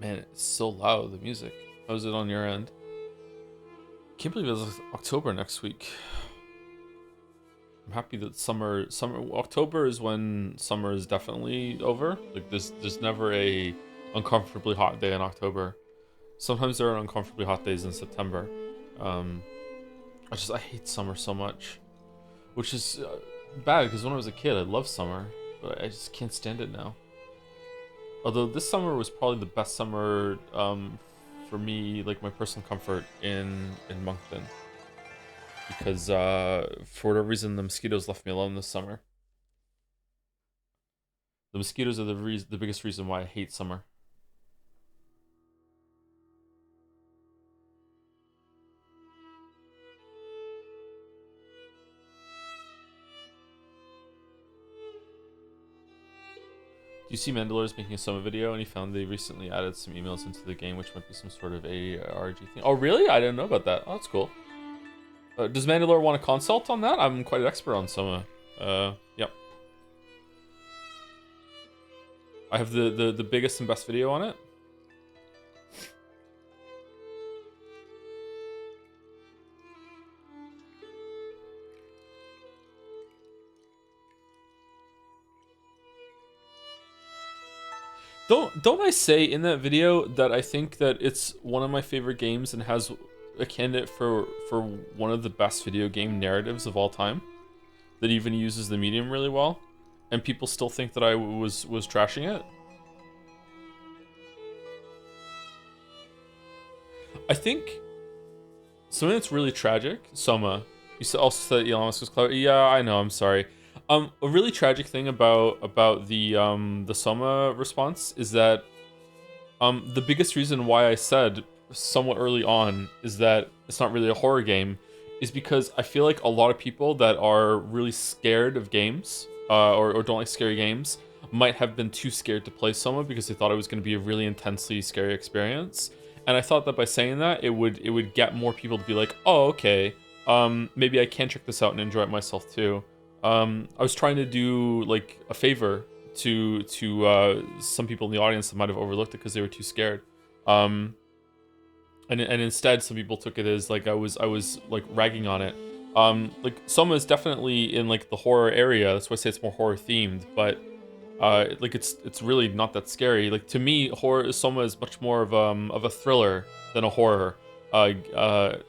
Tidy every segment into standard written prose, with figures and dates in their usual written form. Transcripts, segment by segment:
Man, it's so loud, the music. How's it on your end? Can't believe it's October next week. I'm happy that October is when summer is definitely over. Like there's never a uncomfortably hot day in October. Sometimes there are uncomfortably hot days in September. Um, I hate summer so much, which is bad because when I was a kid I loved summer, but I just can't stand it now. Although this summer was probably the best summer for me, like my personal comfort in Moncton, because for whatever reason the mosquitoes left me alone this summer. The mosquitoes are the biggest reason why I hate summer. Do you see Mandalore making a summer video and he found they recently added some emails into the game, which might be some sort of ARG thing? Oh, really? I didn't know about that. Oh, that's cool. Does Mandalore want to consult on that? I'm quite an expert on summer. Yep. I have the biggest and best video on it. Don't I say in that video that I think that it's one of my favorite games and has a candidate for one of the best video game narratives of all time, that even uses the medium really well, and people still think that I was trashing it? I think something that's really tragic. Soma, you also said Elon Musk was clever. Yeah, I know. I'm sorry. A really tragic thing about the Soma response is that the biggest reason why I said somewhat early on is that it's not really a horror game is because I feel like a lot of people that are really scared of games or don't like scary games might have been too scared to play Soma because they thought it was going to be a really intensely scary experience. And I thought that by saying that, it would get more people to be like, oh, okay, maybe I can check this out and enjoy it myself too. I was trying to do like a favor to some people in the audience that might have overlooked it because they were too scared. And instead some people took it as like I was like ragging on it. Like Soma is definitely in like the horror area. That's why I say it's more horror themed, but like it's really not that scary. Like to me, horror Soma is much more of a thriller than a horror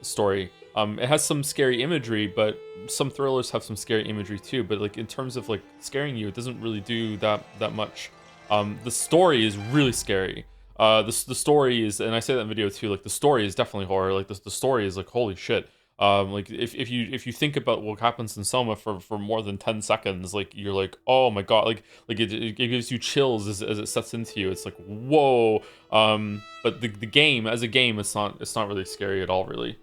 story. It has some scary imagery, but some thrillers have some scary imagery too. But like in terms of like scaring you, it doesn't really do that much. The story is really scary. The story is, and I say that in video too. Like the story is definitely horror. Like the story is like holy shit. Like if you think about what happens in Soma for more than 10 seconds, like you're like, oh my god, like it gives you chills as it sets into you. It's like whoa. But the game as a game, it's not really scary at all, really.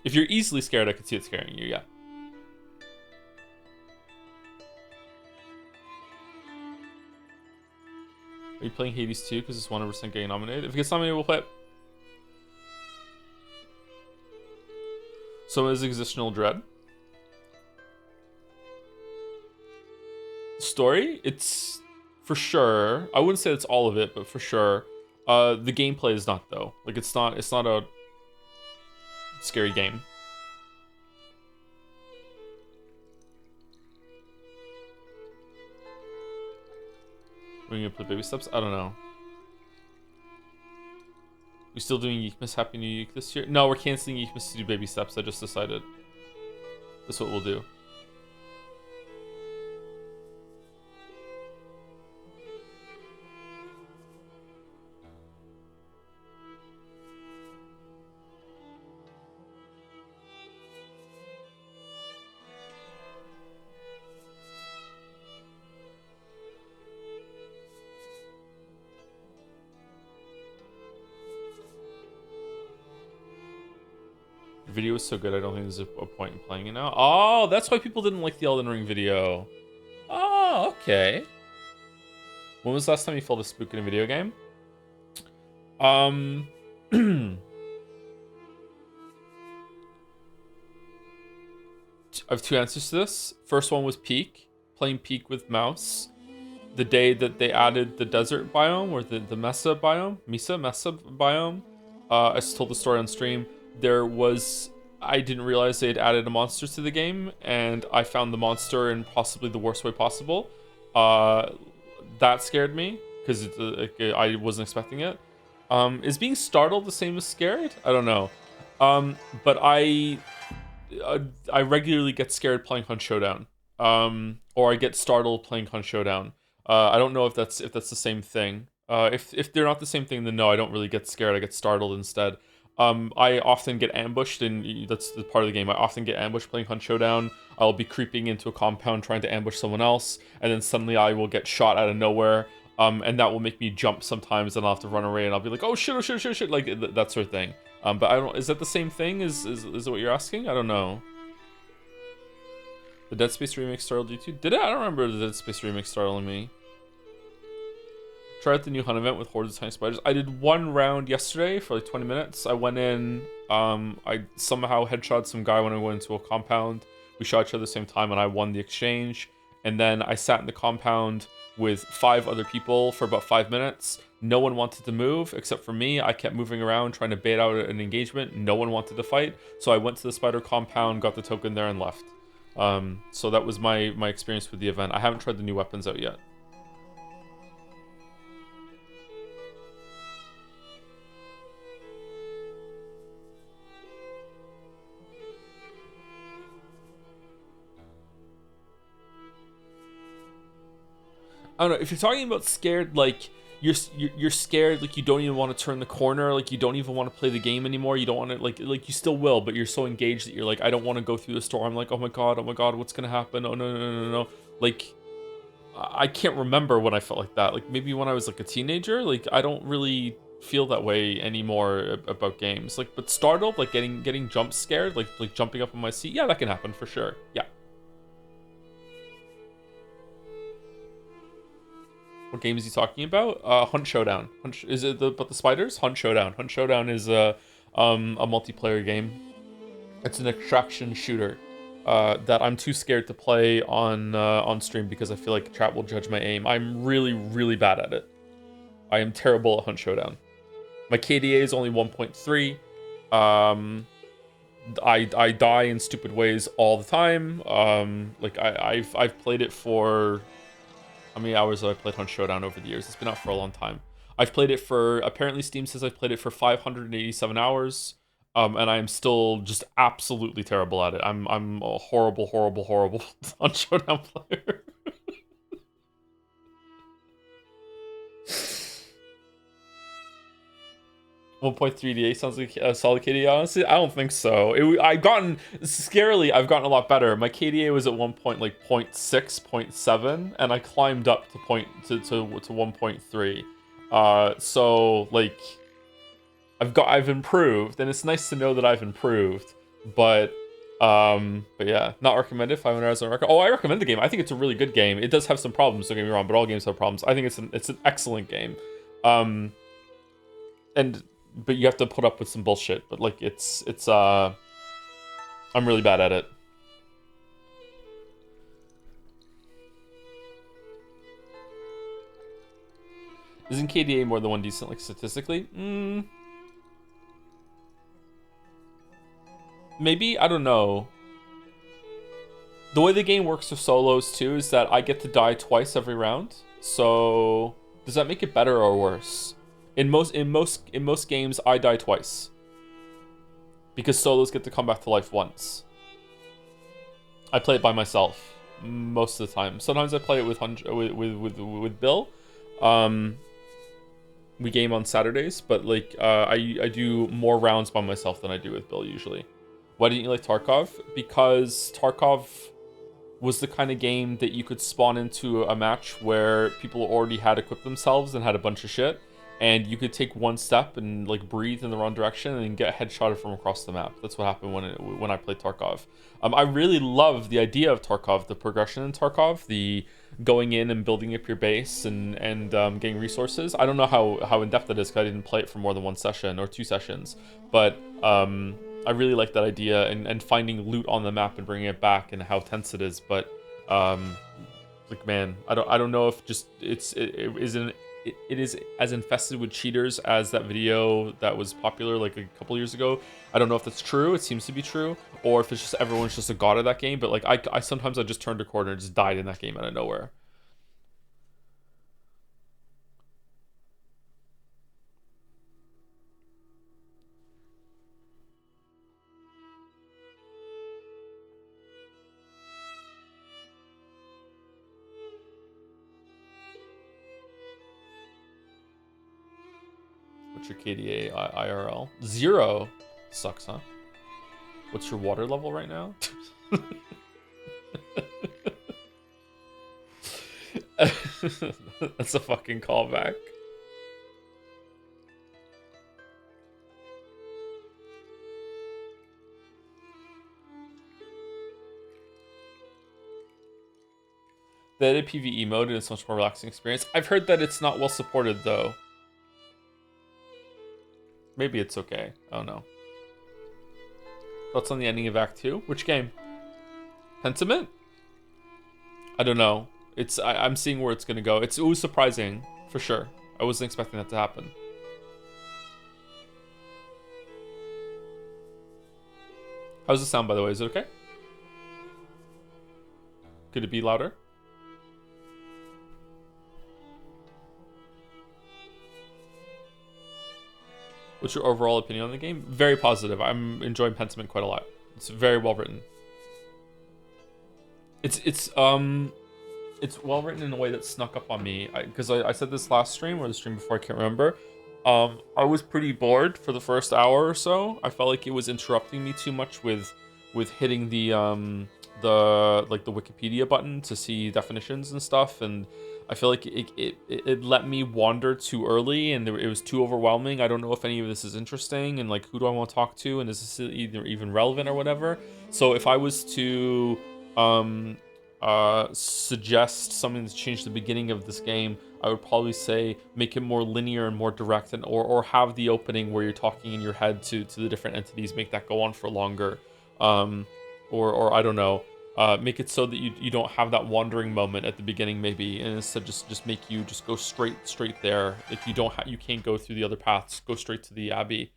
If you're easily scared, I could see it scaring you. Yeah. Are you playing Hades 2 because it's 100% getting nominated? If it gets nominated, we'll play it. So is Existential Dread. Story, it's for sure. I wouldn't say it's all of it, but for sure. The gameplay is not though. Like it's not a scary game. We're gonna play Baby Steps? I don't know. We still doing Yeekmas Happy New Year this year? No, we're canceling Yeekmas to do Baby Steps. I just decided. That's what we'll do. The video is so good, I don't think there's a point in playing it now. Oh, that's why people didn't like the Elden Ring video. Oh, okay. When was the last time you felt a spook in a video game? I have two answers to this. First one was Peak, playing Peak with mouse. the day that they added the desert biome, or the Mesa biome. I told the story on stream. I didn't realize they had added a monster to the game, and I found the monster in possibly the worst way possible. That scared me because I wasn't expecting it. Is being startled the same as scared? I don't know. But I regularly get scared playing Hunt Showdown. Or I get startled playing Hunt Showdown. I don't know if that's the same thing. If they're not the same thing, then no, I don't really get scared. I get startled instead. I often get ambushed, and that's the part of the game. I often get ambushed playing Hunt Showdown. I'll be creeping into a compound trying to ambush someone else, and then suddenly I will get shot out of nowhere. And that will make me jump sometimes, and I'll have to run away, and I'll be like, oh shit, like that sort of thing. But I don't. Is that the same thing? Is it what you're asking? I don't know. The Dead Space remake startled you too? Did it? I don't remember the Dead Space remake startling me. Try out the new hunt event with hordes of tiny spiders. I did one round yesterday for like 20 minutes. I went in, I somehow headshot some guy when I went into a compound. We shot each other at the same time, and I won the exchange. And then I sat in the compound with 5 other people for about 5 minutes. No one wanted to move except for me. I kept moving around trying to bait out an engagement. No one wanted to fight. So I went to the spider compound, got the token there, and left. So that was my experience with the event. I haven't tried the new weapons out yet. I don't know, if you're talking about scared, like you're scared, like you don't even want to turn the corner, like you don't even want to play the game anymore. You don't want to like you still will, but you're so engaged that you're like, I don't want to go through the storm. Like, oh my god, what's gonna happen? Oh no. Like, I can't remember when I felt like that. Like maybe when I was like a teenager. Like I don't really feel that way anymore about games. Like, but startled, like getting jump scared, like jumping up on my seat. Yeah, that can happen for sure. Yeah. What game is he talking about? Hunt Showdown. Is it about the spiders? Hunt Showdown. Hunt Showdown is a multiplayer game. It's an extraction shooter that I'm too scared to play on stream because I feel like chat will judge my aim. I'm really bad at it. I am terrible at Hunt Showdown. My KDA is only 1.3. I die in stupid ways all the time. Like I've played it for. How many hours have I played Hunt Showdown over the years? It's been out for a long time. I've played it for, apparently Steam says I've played it for 587 hours, and I am still just absolutely terrible at it. I'm a horrible Hunt Showdown player. 1.3DA sounds like a solid KDA. Honestly, I don't think so. I've gotten a lot better. My KDA was at one point like 0.6, 0.7, and I climbed up to 1.3. So like I've improved, and it's nice to know that I've improved. But yeah, not recommended. 500 hours on record. Oh, I recommend the game. I think it's a really good game. It does have some problems. Don't get me wrong, but all games have problems. I think it's an excellent game. But you have to put up with some bullshit. But like I'm really bad at it. Isn't KDA more than one decent, like statistically? Maybe, I don't know. The way the game works for solos too is that I get to die twice every round. So does that make it better or worse? In most games, I die twice because solos get to come back to life once. I play it by myself most of the time. Sometimes I play it with Bill. We game on Saturdays, but like I do more rounds by myself than I do with Bill usually. Why didn't you like Tarkov? Because Tarkov was the kind of game that you could spawn into a match where people already had equipped themselves and had a bunch of shit. And you could take one step and like breathe in the wrong direction and get headshotted from across the map. That's what happened when I played Tarkov. I really love the idea of Tarkov, the progression in Tarkov, the going in and building up your base and getting resources. I don't know how in depth that is because I didn't play it for more than one session or 2 sessions. But I really like that idea and finding loot on the map and bringing it back and how tense it is. But Like, man, I don't know if just it is as infested with cheaters as that video that was popular like a couple years ago. I don't know if that's true. It seems to be true, or if it's just everyone's just a god of that game. But like, I sometimes I just turned a corner and just died in that game out of nowhere. What's your KDA IRL? 0. Sucks, huh? What's your water level right now? That's a fucking callback. The added PvE mode and it's much more relaxing experience. I've heard that it's not well supported though. Maybe it's okay. I don't know. Thoughts on the ending of Act 2? Which game? Pentiment? I don't know. I'm seeing where it's gonna go. It was surprising, for sure. I wasn't expecting that to happen. How's the sound, by the way? Is it okay? Could it be louder? What's your overall opinion on the game? Very positive. I'm enjoying Pentiment quite a lot. It's very well written. It's well written in a way that snuck up on me, because I said this last stream or the stream before, I can't remember. I was pretty bored for the first hour or so. I felt like it was interrupting me too much with hitting the Wikipedia button to see definitions and stuff, and I feel like it let me wander too early, and it was too overwhelming. I don't know if any of this is interesting, and like, who do I want to talk to, and is this either even relevant or whatever. So if I was to suggest something to change the beginning of this game, I would probably say make it more linear and more direct, and or have the opening where you're talking in your head to the different entities, make that go on for longer, or I don't know, make it so that you don't have that wandering moment at the beginning maybe, and instead just make you just go straight there. Like, you can't go through the other paths, go straight to the Abbey,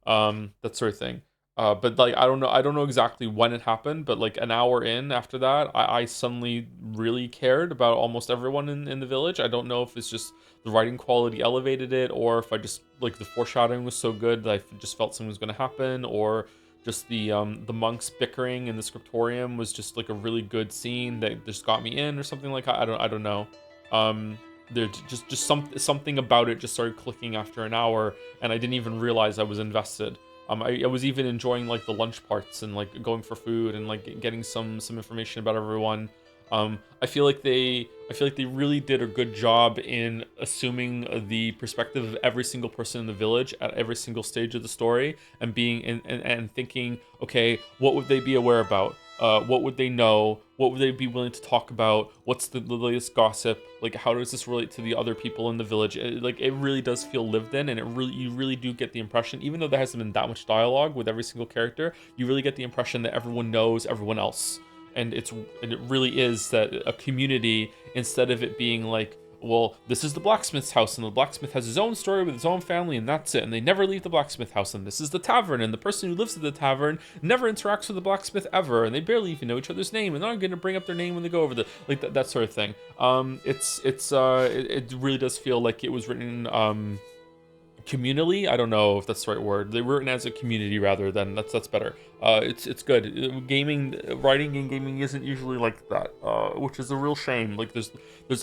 that sort of thing. But like, I don't know exactly when it happened, but like an hour in after that, I suddenly really cared about almost everyone in the village. I don't know if it's just the writing quality elevated it, or if I just, like, the foreshadowing was so good that I just felt something was going to happen, or just the monks bickering in the scriptorium was just like a really good scene that just got me in, or something like that. I don't know. There just something about it just started clicking after an hour, and I didn't even realize I was invested. I was even enjoying like the lunch parts and like going for food and like getting some information about everyone. I feel like they really did a good job in assuming the perspective of every single person in the village at every single stage of the story, and being and thinking, okay, what would they be aware about? What would they know? What would they be willing to talk about? What's the latest gossip? Like, how does this relate to the other people in the village? It really does feel lived in, and you really do get the impression, even though there hasn't been that much dialogue with every single character, you really get the impression that everyone knows everyone else. And it really is that a community, instead of it being like, well, this is the blacksmith's house, and the blacksmith has his own story with his own family, and that's it, and they never leave the blacksmith house. And this is the tavern, and the person who lives at the tavern never interacts with the blacksmith ever, and they barely even know each other's name, and they're not going to bring up their name when they go over the, like, that sort of thing. It really does feel like it was written communally. I don't know if that's the right word. They were written as a community rather than, that's better. It's good. Writing in gaming isn't usually like that, which is a real shame. Like, there's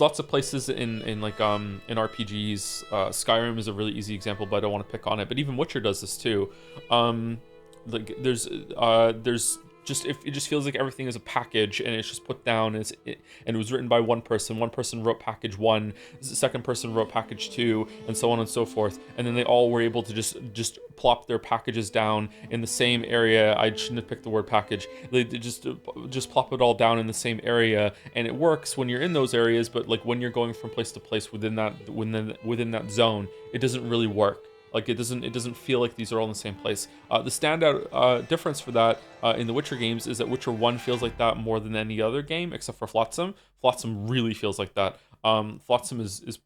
lots of places in RPGs. Skyrim is a really easy example, but I don't want to pick on it. But even Witcher does this too. Like, there's just, if it just feels like everything is a package, and it's just put down, and it was written by one person wrote package 1, the second person wrote package 2, and so on and so forth, and then they all were able to just plop their packages down in the same area. I shouldn't have picked the word package. They just plop it all down in the same area, and it works when you're in those areas, but like when you're going from place to place within that zone, it doesn't really work. Like it doesn't feel like these are all in the same place. The standout difference for that in the Witcher games is that Witcher 1 feels like that more than any other game, except for Flotsam. Flotsam really feels like that. Flotsam is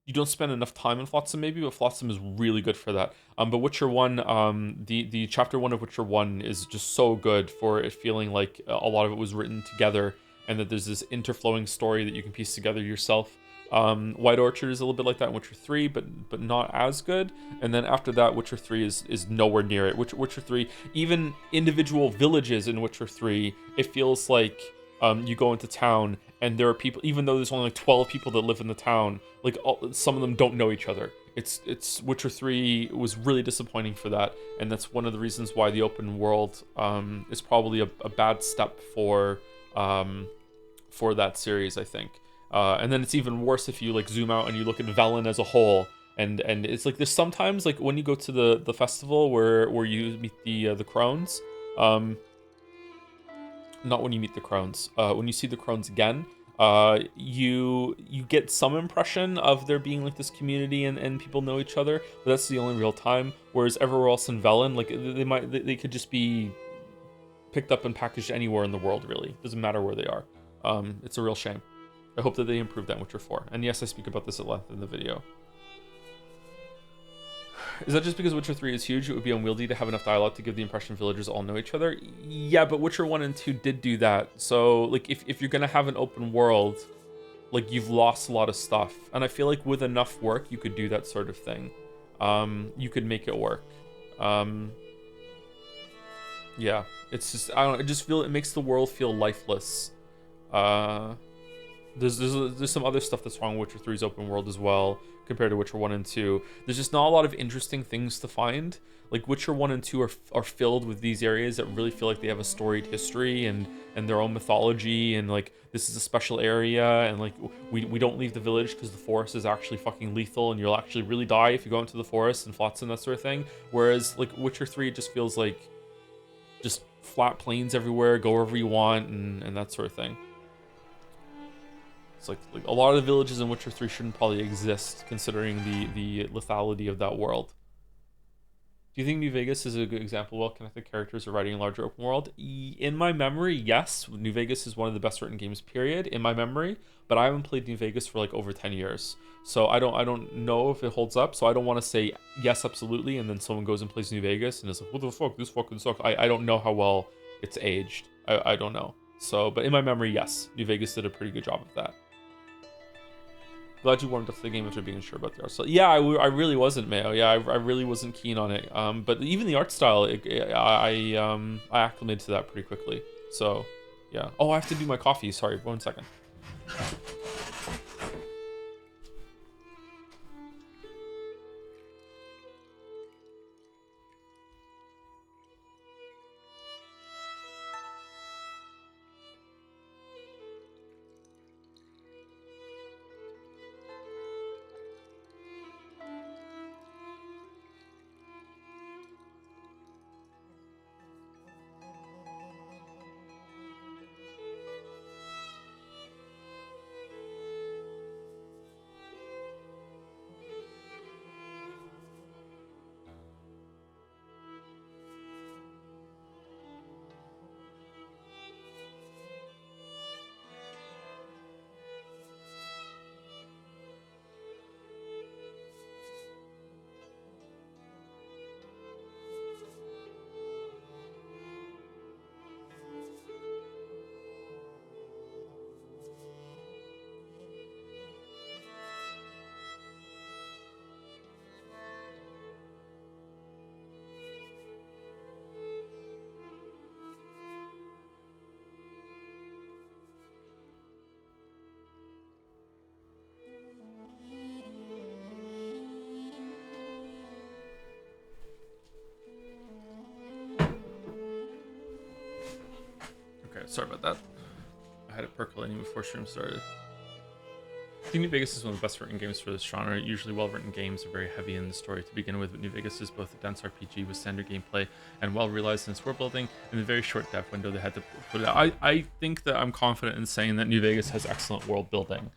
you don't spend enough time in Flotsam maybe, but Flotsam is really good for that. But Witcher 1, the chapter 1 of Witcher 1 is just so good for it feeling like a lot of it was written together, and that there's this interflowing story that you can piece together yourself. White Orchard is a little bit like that in Witcher 3, but not as good. And then after that, Witcher 3 is nowhere near it. Witcher 3, even individual villages in Witcher 3, it feels like you go into town and there are people, even though there's only like 12 people that live in the town, like some of them don't know each other. It's Witcher 3 was really disappointing for that, and that's one of the reasons why the open world is probably a bad step for that series, I think. And then it's even worse if you like zoom out and you look at Velen as a whole, and it's like there's sometimes like when you go to the festival where you meet the crones, not when you meet the crones, when you see the crones again, you get some impression of there being like this community and people know each other, but that's the only real time. Whereas everywhere else in Velen, like they could just be picked up and packaged anywhere in the world, really. Doesn't matter where they are. It's a real shame. I hope that they improve that in Witcher 4. And yes, I speak about this at length in the video. Is that just because Witcher 3 is huge, it would be unwieldy to have enough dialogue to give the impression villagers all know each other? Yeah, but Witcher 1 and 2 did do that. So, like, if you're gonna have an open world, like, you've lost a lot of stuff. And I feel like with enough work, you could do that sort of thing. You could make it work. Yeah, it's just, I don't know, it makes the world feel lifeless. There's some other stuff that's wrong with Witcher 3's open world as well, compared to Witcher 1 and 2. There's just not a lot of interesting things to find. Like, Witcher 1 and 2 are filled with these areas that really feel like they have a storied history and their own mythology, and like, this is a special area, and like, we don't leave the village because the forest is actually fucking lethal and you'll actually really die if you go into the forest and Flotsam, that sort of thing. Whereas, like, Witcher 3, it just feels like just flat plains everywhere, go wherever you want, and that sort of thing. It's like a lot of the villages in Witcher 3 shouldn't probably exist, considering the lethality of that world. Do you think New Vegas is a good example of well-connected characters or writing a larger open world? In my memory, yes. New Vegas is one of the best written games, period, in my memory. But I haven't played New Vegas for like over 10 years. So I don't know if it holds up. So I don't want to say yes, absolutely, and then someone goes and plays New Vegas and it's like, what the fuck, this fucking sucks. I don't know how well it's aged. I don't know. So, but in my memory, yes. New Vegas did a pretty good job of that. Glad you warmed up to the game after being sure about the art style. Yeah, I really wasn't, Mayo. Yeah, I really wasn't keen on it. But even the art style, I acclimated to that pretty quickly. So, yeah. Oh, I have to do my coffee. Sorry, 1 second. Sorry about that. I had it percolating before stream started. I think New Vegas is one of the best written games for this genre. Usually well-written games are very heavy in the story to begin with, but New Vegas is both a dense RPG with standard gameplay and well-realized in its world building in the very short dev window they had to put it out. I think that I'm confident in saying that New Vegas has excellent world building.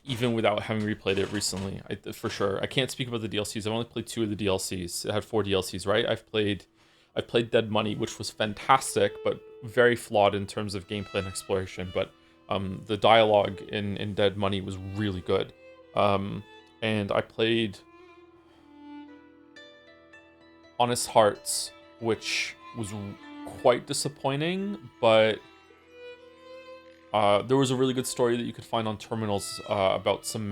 even without having replayed it recently, for sure. I can't speak about the DLCs. I've only played 2 of the DLCs. It had 4 DLCs, right? I played Dead Money, which was fantastic, but very flawed in terms of gameplay and exploration. But the dialogue in Dead Money was really good. And I played Honest Hearts, which was quite disappointing, but there was a really good story that you could find on terminals about some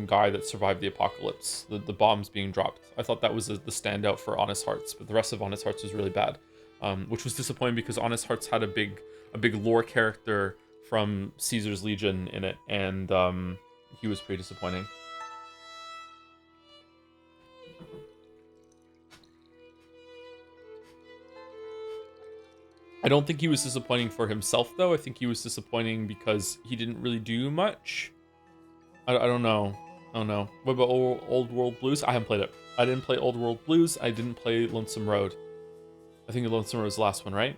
guy that survived the apocalypse, the bombs being dropped. I thought that was the standout for Honest Hearts, but the rest of Honest Hearts was really bad, which was disappointing because Honest Hearts had a big lore character from Caesar's Legion in it, and he was pretty disappointing. I don't think he was disappointing for himself, though. I think he was disappointing because he didn't really do much. I don't know. I don't know. What about Old World Blues? I haven't played it. I didn't play Old World Blues. I didn't play Lonesome Road. I think Lonesome Road was the last one, right?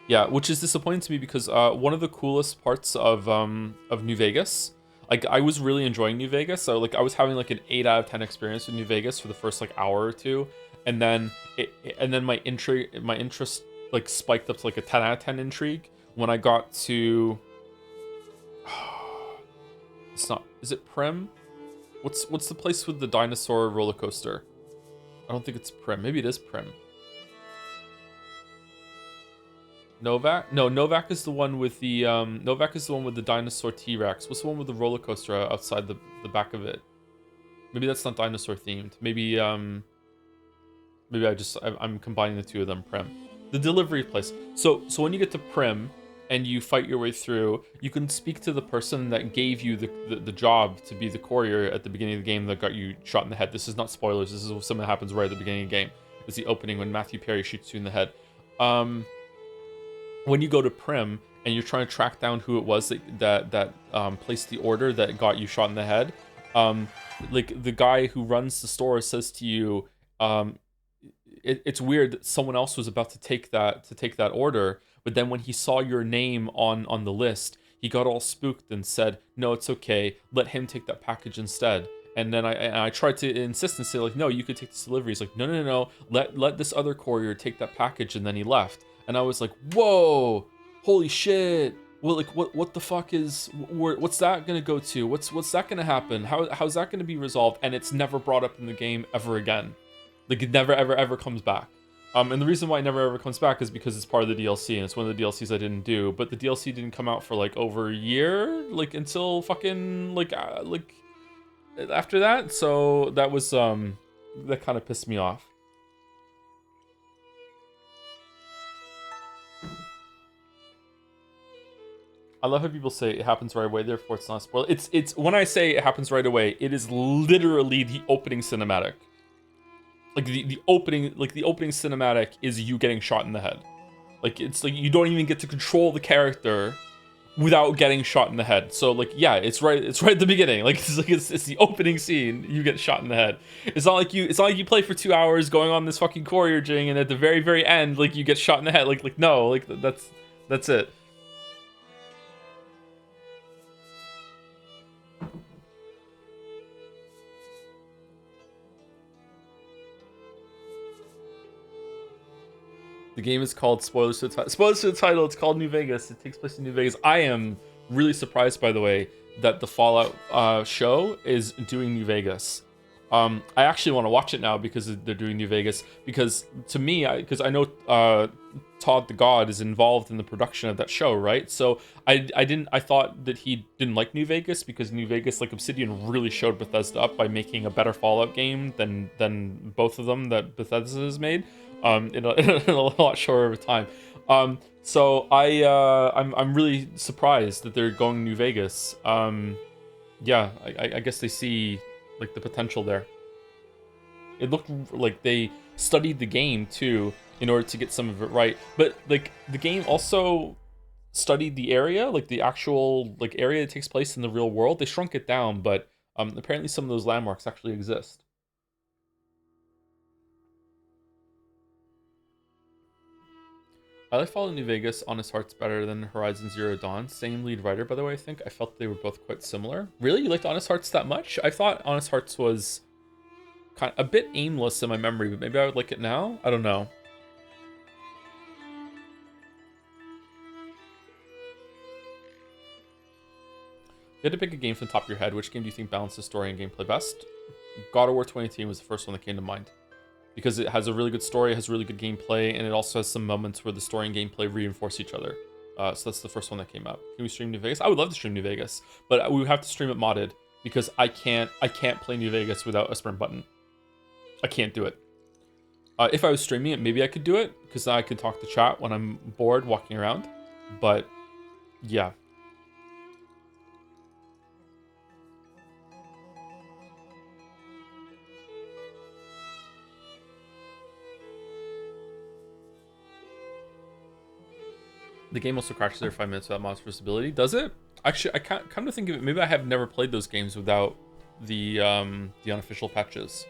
Yeah, which is disappointing to me because one of the coolest parts of New Vegas, like I was really enjoying New Vegas. So like I was having like an 8 out of 10 experience with New Vegas for the first like hour or two, and then my interest like spiked up to like a 10 out of 10 intrigue when I got to it's not, is it Prim? What's the place with the dinosaur roller coaster? I don't think it's Prim. Maybe it is Prim. Novak? No, Novak is the one with the dinosaur T-Rex. What's the one with the roller coaster outside the back of it? Maybe that's not dinosaur themed. Maybe I'm combining the two of them. Prim. The delivery place. So when you get to Prim and you fight your way through, you can speak to the person that gave you the job to be the courier at the beginning of the game that got you shot in the head. This is not spoilers. This is something that happens right at the beginning of the game. It's the opening when Matthew Perry shoots you in the head. When you go to Prim and you're trying to track down who it was that placed the order that got you shot in the head, like the guy who runs the store says to you, it's weird that someone else was about to take that order, but then when he saw your name on the list, he got all spooked and said, "No, it's okay. Let him take that package instead." And then I tried to insist and say like, "No, you could take this delivery." He's like, "No. Let this other courier take that package," and then he left. And I was like, "Whoa, holy shit! Well, like, what the fuck is? What's that gonna go to? What's that gonna happen? How's that gonna be resolved?" And it's never brought up in the game ever again. Like it never ever comes back. And the reason why it never ever comes back is because it's part of the DLC, and it's one of the DLCs I didn't do. But the DLC didn't come out for like over a year, like until fucking like after that. So that was that kind of pissed me off. I love how people say it happens right away, therefore it's not a spoiler. It's when I say it happens right away, it is literally the opening cinematic. Like the opening cinematic is you getting shot in the head. Like it's like you don't even get to control the character without getting shot in the head. So like yeah, it's right at the beginning. Like it's the opening scene, you get shot in the head. It's not like you play for 2 hours going on this fucking courier jing and at the very end like you get shot in the head. Like no, like that's it. The game is called Spoilers to the Title. Spoilers to the Title, it's called New Vegas. It takes place in New Vegas. I am really surprised, by the way, that the Fallout show is doing New Vegas. I actually want to watch it now because they're doing New Vegas. Because to me, because I know Todd the God is involved in the production of that show, right? So I thought that he didn't like New Vegas because New Vegas, like Obsidian, really showed Bethesda up by making a better Fallout game than both of them that Bethesda has made. In a lot shorter of a time. So I'm really surprised that they're going New Vegas. Yeah, I guess they see like the potential there. It looked like they studied the game too in order to get some of it right. But like the game also studied the area, like the actual like area that takes place in the real world. They shrunk it down, but apparently some of those landmarks actually exist. I like Fallout New Vegas, Honest Hearts better than Horizon Zero Dawn. Same lead writer, by the way, I think. I felt they were both quite similar. Really? You liked Honest Hearts that much? I thought Honest Hearts was kind of a bit aimless in my memory, but maybe I would like it now? I don't know. If you had to pick a game from the top of your head, which game do you think balances story and gameplay best? God of War 2018 was the first one that came to mind. Because it has a really good story, it has really good gameplay, and it also has some moments where the story and gameplay reinforce each other. So that's the first one that came up. Can we stream New Vegas? I would love to stream New Vegas, but we would have to stream it modded because I can't play New Vegas without a sprint button. I can't do it. If I was streaming it, maybe I could do it because I could talk to chat when I'm bored walking around. But yeah. The game also crashes every 5 minutes without mods for stability. Does it? Actually, I can't come to think of it. Maybe I have never played those games without the unofficial patches.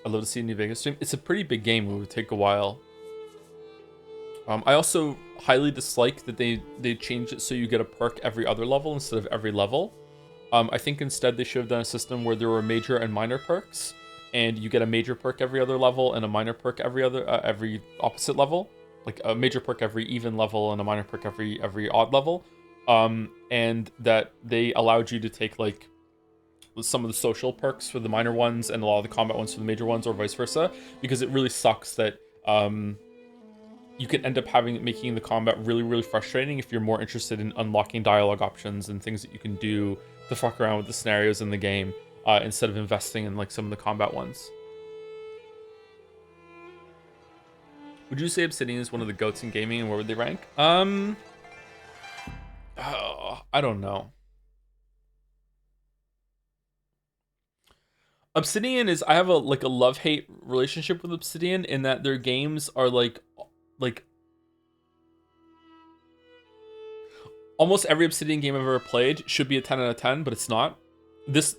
I'd love to see a New Vegas stream. It's a pretty big game. It would take a while. I also highly dislike that they changed it so you get a perk every other level instead of every level. I think instead they should have done a system where there were major and minor perks, and you get a major perk every other level and a minor perk every opposite level, like a major perk every even level and a minor perk every odd level, and that they allowed you to take like some of the social perks for the minor ones and a lot of the combat ones for the major ones, or vice versa, because it really sucks that you could end up making the combat really frustrating if you're more interested in unlocking dialogue options and things that you can do to fuck around with the scenarios in the game. Instead of investing in like some of the combat ones. Would you say Obsidian is one of the GOATs in gaming, and where would they rank? I don't know. Obsidian is, I have a love-hate relationship with Obsidian in that their games are like almost every Obsidian game I've ever played should be a 10 out of 10, but it's not. This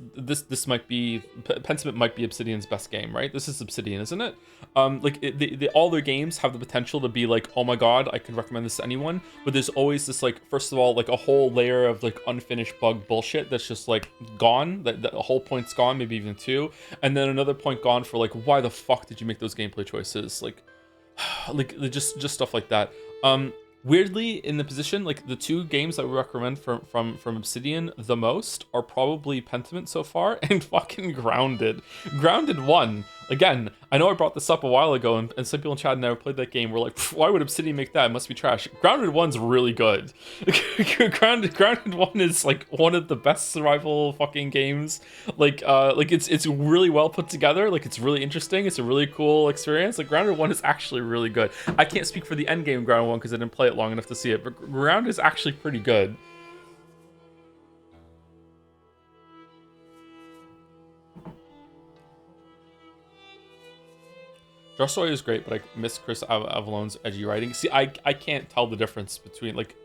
might be, Pentiment might be Obsidian's best game, right? This is Obsidian, isn't it? All their games have the potential to be like, oh my god, I could recommend this to anyone, but there's always this, like, first of all, like a whole layer of like unfinished bug bullshit that's just like gone, that a whole point's gone, maybe even two, and then another point gone for like, why the fuck did you make those gameplay choices? Like just stuff like that. Weirdly, in the position, like the two games that we recommend from Obsidian the most are probably Pentiment so far and fucking Grounded. Grounded 1. Again, I know I brought this up a while ago, and some people in chat never played that game. We're like, why would Obsidian make that? It must be trash. Grounded 1's really good. Grounded 1 is like one of the best survival fucking games. Like it's really well put together. Like, it's really interesting. It's a really cool experience. Like, Grounded 1 is actually really good. I can't speak for the end game Grounded 1 because I didn't play it long enough to see it, but Grounded is actually pretty good. Josh Sawyer is great, but I miss Chris Avalone's edgy writing. See, I can't tell the difference between, like,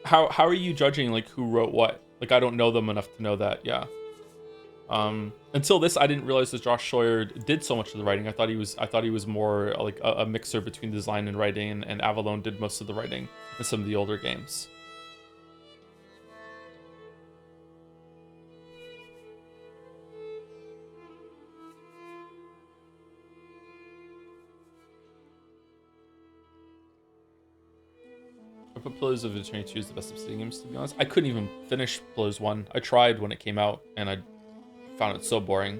how are you judging, like, who wrote what? Like, I don't know them enough to know that, yeah. Until this, I didn't realize that Josh Sawyer did so much of the writing. I thought he was more like a mixer between design and writing, and Avalone did most of the writing in some of the older games. I put Pillars of Eternity 2 as the best Obsidian games, to be honest. I couldn't even finish Pillars 1. I tried when it came out, and I found it so boring.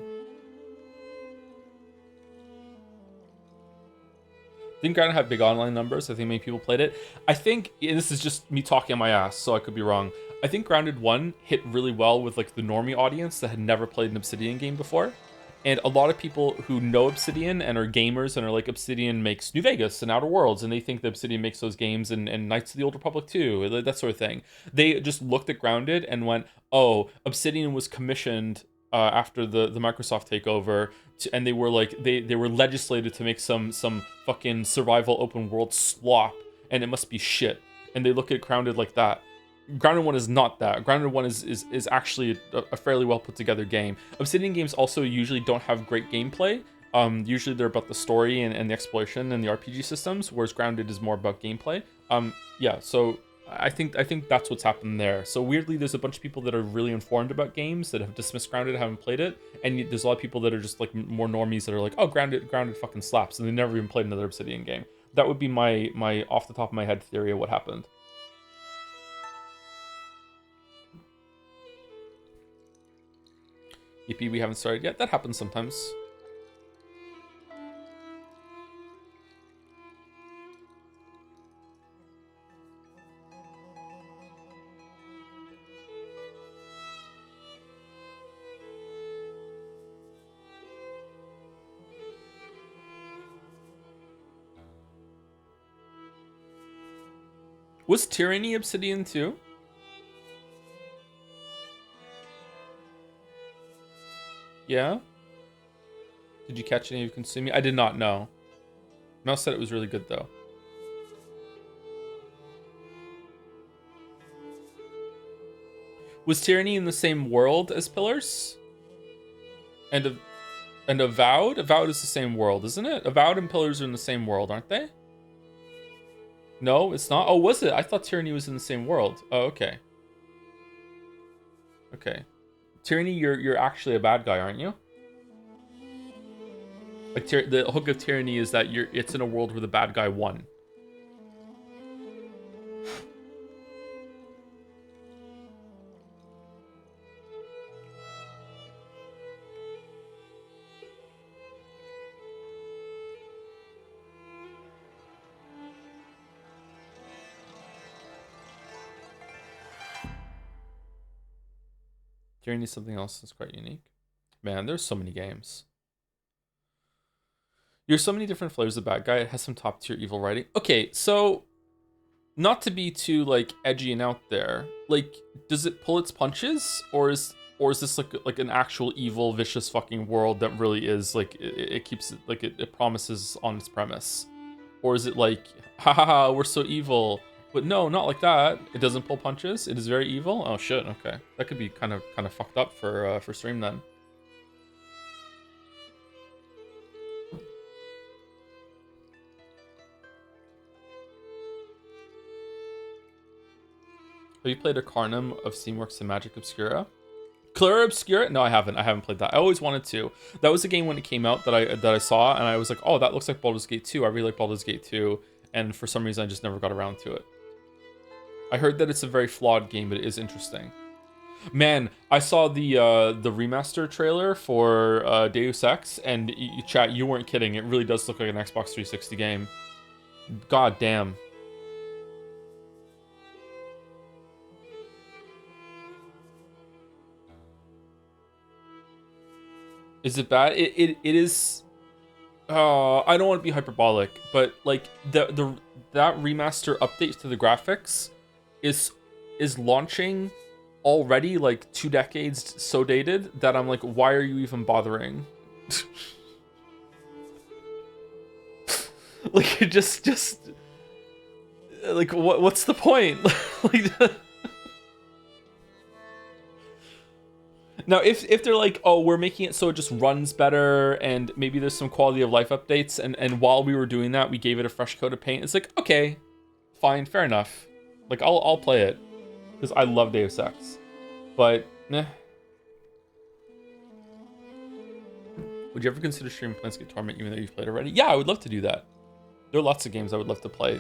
Didn't Grounded have big online numbers? I think many people played it. I think, and this is just me talking on my ass, so I could be wrong. I think Grounded 1 hit really well with like the normie audience that had never played an Obsidian game before. And a lot of people who know Obsidian and are gamers and are like, Obsidian makes New Vegas and Outer Worlds, and they think that Obsidian makes those games and Knights of the Old Republic too, that sort of thing. They just looked at Grounded and went, oh, Obsidian was commissioned after the Microsoft takeover, and they were like, they were legislated to make some fucking survival open world slop, and it must be shit. And they look at Grounded like that. Grounded 1 is not that. Grounded 1 is actually a fairly well put together game. Obsidian games also usually don't have great gameplay. Usually they're about the story and the exploration and the RPG systems, whereas Grounded is more about gameplay. Yeah, so I think that's what's happened there. So weirdly, there's a bunch of people that are really informed about games that have dismissed Grounded, haven't played it, and there's a lot of people that are just like more normies that are like, oh, Grounded fucking slaps, and they never even played another Obsidian game. That would be my off the top of my head theory of what happened. EP, we haven't started yet. That happens sometimes. Was Tyranny Obsidian too? Yeah? Did you catch any of Consuming? I did not know. Mouse said it was really good though. Was Tyranny in the same world as Pillars? And Avowed? Avowed is the same world, isn't it? Avowed and Pillars are in the same world, aren't they? No, it's not. Oh, was it? I thought Tyranny was in the same world. Oh, okay. Okay. Tyranny, you're actually a bad guy, aren't you? Like the hook of Tyranny is that it's in a world where the bad guy won. Tyranny is something else that's quite unique. Man, there's so many games. There's so many different flavors of bad guy. It has some top tier evil writing. Okay, so not to be too like edgy and out there, like does it pull its punches, or is this like an actual evil, vicious fucking world that really is like it keeps it like it promises on its premise, or is it like ha, we're so evil? But no, not like that. It doesn't pull punches. It is very evil. Oh shit. Okay, that could be kind of fucked up for stream then. Have you played Arcanum of Steamworks and Magic Obscura? Clara Obscura? No, I haven't. I haven't played that. I always wanted to. That was a game when it came out that I saw, and I was like, oh, that looks like Baldur's Gate 2. I really like Baldur's Gate 2, and for some reason I just never got around to it. I heard that it's a very flawed game, but it is interesting. Man, I saw the remaster trailer for Deus Ex, and chat, you weren't kidding. It really does look like an Xbox 360 game. God damn. Is it bad? It is. I don't want to be hyperbolic, but like that remaster update to the graphics is launching already like 2 decades so dated that I'm like, why are you even bothering? Like just like what's the point? Like now, if they're like, oh, we're making it so it just runs better, and maybe there's some quality of life updates, and while we were doing that, we gave it a fresh coat of paint. It's like, okay, fine, fair enough. Like I'll play it because I love Deus Ex, but eh. Would you ever consider streaming Planescape Torment even though you've played already? Yeah, I would love to do that. There are lots of games I would love to play.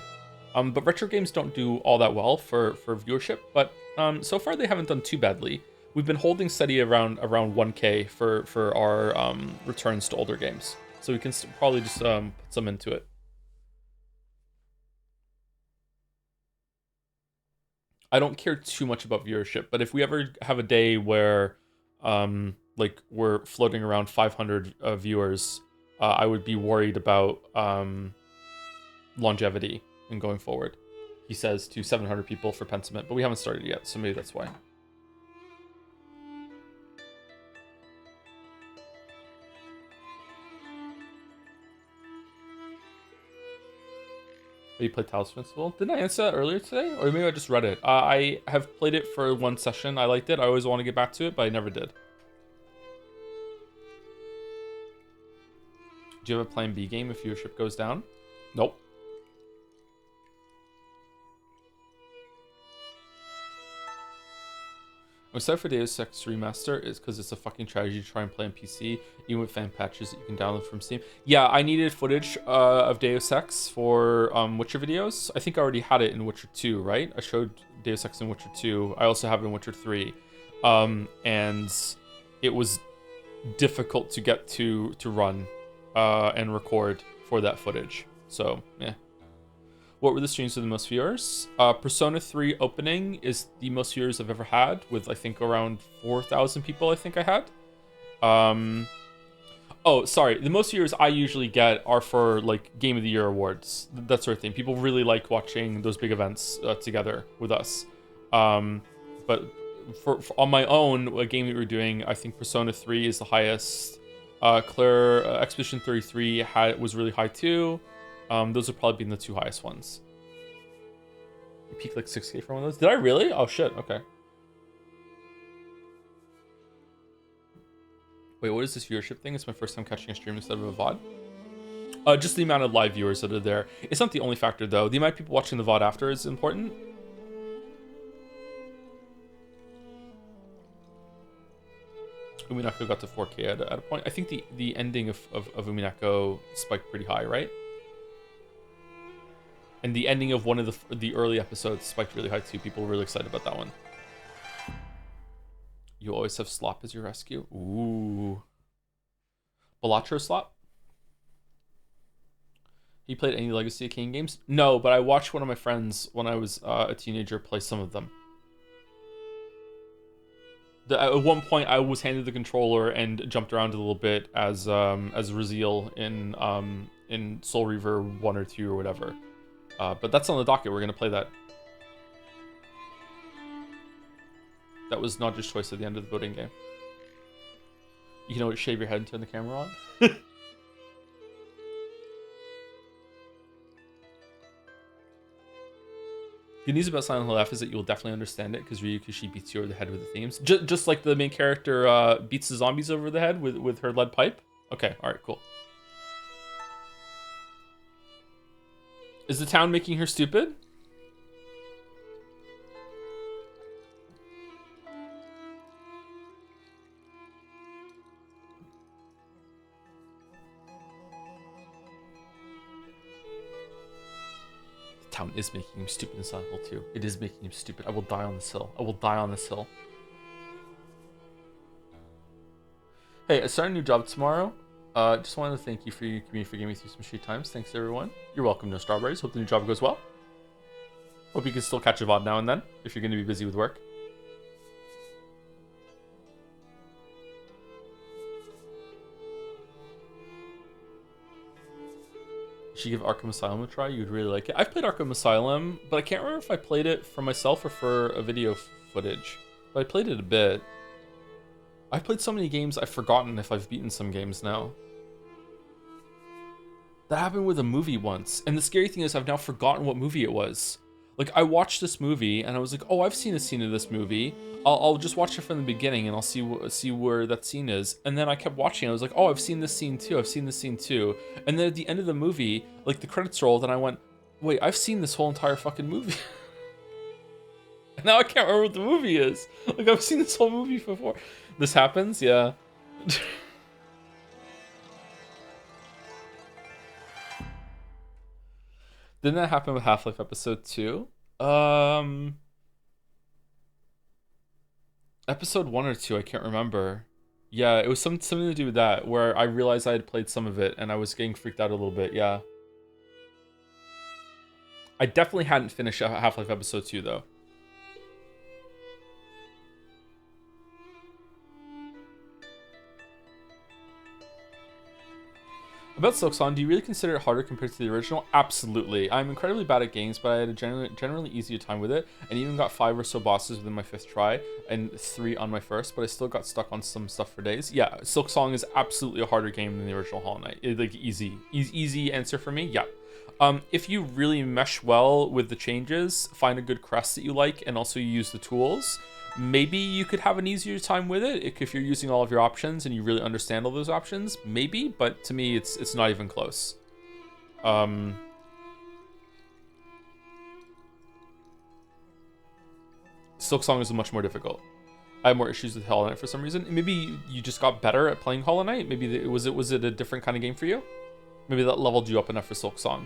But retro games don't do all that well for viewership, but so far they haven't done too badly. We've been holding steady around 1K for our returns to older games, so we can probably just put some into it. I don't care too much about viewership, but if we ever have a day where like we're floating around 500 viewers, I would be worried about longevity and going forward. He says to 700 people for Pentiment, but we haven't started yet, so maybe that's why. you played Talos Principle? Didn't I answer that earlier today? Or maybe I just read it. I have played it for one session. I liked it. I always want to get back to it, but I never did. Do you have a plan B game if your ship goes down? Nope. I'm excited for Deus Ex Remaster is because it's a fucking tragedy to try and play on PC, even with fan patches that you can download from Steam. Yeah, I needed footage of Deus Ex for Witcher videos. I think I already had it in Witcher 2, right? I showed Deus Ex in Witcher 2. I also have it in Witcher 3. And it was difficult to get to run and record for that footage. So, yeah. What were the streams with the most viewers? Persona 3 opening is the most viewers I've ever had, with I think around 4,000 people I think I had. Oh, sorry. The most viewers I usually get are for like Game of the Year awards, that sort of thing. People really like watching those big events together with us. But for on my own, a game that we're doing, I think Persona 3 is the highest. Claire Expedition 33 was really high too. Those would probably be the two highest ones. You peaked like 6K for one of those? Did I really? Oh shit, okay. Wait, what is this viewership thing? It's my first time catching a stream instead of a VOD. Just the amount of live viewers that are there. It's not the only factor though. The amount of people watching the VOD after is important. Uminako got to 4K at a point. I think the ending of Uminako spiked pretty high, right? And the ending of one of the early episodes spiked really high too. People were really excited about that one. You always have Slop as your rescue. Ooh. Balatro Slop? He played any Legacy of Kain games? No, but I watched one of my friends when I was a teenager play some of them. At one point, I was handed the controller and jumped around a little bit as Raziel in Soul Reaver 1 or 2 or whatever. But that's on the docket. We're gonna play that. That was Nodge's choice at the end of the voting game. You can always shave your head and turn the camera on. Good news about Silent Hill F is that you will definitely understand it because Ryu Kushi beats you over the head with the themes. Just like the main character beats the zombies over the head with her lead pipe. Okay, alright, cool. Is the town making her stupid? The town is making him stupid in Silent Hill 2. It is making him stupid. I will die on this hill. I will die on this hill. Hey, I start a new job tomorrow. Just wanted to thank you for getting me through some shitty times. Thanks everyone. You're welcome, No Strawberries. Hope the new job goes well. Hope you can still catch a VOD now and then if you're going to be busy with work. You should give Arkham Asylum a try. You'd really like it. I've played Arkham Asylum, but I can't remember if I played it for myself or for a video footage. But I played it a bit. I've played so many games, I've forgotten if I've beaten some games now. That happened with a movie once, and the scary thing is I've now forgotten what movie it was. Like, I watched this movie, and I was like, oh, I've seen a scene of this movie. I'll just watch it from the beginning, and I'll see where that scene is. And then I kept watching, I was like, oh, I've seen this scene too, I've seen this scene too. And then at the end of the movie, like, the credits rolled, and I went, wait, I've seen this whole entire fucking movie. Now I can't remember what the movie is. Like, I've seen this whole movie before. This happens? Yeah. Didn't that happen with Half-Life Episode 2? Episode 1 or 2, I can't remember. Yeah, it was something to do with that, where I realized I had played some of it, and I was getting freaked out a little bit, yeah. I definitely hadn't finished Half-Life Episode 2, though. About Silksong, do you really consider it harder compared to the original? Absolutely. I'm incredibly bad at games, but I had a generally easier time with it, and even got 5 or so bosses within my 5th try, and 3 on my first, but I still got stuck on some stuff for days. Yeah, Silksong is absolutely a harder game than the original Hollow Knight. Like, easy answer for me, yeah. If you really mesh well with the changes, find a good crest that you like, and also you use the tools, maybe you could have an easier time with it if you're using all of your options and you really understand all those options. Maybe, but to me, it's not even close. Silksong is much more difficult. I have more issues with Hollow Knight for some reason. Maybe you just got better at playing Hollow Knight. Maybe was it a different kind of game for you? Maybe that leveled you up enough for Silksong.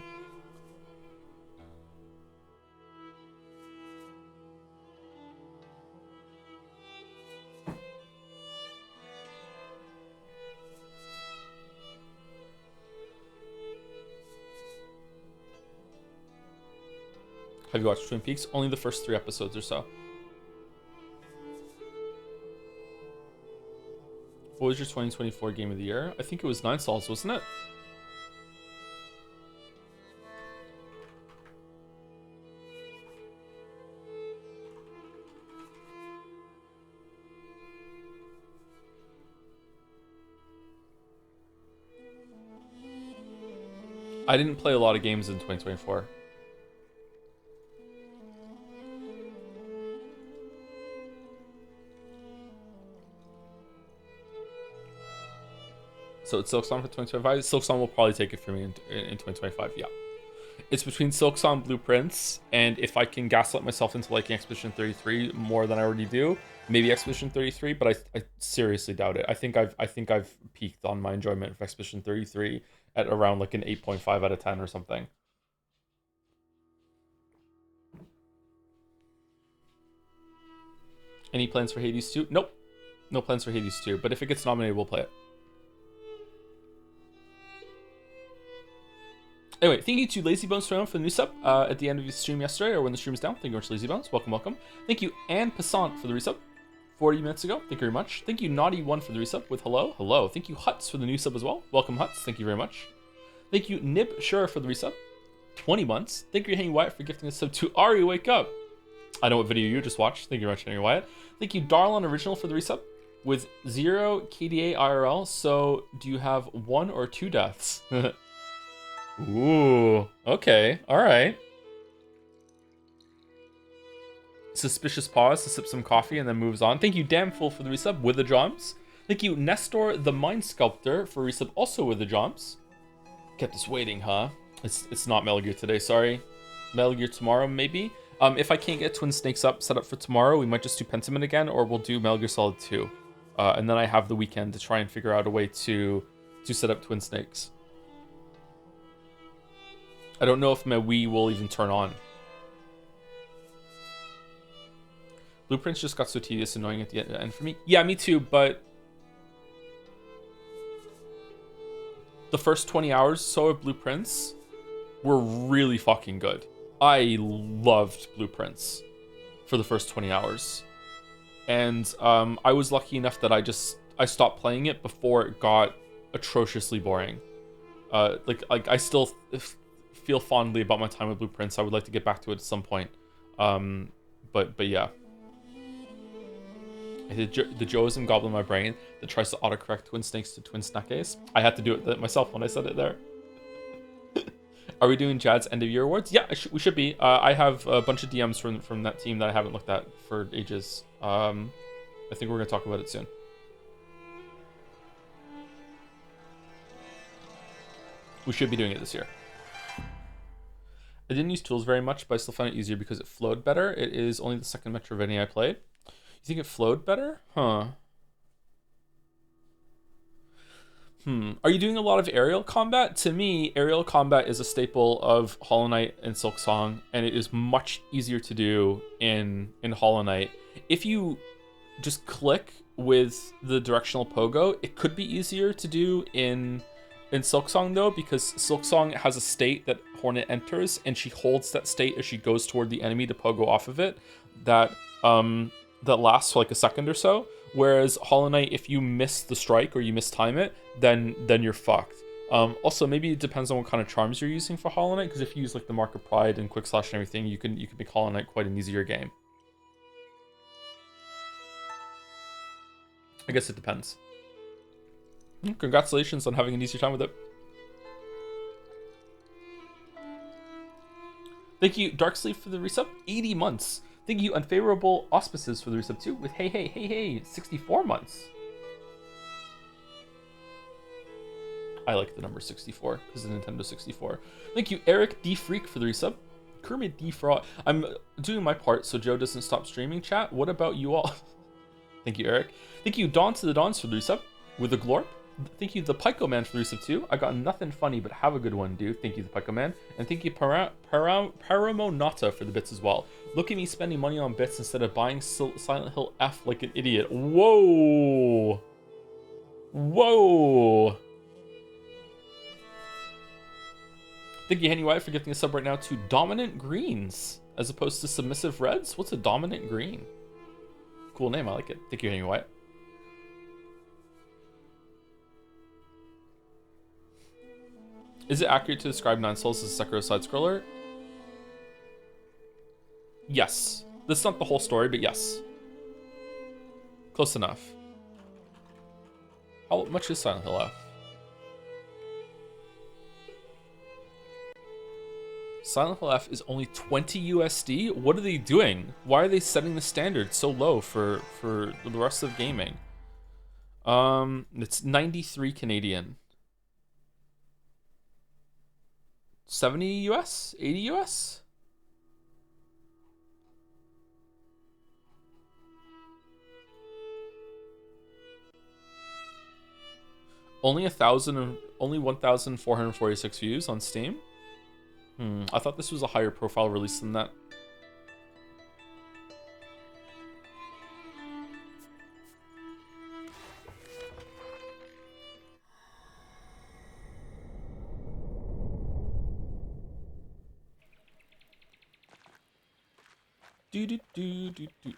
Have you watched Twin Peaks? Only the first 3 episodes or so. What was your 2024 game of the year? I think it was 9 Sols, wasn't it? I didn't play a lot of games in 2024. So it's Silksong for 2025. Silksong will probably take it for me in 2025, yeah. It's between Silksong Blueprints, and if I can gaslight myself into liking Expedition 33 more than I already do, maybe Expedition 33, but I seriously doubt it. I think I've peaked on my enjoyment of Expedition 33 at around like an 8.5 out of 10 or something. Any plans for Hades 2? Nope. No plans for Hades 2, but if it gets nominated, we'll play it. Anyway, thank you to Lazy Bones for the new sub at the end of the stream yesterday, or when the stream is down. Thank you very much, Lazy Bones. Welcome, welcome. Thank you, Anne Passant, for the resub 40 minutes ago. Thank you very much. Thank you, Naughty1 for the resub with hello. Hello. Thank you, Huts, for the new sub as well. Welcome, Huts. Thank you very much. Thank you, Nib Sure, for the resub 20 months. Thank you, Henry Wyatt, for gifting a sub to Ari. Wake up. I know what video you just watched. Thank you very much, Henry Wyatt. Thank you, Darlon Original, for the resub with 0 KDA IRL. So, do you have 1 or 2 deaths? Ooh, okay, alright. Suspicious pause to sip some coffee and then moves on. Thank you, Damnful, for the resub with the Joms. Thank you, Nestor the Mind Sculptor, for resub also with the Joms. Kept us waiting, huh? It's not Metal Gear today, sorry. Metal Gear tomorrow, maybe? If I can't get Twin Snakes set up for tomorrow, we might just do Pentiment again, or we'll do Metal Gear Solid 2. And then I have the weekend to try and figure out a way to set up Twin Snakes. I don't know if my Wii will even turn on. Blueprints just got so tedious and annoying at the end for me. Yeah, me too, but the first 20 hours or so of Blueprints were really fucking good. I loved Blueprints for the first 20 hours. And I was lucky enough that I stopped playing it before it got atrociously boring. Like I still feel fondly about my time with Blueprints. I would like to get back to it at some point. But yeah. The Joeism goblin in my brain that tries to autocorrect Twin Snakes to Twin Snackes. I had to do it myself when I said it there. Are we doing Jad's end of year awards? Yeah, we should be. I have a bunch of DMs from that team that I haven't looked at for ages. I think we're gonna talk about it soon. We should be doing it this year. I didn't use tools very much, but I still found it easier because it flowed better. It is only the second Metroidvania I played. You think it flowed better? Huh. Are you doing a lot of aerial combat? To me, aerial combat is a staple of Hollow Knight and Silksong, and it is much easier to do in Hollow Knight. If you just click with the directional pogo, it could be easier to do in Silksong though, because Silksong has a state that Hornet enters, and she holds that state as she goes toward the enemy to pogo off of it. That lasts for like a second or so. Whereas Hollow Knight, if you miss the strike or you mistime it, then you're fucked. Also, maybe it depends on what kind of charms you're using for Hollow Knight, because if you use like the Mark of Pride and Quick Slash and everything, you can make Hollow Knight quite an easier game. I guess it depends. Congratulations on having an easier time with it. Thank you, Darksleep, for the resub. 80 months. Thank you, Unfavorable Auspices, for the resub too. With hey, 64 months. I like the number 64 because the Nintendo 64. Thank you, Eric D Freak, for the resub. Kermit D Fraud. I'm doing my part so Joe doesn't stop streaming. Chat. What about you all? Thank you, Eric. Thank you, Dawn to the Dawns, for the resub with the Glorp. Thank you, the Pyco Man, for the resub too. I got nothing funny, but have a good one, dude. Thank you, the Pyco Man. And thank you, Paramonata, for the bits as well. Look at me spending money on bits instead of buying Silent Hill F like an idiot. Whoa. Whoa. Thank you, Henny White, for gifting a sub right now to Dominant Greens, as opposed to Submissive Reds. What's a Dominant Green? Cool name, I like it. Thank you, Henny White. Is it accurate to describe Nine Souls as a Sekiro side-scroller? Yes. That's not the whole story, but yes. Close enough. How much is Silent Hill F? Silent Hill F is only 20 USD? What are they doing? Why are they setting the standard so low for the rest of gaming? It's 93 Canadian. 70 US? 80 US? Only 1,446 views on Steam? I thought this was a higher profile release than that.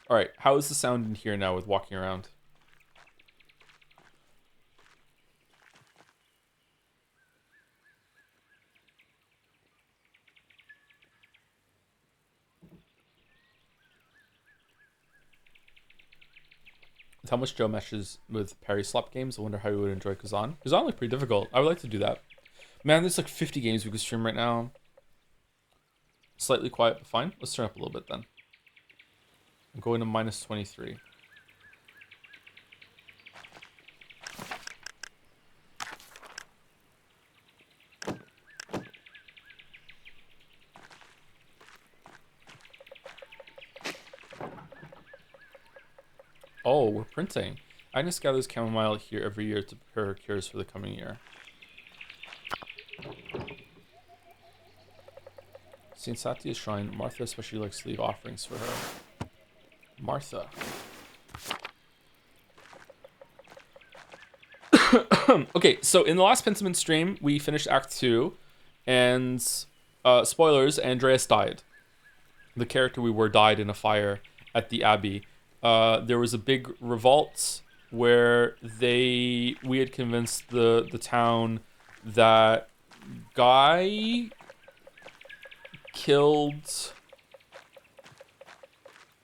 All right, how is the sound in here now with walking around? With how much Joe meshes with parry slap games, I wonder how he would enjoy Kazan. Kazan looked pretty difficult. I would like to do that. Man, there's like 50 games we could stream right now. Slightly quiet, but fine. Let's turn up a little bit then. I'm going to minus 23. Oh, we're printing. Agnes gathers chamomile here every year to prepare her cures for the coming year. St. Satia's shrine. Martha especially likes to leave offerings for her. Martha. Okay, so in the last Pentiment stream, we finished Act 2, and spoilers, Andreas died. The character we were died in a fire at the Abbey. There was a big revolt where we had convinced the town that Guy killed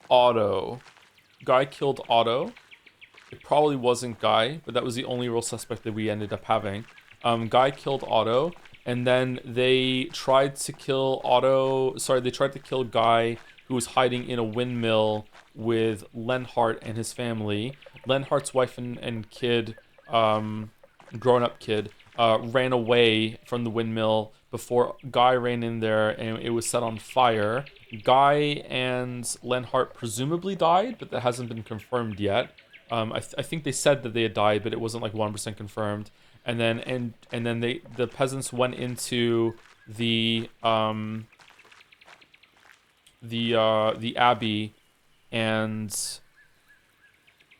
Otto. Guy killed Otto. It probably wasn't Guy, but that was the only real suspect that we ended up having. Guy killed Otto, and then they tried to kill they tried to kill Guy, who was hiding in a windmill with Lenhart and his family. Lenhart's wife and kid, grown-up kid, ran away from the windmill before Guy ran in there, and it was set on fire. Guy and Lenhart presumably died, but that hasn't been confirmed yet. I think they said that they had died, but it wasn't like 100% confirmed. And then the peasants went into the abbey, and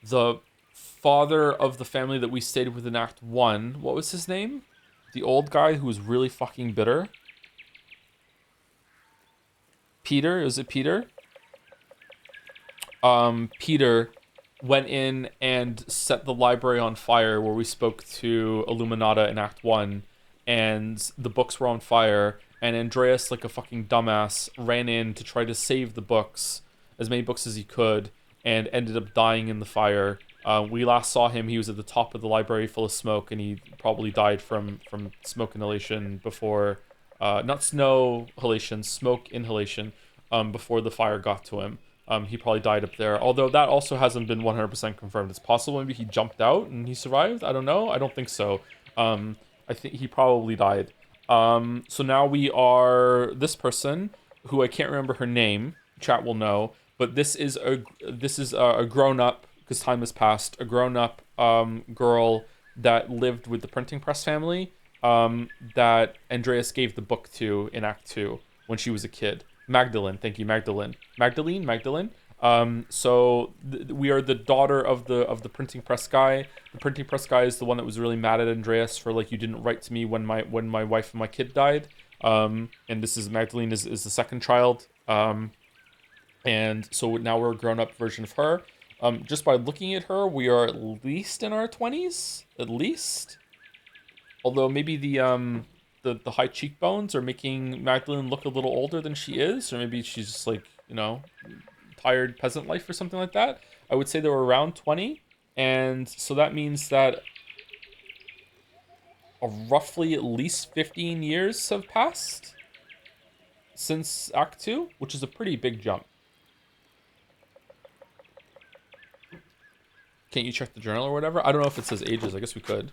the father of the family that we stayed with in Act 1, what was his name? The old guy who was really fucking bitter. Peter? Is it Peter? Peter went in and set the library on fire where we spoke to Illuminata in Act 1, and the books were on fire, and Andreas, like a fucking dumbass, ran in to try to save the books, as many books as he could, and ended up dying in the fire. We last saw him, he was at the top of the library full of smoke, and he probably died from smoke inhalation before not snow inhalation, smoke inhalation, before the fire got to him. He probably died up there. Although that also hasn't been 100% confirmed. It's possible maybe he jumped out and he survived. I don't know. I don't think so. I think he probably died. So now we are this person who I can't remember her name. Chat will know, but this is a grown up, because time has passed. A grown up girl that lived with the printing press family, that Andreas gave the book to in Act 2 when she was a kid. Magdalene, thank you, Magdalene. Magdalene. We are the daughter of the printing press guy. The printing press guy is the one that was really mad at Andreas for, like, you didn't write to me when my wife and my kid died. And this is Magdalene is the second child. And so now we're a grown-up version of her. Just by looking at her, we are at least in our 20s, at least. Although maybe the high cheekbones are making Magdalene look a little older than she is, or maybe she's just, like, tired peasant life or something like that. I would say they were around 20, and so that means that roughly at least 15 years have passed since Act 2, which is a pretty big jump. Can't you check the journal or whatever? I don't know if it says ages. I guess we could.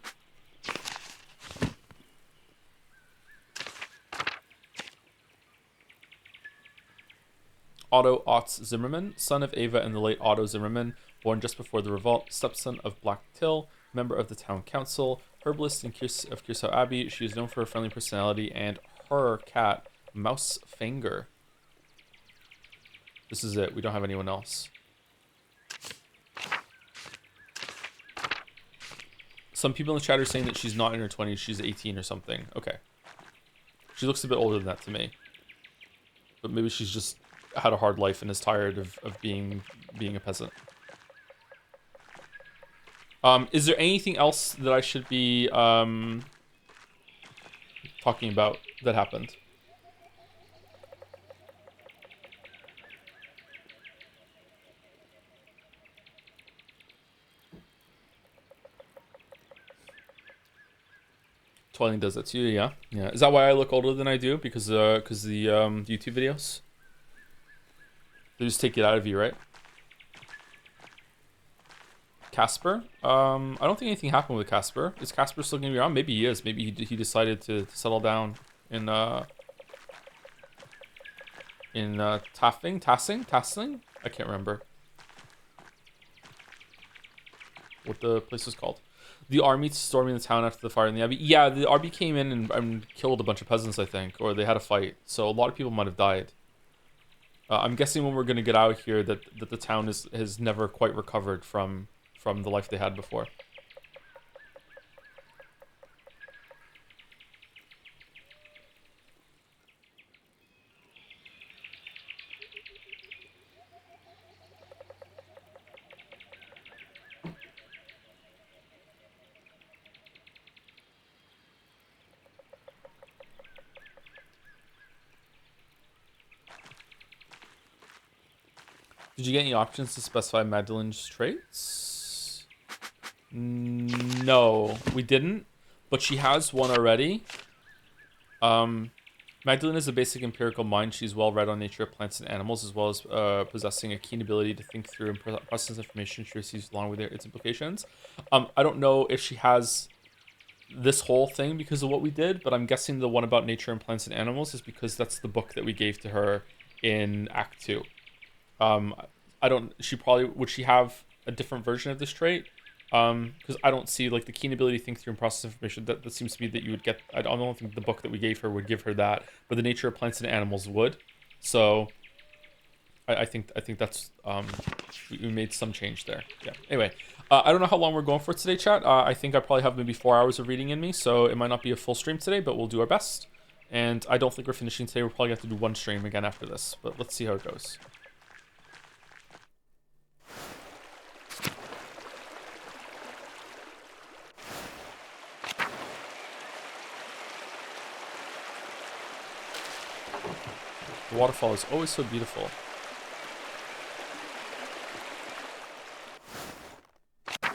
Otto Otz Zimmerman, son of Ava and the late Otto Zimmerman, born just before the revolt, stepson of Black Till, member of the town council, herbalist of Kirsau Abbey. She is known for her friendly personality and her cat, Mouse Fanger. This is it. We don't have anyone else. Some people in the chat are saying that she's not in her 20s. She's 18 or something. Okay. She looks a bit older than that to me. But maybe she's just had a hard life and is tired of being a peasant. Is there anything else that I should be talking about that happened? Twilight does that to you, yeah. Yeah. Is that why I look older than I do? Because the YouTube videos? They just take it out of you, right? Casper? I don't think anything happened with Casper. Is Casper still gonna be around? Maybe he is. Maybe he decided to settle down in Tassing? I can't remember what the place was called. The army storming the town after the fire in the abbey. Yeah, the army came in and killed a bunch of peasants, I think, or they had a fight. So a lot of people might have died. I'm guessing when we're gonna get out here that the town has never quite recovered from the life they had before. Did you get any options to specify Magdalene's traits? No, we didn't, but she has one already. Magdalene is a basic empirical mind. She's well read on nature of plants and animals, as well as possessing a keen ability to think through and process information she receives along with its implications. I don't know if she has this whole thing because of what we did, but I'm guessing the one about nature and plants and animals is because that's the book that we gave to her in Act 2. Would she have a different version of this trait? Because I don't see, like, the keen ability to think through and process information. That seems to be that you would get. I don't think the book that we gave her would give her that, but the nature of plants and animals would. So I think that's we made some change there. Yeah. Anyway, I don't know how long we're going for today, chat. I think I probably have maybe 4 hours of reading in me, so it might not be a full stream today, but we'll do our best. And I don't think we're finishing today. We're probably going to have to do one stream again after this, but let's see how it goes. The waterfall is always so beautiful. I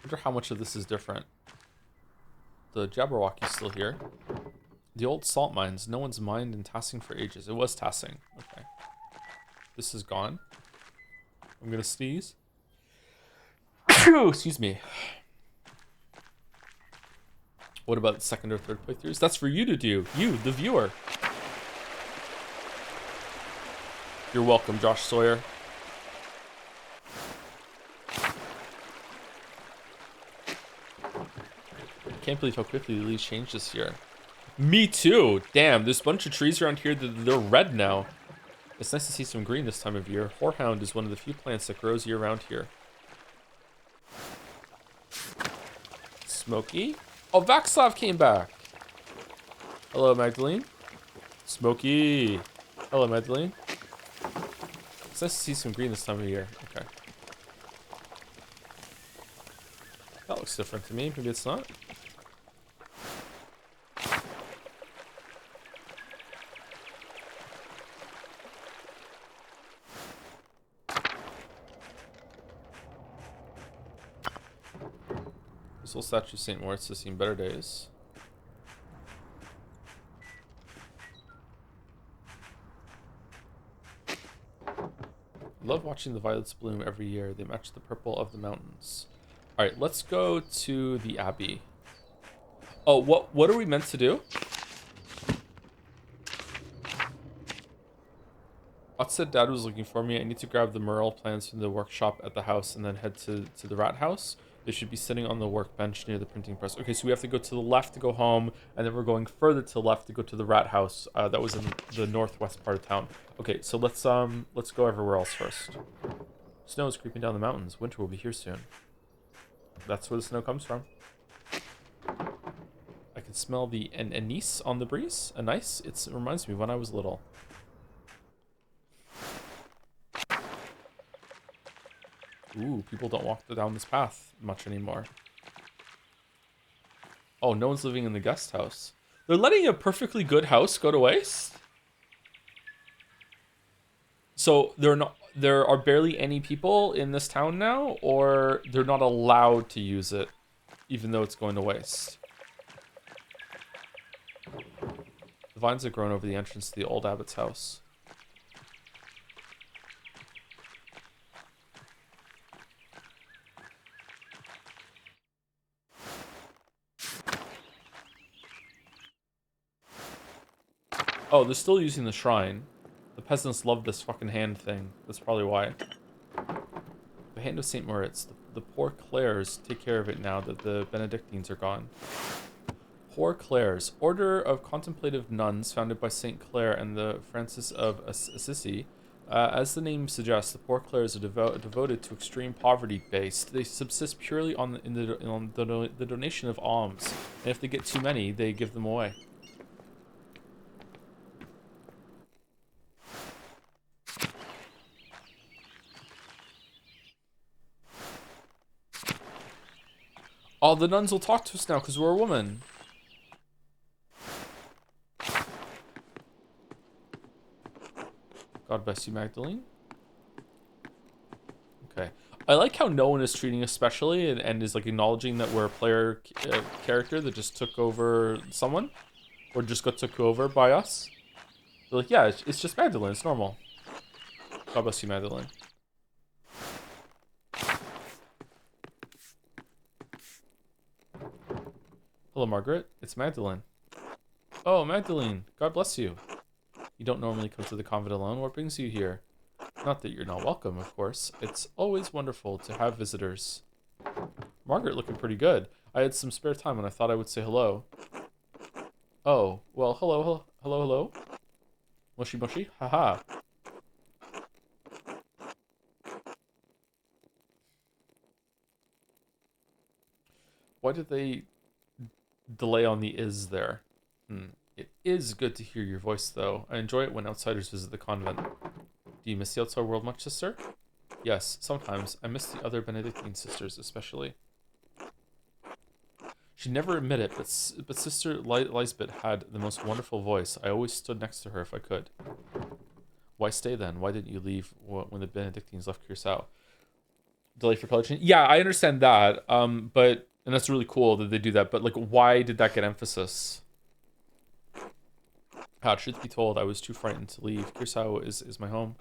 wonder how much of this is different. The Jabberwocky's still here. The old salt mines. No one's mined in Tassing for ages. It was Tassing. Okay. This is gone. I'm gonna sneeze. Excuse me. What about the second or third playthroughs? That's for you to do. You, the viewer. You're welcome, Josh Sawyer. Can't believe how quickly the leaves changed this year. Me too. Damn, there's a bunch of trees around here that they're red now. It's nice to see some green this time of year. Horehound is one of the few plants that grows year-round here. Smokey? Oh, Vaxlav came back. Hello, Magdalene. Smokey. Hello, Magdalene. It's nice to see some green this time of year. Okay. That looks different to me. Maybe it's not. This little statue of St. Moritz has seen better days. Love watching the violets bloom every year. They match the purple of the mountains. All right, let's go to the Abbey. Oh, what are we meant to do? Ott said Dad was looking for me. I need to grab the mural plans from the workshop at the house and then head to the rat house. They should be sitting on the workbench near the printing press. Okay, so we have to go to the left to go home, and then we're going further to the left to go to the rat house. That was in the northwest part of town. Okay, so let's go everywhere else first. Snow is creeping down the mountains. Winter will be here soon. That's where the snow comes from. I can smell the anise on the breeze. Anise? It reminds me of when I was little. Ooh, people don't walk down this path much anymore. Oh, no one's living in the guest house. They're letting a perfectly good house go to waste? So there are barely any people in this town now, or they're not allowed to use it, even though it's going to waste? The vines have grown over the entrance to the old abbot's house. Oh, they're still using the shrine. The peasants love this fucking hand thing. That's probably why. The hand of St. Moritz. The poor Clares take care of it now that the Benedictines are gone. Poor Clares. Order of contemplative nuns founded by St. Clare and the Francis of Assisi. As the name suggests, the poor Clares are devoted to extreme poverty-based. They subsist purely on the donation of alms. And if they get too many, they give them away. All the nuns will talk to us now because we're a woman. God bless you, Magdalene. Okay. I like how no one is treating us specially and is like acknowledging that we're a player character that just took over someone. Or just got took over by us. They're like, yeah, it's just Magdalene. It's normal. God bless you, Magdalene. Hello, Margaret. It's Magdalene. Oh, Magdalene. God bless you. You don't normally come to the convent alone. What brings you here? Not that you're not welcome, of course. It's always wonderful to have visitors. Margaret looking pretty good. I had some spare time and I thought I would say hello. Oh, well, hello. Mushy mushy? Haha. Why did they delay on the is there? It is good to hear your voice, though. I enjoy it when outsiders visit the convent. Do you miss the outside world much, sister? Yes, sometimes. I miss the other Benedictine sisters, especially. She'd never admit it, but Sister Lisbeth had the most wonderful voice. I always stood next to her if I could. Why stay then? Why didn't you leave when the Benedictines left Curacao? Delay for publishing? Yeah, I understand that. And that's really cool that they do that. But like, why did that get emphasis? Truth be told, I was too frightened to leave. Curacao is my home.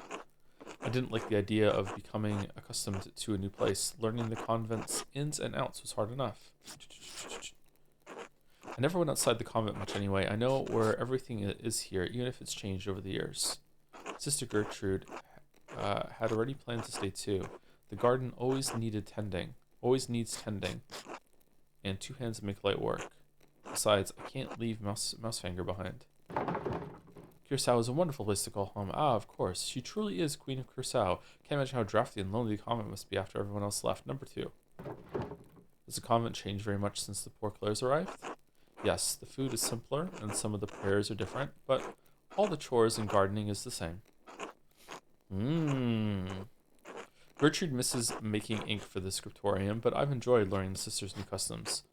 I didn't like the idea of becoming accustomed to a new place. Learning the convent's ins and outs was hard enough. I never went outside the convent much anyway. I know where everything is here, even if it's changed over the years. Sister Gertrude had already planned to stay too. The garden always needs tending, and two hands make light work. Besides, I can't leave Mousefinger behind. Curacao is a wonderful place to call home. Ah, of course. She truly is Queen of Curacao. Can't imagine how drafty and lonely the convent must be after everyone else left. Number 2. Has the convent changed very much since the poor Claires arrived? Yes, the food is simpler, and some of the prayers are different, but all the chores and gardening is the same. Gertrude misses making ink for the scriptorium, but I've enjoyed learning the sisters' new customs.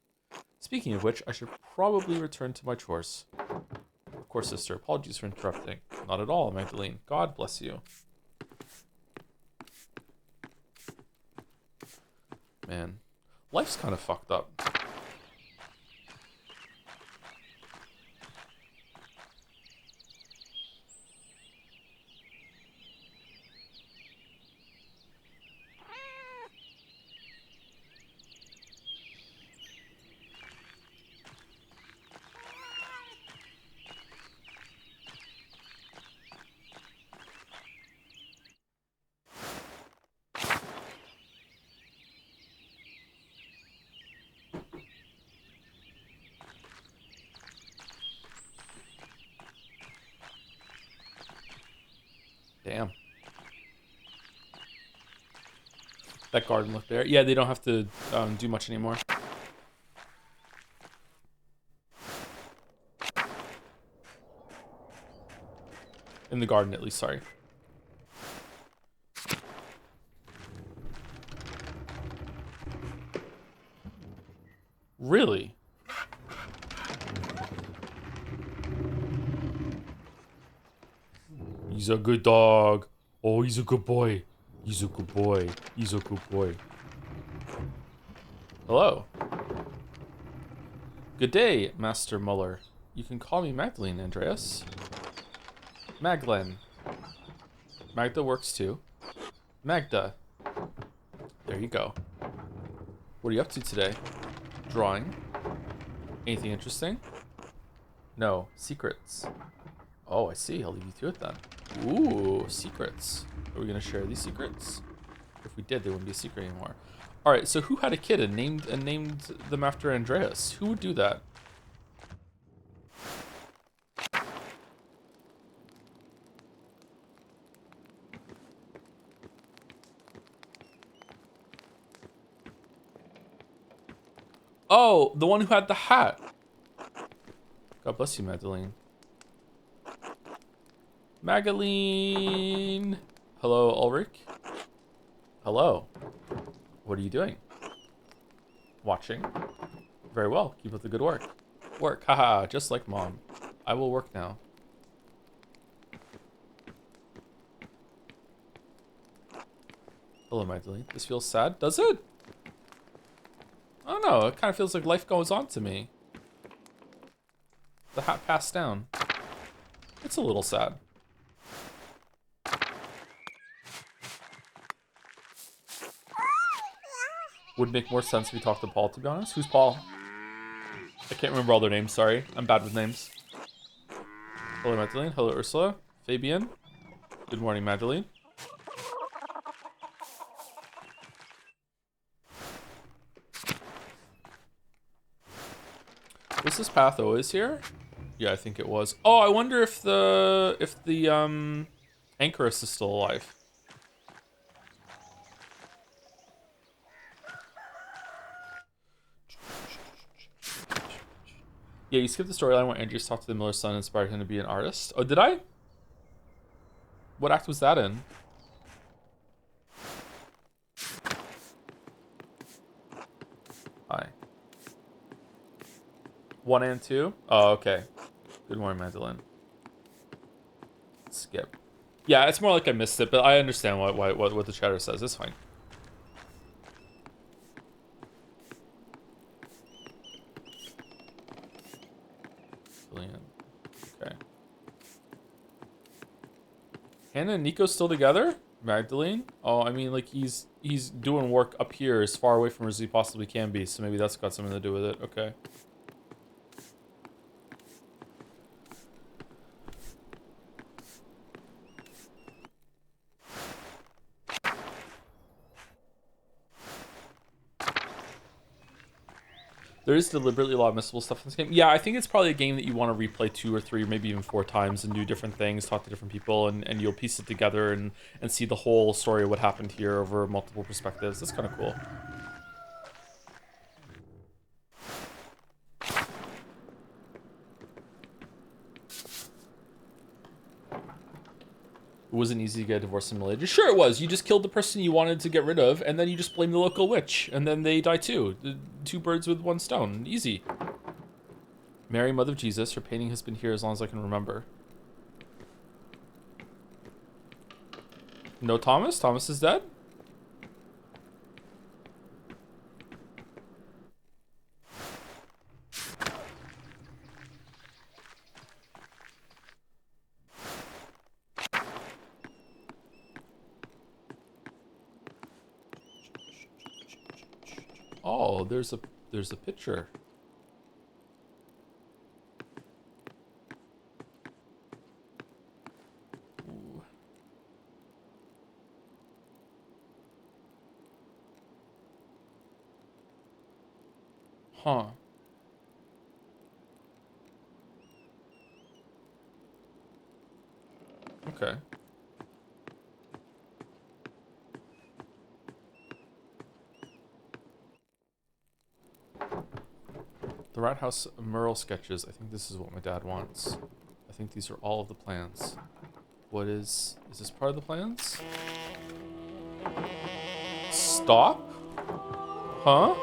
Speaking of which, I should probably return to my chores. Of course, sister. Apologies for interrupting. Not at all, Magdalene. God bless you. Man, life's kind of fucked up. Damn. That garden looked there. Yeah, they don't have to do much anymore. In the garden, at least, sorry. Really? He's a good dog. Oh, he's a good boy. He's a good boy. He's a good boy. Hello. Good day, Master Muller. You can call me Magdalene, Andreas. Maglen. Magda works too. Magda. There you go. What are you up to today? Drawing. Anything interesting? No. Secrets. Oh, I see. I'll leave you to it then. Ooh, secrets. Are we going to share these secrets? If we did, they wouldn't be a secret anymore. All right, so who had a kid and named them after Andreas? Who would do that? Oh, the one who had the hat. God bless you, Magdalene. Magdalene. Hello, Ulrich. Hello. What are you doing? Watching. Very well. Keep up the good work. Work. Haha, just like Mom. I will work now. Hello, Magdalene. This feels sad. Does it? I don't know. It kind of feels like life goes on to me. The hat passed down. It's a little sad. Would make more sense if we talked to Paul, to be honest. Who's Paul? I can't remember all their names, sorry. I'm bad with names. Hello, Magdalene. Hello, Ursula. Fabian. Good morning, Magdalene. Was this path always here? Yeah, I think it was. Oh, I wonder if the Anchoress is still alive. Yeah, you skipped the storyline where Andreas talked to the miller's son and inspired him to be an artist. Oh, did I? What act was that in? Hi. 1 and 2? Oh, okay. Good morning, Magdalene. Skip. Yeah, it's more like I missed it, but I understand what the chatter says. It's fine. Brilliant. Okay. Hannah and Nico still together? Magdalene? Oh, I mean, like, he's doing work up here as far away from her as he possibly can be, so maybe that's got something to do with it. Okay. There is deliberately a lot of missable stuff in this game. Yeah, I think it's probably a game that you want to replay 2 or 3 or maybe even 4 times and do different things, talk to different people, and you'll piece it together and see the whole story of what happened here over multiple perspectives. That's kind of cool. It wasn't easy to get a divorce simulator. Sure it was. You just killed the person you wanted to get rid of, and then you just blame the local witch, and then they die too. 2 birds with 1 stone. Easy. Mary, Mother of Jesus, her painting has been here as long as I can remember. No Thomas? Thomas is dead? Oh, there's a picture. Ooh. Huh. Okay. The Rat House mural sketches. I think this is what my dad wants. I think these are all of the plans. What is this part of the plans? Stop? Huh?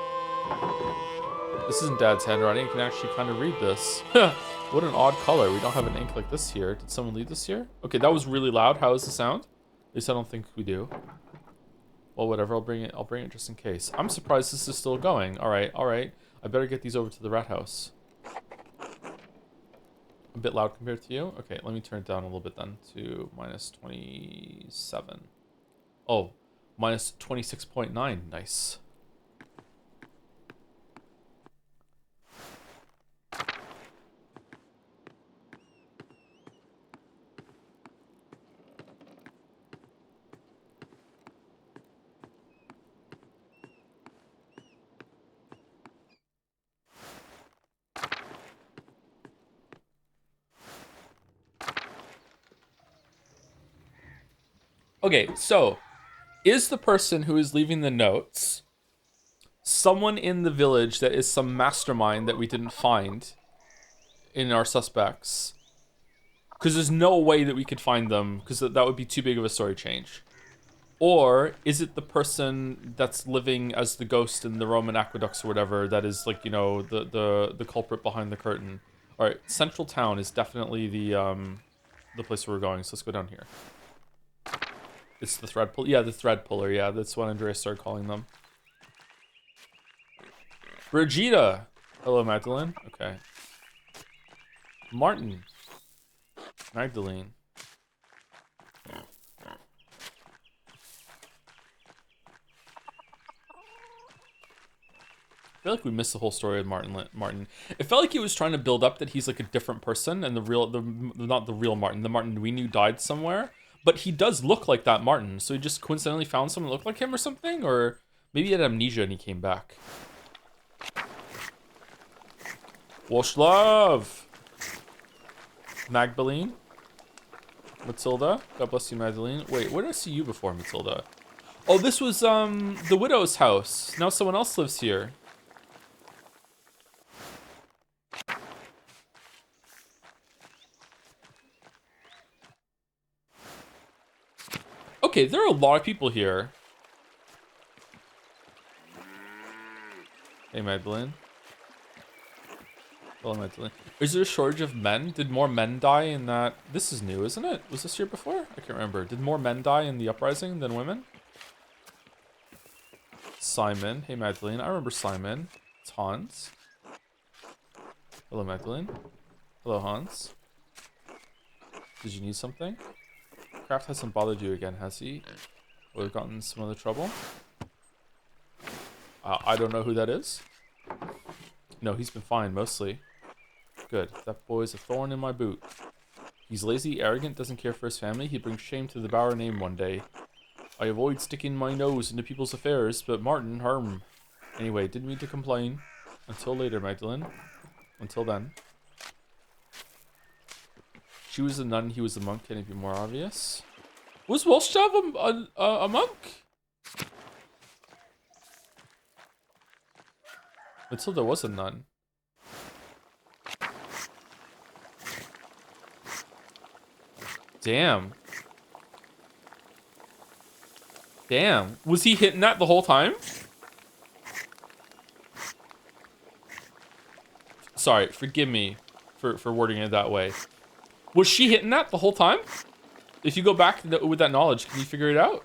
This isn't Dad's handwriting. You can actually kind of read this. What an odd color. We don't have an ink like this here. Did someone leave this here? Okay, that was really loud. How is the sound? At least I don't think we do. Well, whatever. I'll bring it just in case. I'm surprised this is still going. All right. I better get these over to the Rat House. A bit loud compared to you? Okay, let me turn it down a little bit then to minus 27. Oh, minus 26.9. Nice. Okay, so is the person who is leaving the notes someone in the village that is some mastermind that we didn't find in our suspects? Because there's no way that we could find them, because that would be too big of a story change. Or is it the person that's living as the ghost in the Roman aqueducts or whatever that is, like, you know, the culprit behind the curtain? All right, Central Town is definitely the place where we're going, so let's go down here. It's the thread puller. Yeah, the thread puller. Yeah, that's what Andreas started calling them. Brigida. Hello, Magdalene. Okay. Martin. Magdalene. I feel like we missed the whole story of Martin. It felt like he was trying to build up that he's like a different person, and not the real Martin. The Martin we knew died somewhere. But he does look like that Martin, so he just coincidentally found someone that looked like him or something? Or maybe he had amnesia and he came back. Woshlav! Magdalene? Matilda? God bless you, Magdalene. Wait, where did I see you before, Matilda? Oh, this was the widow's house. Now someone else lives here. Okay, there are a lot of people here. Hey, Magdalene. Hello, Magdalene. Is there a shortage of men? Did more men die in that? This is new, isn't it? Was this here before? I can't remember. Did more men die in the uprising than women? Simon. Hey, Magdalene. I remember Simon. It's Hans. Hello, Magdalene. Hello, Hans. Did you need something? Kraft hasn't bothered you again, has he? Or gotten some other trouble? I don't know who that is. No, he's been fine, mostly. Good. That boy's a thorn in my boot. He's lazy, arrogant, doesn't care for his family. He brings shame to the Bauer name one day. I avoid sticking my nose into people's affairs, but Martin, harm. Anyway, didn't mean to complain. Until later, Magdalene. Until then. She was a nun, he was a monk. Can it be more obvious? Was Welshjav a monk? Matilda was a nun. Damn. Damn. Was he hitting that the whole time? Sorry, forgive me for wording it that way. Was she hitting that the whole time? If you go back with that knowledge, can you figure it out?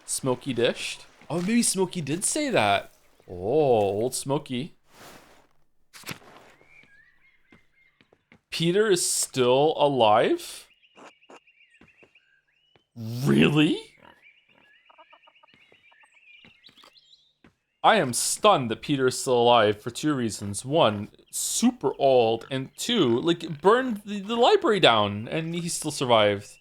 Smokey dished. Oh, maybe Smokey did say that. Oh, old Smokey. Peter is still alive? Really? I am stunned that Peter is still alive for two reasons. One, super old, and two, like, it burned the library down, and he still survived.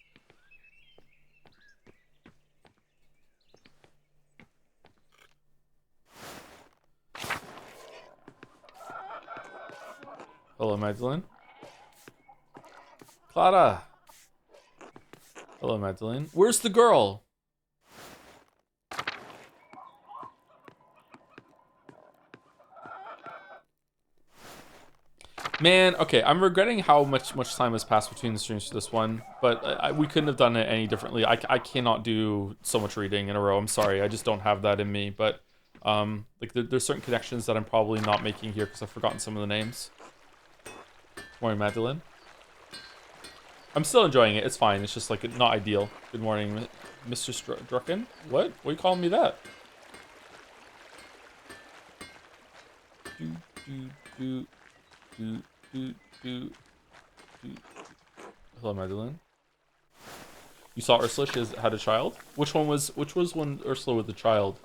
Hello, Magdalene. Clara. Hello, Magdalene. Where's the girl? Man, okay, I'm regretting how much time has passed between the streams for this one, but we couldn't have done it any differently. I cannot do so much reading in a row. I'm sorry, I just don't have that in me. But like there's certain connections that I'm probably not making here because I've forgotten some of the names. Morning, Magdalene. I'm still enjoying it. It's fine. It's just like not ideal. Good morning, Mr. Drucken. What? What are you calling me that? Hello, Magdalene. You saw Ursula? She had a child. Which was when Ursula was the child?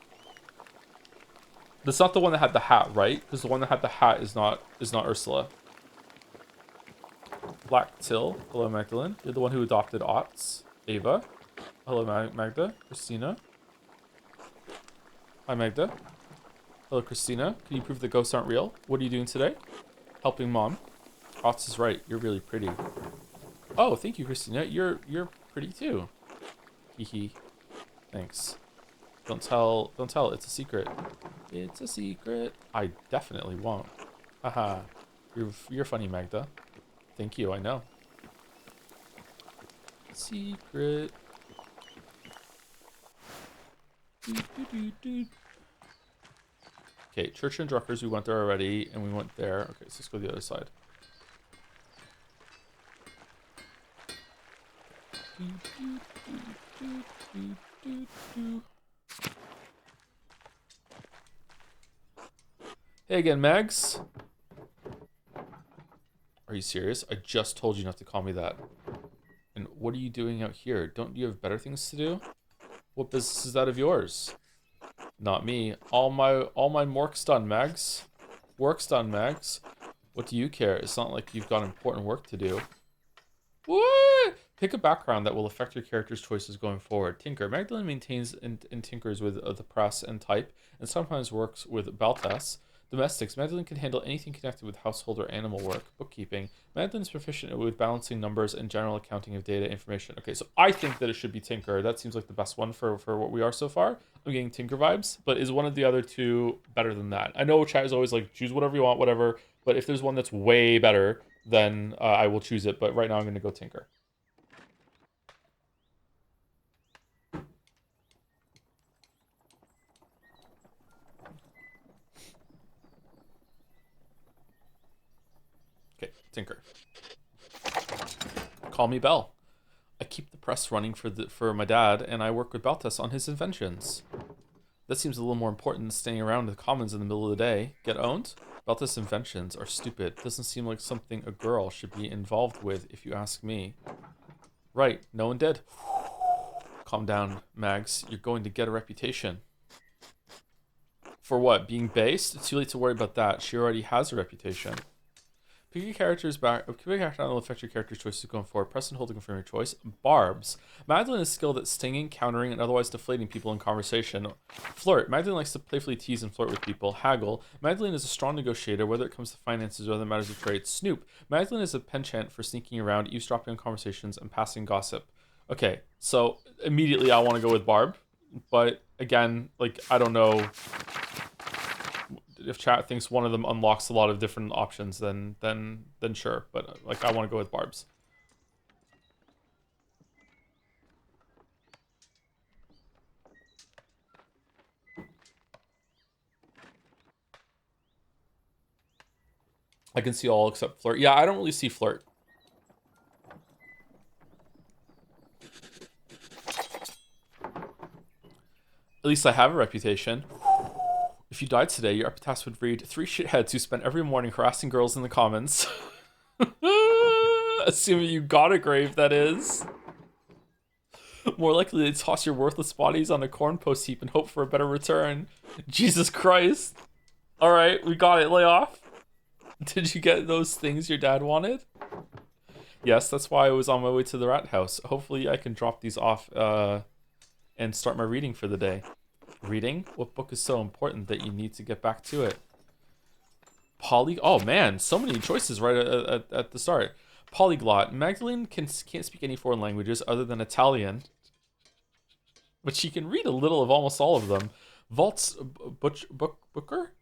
That's not the one that had the hat, right? Because the one that had the hat is not Ursula. Black Till. Hello, Magdalene. You're the one who adopted Otts. Ava. Hello, Magda. Christina. Hi, Magda. Hello, Christina. Can you prove the ghosts aren't real? What are you doing today? Helping Mom. Otts is right. You're really pretty. Oh, thank you, Christina. You're pretty too. Hee. Thanks. Don't tell. It's a secret. It's a secret. I definitely won't. Haha. You're funny, Magda. Thank you, I know. Secret. Okay, Church and Druckers, we went there already, and we went there. Okay, so let's go to the other side. Hey again, Mags. Are you serious? I just told you not to call me that. And what are you doing out here? Don't you have better things to do? What business is that of yours? Not me. All my work's done, Mags. Work's done, Mags. What do you care? It's not like you've got important work to do. What? Pick a background that will affect your character's choices going forward. Tinker. Magdalene maintains and tinkers with the press and type, and sometimes works with Baltas. Domestics. Magdalene can handle anything connected with household or animal work. Bookkeeping. Magdalene is proficient with balancing numbers and general accounting of data information. Okay, so I think that it should be Tinker. That seems like the best one for what we are so far. I'm getting Tinker vibes, but is one of the other two better than that? I know chat is always like, choose whatever you want, whatever, but if there's one that's way better, then I will choose it, but right now I'm going to go Tinker. Okay, Tinker. Call me Belle. I keep the press running for my dad, and I work with Baltas on his inventions. That seems a little more important than staying around the commons in the middle of the day. Get owned? Baltas inventions are stupid. Doesn't seem like something a girl should be involved with, if you ask me. Right, no one did. Calm down, Mags. You're going to get a reputation. For what? Being based? It's too late to worry about that. She already has a reputation. Pick your characters back. Pick your character will affect your character's choices going forward. Press and hold to confirm your choice. Barbs. Magdalene is skilled at stinging, countering, and otherwise deflating people in conversation. Flirt. Magdalene likes to playfully tease and flirt with people. Haggle. Magdalene is a strong negotiator, whether it comes to finances or other matters of trade. Snoop. Magdalene is a penchant for sneaking around, eavesdropping on conversations, and passing gossip. Okay, so immediately I want to go with Barb, but again, like, I don't know. If chat thinks one of them unlocks a lot of different options, then sure. But like, I want to go with Barb's. I can see all except flirt. Yeah, I don't really see flirt. At least I have a reputation. If you died today, your epitaph would read, 3 shitheads who spent every morning harassing girls in the commons. Assuming you got a grave, that is. More likely to toss your worthless bodies on a corn post heap and hope for a better return. Jesus Christ. Alright, we got it. Lay off. Did you get those things your dad wanted? Yes, that's why I was on my way to the rat house. Hopefully I can drop these off and start my reading for the day. Reading? What book is so important that you need to get back to it? Oh man, so many choices right at the start. Polyglot. Magdalene can't speak any foreign languages other than Italian, but she can read a little of almost all of them. Vault's Booker?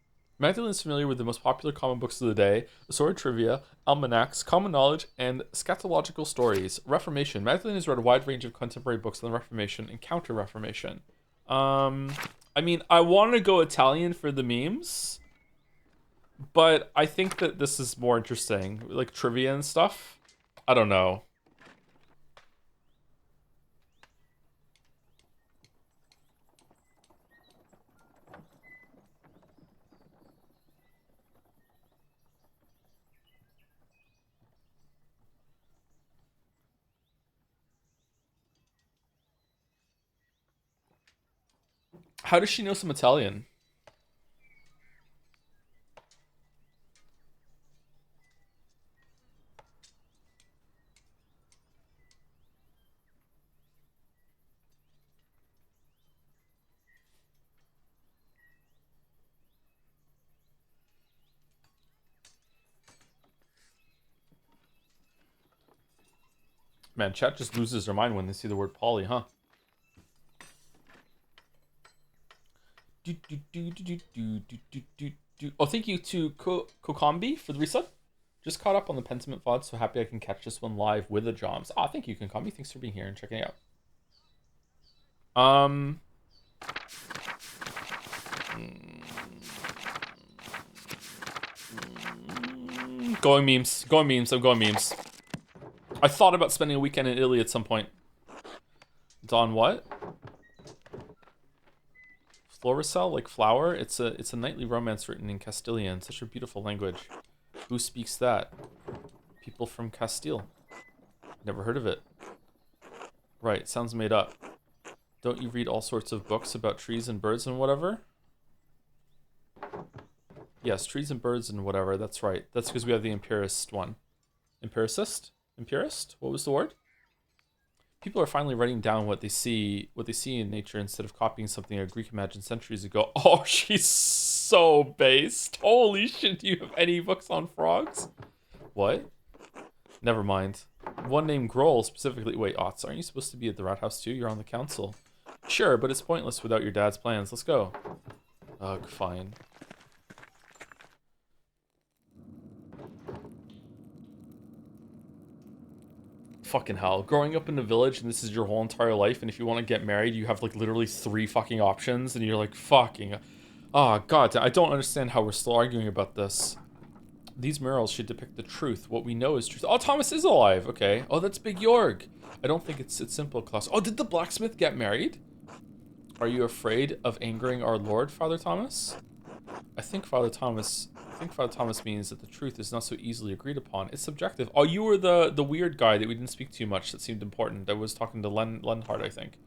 Magdalene is familiar with the most popular common books of the day, assorted trivia, almanacs, common knowledge, and scatological stories. Reformation. Magdalene has read a wide range of contemporary books on the Reformation and Counter-Reformation. I mean, I want to go Italian for the memes, but I think that this is more interesting, like trivia and stuff. I don't know. How does she know some Italian? Man, chat just loses their mind when they see the word poly, huh? Oh, thank you to Kokombi for the resub. Just caught up on the Pentiment VOD, so happy I can catch this one live with the Joms. Ah, thank you, Kokombi. Thanks for being here and checking it out. Going memes. Going memes. I'm going memes. I thought about spending a weekend in Italy at some point. Don what? Floricel, like flower? It's a knightly romance written in Castilian. Such a beautiful language. Who speaks that? People from Castile. Never heard of it. Right, sounds made up. Don't you read all sorts of books about trees and birds and whatever? Yes, trees and birds and whatever, that's right. That's because we have the empirist one. Empiricist? Empirist? What was the word? People are finally writing down what they see in nature instead of copying something a Greek imagined centuries ago. Oh, she's so based. Holy shit, do you have any books on frogs? What? Never mind. One named Grohl specifically. Wait, Otts, aren't you supposed to be at the rat house too? You're on the council. Sure, but it's pointless without your dad's plans. Let's go. Ugh, fine. Fucking hell. Growing up in the village and this is your whole entire life, and if you want to get married, you have like literally 3 fucking options, and you're like, fucking... Oh, God, I don't understand how we're still arguing about this. These murals should depict the truth. What we know is truth. Oh, Thomas is alive. Okay. Oh, that's Big Jorg. I don't think it's simple, Klaus. Oh, did the blacksmith get married? Are you afraid of angering our Lord, Father Thomas? I think Father Thomas means that the truth is not so easily agreed upon. It's subjective. Oh, you were the weird guy that we didn't speak too much that seemed important. That was talking to Lenhart, I think.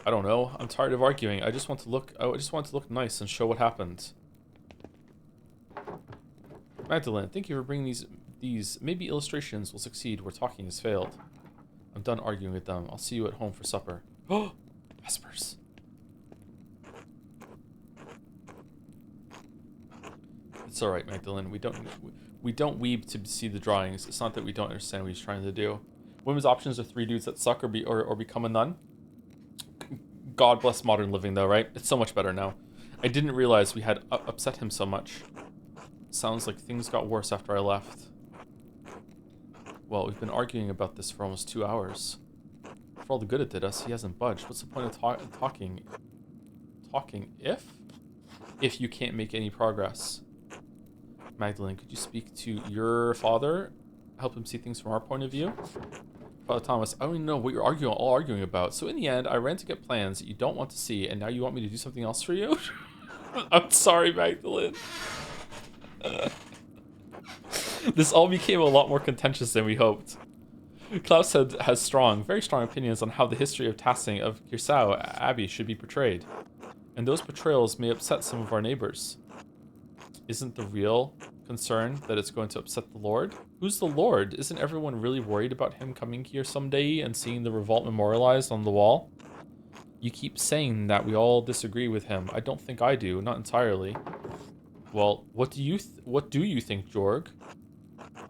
I don't know. I'm tired of arguing. I just want to look nice and show what happened. Magdalene, thank you for bringing these. Maybe illustrations will succeed where talking has failed. I'm done arguing with them. I'll see you at home for supper. Oh, Vespers. It's all right, Magdalene. We don't weep to see the drawings. It's not that we don't understand what he's trying to do. Women's options are 3 dudes that suck or become a nun. God bless modern living, though, right? It's so much better now. I didn't realize we had upset him so much. Sounds like things got worse after I left. Well, we've been arguing about this for almost 2 hours. For all the good it did us, he hasn't budged. What's the point of talking? Talking if you can't make any progress? Magdalene, could you speak to your father? Help him see things from our point of view? Father Thomas, I don't even know what you're all arguing about. So in the end, I ran to get plans that you don't want to see, and now you want me to do something else for you? I'm sorry, Magdalene. This all became a lot more contentious than we hoped. Klaus has very strong opinions on how the history of Tassing of Kirsau Abbey should be portrayed. And those portrayals may upset some of our neighbors. Isn't the real concern that it's going to upset the Lord? Who's the Lord? Isn't everyone really worried about him coming here someday and seeing the revolt memorialized on the wall? You keep saying that we all disagree with him. I don't think I do, not entirely. Well, what do you think, Jorg?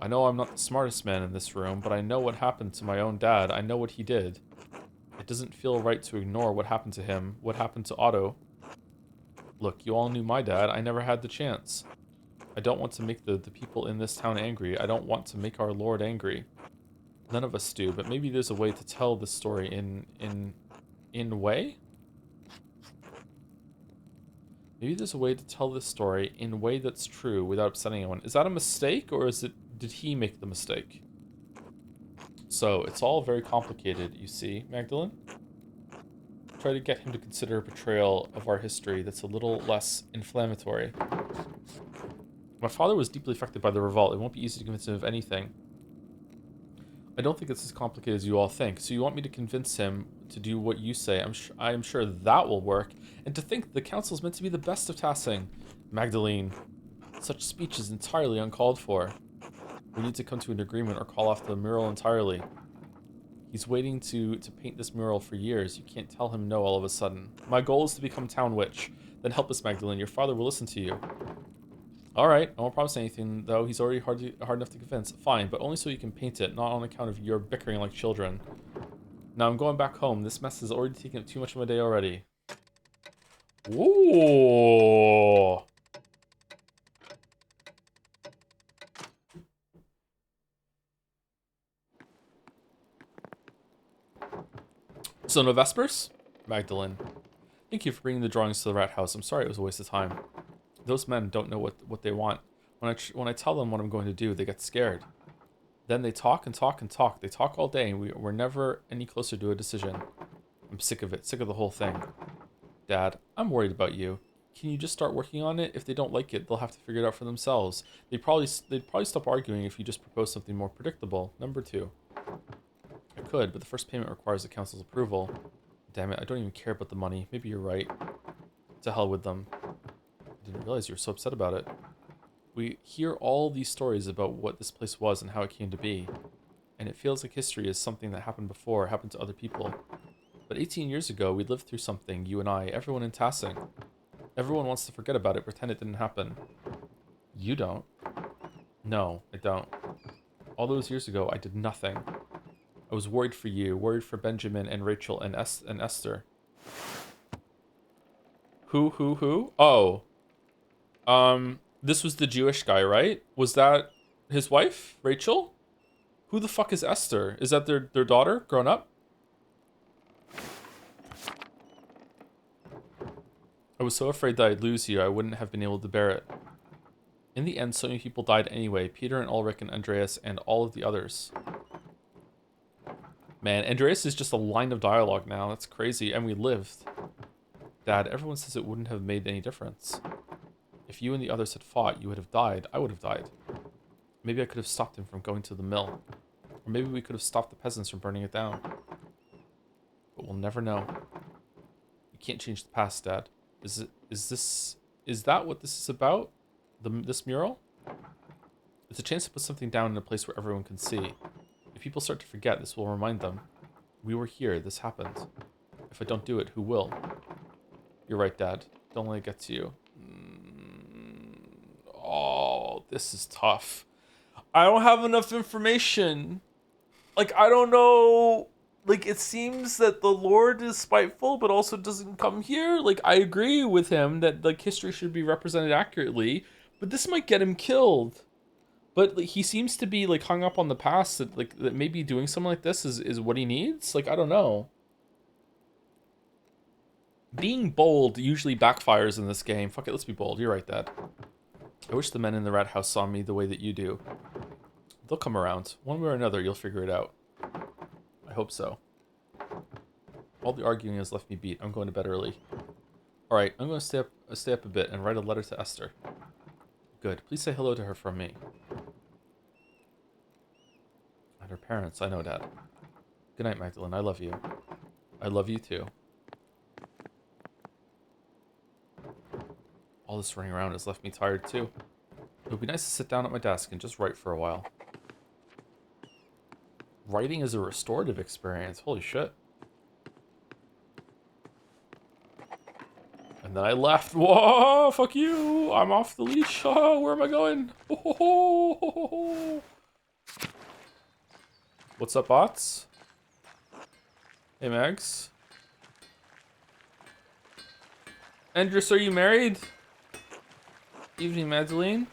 I know I'm not the smartest man in this room, but I know what happened to my own dad. I know what he did. It doesn't feel right to ignore what happened to him, what happened to Otto. Look, you all knew my dad. I never had the chance. I don't want to make the people in this town angry. I don't want to make our Lord angry. None of us do, but maybe there's a way to tell this story in way? Maybe there's a way to tell this story in a way that's true without upsetting anyone. Is that a mistake, or did he make the mistake? So, it's all very complicated, you see, Magdalene? Try to get him to consider a portrayal of our history that's a little less inflammatory. My father was deeply affected by the revolt. It won't be easy to convince him of anything. I don't think it's as complicated as you all think. So you want me to convince him to do what you say? I'm sure that will work. And to think the council's meant to be the best of Tassing. Magdalene, such speech is entirely uncalled for. We need to come to an agreement or call off the mural entirely. He's waiting to paint this mural for years. You can't tell him no all of a sudden. My goal is to become town witch. Then help us, Magdalene. Your father will listen to you. Alright, I won't promise anything, though. He's already hard enough to convince. Fine, but only so you can paint it, not on account of your bickering like children. Now I'm going back home. This mess has already taken up too much of my day already. Ooh. So no Vespers? Magdalene. Thank you for bringing the drawings to the rat house. I'm sorry it was a waste of time. Those men don't know what they want. When I tell them what I'm going to do, they get scared. Then they talk and talk and talk. They talk all day, and we're never any closer to a decision. I'm sick of it. Sick of the whole thing. Dad, I'm worried about you. Can you just start working on it? If they don't like it, they'll have to figure it out for themselves. They'd probably stop arguing if you just propose something more predictable. Number 2. I could, but the first payment requires the council's approval. Damn it, I don't even care about the money. Maybe you're right. To hell with them. I didn't realize you were so upset about it. We hear all these stories about what this place was and how it came to be. And it feels like history is something that happened before, happened to other people. But 18 years ago, we lived through something, you and I, everyone in Tassing. Everyone wants to forget about it, pretend it didn't happen. You don't. No, I don't. All those years ago, I did nothing. I was worried for you, worried for Benjamin and Rachel and Esther. Who? Oh. This was the Jewish guy, right? Was that his wife, Rachel? Who the fuck is Esther? Is that their daughter, grown up? I was so afraid that I'd lose you, I wouldn't have been able to bear it. In the end, so many people died anyway. Peter and Ulrich and Andreas and all of the others. Man, Andreas is just a line of dialogue now. That's crazy. And we lived. Dad, everyone says it wouldn't have made any difference. If you and the others had fought, you would have died. I would have died. Maybe I could have stopped him from going to the mill. Or maybe we could have stopped the peasants from burning it down. But we'll never know. You can't change the past, Dad. Is that what this is about? This mural? It's a chance to put something down in a place where everyone can see. If people start to forget, this will remind them. We were here, this happened. If I don't do it, who will? You're right, Dad. Don't let it get to you. Oh, this is tough. I don't have enough information. Like, I don't know. Like, it seems that the Lord is spiteful, but also doesn't come here. Like, I agree with him that, like, history should be represented accurately, but this might get him killed. But like, he seems to be, like, hung up on the past, that, like, that maybe doing something like this is what he needs. Like, I don't know. Being bold usually backfires in this game. Fuck it, let's be bold. You're right, Dad. I wish the men in the rat house saw me the way that you do. They'll come around. One way or another, you'll figure it out. I hope so. All the arguing has left me beat. I'm going to bed early. Alright, I'm going to stay up a bit and write a letter to Esther. Good. Please say hello to her from me. And her parents. I know, Dad. Good night, Magdalene. I love you. I love you too. All this running around has left me tired too. It would be nice to sit down at my desk and just write for a while. Writing is a restorative experience. Holy shit. And then I left. Whoa, fuck you. I'm off the leash. Oh, where am I going? Oh. What's up, bots? Hey, Mags. Andres, are you married? Evening, Magdalene.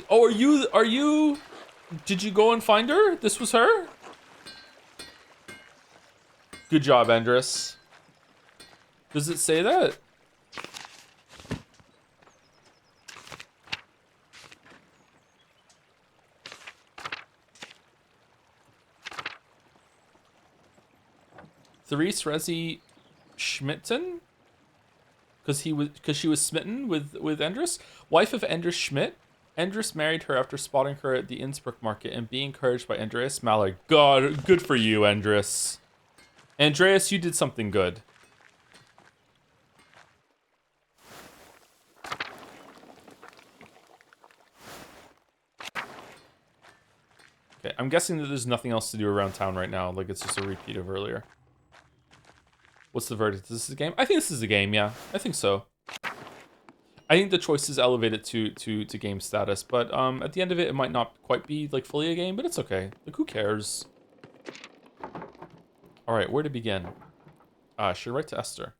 Oh, are you... Did you go and find her? This was her? Good job, Andres. Does it say that? Therese Resi Schmitten? Because she was smitten with Andres? Wife of Andres Schmidt. Andres married her after spotting her at the Innsbruck market and being encouraged by Andreas Mahler. God, good for you, Andres. Andreas, you did something good. Okay, I'm guessing that there's nothing else to do around town right now. Like, it's just a repeat of earlier. What's the verdict? Is this a game? I think this is a game, yeah. I think so. I think the choices elevate it to game status, but at the end of it, it might not quite be, like, fully a game, but it's okay. Like, who cares? Alright, where to begin? Should write to Esther.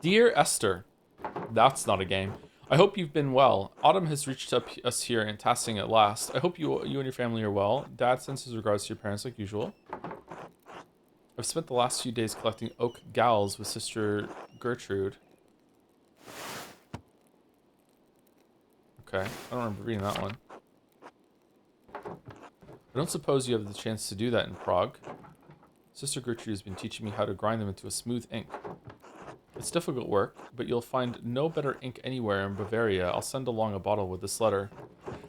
Dear Esther. That's not a game. I hope you've been well. Autumn has reached us here in Tassing at last. I hope you and your family are well. Dad sends his regards to your parents like usual. I've spent the last few days collecting oak galls with Sister Gertrude. Okay, I don't remember reading that one. I don't suppose you have the chance to do that in Prague. Sister Gertrude has been teaching me how to grind them into a smooth ink. It's difficult work, but you'll find no better ink anywhere in Bavaria. I'll send along a bottle with this letter.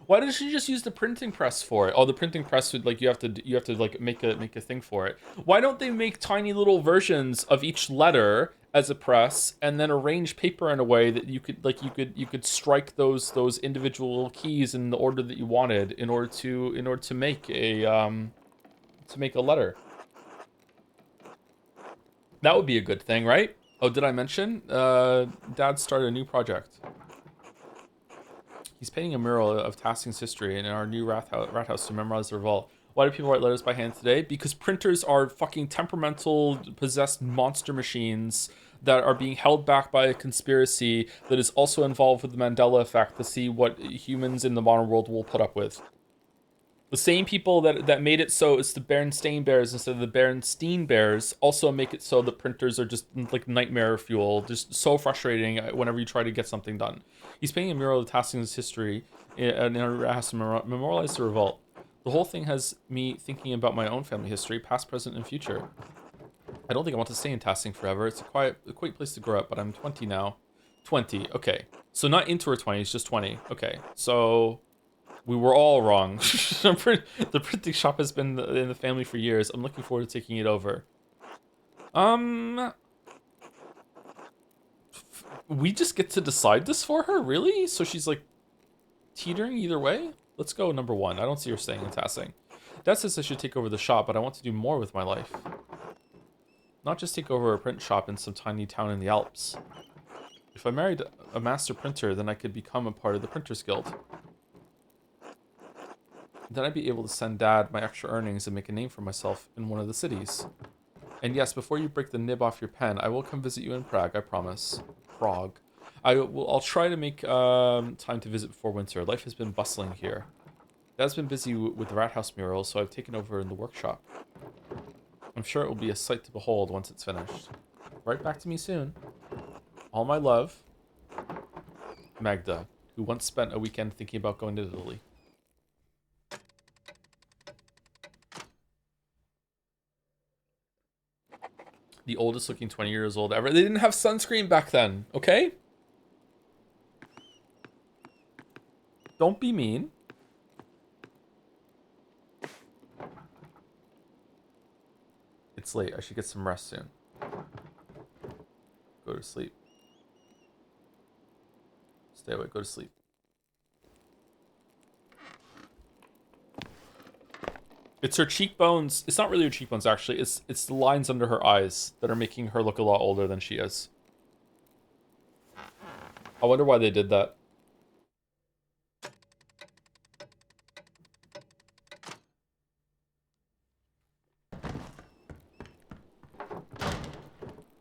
Why did she just use the printing press for it? Oh, the printing press would, like, you have to like make a thing for it. Why don't they make tiny little versions of each letter as a press and then arrange paper in a way that you could strike those individual keys in the order that you wanted in order to make a letter. That would be a good thing, right? Oh, did I mention? Dad started a new project. He's painting a mural of Tassing's history in our new rat house to memorize the revolt. Why do people write letters by hand today? Because printers are fucking temperamental, possessed monster machines that are being held back by a conspiracy that is also involved with the Mandela effect to see what humans in the modern world will put up with. The same people that made it so it's the Berenstain Bears instead of the Berenstein Bears also make it so the printers are just like nightmare fuel. Just so frustrating whenever you try to get something done. He's painting a mural attesting his history and has to memorialize the revolt. The whole thing has me thinking about my own family history, past, present, and future. I don't think I want to stay in Tassing forever. It's a quaint place to grow up, but I'm 20 now. 20, okay. So not into her 20s, just 20. Okay, so we were all wrong. The printing shop has been in the family for years. I'm looking forward to taking it over. We just get to decide this for her? Really? So she's like teetering either way? Let's go number 1. I don't see her staying in Tassing. Dad says I should take over the shop, but I want to do more with my life. Not just take over a print shop in some tiny town in the Alps. If I married a master printer, then I could become a part of the Printers Guild. Then I'd be able to send Dad my extra earnings and make a name for myself in one of the cities. And yes, before you break the nib off your pen, I will come visit you in Prague, I promise. Prague. I'll try to make time to visit before winter. Life has been bustling here. Dad's been busy with the Rat House mural, so I've taken over in the workshop. I'm sure it will be a sight to behold once it's finished. Right back to me soon. All my love, Magda, who once spent a weekend thinking about going to Italy. The oldest looking 20 years old ever. They didn't have sunscreen back then, okay? Don't be mean. It's late. I should get some rest soon. Go to sleep. Stay awake. Go to sleep. It's her cheekbones. It's not really her cheekbones, actually. It's the lines under her eyes that are making her look a lot older than she is. I wonder why they did that.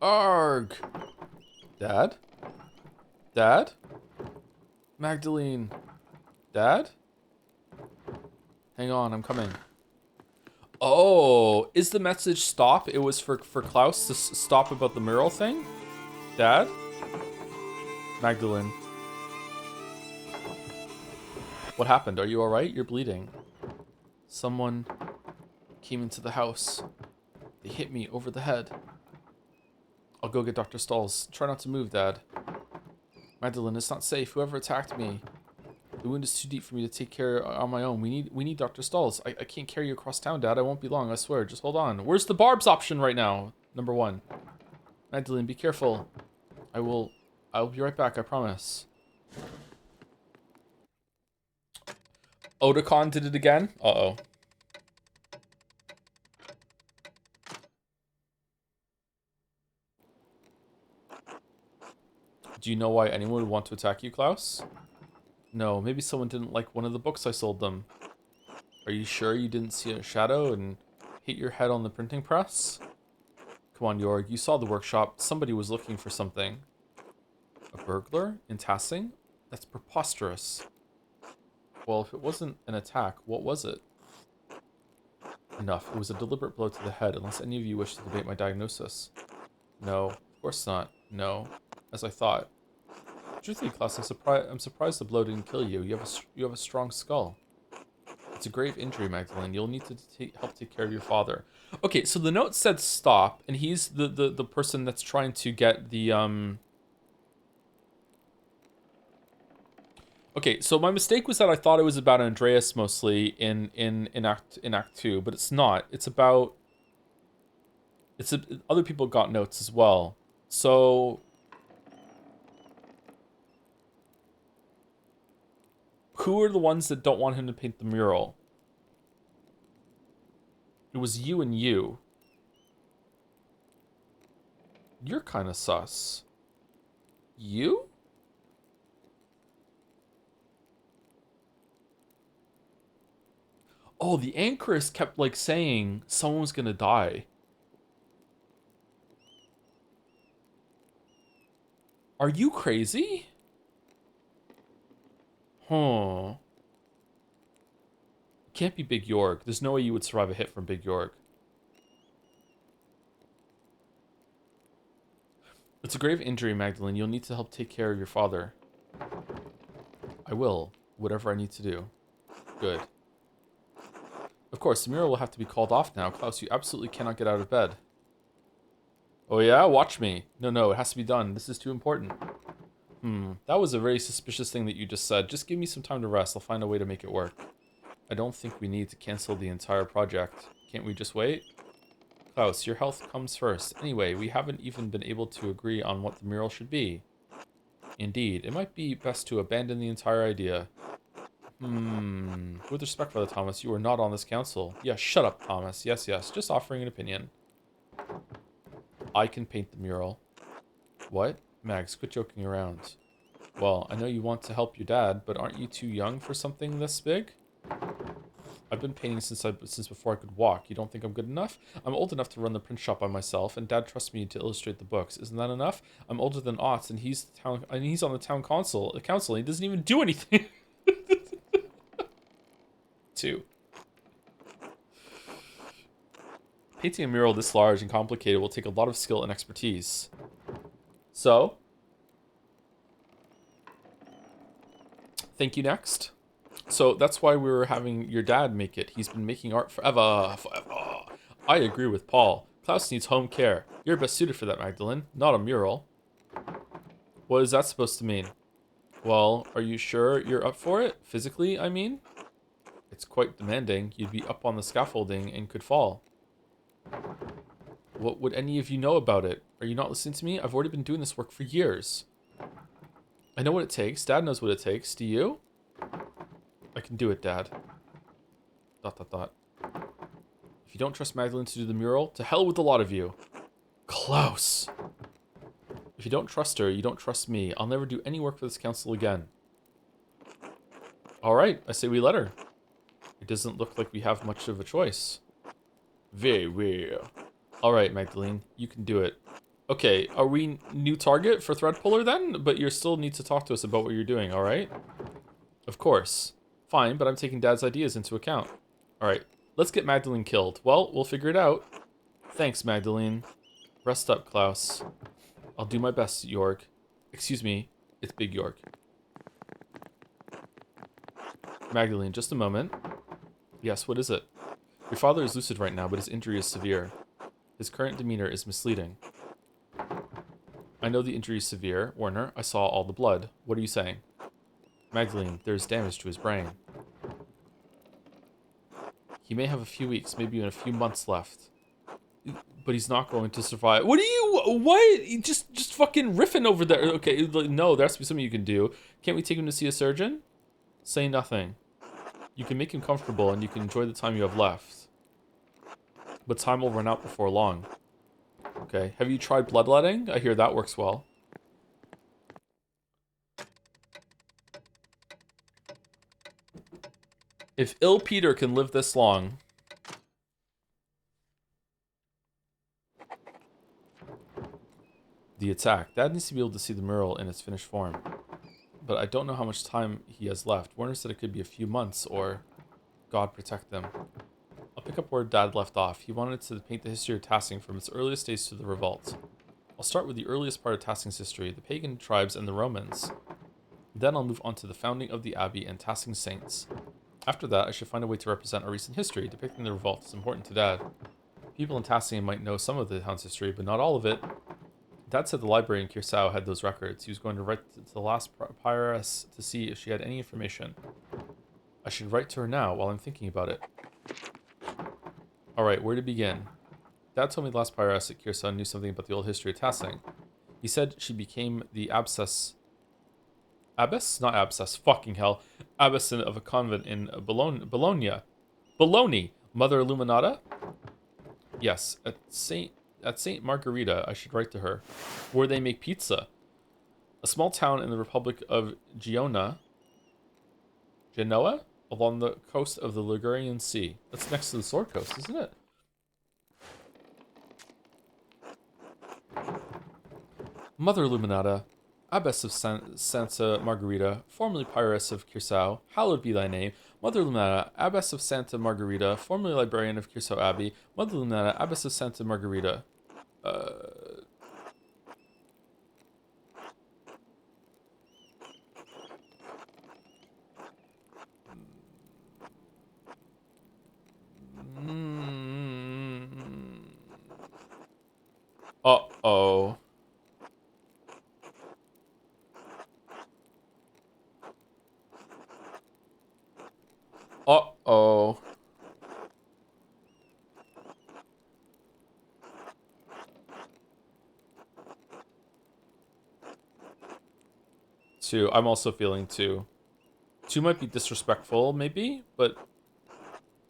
Arg! Dad? Dad? Magdalene? Dad? Hang on, I'm coming. Oh, is the message stop? It was for Klaus to stop about the mural thing? Dad? Magdalene. What happened? Are you alright? You're bleeding. Someone came into the house. They hit me over the head. I'll go get Dr. Stahls. Try not to move, Dad. Magdalene, it's not safe. Whoever attacked me. The wound is too deep for me to take care on my own. We need Dr. Stahls. I can't carry you across town, Dad. I won't be long, I swear. Just hold on. Where's the barbs option right now? Number 1. Magdalene, be careful. I'll be right back, I promise. Otakon did it again? Uh-oh. Do you know why anyone would want to attack you, Klaus? No, maybe someone didn't like one of the books I sold them. Are you sure you didn't see a shadow and hit your head on the printing press? Come on, Jorg, you saw the workshop. Somebody was looking for something. A burglar? In Tassing? That's preposterous. Well, if it wasn't an attack, what was it? Enough. It was a deliberate blow to the head, unless any of you wish to debate my diagnosis. No, of course not. No. As I thought. Truthfully, Klaus, I'm surprised the blow didn't kill you. You have a strong skull. It's a grave injury, Magdalene. You'll need to help take care of your father. Okay, so the note said stop, and he's the person that's trying to get the Okay, so my mistake was that I thought it was about Andreas mostly in Act 2, but it's not. It's about other people got notes as well. So who are the ones that don't want him to paint the mural? It was you and you. You're kind of sus. You? Oh, the anchoress kept, like, saying someone was gonna die. Are you crazy? Huh. can't be Big York. There's no way you would survive a hit from Big York. It's a grave injury, Magdalene. You'll need to help take care of your father. I will. Whatever I need to do. Good. Of course, the mural will have to be called off now. Klaus, you absolutely cannot get out of bed. Oh yeah? Watch me. No, it has to be done. This is too important. That was a very suspicious thing that you just said. Just give me some time to rest. I'll find a way to make it work. I don't think we need to cancel the entire project. Can't we just wait? Klaus, your health comes first. Anyway, we haven't even been able to agree on what the mural should be. Indeed, it might be best to abandon the entire idea. With respect, Brother Thomas, you are not on this council. Yeah, shut up, Thomas. Yes, just offering an opinion. I can paint the mural. What? Mags, quit joking around. Well, I know you want to help your dad, but aren't you too young for something this big? I've been painting since before I could walk. You don't think I'm good enough? I'm old enough to run the print shop by myself, and Dad trusts me to illustrate the books. Isn't that enough? I'm older than Otts, and he's on the town council. And he doesn't even do anything. 2. Painting a mural this large and complicated will take a lot of skill and expertise. So, thank you, next. So that's why we were having your dad make it. He's been making art forever. I agree with Paul. Klaus needs home care. You're best suited for that, Magdalene. Not a mural. What is that supposed to mean? Well, are you sure you're up for it? Physically, I mean? It's quite demanding. You'd be up on the scaffolding and could fall. What would any of you know about it? Are you not listening to me? I've already been doing this work for years. I know what it takes. Dad knows what it takes. Do you? I can do it, Dad. ... If you don't trust Magdalene to do the mural, to hell with a lot of you. Klaus! If you don't trust her, you don't trust me. I'll never do any work for this council again. Alright, I say we let her. It doesn't look like we have much of a choice. Very well. Alright, Magdalene, you can do it. Okay, are we new target for thread puller then? But you still need to talk to us about what you're doing, alright? Of course. Fine, but I'm taking Dad's ideas into account. Alright, let's get Magdalene killed. Well, we'll figure it out. Thanks, Magdalene. Rest up, Klaus. I'll do my best, York. Excuse me, it's Big York. Magdalene, just a moment. Yes, what is it? Your father is lucid right now, but his injury is severe. His current demeanor is misleading. I know the injury is severe, Warner. I saw all the blood. What are you saying? Magdalene, there is damage to his brain. He may have a few weeks, maybe even a few months left. But he's not going to survive. What are you... What? Just fucking riffing over there. Okay, no, there has to be something you can do. Can't we take him to see a surgeon? Say nothing. You can make him comfortable and you can enjoy the time you have left. But time will run out before long. Okay, have you tried bloodletting? I hear that works well. If ill Peter can live this long... The attack. Dad needs to be able to see the mural in its finished form. But I don't know how much time he has left. Warner said it could be a few months, or... God protect them. I'll pick up where Dad left off. He wanted to paint the history of Tassing from its earliest days to the revolt. I'll start with the earliest part of Tassing's history, the pagan tribes and the Romans. Then I'll move on to the founding of the Abbey and Tassing saints. After that, I should find a way to represent our recent history. Depicting the revolt is important to Dad. People in Tassing might know some of the town's history, but not all of it. Dad said the library in Kirsau had those records. He was going to write to the last prioress to see if she had any information. I should write to her now while I'm thinking about it. Alright, where to begin? Dad told me the last prioress at Kirsau knew something about the old history of Tassing. He said she became the abbess? Not abscess, fucking hell. Abbess of a convent in Bologna. Bologna! Mother Illuminata? Yes, at St. Margarita, I should write to her. Where they make pizza. A small town in the Republic of Genoa, along the coast of the Ligurian Sea. That's next to the Sword Coast, isn't it? Mother Illuminata, Abbess of Santa Margarita, formerly Prioress of Curacao, hallowed be thy name. Mother Lumina, Abbess of Santa Margarita, formerly Librarian of Curacao Abbey. Mother Lumina, Abbess of Santa Margarita. Uh... Uh-oh. Uh-oh. Two. I'm also feeling two. Two might be disrespectful, maybe, but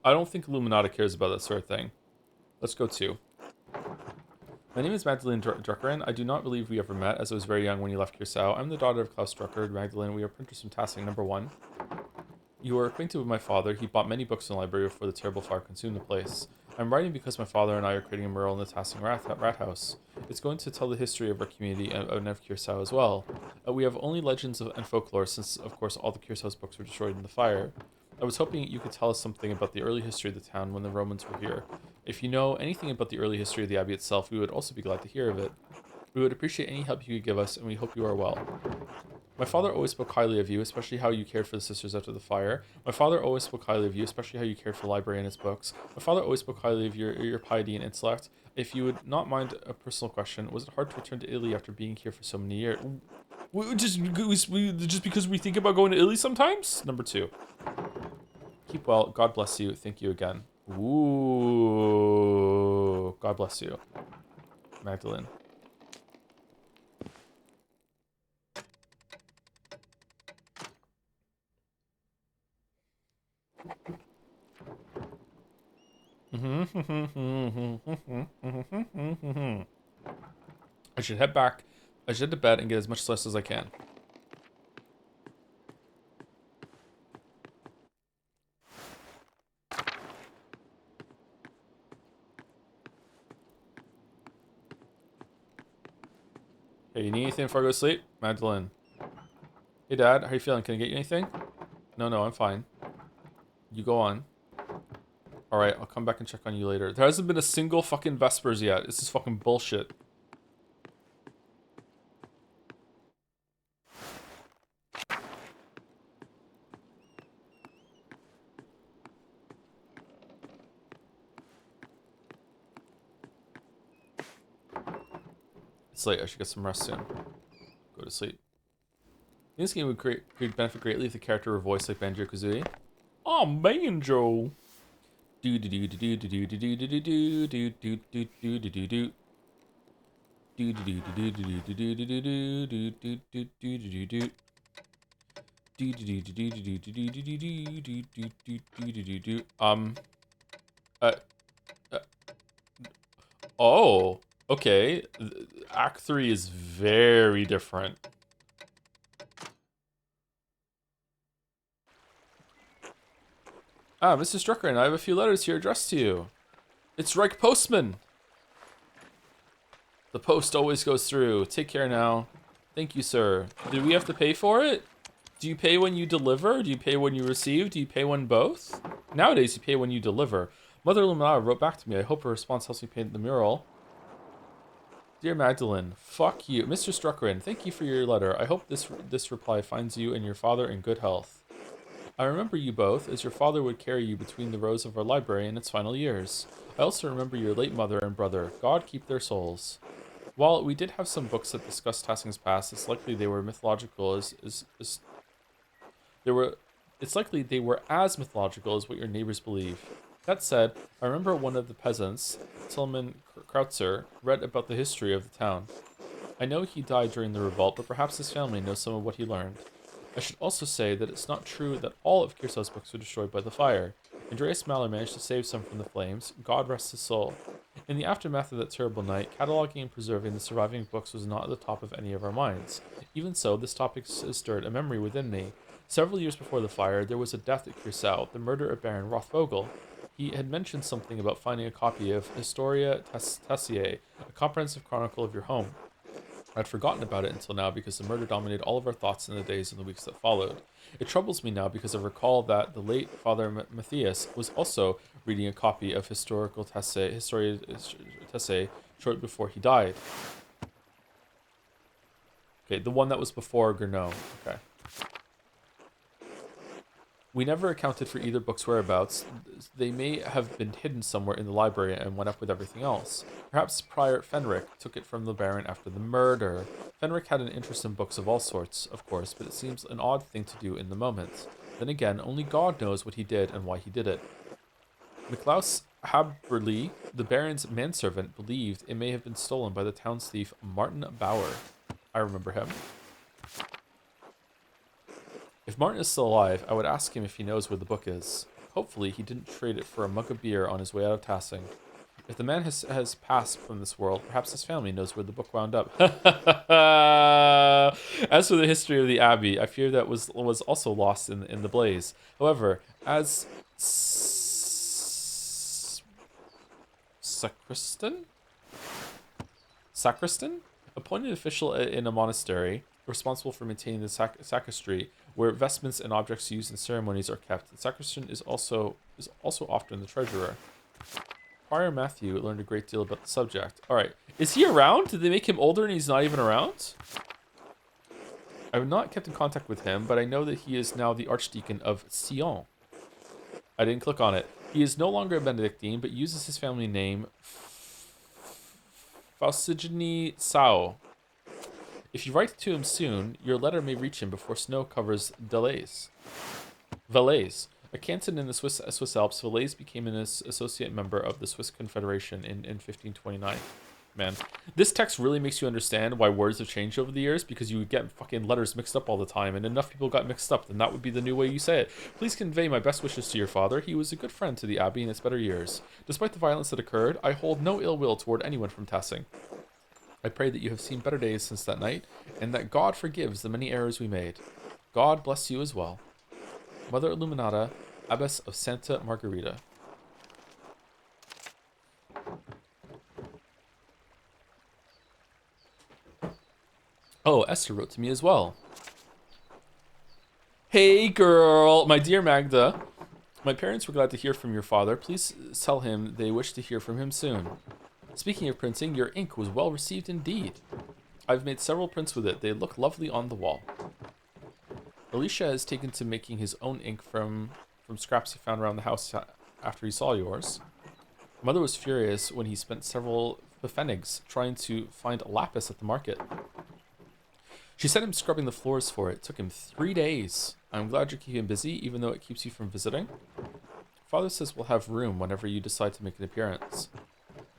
I don't think Illuminata cares about that sort of thing. Let's go two. My name is Magdalene Druckerin. I do not believe we ever met, as I was very young when you left Curacao. I'm the daughter of Klaus Drucker. Magdalene, we are printers from Tassing, number 1. You were acquainted with my father. He bought many books in the library before the terrible fire consumed the place. I'm writing because my father and I are creating a mural in the Tassing rat house. It's going to tell the history of our community and of Curacao as well. We have only legends and folklore since, of course, all the Curacao's books were destroyed in the fire. I was hoping you could tell us something about the early history of the town when the Romans were here. If you know anything about the early history of the abbey itself, we would also be glad to hear of it. We would appreciate any help you could give us, and we hope you are well. My father always spoke highly of you, especially how you cared for the sisters after the fire. My father always spoke highly of you, especially how you cared for the library and its books. My father always spoke highly of your piety and intellect. If you would not mind a personal question, was it hard to return to Italy after being here for so many years? Just because we think about going to Italy sometimes? Number 2. Keep well. God bless you. Thank you again. Ooh. God bless you. Magdalene. I should head back. I should head to bed and get as much sleep as I can. Hey, you need anything before I go to sleep? Magdalene. Hey, Dad. How you feeling? Can I get you anything? No, I'm fine. You go on. Alright, I'll come back and check on you later. There hasn't been a single fucking Vespers yet. This is fucking bullshit. It's late. I should get some rest soon. Go to sleep. This game would benefit greatly if the character were voiced like Banjo-Kazooie. Oh, Banjo! Do do do do do do do do do do do do do do do do do. Do do do do do do do do do do do do do do do do. Do do do do do do do do do do do do do do do. Uh, oh, okay. Act 3 is very different. Ah, Mr. Strucker, and I have a few letters here addressed to you. It's Reich Postman. The post always goes through. Take care now. Thank you, sir. Do we have to pay for it? Do you pay when you deliver? Do you pay when you receive? Do you pay when both? Nowadays, you pay when you deliver. Mother Lumina wrote back to me. I hope her response helps me paint the mural. Dear Magdalene, fuck you. Mr. Struckrin, thank you for your letter. I hope this reply finds you and your father in good health. I remember you both, as your father would carry you between the rows of our library in its final years. I also remember your late mother and brother. God keep their souls. While we did have some books that discussed Tassing's past, it's likely they were mythological it's likely they were as mythological as what your neighbors believe. That said, I remember one of the peasants, Tillman Krautzer, read about the history of the town. I know he died during the revolt, but perhaps his family knows some of what he learned. I should also say that it's not true that all of Cursao's books were destroyed by the fire. Andreas Maller managed to save some from the flames. God rest his soul. In the aftermath of that terrible night, cataloging and preserving the surviving books was not at the top of any of our minds. Even so, this topic has stirred a memory within me. Several years before the fire, there was a death at Curacao, the murder of Baron Rothvogel. He had mentioned something about finding a copy of Historia Tessiae, a comprehensive chronicle of your home. I'd forgotten about it until now because the murder dominated all of our thoughts in the days and the weeks that followed. It troubles me now because I recall that the late Father Matthias was also reading a copy of Historical Tesse shortly before he died. Okay, the one that was before Gurnot. Okay. We never accounted for either book's whereabouts. They may have been hidden somewhere in the library and went up with everything else. Perhaps Prior Fenric took it from the Baron after the murder. Fenric had an interest in books of all sorts, of course, but it seems an odd thing to do in the moment. Then again, only God knows what he did and why he did it. Niklaus Haberli, the Baron's manservant, believed it may have been stolen by the town's thief Martin Bauer. I remember him. If Martin is still alive, I would ask him if he knows where the book is. Hopefully, he didn't trade it for a mug of beer on his way out of Tassing. If the man has passed from this world, perhaps his family knows where the book wound up. As for the history of the Abbey, I fear that was also lost in the blaze. However, as sacristan, appointed official in a monastery, responsible for maintaining the sacristy, where vestments and objects used in ceremonies are kept. The sacristan is also often the treasurer. Prior Matthew learned a great deal about the subject. All right, is he around? Did they make him older and he's not even around? I have not kept in contact with him, but I know that he is now the Archdeacon of Sion. I didn't click on it. He is no longer a Benedictine, but uses his family name Fausigny Sao. If you write to him soon, your letter may reach him before snow covers dles. Valais. A canton in the Swiss Alps, Valais became an associate member of the Swiss Confederation in 1529. Man, this text really makes you understand why words have changed over the years, because you get fucking letters mixed up all the time, and enough people got mixed up, then that would be the new way you say it. Please convey my best wishes to your father. He was a good friend to the Abbey in its better years. Despite the violence that occurred, I hold no ill will toward anyone from Tassing. I pray that you have seen better days since that night, and that God forgives the many errors we made. God bless you as well. Mother Illuminata, Abbess of Santa Margarita. Oh, Esther wrote to me as well. Hey girl, my dear Magda. My parents were glad to hear from your father. Please tell him they wish to hear from him soon. Speaking of printing, your ink was well received indeed. I've made several prints with it. They look lovely on the wall. Alicia has taken to making his own ink from scraps he found around the house after he saw yours. Mother was furious when he spent several pfennigs trying to find lapis at the market. She sent him scrubbing the floors for it. It took him 3 days. I'm glad you keep him busy, even though it keeps you from visiting. Father says we'll have room whenever you decide to make an appearance.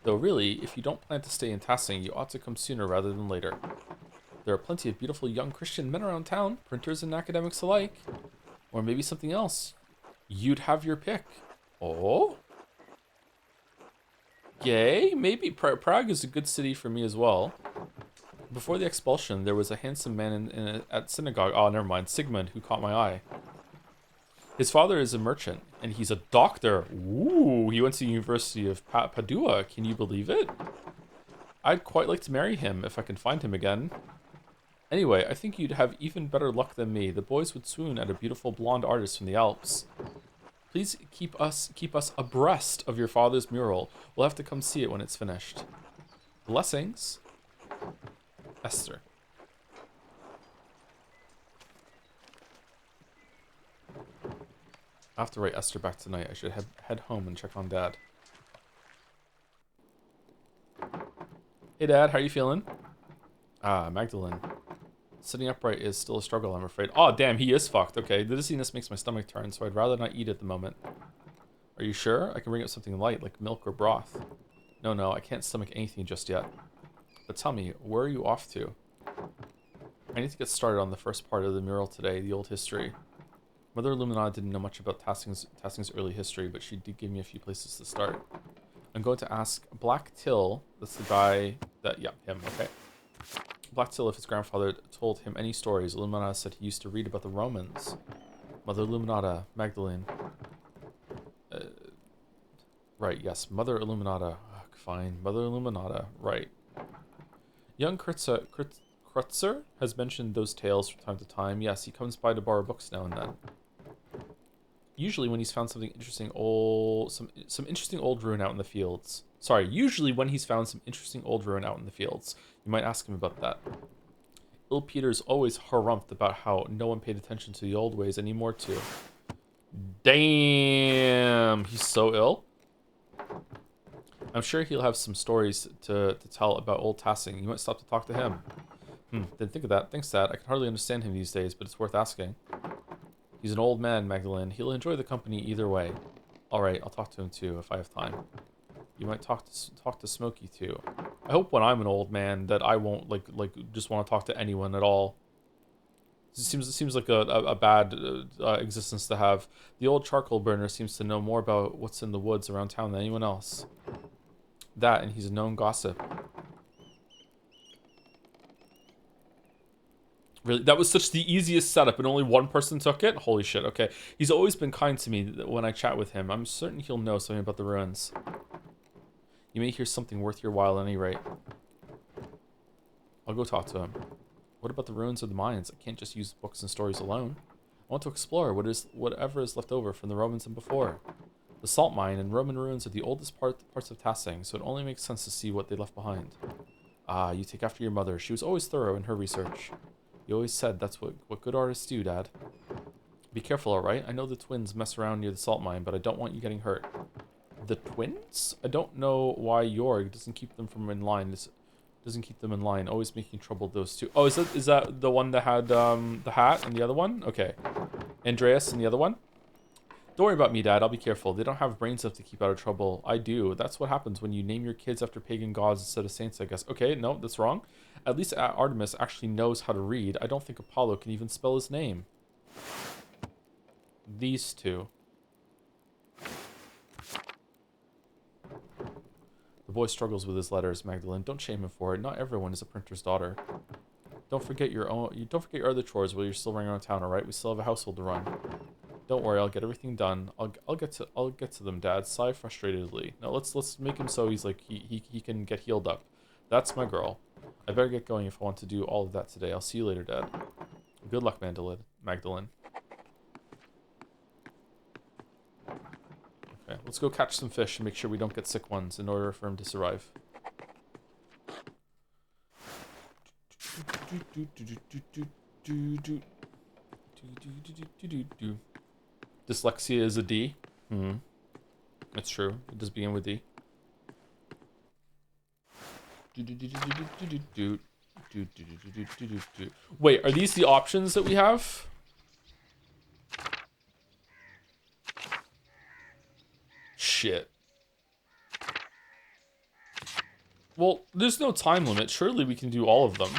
Though really, if you don't plan to stay in Tassing, you ought to come sooner rather than later. There are plenty of beautiful young Christian men around town, printers and academics alike. Or maybe something else. You'd have your pick. Oh? Yay, maybe Prague is a good city for me as well. Before the expulsion, there was a handsome man at synagogue. Oh, never mind. Sigmund, who caught my eye. His father is a merchant, and he's a doctor. Ooh, he went to the University of Padua. Can you believe it? I'd quite like to marry him if I can find him again. Anyway, I think you'd have even better luck than me. The boys would swoon at a beautiful blonde artist from the Alps. Please keep us abreast of your father's mural. We'll have to come see it when it's finished. Blessings, Esther. I have to write Esther back tonight. I should head home and check on Dad. Hey Dad, how you feeling? Ah, Magdalene. Sitting upright is still a struggle, I'm afraid. Oh, damn, he is fucked. Okay, the dizziness makes my stomach turn, so I'd rather not eat at the moment. Are you sure? I can bring up something light, like milk or broth. No, I can't stomach anything just yet. But tell me, where are you off to? I need to get started on the first part of the mural today, the old history. Mother Illuminata didn't know much about Tassing's early history, but she did give me a few places to start. I'm going to ask Black Till, that's the guy that, yeah, him, okay. Black Till, if his grandfather told him any stories. Illuminata said he used to read about the Romans. Mother Illuminata, Magdalene. Right, yes, Mother Illuminata. Oh, fine, Mother Illuminata, right. Young Krutzer has mentioned those tales from time to time. Yes, he comes by to borrow books now and then. Usually when he's found something interesting some interesting old ruin out in the fields. Sorry, usually when he's found some interesting old ruin out in the fields. You might ask him about that. Il Peter's always harumphed about how no one paid attention to the old ways anymore too. Damn, he's so ill. I'm sure he'll have some stories to tell about old Tassing. You might stop to talk to him. Didn't think of that. Thanks, Dad. I can hardly understand him these days, but it's worth asking. He's an old man, Magdalene. He'll enjoy the company either way. Alright, I'll talk to him too, if I have time. You might talk to Smokey too. I hope when I'm an old man that I won't, like just want to talk to anyone at all. It seems like a bad existence to have. The old charcoal burner seems to know more about what's in the woods around town than anyone else. That, and he's a known gossip. Really, that was such the easiest setup and only one person took it? Holy shit, okay. He's always been kind to me when I chat with him. I'm certain he'll know something about the ruins. You may hear something worth your while at any rate. I'll go talk to him. What about the ruins of the mines? I can't just use books and stories alone. I want to explore whatever is left over from the Romans and before. The salt mine and Roman ruins are the oldest parts of Tassing, so it only makes sense to see what they left behind. Ah, you take after your mother. She was always thorough in her research. You always said that's what good artists do, Dad. Be careful, alright? I know the twins mess around near the salt mine, but I don't want you getting hurt. The twins? I don't know why Jorg doesn't keep them in line. Always making trouble with those two. Oh, is that the one that had the hat and the other one? Okay. Andreas and the other one? Don't worry about me, Dad. I'll be careful. They don't have brains enough to keep out of trouble. I do. That's what happens when you name your kids after pagan gods instead of saints, I guess. Okay, no, that's wrong. At least Artemis actually knows how to read. I don't think Apollo can even spell his name. These two. The boy struggles with his letters, Magdalene. Don't shame him for it. Not everyone is a printer's daughter. Don't forget your other chores while you're still running around town, alright? We still have a household to run. Don't worry, I'll get everything done. I'll get to them, Dad. Sigh frustratedly. Now let's make him so he's like he can get healed up. That's my girl. I better get going if I want to do all of that today. I'll see you later, Dad. Good luck, Magdalene. Okay, let's go catch some fish and make sure we don't get sick ones in order for him to survive. Dyslexia is a D. That's true. It does begin with D. Wait, are these the options that we have? Shit. Well, there's no time limit. Surely we can do all of them.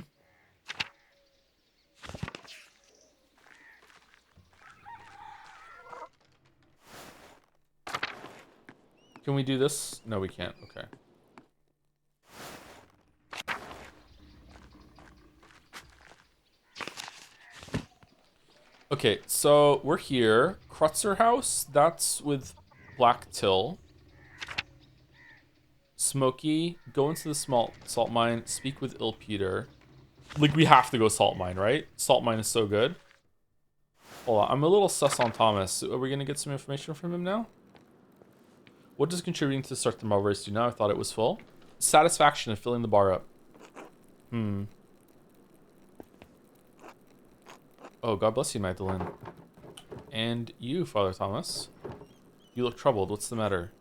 Can we do this? No, we can't. Okay. Okay, so we're here. Krutzer House, that's with Black Till. Smokey, go into the salt mine, speak with Il Peter. Like, we have to go salt mine, right? Salt mine is so good. Hold on, I'm a little sus on Thomas. Are we going to get some information from him now? What does contributing to start the Marvers do now? I thought it was full. Satisfaction in filling the bar up. Oh, God bless you, Magdalene. And you, Father Thomas. You look troubled. What's the matter?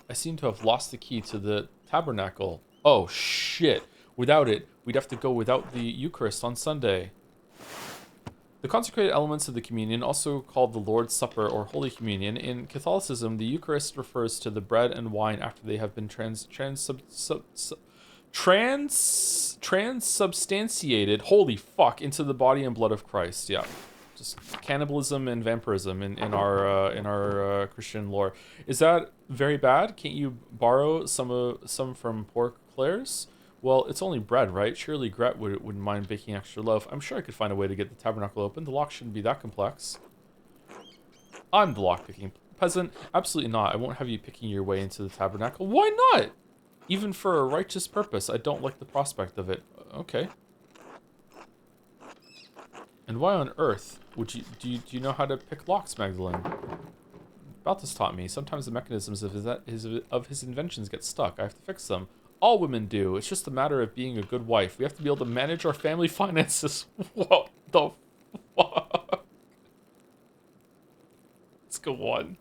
I seem to have lost the key to the tabernacle. Oh, shit. Without it, we'd have to go without the Eucharist on Sunday. The consecrated elements of the communion, also called the Lord's Supper or Holy Communion, in Catholicism, the Eucharist refers to the bread and wine after they have been transubstantiated, holy fuck, into the body and blood of Christ. Yeah, just cannibalism and vampirism in our Christian lore. Is that very bad? Can't you borrow some from poor Claire's? Well, it's only bread, right? Surely Gret wouldn't mind baking extra loaf. I'm sure I could find a way to get the tabernacle open. The lock shouldn't be that complex. I'm the lock-picking peasant. Absolutely not. I won't have you picking your way into the tabernacle. Why not? Even for a righteous purpose, I don't like the prospect of it. Okay. And why on earth would you... Do you know how to pick locks, Magdalene? Balthus taught me. Sometimes the mechanisms of his inventions get stuck. I have to fix them. All women do. It's just a matter of being a good wife. We have to be able to manage our family finances. What the fuck? Let's go on.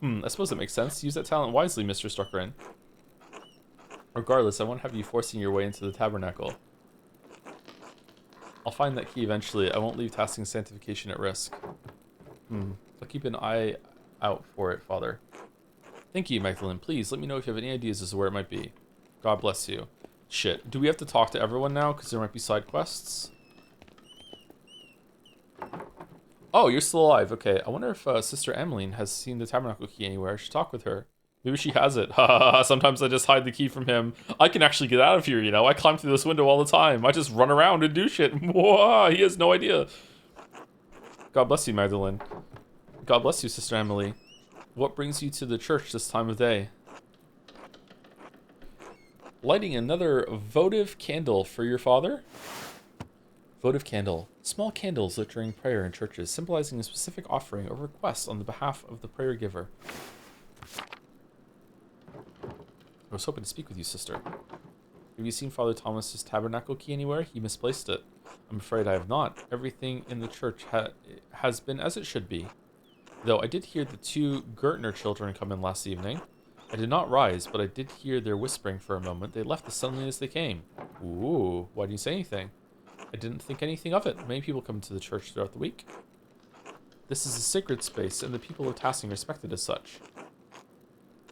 I suppose it makes sense. Use that talent wisely, Mr. Struckerin. Regardless, I won't have you forcing your way into the tabernacle. I'll find that key eventually. I won't leave tasking sanctification at risk. I'll keep an eye out for it, Father. Thank you, Magdalene. Please, let me know if you have any ideas as to where it might be. God bless you. Shit. Do we have to talk to everyone now? Because there might be side quests. Oh, you're still alive. Okay. I wonder if Sister Emmeline has seen the tabernacle key anywhere. I should talk with her. Maybe she has it. Sometimes I just hide the key from him. I can actually get out of here, you know? I climb through this window all the time. I just run around and do shit. Whoa, he has no idea. God bless you, Magdalene. God bless you, Sister Emily. What brings you to the church this time of day? Lighting another votive candle for your father? Votive candle. Small candles lit during prayer in churches, symbolizing a specific offering or request on the behalf of the prayer giver. I was hoping to speak with you, sister. Have you seen Father Thomas's tabernacle key anywhere? He misplaced it. I'm afraid I have not. Everything in the church has been as it should be. Though I did hear the 2 Gertner children come in last evening. I did not rise, but I did hear their whispering for a moment. They left as suddenly as they came. Ooh, why didn't you say anything? I didn't think anything of it. Many people come to the church throughout the week. This is a sacred space, and the people of Tassing respect it as such.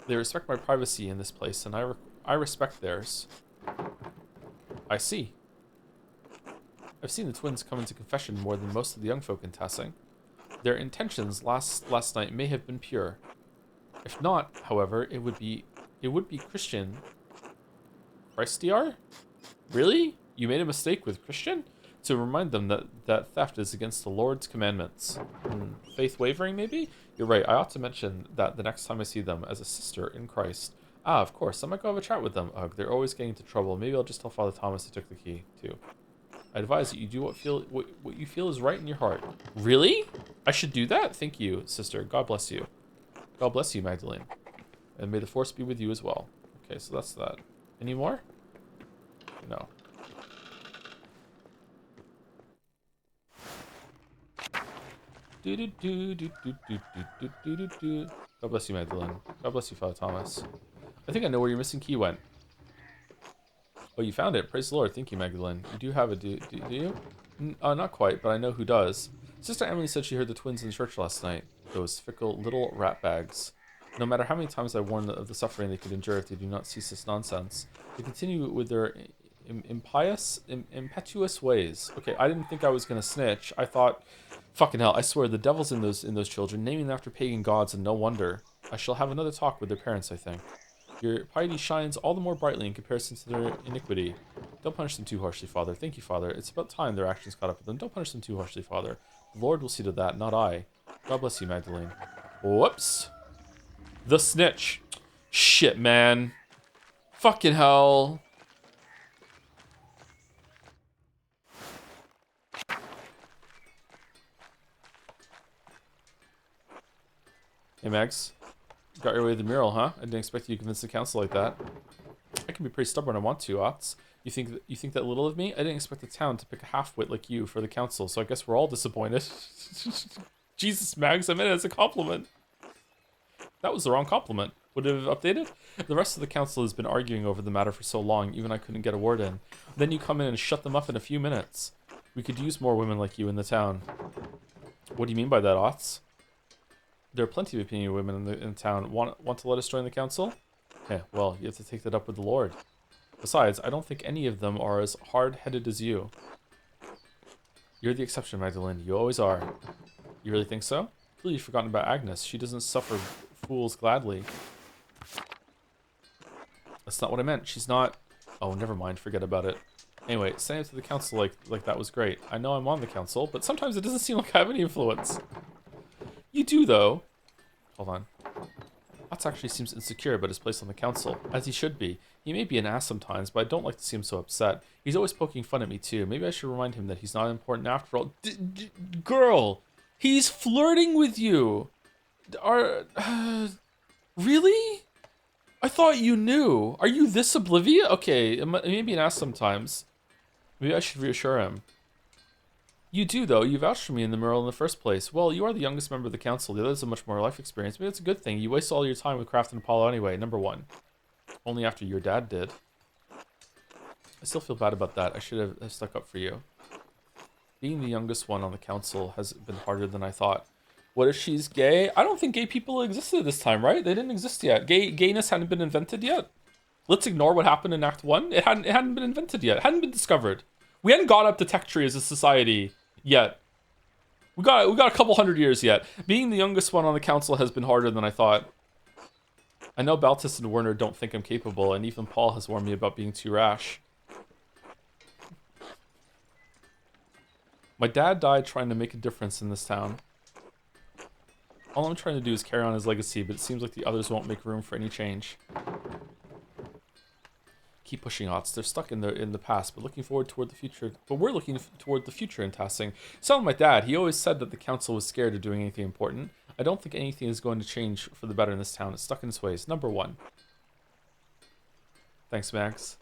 They respect my privacy in this place, and I respect theirs. I see. I've seen the twins come into confession more than most of the young folk in Tassing. Their intentions last night may have been pure. If not, however, it would be Christian. Christiar? Really? You made a mistake with Christian? To remind them that theft is against the Lord's commandments. Faith wavering, maybe? You're right, I ought to mention that the next time I see them as a sister in Christ. Ah, of course, I might go have a chat with them. Ugh, they're always getting into trouble. Maybe I'll just tell Father Thomas I took the key, too. I advise that you do what you feel is right in your heart. Really? I should do that? Thank you, sister. God bless you. God bless you, Magdalene. And may the force be with you as well. Okay, so that's that. Any more? No. God bless you, Magdalene. God bless you, Father Thomas. I think I know where your missing key went. Oh, you found it. Praise the Lord. Thank you, Magdalene. You do have it, do you? Not quite, but I know who does. Sister Emily said she heard the twins in church last night. Those fickle little rat bags. No matter how many times I warn them of the suffering they could endure if they do not cease this nonsense, they continue with their impetuous ways. Okay, I didn't think I was gonna snitch. I thought, fucking hell, I swear the devil's in those children, naming them after pagan gods, and no wonder. I shall have another talk with their parents, I think. Your piety shines all the more brightly in comparison to their iniquity. Don't punish them too harshly, Father. Thank you, Father. It's about time their actions caught up with them. Don't punish them too harshly, Father. The Lord will see to that, not I. God bless you, Magdalene. Whoops. The snitch. Shit, man. Fucking hell. Hey, Max. Got your way to the mural, huh? I didn't expect you to convince the council like that. I can be pretty stubborn. I want to, Ots. You think that little of me? I didn't expect the town to pick a half-wit like you for the council, so I guess we're all disappointed. Jesus, Mags, I meant it as a compliment. That was the wrong compliment. Would it have updated? The rest of the council has been arguing over the matter for so long, even I couldn't get a word in. Then you come in and shut them up in a few minutes. We could use more women like you in the town. What do you mean by that, Ots? There are plenty of opinion women in town. Want to let us join the council? Okay, well, you have to take that up with the Lord. Besides, I don't think any of them are as hard-headed as you. You're the exception, Magdalene. You always are. You really think so? I feel you've forgotten about Agnes. She doesn't suffer fools gladly. That's not what I meant. She's not... Oh, never mind. Forget about it. Anyway, saying it to the council like that was great. I know I'm on the council, but sometimes it doesn't seem like I have any influence. You do, though. Hold on. Otz actually seems insecure about his place on the council, as he should be. He may be an ass sometimes, but I don't like to see him so upset. He's always poking fun at me too. Maybe I should remind him that he's not important after all. Girl, he's flirting with you. Really? I thought you knew. Are you this oblivious? Okay, maybe an ass sometimes. Maybe I should reassure him. You do, though. You vouched for me in the mural in the first place. Well, you are the youngest member of the council. The others have much more life experience. Maybe it's a good thing. You waste all your time with Kraft and Apollo anyway. Number one. Only after your dad did. I still feel bad about that. I should have stuck up for you. Being the youngest one on the council has been harder than I thought. What if she's gay? I don't think gay people existed at this time, right? They didn't exist yet. Gayness hadn't been invented yet. Let's ignore what happened in Act 1. It hadn't been invented yet. It hadn't been discovered. We hadn't got up to tech tree as a society yet. We got a couple hundred years yet. Being the youngest one on the council has been harder than I thought. I know Baltus and Werner don't think I'm capable, and even Paul has warned me about being too rash. My dad died trying to make a difference in this town. All I'm trying to do is carry on his legacy, but it seems like the others won't make room for any change. Keep pushing Otz. They're stuck in the past, but looking forward toward the future. But we're looking toward the future in Tassing. Sound like my dad. He always said that the council was scared of doing anything important. I don't think anything is going to change for the better in this town. It's stuck in its ways. Number one. Thanks, Max.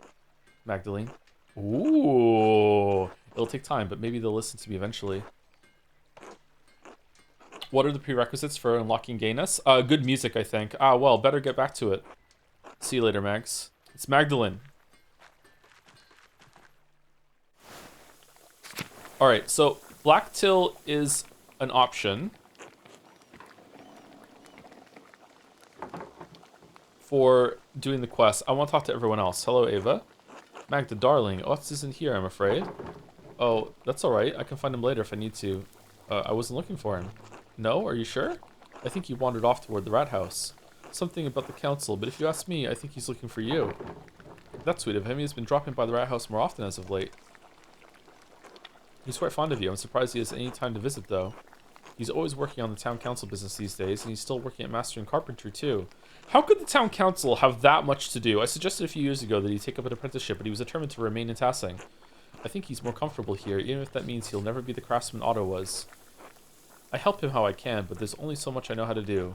Magdalene. Ooh. It'll take time, but maybe they'll listen to me eventually. What are the prerequisites for unlocking gayness? Good music, I think. Ah, well, better get back to it. See you later, Max. It's Magdalene. Alright, so Black Till is an option for doing the quest. I want to talk to everyone else. Hello, Ava. Magda, darling. Otz isn't here, I'm afraid. Oh, that's alright. I can find him later if I need to. I wasn't looking for him. No? Are you sure? I think he wandered off toward the rat house. Something about the council, but if you ask me, I think he's looking for you. That's sweet of him. He's been dropping by the rat house more often as of late. He's quite fond of you. I'm surprised he has any time to visit, though. He's always working on the town council business these days, and he's still working at mastering carpentry, too. How could the town council have that much to do? I suggested a few years ago that he take up an apprenticeship, but he was determined to remain in Tassing. I think he's more comfortable here, even if that means he'll never be the craftsman Otto was. I help him how I can, but there's only so much I know how to do.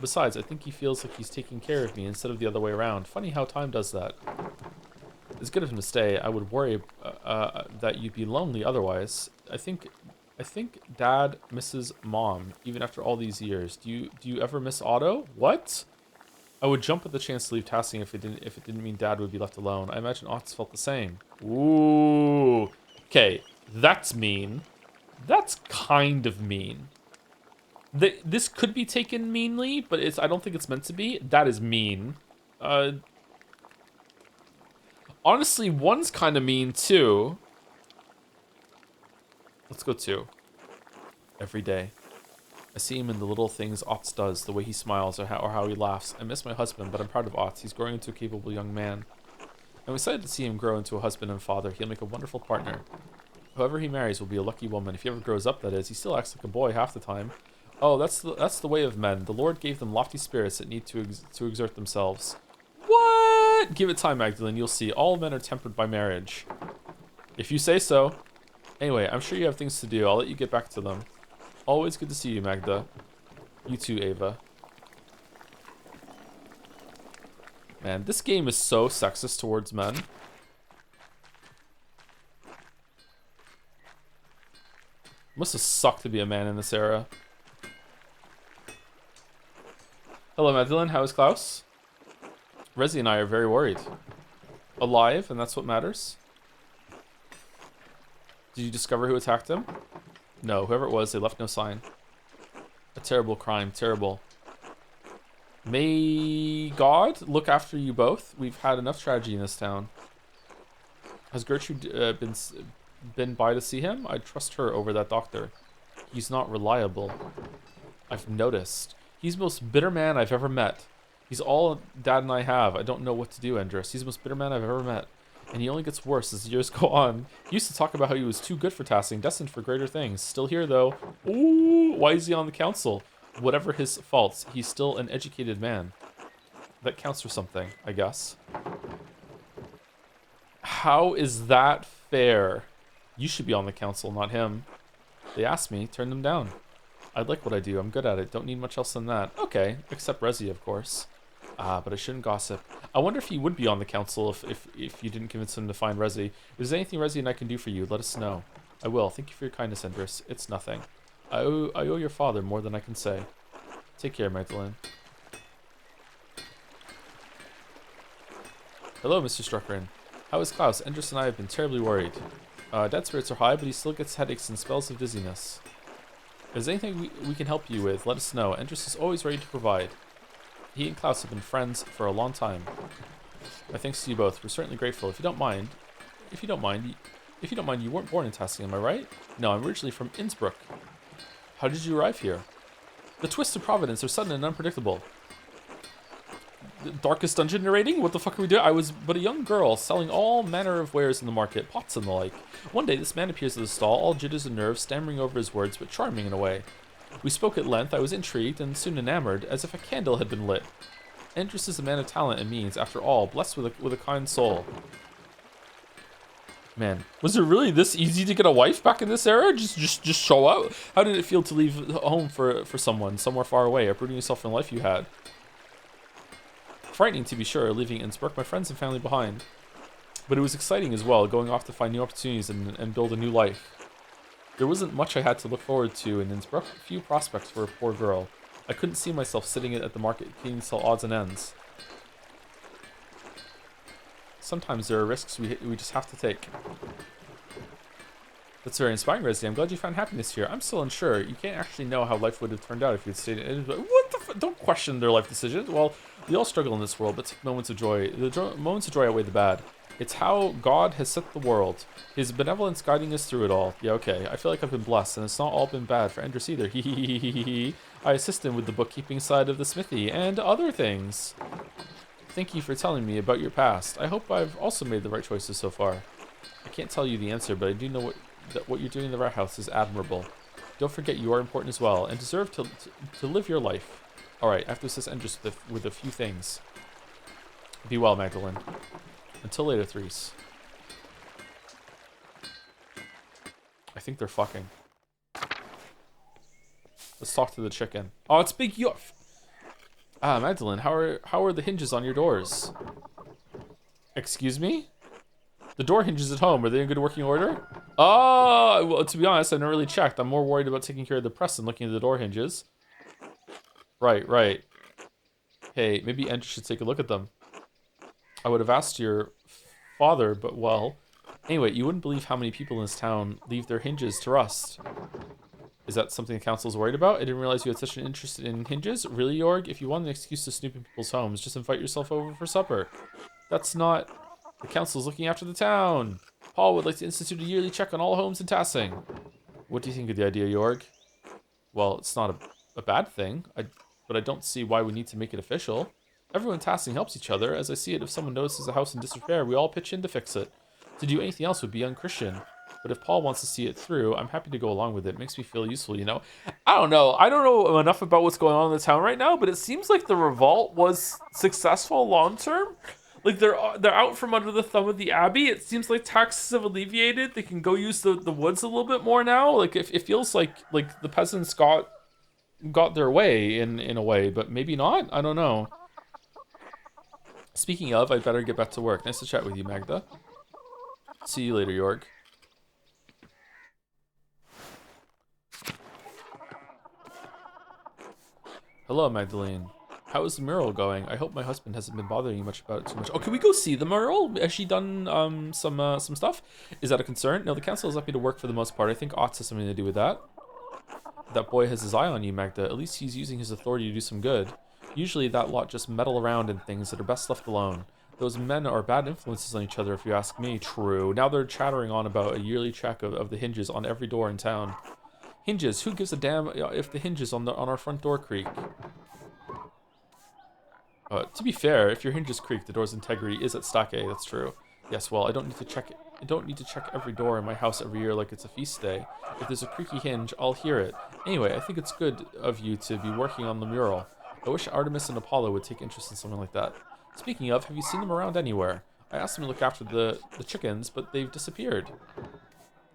Besides, I think he feels like he's taking care of me instead of the other way around. Funny how time does that. It's good of him to stay. I would worry that you'd be lonely otherwise. I think Dad misses Mom, even after all these years. Do you ever miss Otto? What? I would jump at the chance to leave Tassing if it didn't mean Dad would be left alone. I imagine Otz felt the same. Ooh. Okay, that's mean. That's kind of mean. This could be taken meanly, but I don't think it's meant to be. That is mean. Honestly, one's kind of mean too. Let's go two. Every day. I see him in the little things Otz does, the way he smiles or how he laughs. I miss my husband, but I'm proud of Otz. He's growing into a capable young man. I'm excited to see him grow into a husband and father. He'll make a wonderful partner. Whoever he marries will be a lucky woman. If he ever grows up, that is. He still acts like a boy half the time. Oh, that's the way of men. The Lord gave them lofty spirits that need to exert themselves. What? Give it time, Magdalene. You'll see. All men are tempered by marriage. If you say so. Anyway, I'm sure you have things to do. I'll let you get back to them. Always good to see you, Magda. You too, Ava. Man, this game is so sexist towards men. Must have sucked to be a man in this era. Hello, Magdalene. How is Klaus? Rezi and I are very worried. Alive, and that's what matters. Did you discover who attacked him? No, whoever it was, they left no sign. A terrible crime, terrible. May God look after you both. We've had enough tragedy in this town. Has Gertrude been by to see him? I'd trust her over that doctor. He's not reliable. I've noticed. He's the most bitter man I've ever met. He's all Dad and I have. I don't know what to do, Andrus. He's the most bitter man I've ever met. And he only gets worse as the years go on. He used to talk about how he was too good for Tassing, destined for greater things. Still here, though. Ooh, why is he on the council? Whatever his faults, he's still an educated man. That counts for something, I guess. How is that fair? You should be on the council, not him. They asked me, turn them down. I like what I do, I'm good at it, don't need much else than that. Okay, except Resi, of course. But I shouldn't gossip. I wonder if he would be on the council if you didn't convince him to find Resi. If there's anything Resi and I can do for you, let us know. I will. Thank you for your kindness, Endris. It's nothing. I owe your father more than I can say. Take care, Magdalene. Hello, Mr. Struckren. How is Klaus? Endris and I have been terribly worried. Dad's spirits are high, but he still gets headaches and spells of dizziness. If there's anything we can help you with, let us know. Endris is always ready to provide. He and Klaus have been friends for a long time. My thanks to you both. We're certainly grateful. If you don't mind, you weren't born in Tassing, am I right? No, I'm originally from Innsbruck. How did you arrive here? The twists of Providence are sudden and unpredictable. The darkest dungeon narrating? What the fuck are we doing? I was but a young girl, selling all manner of wares in the market, pots and the like. One day, this man appears at the stall, all jitters and nerves, stammering over his words, but charming in a way. We spoke at length, I was intrigued, and soon enamored, as if a candle had been lit. Endris is a man of talent and means, after all, blessed with a kind soul. Man, was it really this easy to get a wife back in this era? Just show up? How did it feel to leave home for someone, somewhere far away, uprooting yourself from the life you had? Frightening, to be sure, leaving Innsbruck, my friends and family behind. But it was exciting as well, going off to find new opportunities and build a new life. There wasn't much I had to look forward to in Innsbruck, few prospects for a poor girl. I couldn't see myself sitting at the market king to sell odds and ends. Sometimes there are risks we just have to take. That's very inspiring, Resi. I'm glad you found happiness here. I'm still unsure. You can't actually know how life would have turned out if you'd stayed in. What the f? Don't question their life decisions. Well, we all struggle in this world, but take moments of joy. Moments of joy outweigh the bad. It's how God has set the world. His benevolence guiding us through it all. Yeah, okay. I feel like I've been blessed, and it's not all been bad for Endris either. I assist him with the bookkeeping side of the smithy and other things. Thank you for telling me about your past. I hope I've also made the right choices so far. I can't tell you the answer, but I do know that what you're doing in the Rat House is admirable. Don't forget you are important as well, and deserve to live your life. Alright, I have to assist Endris with a few things. Be well, Magdalene. Until later, Threes. I think they're fucking. Let's talk to the chicken. Oh, it's Big Yoff. Ah, Magdalene, how are the hinges on your doors? Excuse me? The door hinges at home. Are they in good working order? Oh, well, to be honest, I never really checked. I'm more worried about taking care of the press than looking at the door hinges. Right. Hey, maybe Endris should take a look at them. I would have asked your father, but well. Anyway, you wouldn't believe how many people in this town leave their hinges to rust. Is that something the council's worried about? I didn't realize you had such an interest in hinges. Really, Jorg? If you want an excuse to snoop in people's homes, just invite yourself over for supper. That's not... The council's looking after the town. Paul would like to institute a yearly check on all homes in Tassing. What do you think of the idea, Jorg? Well, it's not a bad thing, but I don't see why we need to make it official. Everyone in Tassing helps each other. As I see it, if someone notices a house in disrepair, we all pitch in to fix it. To do anything else would be unchristian. But if Paul wants to see it through, I'm happy to go along with it. It makes me feel useful, you know? I don't know enough about what's going on in the town right now, but it seems like the revolt was successful long term. Like, they're out from under the thumb of the Abbey. It seems like taxes have alleviated. They can go use the woods a little bit more now. Like, it feels like the peasants got their way in a way, but maybe not? I don't know. Speaking of, I'd better get back to work. Nice to chat with you, Magda. See you later, Jorg. Hello, Magdalene. How is the mural going? I hope my husband hasn't been bothering you much about it too much. Oh, can we go see the mural? Has she done some stuff? Is that a concern? No, the council has left me to work for the most part. I think Otts has something to do with that. That boy has his eye on you, Magda. At least he's using his authority to do some good. Usually that lot just meddle around in things that are best left alone. Those men are bad influences on each other, if you ask me. True. Now they're chattering on about a yearly check of the hinges on every door in town. Hinges. Who gives a damn if the hinges on our front door creak? To be fair, if your hinges creak, the door's integrity is at stake. That's true. Yes, well, I don't need to check every door in my house every year like it's a feast day. If there's a creaky hinge, I'll hear it. Anyway, I think it's good of you to be working on the mural. I wish Artemis and Apollo would take interest in something like that. Speaking of, have you seen them around anywhere? I asked them to look after the chickens, but they've disappeared.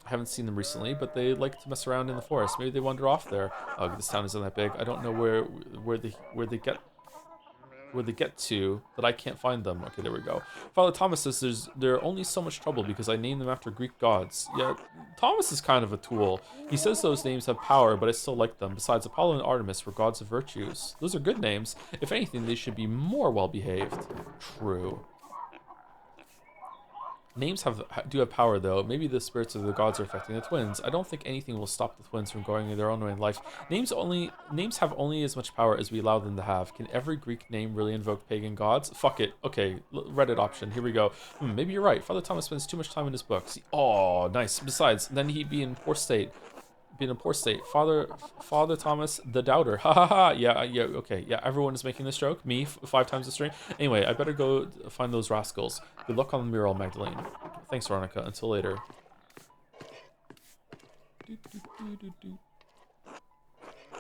I haven't seen them recently, but they like to mess around in the forest. Maybe they wander off there. Ugh, this town isn't that big. I don't know where they get to that I can't find them. Okay, there we go. Father Thomas says they're only so much trouble because I named them after Greek gods. Yeah, Thomas is kind of a tool. He says those names have power, but I still like them. Besides, Apollo and Artemis were gods of virtues. Those are good names. If anything, they should be more well-behaved. True. Names do have power, though. Maybe the spirits of the gods are affecting the twins. I don't think anything will stop the twins from going their own way in life. Names have only as much power as we allow them to have. Can every Greek name really invoke pagan gods? Fuck it. Okay, Reddit option. Here we go. Maybe you're right. Father Thomas spends too much time in his books. Oh, nice. Besides, then he'd be in poor state. Father Thomas the doubter. Ha ha ha. Yeah, okay. Yeah, everyone is making this joke. Me, 5 times the string. Anyway, I better go find those rascals. Good luck on the mural, Magdalene. Thanks, Veronica. Until later.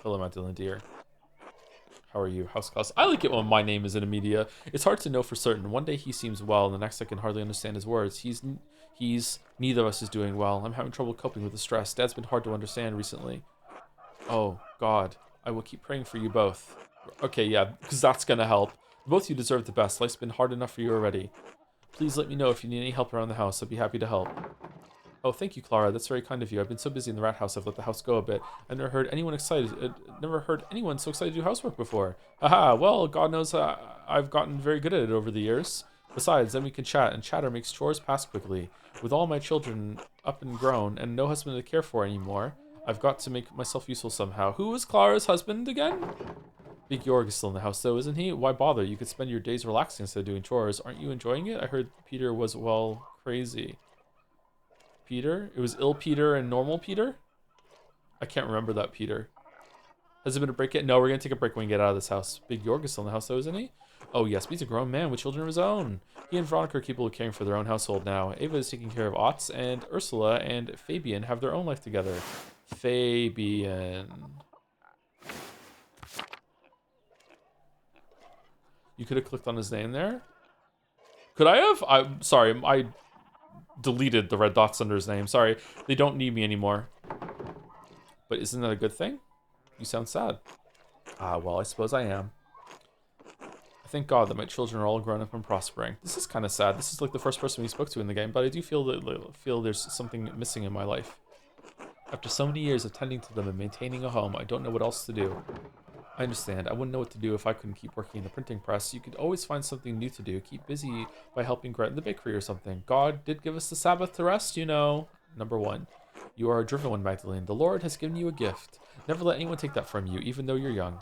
Hello, Magdalene, dear. How are you? House calls. I like it when my name is in a media. It's hard to know for certain. One day he seems well, and the next I can hardly understand his words. Neither of us is doing well. I'm having trouble coping with the stress. Dad's been hard to understand recently. Oh, God. I will keep praying for you both. Okay, yeah, because that's gonna help. Both you deserve the best. Life's been hard enough for you already. Please let me know if you need any help around the house. I'd be happy to help. Oh, thank you, Clara. That's very kind of you. I've been so busy in the rat house, I've let the house go a bit. I've never heard anyone so excited to do housework before. Haha, well, God knows I've gotten very good at it over the years. Besides, then we can chat, and chatter makes chores pass quickly. With all my children up and grown, and no husband to care for anymore, I've got to make myself useful somehow. Who is Clara's husband again? Big Jorg is still in the house, though, isn't he? Why bother? You could spend your days relaxing instead of doing chores. Aren't you enjoying it? I heard Peter was, well, crazy. Peter? It was ill Peter and normal Peter? I can't remember that Peter. Has it been a break yet? No, we're going to take a break when we get out of this house. Big Jorg is still in the house, though, isn't he? Oh, yes, but he's a grown man with children of his own. He and Veronica are capable of caring for their own household now. Ava is taking care of Otz, and Ursula and Fabian have their own life together. Fabian. You could have clicked on his name there. Could I have? I'm sorry, I deleted the red dots under his name. Sorry, they don't need me anymore. But isn't that a good thing? You sound sad. Ah, well, I suppose I am. I thank God that my children are all grown up and prospering. This is kind of sad. This is like the first person we spoke to in the game, but I do feel there's something missing in my life. After so many years of tending to them and maintaining a home, I don't know what else to do. I understand. I wouldn't know what to do if I couldn't keep working in the printing press. You could always find something new to do. Keep busy by helping Gret in the bakery or something. God did give us the Sabbath to rest, you know. Number 1. You are a driven one, Magdalene. The Lord has given you a gift. Never let anyone take that from you, even though you're young.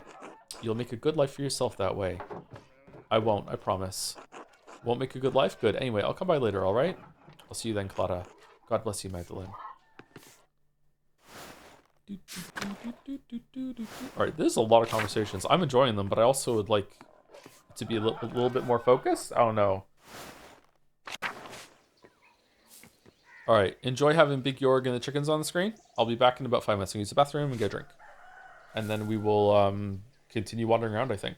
You'll make a good life for yourself that way. I won't, I promise. Won't make a good life? Good. Anyway, I'll come by later, alright? I'll see you then, Clara. God bless you, Magdalene. Alright, there's a lot of conversations. I'm enjoying them, but I also would like to be a little bit more focused. I don't know. Alright, enjoy having Big Jorg and the chickens on the screen. I'll be back in about 5 minutes. I'll use the bathroom and get a drink. And then we will continue wandering around, I think.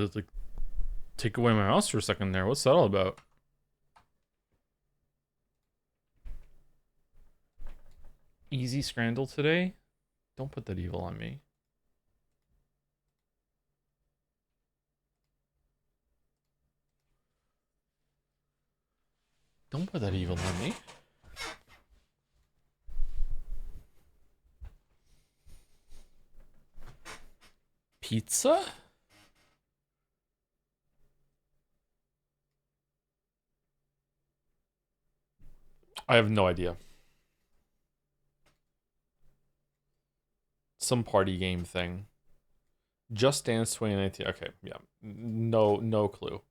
had to like take away my mouse for a second there. What's that all about? Easy scramble today? Don't put that evil on me. Don't put that evil on me. Pizza? I have no idea. Some party game thing. Just Dance 2019. Okay, yeah. No clue.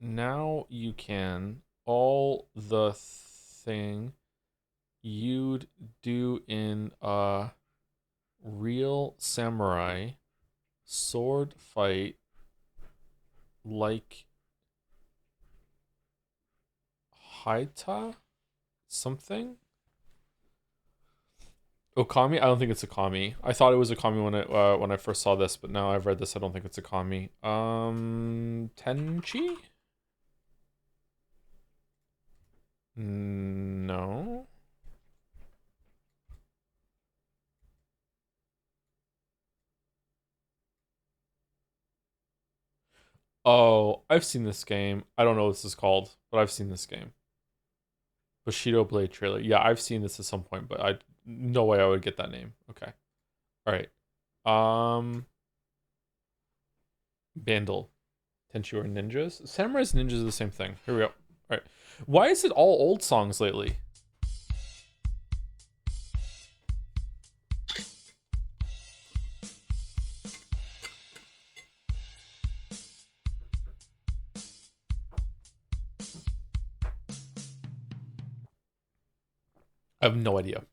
Now you can all the thing you'd do in a real samurai sword fight like Haita something. Okami? I don't think it's a kami. I thought it was a kami when I first saw this, but now I've read this, I don't think it's a kami. Tenchi? No. Oh, I've seen this game. I don't know what this is called, but I've seen this game. Bushido Blade trailer. Yeah, I've seen this at some point, but I no way I would get that name. Okay. All right. Bandle. Tenchu or ninjas? Samurais and ninjas are the same thing. Here we go. All right. Why is it all old songs lately? I have no idea.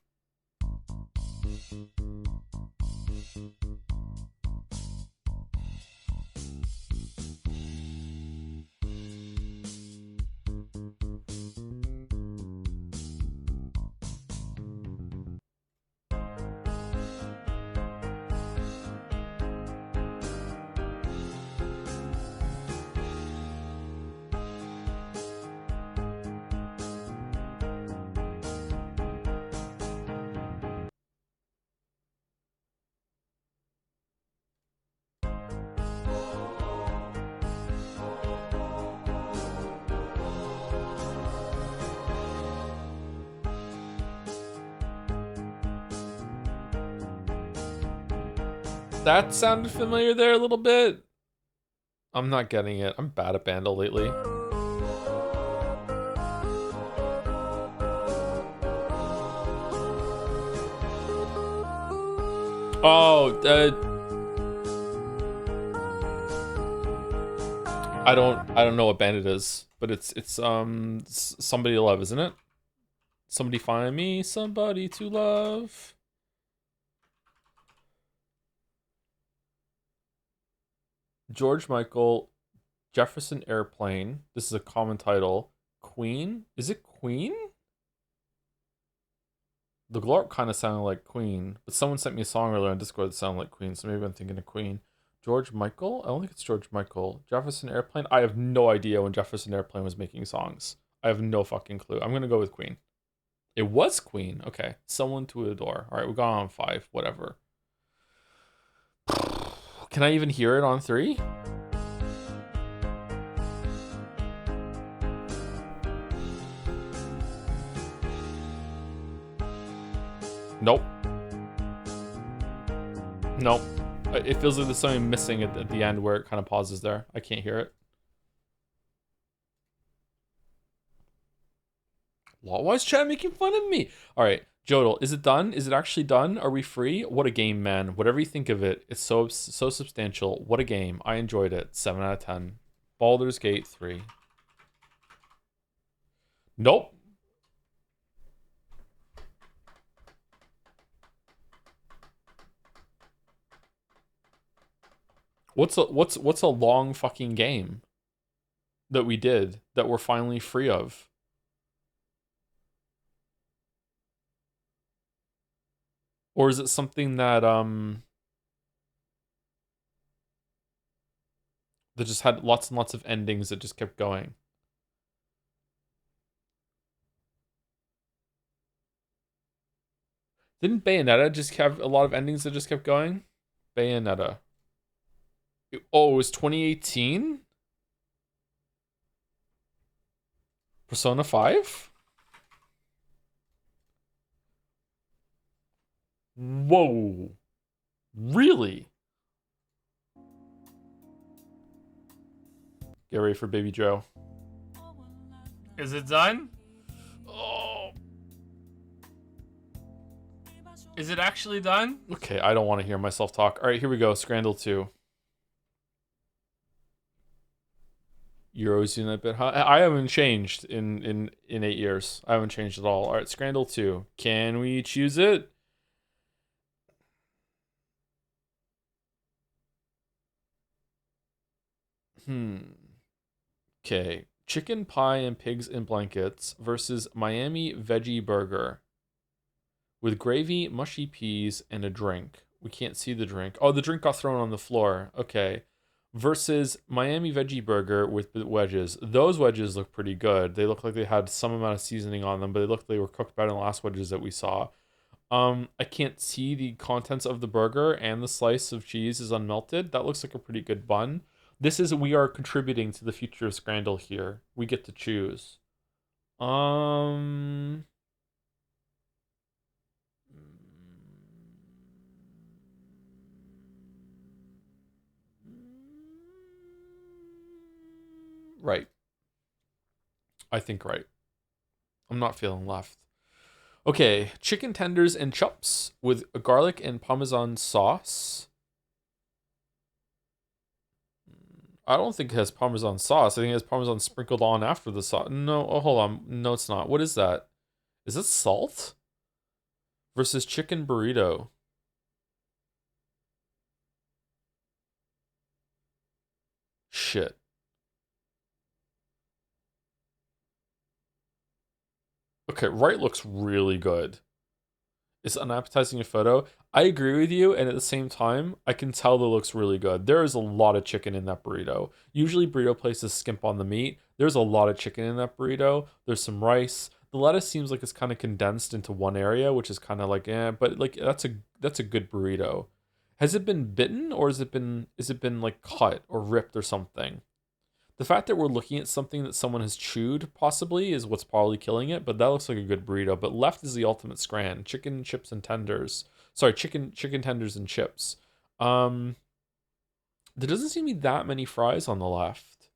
That sounded familiar there a little bit. I'm not getting it. I'm bad at Bandle lately. Oh, I don't know what band it is, but it's Somebody to Love, isn't it? Somebody find me somebody to love. George Michael, Jefferson Airplane. This is a common title. Queen? Is it Queen? The Glorp kind of sounded like Queen, but someone sent me a song earlier on Discord that sounded like Queen, so maybe I'm thinking of Queen. George Michael? I don't think it's George Michael. Jefferson Airplane? I have no idea when Jefferson Airplane was making songs. I have no fucking clue. I'm gonna go with Queen. It was Queen. Okay. Someone to Adore. All right, we got on 5. Whatever. Can I even hear it on 3? Nope. Nope. It feels like there's something missing at the end where it kind of pauses there. I can't hear it. Why is chat making fun of me? All right, Jodel, is it done? Is it actually done? Are we free? What a game, man. Whatever you think of it, it's so substantial. What a game. I enjoyed it. 7 out of 10. Baldur's Gate 3. Nope. What's a long fucking game that we did that we're finally free of? Or is it something that that just had lots and lots of endings that just kept going? Didn't Bayonetta just have a lot of endings that just kept going? Bayonetta. Oh, it was 2018? Persona 5? Whoa. Really? Get ready for Baby Joe. Is it done? Oh. Is it actually done? Okay, I don't want to hear myself talk. All right, here we go. Scrandal 2. Euros unit bit. I haven't changed in 8 years. I haven't changed at all. All right, Scrandal 2. Can we choose it? Okay. Chicken pie and pigs in blankets versus Miami veggie burger with gravy, mushy peas, and a drink. We can't see the drink. Oh, the drink got thrown on the floor. Okay. Versus Miami veggie burger with wedges. Those wedges look pretty good. They look like they had some amount of seasoning on them, but they look like they were cooked better than the last wedges that we saw. I can't see the contents of the burger, and the slice of cheese is unmelted. That looks like a pretty good bun. We are contributing to the future of Scrandal here. We get to choose. Right. I think right. I'm not feeling left. Okay, chicken tenders and chops with garlic and Parmesan sauce. I don't think it has Parmesan sauce. I think it has Parmesan sprinkled on after the sauce. No, oh, hold on. No, it's not. What is that? Is it salt? Versus chicken burrito. Shit. Okay, right looks really good. It's unappetizing a photo. I agree with you, and at the same time, I can tell that looks really good. There is a lot of chicken in that burrito. Usually burrito places skimp on the meat. There's a lot of chicken in that burrito. There's some rice. The lettuce seems like it's kind of condensed into one area, which is kind of like but like that's a good burrito. Has it been bitten or is it been like cut or ripped or something? The fact that we're looking at something that someone has chewed possibly is what's probably killing it, but that looks like a good burrito. But left is the ultimate scran. Chicken, chips, and tenders. Sorry, chicken tenders and chips. There doesn't seem to be that many fries on the left.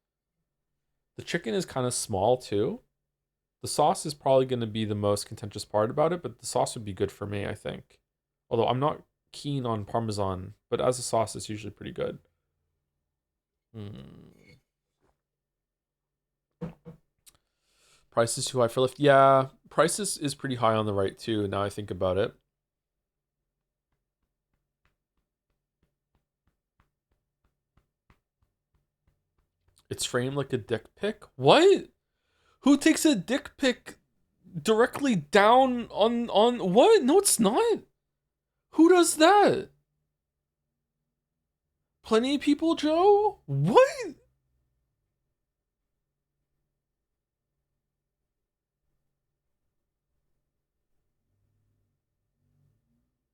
The chicken is kind of small too. The sauce is probably going to be the most contentious part about it, but the sauce would be good for me, I think. Although I'm not keen on Parmesan, but as a sauce, it's usually pretty good. Price is too high for Lyft. Yeah, price is pretty high on the right too, now I think about it. It's framed like a dick pic? What? Who takes a dick pic directly down on what? No, it's not. Who does that? Plenty of people, Joe? What?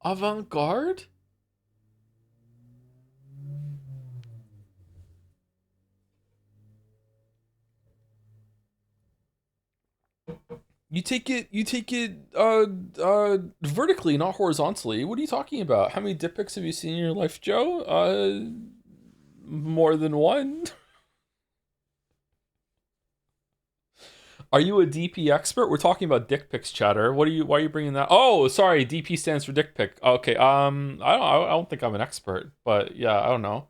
Avant-garde? You take it vertically, not horizontally. What are you talking about? How many dick pics have you seen in your life, Joe? More than one. Are you a DP expert? We're talking about dick pics, chatter. Why are you bringing that? Oh, sorry, DP stands for dick pic. Okay, I don't think I'm an expert, but yeah, I don't know.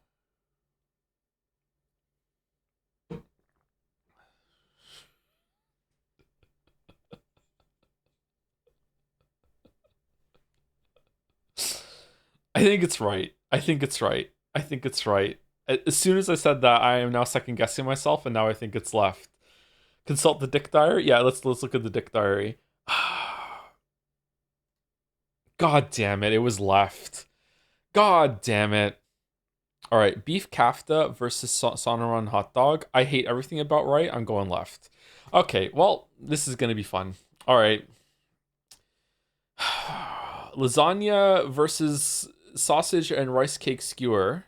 I think it's right. I think it's right. I think it's right. As soon as I said that, I am now second guessing myself, and now I think it's left. Consult the dick diary. Yeah, let's look at the dick diary. God damn it, it was left. God damn it. All right, beef kafta versus Sonoran hot dog. I hate everything about right. I'm going left. Okay, well, this is gonna be fun. All right. Lasagna versus sausage and rice cake skewer.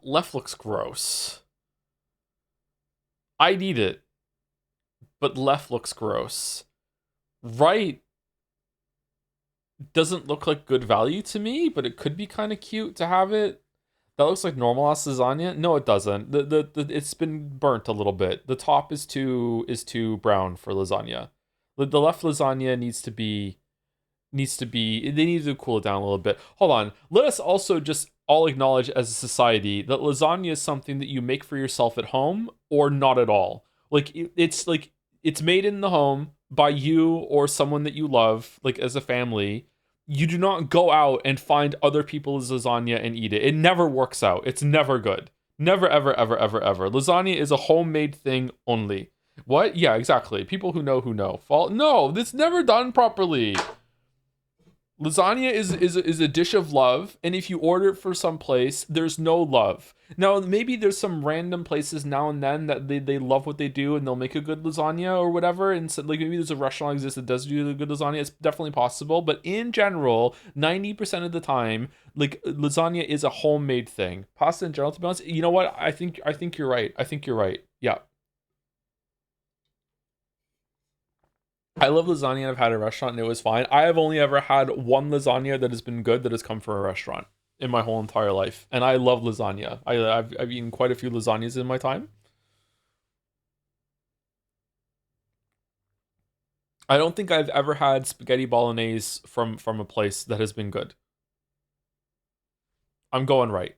Left looks gross. I'd eat it, but left looks gross. Right doesn't look like good value to me, but it could be kind of cute to have it. That looks like normal ass lasagna. No, it doesn't. The it's been burnt a little bit. The top is too brown for lasagna. The left lasagna needs to be they need to cool it down a little bit. Hold on. Let us also just all acknowledge as a society that lasagna is something that you make for yourself at home or not at all. Like it's made in the home by you or someone that you love, like as a family. You do not go out and find other people's lasagna and eat it. It never works out. It's never good. Never, ever, ever, ever, ever. Lasagna is a homemade thing only. What? Yeah, exactly. People who know. Fault? No, this never done properly. Lasagna is a dish of love, and if you order it for some place, there's no love. Now, maybe there's some random places now and then that they love what they do and they'll make a good lasagna or whatever. And so, like maybe there's a restaurant exists that does do a good lasagna. It's definitely possible, but in general, 90% of the time, like lasagna is a homemade thing. Pasta in general, to be honest, you know what? I think you're right. I think you're right. Yeah. I love lasagna. I've had at a restaurant and it was fine. I have only ever had one lasagna that has been good that has come from a restaurant in my whole entire life, and I love lasagna. I've eaten quite a few lasagnas in my time. I don't think I've ever had spaghetti bolognese from a place that has been good. I'm going right.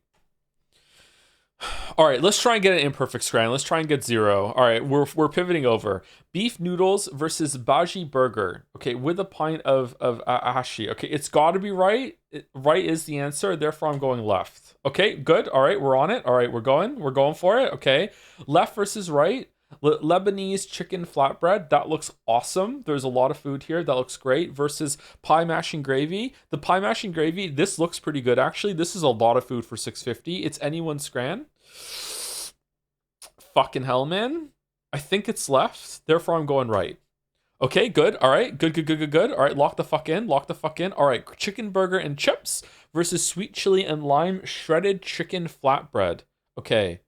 All right, let's try and get an imperfect scran. Let's try and get zero. All right, we're pivoting over. Beef noodles versus bhaji burger. Okay, with a pint of ahashi. Okay, it's got to be right. Right is the answer. Therefore, I'm going left. Okay, good. All right, we're on it. All right, we're going. We're going for it. Okay, left versus right. Lebanese chicken flatbread. That looks awesome. There's a lot of food here. That looks great. Versus pie mash and gravy. The pie mash and gravy. This looks pretty good actually. This is a lot of food for 650. It's anyone's scran. Fucking hell, man. I think it's left. Therefore, I'm going right. Okay, good. All right. Good, good, good, good, good. All right, lock the fuck in. Lock the fuck in. All right, chicken burger and chips versus sweet chili and lime shredded chicken flatbread. Okay.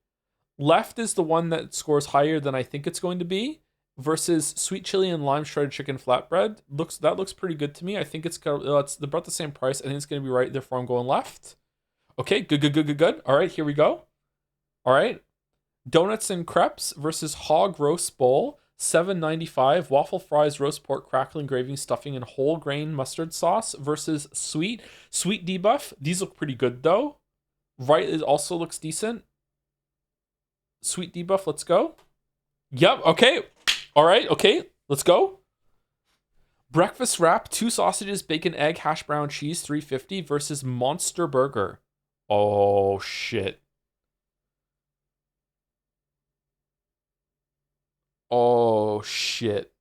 Left is the one that scores higher than I think it's going to be versus sweet chili and lime shredded chicken flatbread. Looks pretty good to me. I think it's about the same price. I think it's going to be right. Therefore, I'm going left. Okay, good, good, good, good, good. All right, here we go. All right. Donuts and crepes versus hog roast bowl, 7.95. Waffle fries, roast pork, crackling gravy, stuffing, and whole grain mustard sauce versus sweet debuff. These look pretty good though. Right, it also looks decent. Sweet debuff, let's go. Yep, okay. All right, okay, let's go. Breakfast wrap, 2 sausages, bacon, egg, hash brown, cheese, 350 versus monster burger. Oh shit. Oh shit.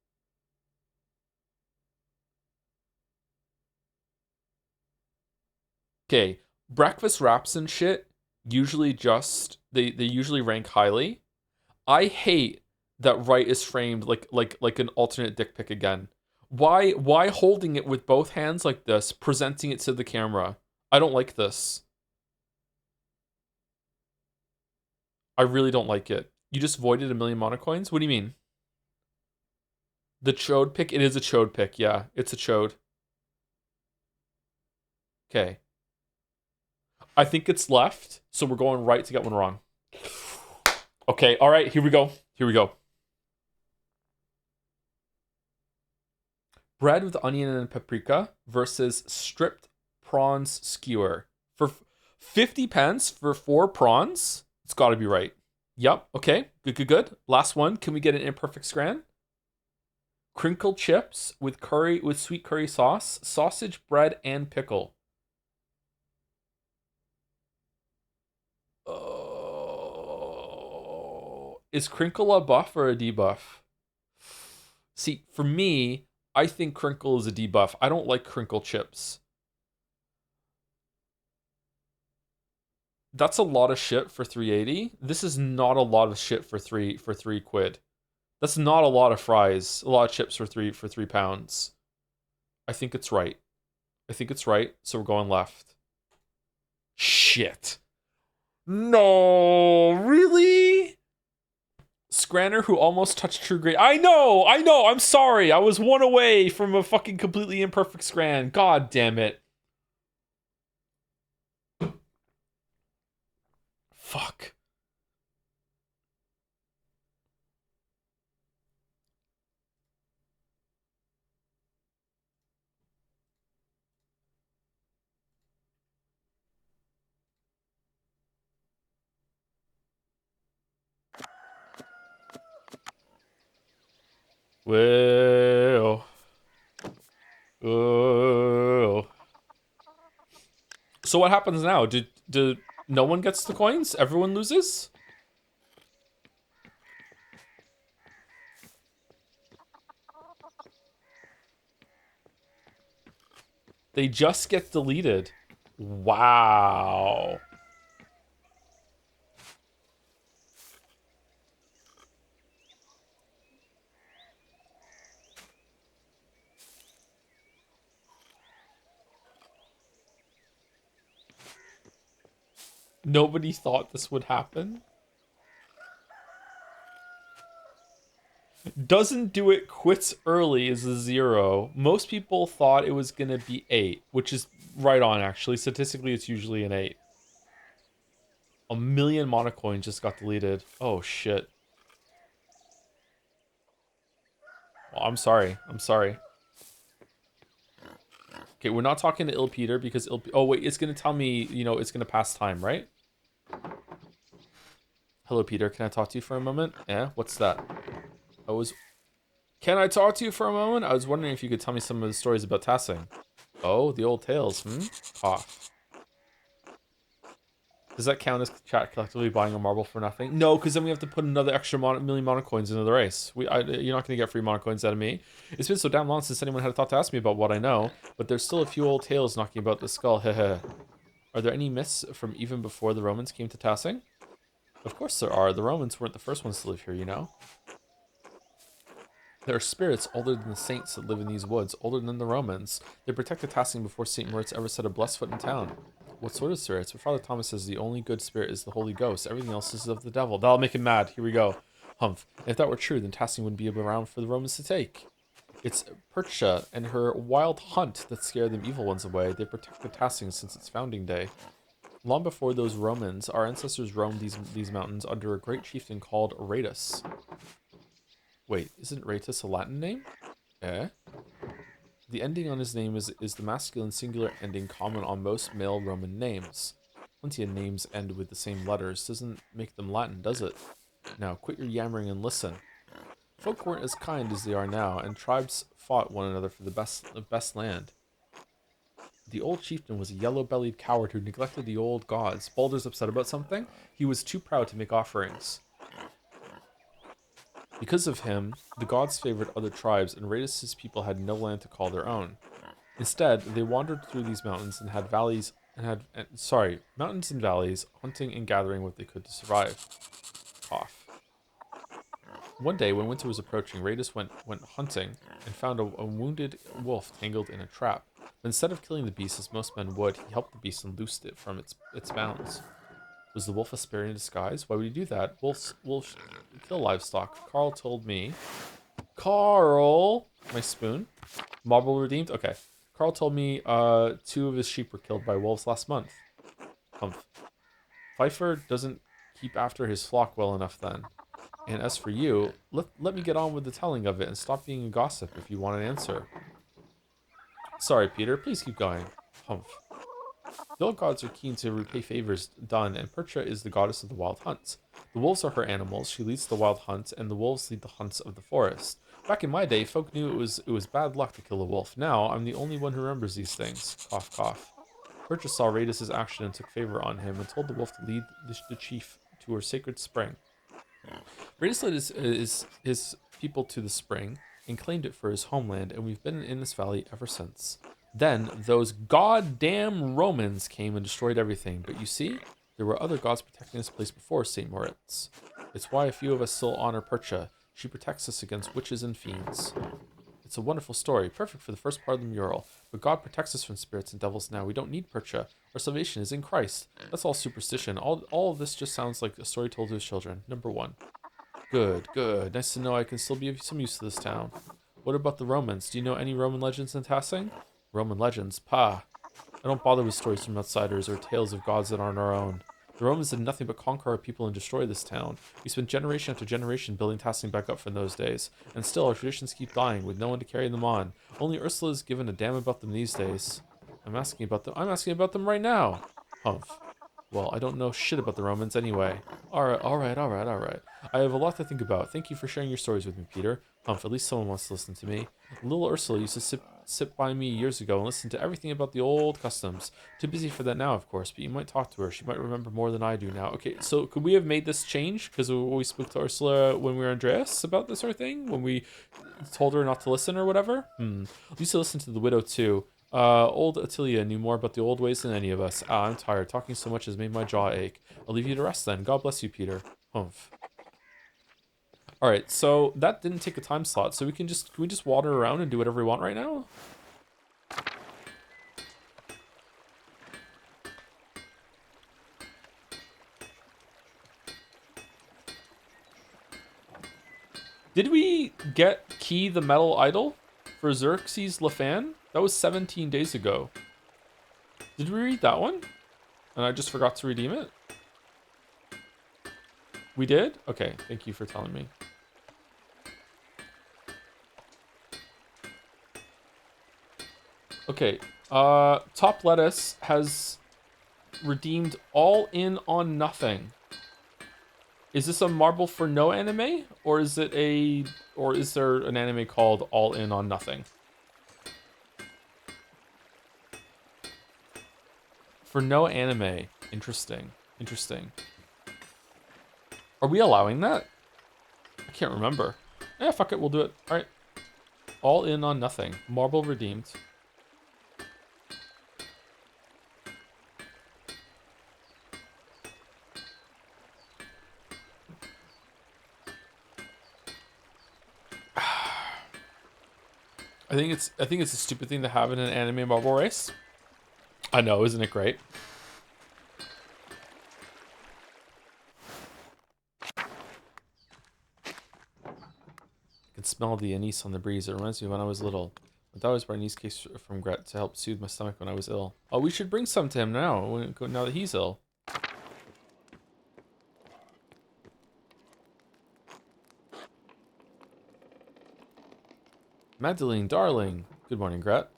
Okay, breakfast wraps and shit usually just they usually rank highly. I hate that right is framed like an alternate dick pic again. Why holding it with both hands like this, presenting it to the camera? I don't like this. I really don't like it. You just voided a million monocoins? What do you mean? The chode pick? It is a chode pick, yeah. It's a chode. Okay. I think it's left, so we're going right to get one wrong. Okay, all right, here we go. Here we go. Bread with onion and paprika versus stripped prawns skewer. For 50 pence for 4 prawns, it's got to be right. Yep, okay, good, good, good. Last one, can we get an imperfect scran? Crinkle chips with sweet curry sauce, sausage, bread, and pickle. Oh, Is Crinkle a buff or a debuff? See, for me, I think Crinkle is a debuff. I don't like Crinkle chips. That's a lot of shit for 380. This is not a lot of shit for 3 quid. That's not a lot of fries, a lot of chips for 3 pounds. I think it's right. I think it's right, so we're going left. Shit. No, really? Scranner who almost touched true grade. I know, I'm sorry. I was one away from a fucking completely imperfect Scran. God damn it. Fuck. Well. Oh. So what happens now? Do no one gets the coins? Everyone loses? They just get deleted. Wow. Nobody thought this would happen. Doesn't do it, quits early is a 0. Most people thought it was going to be 8, which is right on, actually. Statistically, it's usually an 8. A million monocoins just got deleted. Oh, shit. Well, I'm sorry. I'm sorry. Okay, we're not talking to Peter because oh, wait, it's going to tell me, it's going to pass time, right? Hello, Peter. Can I talk to you for a moment? Yeah, what's that? Can I talk to you for a moment? I was wondering if you could tell me some of the stories about Tassing. Oh, the old tales, Cough. Does that count as chat collectively buying a marble for nothing? No, because then we have to put another extra million monocoins into the race. You're not going to get free monocoins out of me. It's been so damn long since anyone had a thought to ask me about what I know, but there's still a few old tales knocking about the skull. Heh. Are there any myths from even before the Romans came to Tassing? Of course there are. The Romans weren't the first ones to live here, There are spirits older than the saints that live in these woods, older than the Romans. They protected Tassing before St. Moritz ever set a blessed foot in town. What sort of spirits? But Father Thomas says the only good spirit is the Holy Ghost. Everything else is of the devil. That'll make him mad. Here we go. Humph. If that were true, then Tassing wouldn't be around for the Romans to take. It's Percha and her wild hunt that scare them evil ones away. They protected Tassing since its founding day. Long before those Romans, our ancestors roamed these mountains under a great chieftain called Raetus. Wait, isn't Raetus a Latin name? Eh? The ending on his name is the masculine singular ending common on most male Roman names. Plenty of names end with the same letters. Doesn't make them Latin, does it? Now, quit your yammering and listen. Folk weren't as kind as they are now, and tribes fought one another for the best land. The old chieftain was a yellow-bellied coward who neglected the old gods. Balder's upset about something? He was too proud to make offerings. Because of him, the gods favored other tribes, and Raetus' people had no land to call their own. Instead, they wandered through these mountains and had mountains and valleys, hunting and gathering what they could to survive. Cough. One day, when winter was approaching, Raetus went hunting and found a wounded wolf tangled in a trap. But instead of killing the beast as most men would, he helped the beast and loosed it from its bounds. Was the wolf a spirit in disguise? Why would he do that? Wolves kill livestock. Carl told me. Carl! My spoon? Marble redeemed? Okay. Carl told me 2 of his sheep were killed by wolves last month. Humph. Pfeiffer doesn't keep after his flock well enough then. And as for you, let me get on with the telling of it and stop being a gossip if you want an answer. Sorry, Peter. Please keep going. Humph. The old gods are keen to repay favors done, and Percha is the goddess of the wild hunts. The wolves are her animals, she leads the wild hunt, and the wolves lead the hunts of the forest. Back in my day, folk knew it was bad luck to kill a wolf. Now, I'm the only one who remembers these things. Cough, cough. Percha saw Raetus' action and took favor on him, and told the wolf to lead the chief to her sacred spring. Bracelet is his people to the spring and claimed it for his homeland, and we've been in this valley ever since. Then those goddamn Romans came and destroyed everything, but you see, there were other gods protecting this place before St. Moritz. It's why a few of us still honor Percha. She protects us against witches and fiends. It's a wonderful story, perfect for the first part of the mural. But God protects us from spirits and devils now. We don't need Percha. Our salvation is in Christ. That's all superstition. All of this just sounds like a story told to his children. Number one. Good, good. Nice to know I can still be of some use to this town. What about the Romans? Do you know any Roman legends in Tassing? Roman legends? Pah. I don't bother with stories from outsiders or tales of gods that aren't our own. The Romans did nothing but conquer our people and destroy this town. We spent generation after generation building Tassing back up from those days, and still our traditions keep dying with no one to carry them on. Only Ursula is given a damn about them these days. I'm asking about them right now. Humph. Well, I don't know shit about the Romans anyway. Alright. I have a lot to think about. Thank you for sharing your stories with me, Peter. Humph, at least someone wants to listen to me. Little Ursula used to sit by me years ago and listen to everything about the old customs. Too busy for that now, of course, but you might talk to her. She might remember more than I do now. Okay, so could we have made this change? Because we spoke to Ursula when we were Andreas about this sort of thing? When we told her not to listen or whatever? I used to listen to the widow too. Old Attilia knew more about the old ways than any of us. I'm tired. Talking so much has made my jaw ache. I'll leave you to rest then. God bless you, Peter. Humph. Alright, so that didn't take a time slot, so can we just wander around and do whatever we want right now? Did we get Key the Metal Idol for Xerxes Lefan? That was 17 days ago. Did we read that one? And I just forgot to redeem it? We did? Okay, thank you for telling me. Okay, Top Lettuce has redeemed All In on Nothing. Is this a marble for no anime? Or is there an anime called All In on Nothing? For no anime. Interesting. Are we allowing that? I can't remember. Yeah, fuck it, we'll do it. Alright. All In on Nothing. Marble redeemed. I think it's a stupid thing to have in an anime marble race. I know, isn't it great? I can smell the anise on the breeze. It reminds me of when I was little. I always brought anise cakes from Gret to help soothe my stomach when I was ill. Oh, we should bring some to him now that he's ill. Madeline, darling. Good morning, Gret.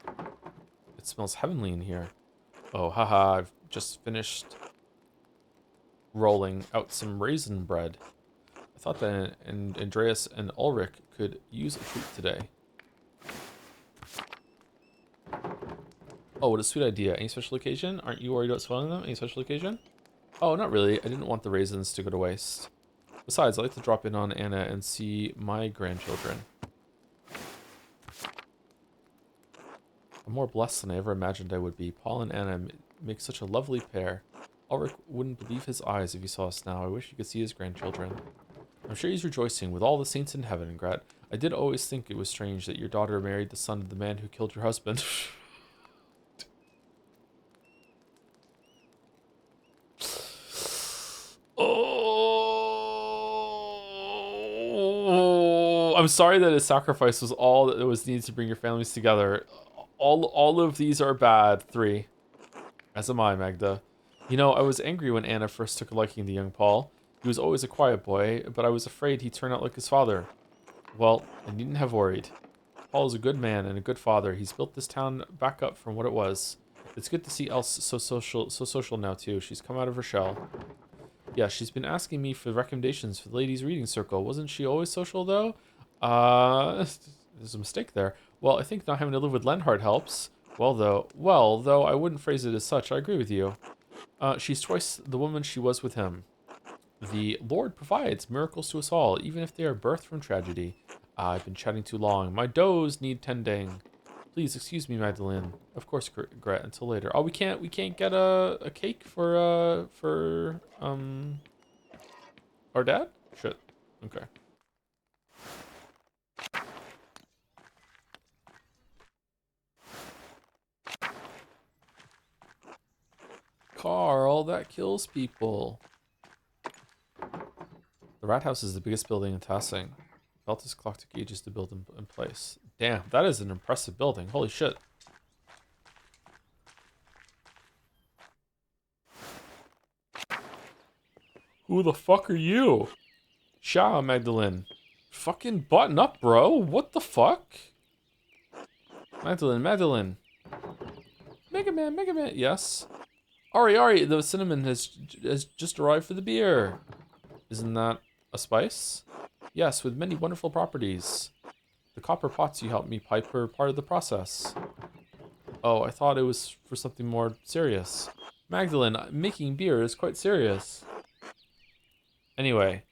It smells heavenly in here. Oh, haha, I've just finished rolling out some raisin bread. I thought that Andreas and Ulrich could use a treat today. Oh, what a sweet idea. Any special occasion? Aren't you worried about spoiling them? Any special occasion? Oh, not really. I didn't want the raisins to go to waste. Besides, I like to drop in on Anna and see my grandchildren. I'm more blessed than I ever imagined I would be. Paul and Anna make such a lovely pair. Ulrich wouldn't believe his eyes if he saw us now. I wish he could see his grandchildren. I'm sure he's rejoicing with all the saints in heaven, Gret. I did always think it was strange that your daughter married the son of the man who killed your husband. Oh, I'm sorry that his sacrifice was all that was needed to bring your families together. All of these are bad. 3. As am I, Magda. You know, I was angry when Anna first took a liking to young Paul. He was always a quiet boy, but I was afraid he'd turn out like his father. Well, I needn't have worried. Paul is a good man and a good father. He's built this town back up from what it was. It's good to see Else so social now too. She's come out of her shell. Yeah, she's been asking me for recommendations for the ladies' reading circle. Wasn't she always social though? There's a mistake there. Well, I think not having to live with Lenhart helps. Well, though I wouldn't phrase it as such. I agree with you. She's twice the woman she was with him. The Lord provides miracles to us all, even if they are birthed from tragedy. I've been chatting too long. My does need tending. Please excuse me, Magdalene. Of course, Gret. Until later. Oh, we can't get a cake for our dad? Shit. Okay. Carl, that kills people. The rat house is the biggest building in Tassing. Beltis clock took ages to build in place. Damn, that is an impressive building. Holy shit. Who the fuck are you? Ciao, Magdalene. Fucking button up, bro. What the fuck? Magdalene. Mega Man. Yes. Ari, the cinnamon has just arrived for the beer. Isn't that a spice? Yes, with many wonderful properties. The copper pots you helped me pipe are part of the process. Oh, I thought it was for something more serious. Magdalene, making beer is quite serious. Anyway,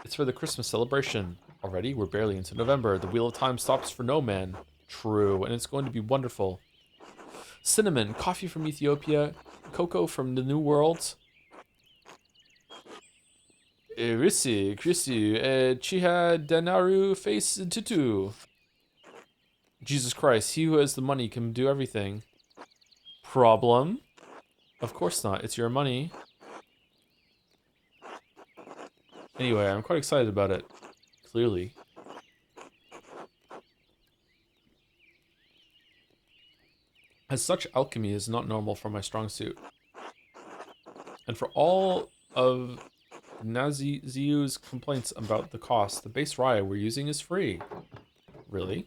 it's for the Christmas celebration. Already, we're barely into November. The wheel of time stops for no man. True, and it's going to be wonderful. Cinnamon, coffee from Ethiopia, cocoa from the New World. Chrissy, Chiha Danaru face tutu. Jesus Christ, he who has the money can do everything. Problem? Of course not, it's your money. Anyway, I'm quite excited about it. Clearly. As such, alchemy is not normal for my strong suit. And for all of Naziu's complaints about the cost, the base rye we're using is free. Really?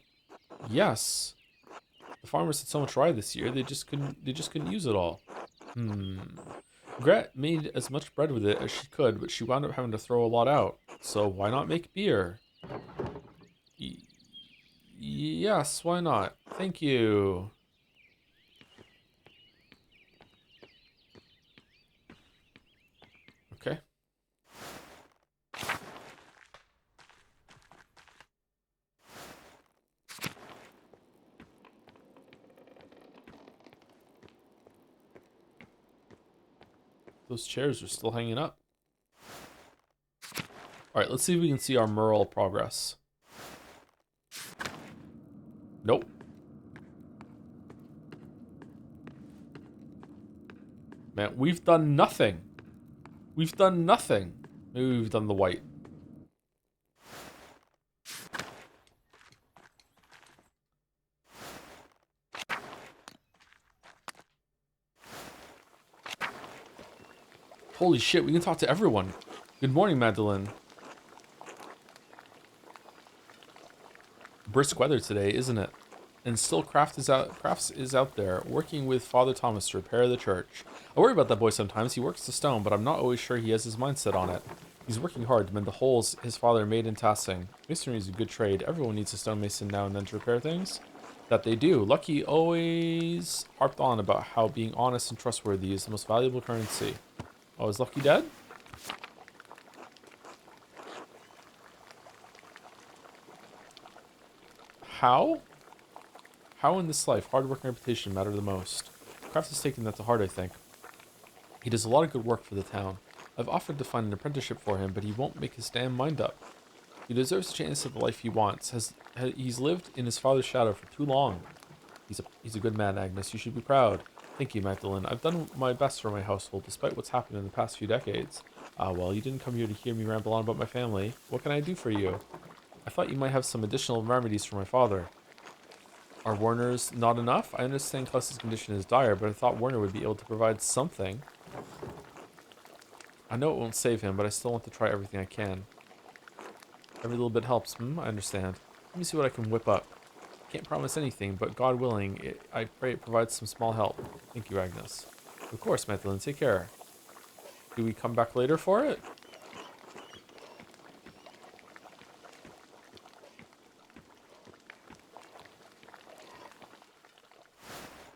Yes. The farmers had so much rye this year, they just couldn't use it all. Gret made as much bread with it as she could, but she wound up having to throw a lot out. So why not make beer? Yes, why not? Thank you. Okay. Those chairs are still hanging up. Alright, let's see if we can see our Merle progress. Nope. Man, we've done nothing. We've done nothing. Maybe we've done the white. Holy shit, we can talk to everyone. Good morning, Magdalene. Brisk weather today, isn't it? And still Crafts is out there, working with Father Thomas to repair the church. I worry about that boy sometimes. He works the stone, but I'm not always sure he has his mindset on it. He's working hard to mend the holes his father made in Tassing. Masonry is a good trade. Everyone needs a stonemason now and then to repair things. That they do. Lucky always harped on about how being honest and trustworthy is the most valuable currency. Oh, is Lucky dead? How? How in this life, hard work and reputation matter the most? Kraft has taken that to heart, I think. He does a lot of good work for the town. I've offered to find an apprenticeship for him, but he won't make his damn mind up. He deserves a chance at the life he wants. He's lived in his father's shadow for too long. He's a good man, Agnes. You should be proud. Thank you, Magdalene. I've done my best for my household, despite what's happened in the past few decades. Well, you didn't come here to hear me ramble on about my family. What can I do for you? I thought you might have some additional remedies for my father. Are Warner's not enough? I understand Klaus's condition is dire, but I thought Warner would be able to provide something. I know it won't save him, but I still want to try everything I can. Every little bit helps. I understand. Let me see what I can whip up. Can't promise anything, but God willing, I pray it provides some small help. Thank you, Agnes. Of course, Magdalene. Take care. Do we come back later for it?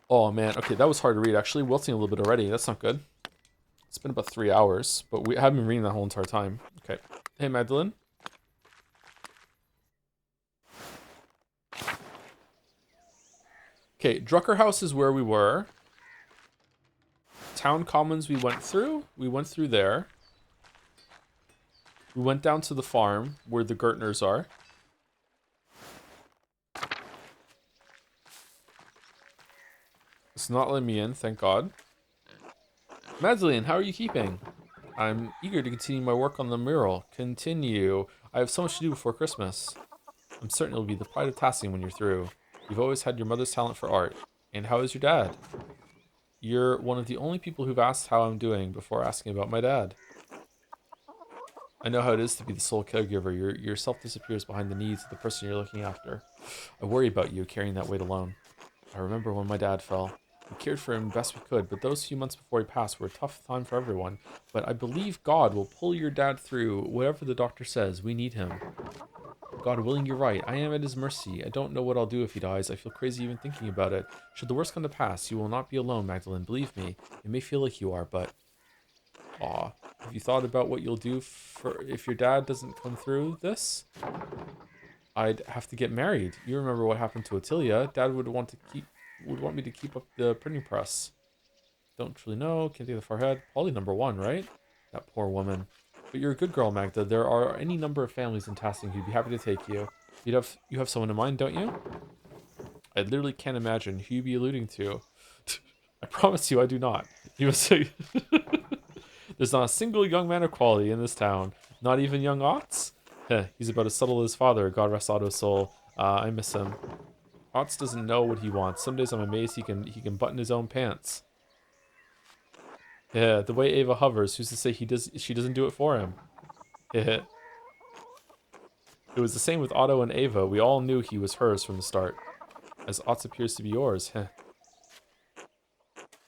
Oh, man. Okay, that was hard to read, actually. Wilting a little bit already. That's not good. It's been about 3 hours, but we haven't been reading that whole entire time. Okay. Hey, Magdalene. Okay, Drucker House is where we were. Town Commons we went through. We went through there. We went down to the farm where the Gertners are. It's not letting me in, thank God. Magdalene, how are you keeping? I'm eager to continue my work on the mural. Continue. I have so much to do before Christmas. I'm certain it'll be the pride of Tassing when you're through. You've always had your mother's talent for art. And how is your dad? You're one of the only people who've asked how I'm doing before asking about my dad. I know how it is to be the sole caregiver. Your self disappears behind the needs of the person you're looking after. I worry about you carrying that weight alone. I remember when my dad fell. We cared for him best we could, but those few months before he passed were a tough time for everyone. But I believe God will pull your dad through whatever the doctor says. We need him. God willing, you're right. I am at his mercy. I don't know what I'll do if he dies. I feel crazy even thinking about it. Should the worst come to pass, you will not be alone, Magdalene. Believe me. It may feel like you are, but... Aw. Have you thought about what you'll do for if your dad doesn't come through this? I'd have to get married. You remember what happened to Attilia. Dad would want me to keep up the printing press. Don't really know. Can't think of the far head. Probably #1, right? That poor woman. But you're a good girl, Magda. There are any number of families in Tassing who'd be happy to take you. You have someone in mind, don't you? I literally can't imagine who you'd be alluding to. I promise you, I do not. He was say, there's not a single young man of quality in this town. Not even young Otts? Heh, he's about as subtle as his father. God rest Otto's soul. I miss him. Otts doesn't know what he wants. Some days I'm amazed he can button his own pants. Yeah, the way Ava hovers, who's to say she doesn't do it for him? Yeah. It was the same with Otto and Ava. We all knew he was hers from the start. As Otts appears to be yours. Heh.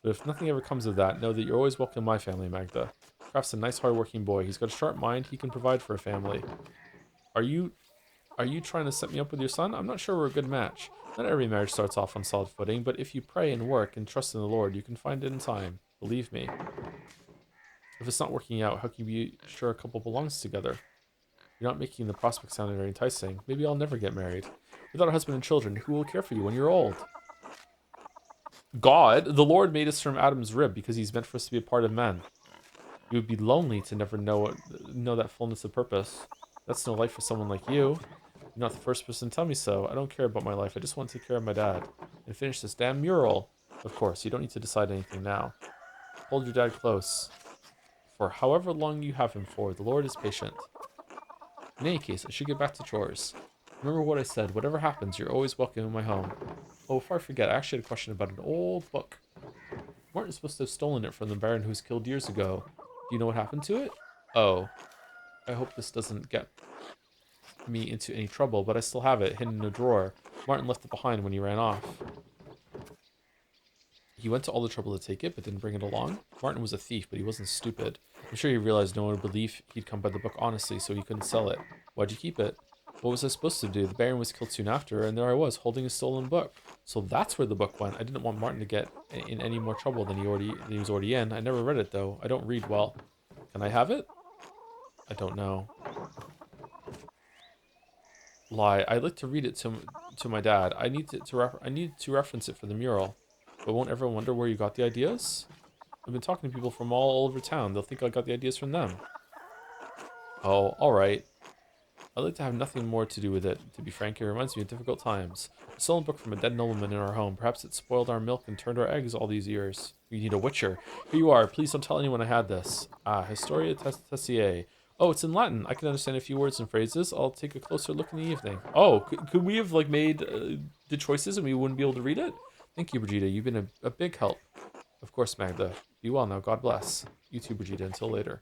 But if nothing ever comes of that, know that you're always welcome in my family, Magda. Kraft's a nice, hard-working boy. He's got a sharp mind. He can provide for a family. Are you trying to set me up with your son? I'm not sure we're a good match. Not every marriage starts off on solid footing, but if you pray and work and trust in the Lord, you can find it in time. Believe me. If it's not working out, how can you be sure a couple belongs together? You're not making the prospect sound very enticing. Maybe I'll never get married. Without a husband and children, who will care for you when you're old? God, the Lord made us from Adam's rib because he's meant for us to be a part of men. You would be lonely to never know that fullness of purpose. That's no life for someone like you. You're not the first person to tell me so. I don't care about my life. I just want to take care of my dad. And finish this damn mural. Of course, you don't need to decide anything now. Hold your dad close. For however long you have him for, the Lord is patient. In any case, I should get back to chores. Remember what I said. Whatever happens, you're always welcome in my home. Oh, before I forget, I actually had a question about an old book. Martin's supposed to have stolen it from the Baron who was killed years ago. Do you know what happened to it? Oh. I hope this doesn't get me into any trouble, but I still have it hidden in a drawer. Martin left it behind when he ran off. He went to all the trouble to take it, but didn't bring it along. Martin was a thief, but he wasn't stupid. I'm sure he realized no one would believe he'd come by the book honestly, so he couldn't sell it. Why'd you keep it? What was I supposed to do? The Baron was killed soon after, and there I was, holding a stolen book. So that's where the book went. I didn't want Martin to get in any more trouble than he was already in. I never read it, though. I don't read well. Can I have it? I don't know. Lie. I'd like to read it to my dad. I need to reference it for the mural. But won't everyone wonder where you got the ideas? I've been talking to people from all over town. They'll think I got the ideas from them. Oh, alright. I'd like to have nothing more to do with it. To be frank, it reminds me of difficult times. A stolen book from a dead nobleman in our home. Perhaps it spoiled our milk and turned our eggs all these years. We need a witcher. Here you are. Please don't tell anyone I had this. Ah, Historia Tessier. Oh, it's in Latin. I can understand a few words and phrases. I'll take a closer look in the evening. Oh, could we have made the choices and we wouldn't be able to read it? Thank you, Brigida. You've been a big help. Of course, Magda. Be well now. God bless. You too, Brigida. Until later.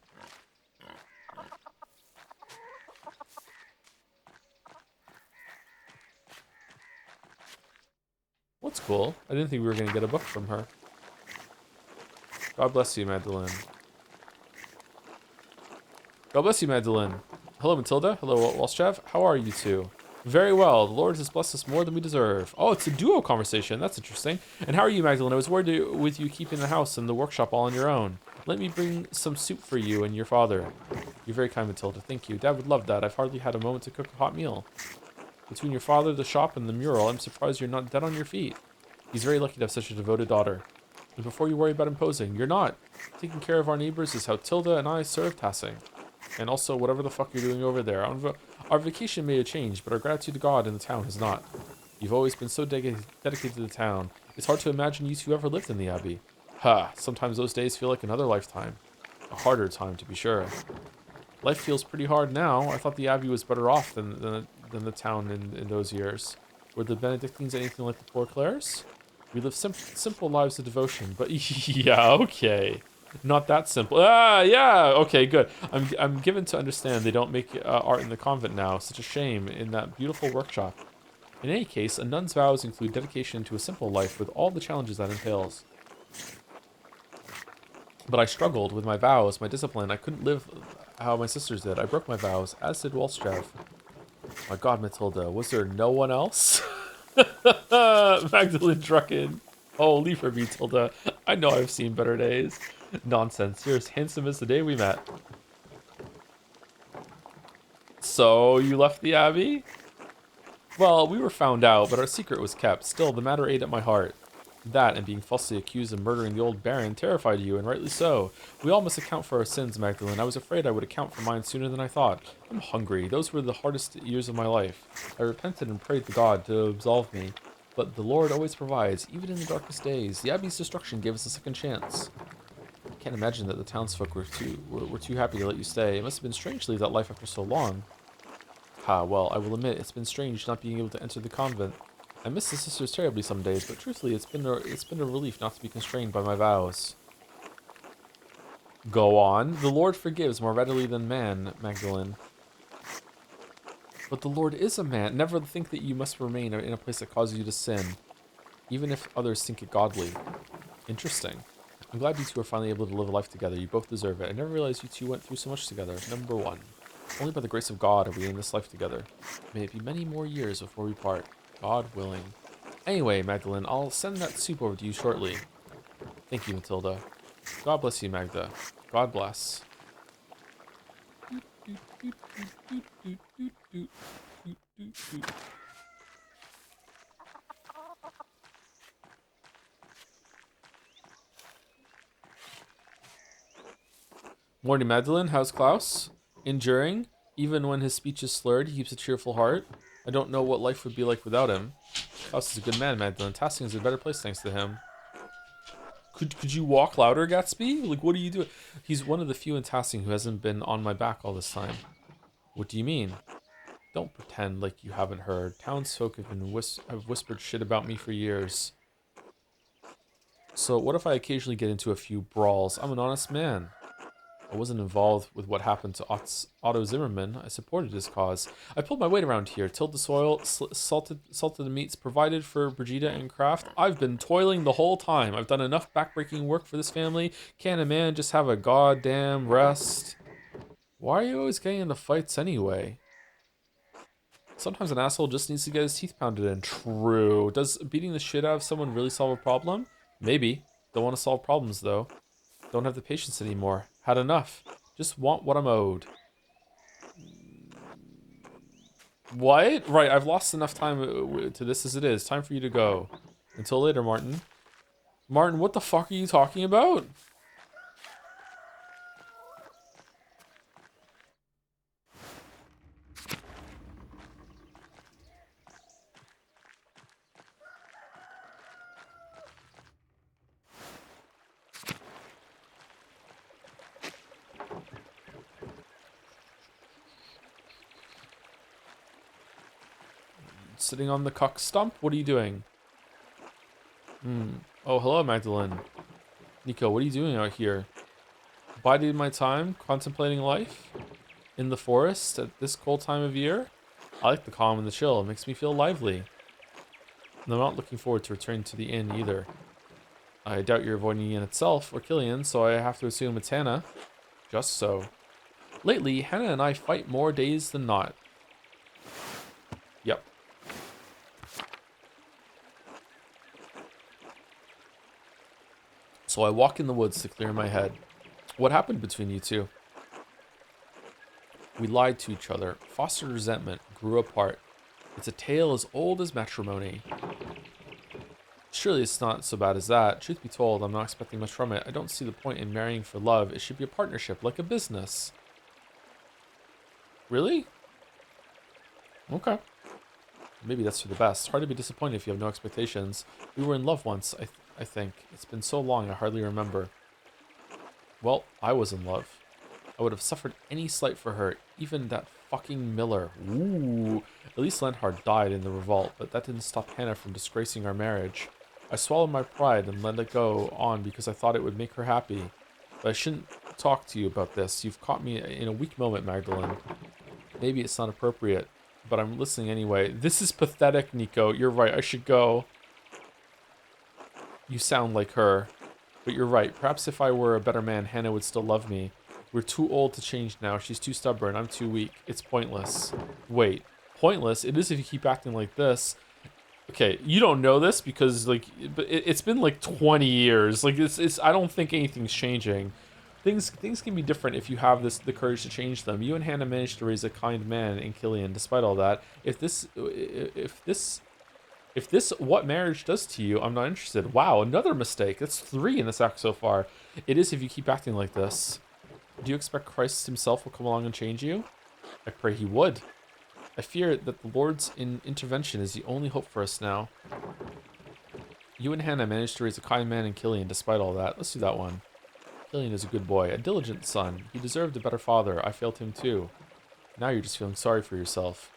What's cool? I didn't think we were going to get a book from her. God bless you, Magdalene. God bless you, Magdalene. Hello, Matilda. Hello, Walschav. How are you two? Very well. The Lord has blessed us more than we deserve. Oh, it's a duo conversation. That's interesting. And how are you, Magdalene? I was worried with you keeping the house and the workshop all on your own. Let me bring some soup for you and your father. You're very kind, Matilda. Thank you. Dad would love that. I've hardly had a moment to cook a hot meal. Between your father, the shop, and the mural, I'm surprised you're not dead on your feet. He's very lucky to have such a devoted daughter. And before you worry about imposing, you're not. Taking care of our neighbors is how Tilda and I serve Tassing. And also, whatever the fuck you're doing over there. Our vacation may have changed, but our gratitude to God and the town has not. You've always been so dedicated to the town. It's hard to imagine you two ever lived in the Abbey. Ha, sometimes those days feel like another lifetime. A harder time, to be sure. Life feels pretty hard now. I thought the Abbey was better off than the town in those years. Were the Benedictines anything like the Poor Clares? We live simple lives of devotion, but yeah, okay. Not that simple. Ah, yeah, okay, good. I'm given to understand they don't make art in the convent now. Such a shame in that beautiful workshop. In any case, a nun's vows include dedication to a simple life with all the challenges that entails. But I struggled with my vows, my discipline. I couldn't live how my sisters did. I broke my vows, as did Walstrev. My God, Matilda, was there no one else? Magdalene Drucken. Oh, leave her be, Tilda. I know I've seen better days. Nonsense. You're as handsome as the day we met. So, you left the Abbey? Well, we were found out, but our secret was kept. Still, the matter ate at my heart. That, and being falsely accused of murdering the old Baron, terrified you, and rightly so. We all must account for our sins, Magdalene. I was afraid I would account for mine sooner than I thought. I'm hungry. Those were the hardest years of my life. I repented and prayed to God to absolve me. But the Lord always provides, even in the darkest days. The Abbey's destruction gave us a second chance. I can't imagine that the townsfolk were too happy to let you stay. It must have been strange to leave that life after so long. Ha, well, I will admit, it's been strange not being able to enter the convent. I miss the sisters terribly some days, but truthfully, it's been a relief not to be constrained by my vows. Go on. The Lord forgives more readily than man, Magdalene. But the Lord is a man. Never think that you must remain in a place that causes you to sin, even if others think it godly. Interesting. I'm glad you two are finally able to live a life together. You both deserve it. I never realized you two went through so much together. Number one. Only by the grace of God are we in this life together. May it be many more years before we part. God willing. Anyway, Magdalene, I'll send that soup over to you shortly. Thank you, Matilda. God bless you, Magda. God bless. Morning, Magdalene. How's Klaus? Enduring? Even when his speech is slurred, he keeps a cheerful heart. I don't know what life would be like without him. Klaus is a good man, Magdalene. Tassing is a better place thanks to him. Could you walk louder, Gatsby? Like, what are you doing? He's one of the few in Tassing who hasn't been on my back all this time. What do you mean? Don't pretend like you haven't heard. Townsfolk have whispered shit about me for years. So what if I occasionally get into a few brawls? I'm an honest man. I wasn't involved with what happened to Otto Zimmerman. I supported his cause. I pulled my weight around here, tilled the soil, salted the meats provided for Brigida and Kraft. I've been toiling the whole time. I've done enough backbreaking work for this family. Can't a man just have a goddamn rest? Why are you always getting into fights anyway? Sometimes an asshole just needs to get his teeth pounded in. True. Does beating the shit out of someone really solve a problem? Maybe. Don't want to solve problems, though. Don't have the patience anymore. Had enough. Just want what I'm owed. What? Right, I've lost enough time to this as it is. Time for you to go. Until later, Martin. Martin, what the fuck are you talking about? Sitting on the cock stump? What are you doing? Oh, hello, Magdalene. Nico, what are you doing out here? Biding my time, contemplating life? In the forest at this cold time of year? I like the calm and the chill. It makes me feel lively. And I'm not looking forward to returning to the inn either. I doubt you're avoiding the inn itself, or Killian, so I have to assume it's Hannah. Just so. Lately, Hannah and I fight more days than not. Yep. So I walk in the woods to clear my head. What happened between you two? We lied to each other, fostered resentment, grew apart. It's a tale as old as matrimony. Surely it's not so bad as that. Truth be told, I'm not expecting much from it. I don't see the point in marrying for love. It should be a partnership, like a business. Really? Okay. Maybe that's for the best. Hard to be disappointed if you have no expectations. We were in love once, I think. It's been so long, I hardly remember. Well, I was in love. I would have suffered any slight for her, even that fucking Miller. Ooh. At least Lenhard died in the revolt, but that didn't stop Hannah from disgracing our marriage. I swallowed my pride and let it go on because I thought it would make her happy. But I shouldn't talk to you about this. You've caught me in a weak moment, Magdalene. Maybe it's not appropriate, but I'm listening anyway. This is pathetic, Nico. You're right. I should go. You sound like her. But you're right. Perhaps if I were a better man, Hannah would still love me. We're too old to change now. She's too stubborn. I'm too weak. It's pointless. Wait. Pointless? It is if you keep acting like this. Okay, you don't know this because, like, it's been like 20 years. Like, it's. I don't think anything's changing. Things can be different if you have the courage to change them. You and Hannah managed to raise a kind man in Killian, despite all that. If this what marriage does to you, I'm not interested. Wow, another mistake. That's 3 in this act so far. It is if you keep acting like this. Do you expect Christ himself will come along and change you? I pray he would. I fear that the Lord's intervention is the only hope for us now. You and Hannah managed to raise a kind man in Killian despite all that. Let's do that one. Killian is a good boy, a diligent son. He deserved a better father. I failed him too. Now you're just feeling sorry for yourself.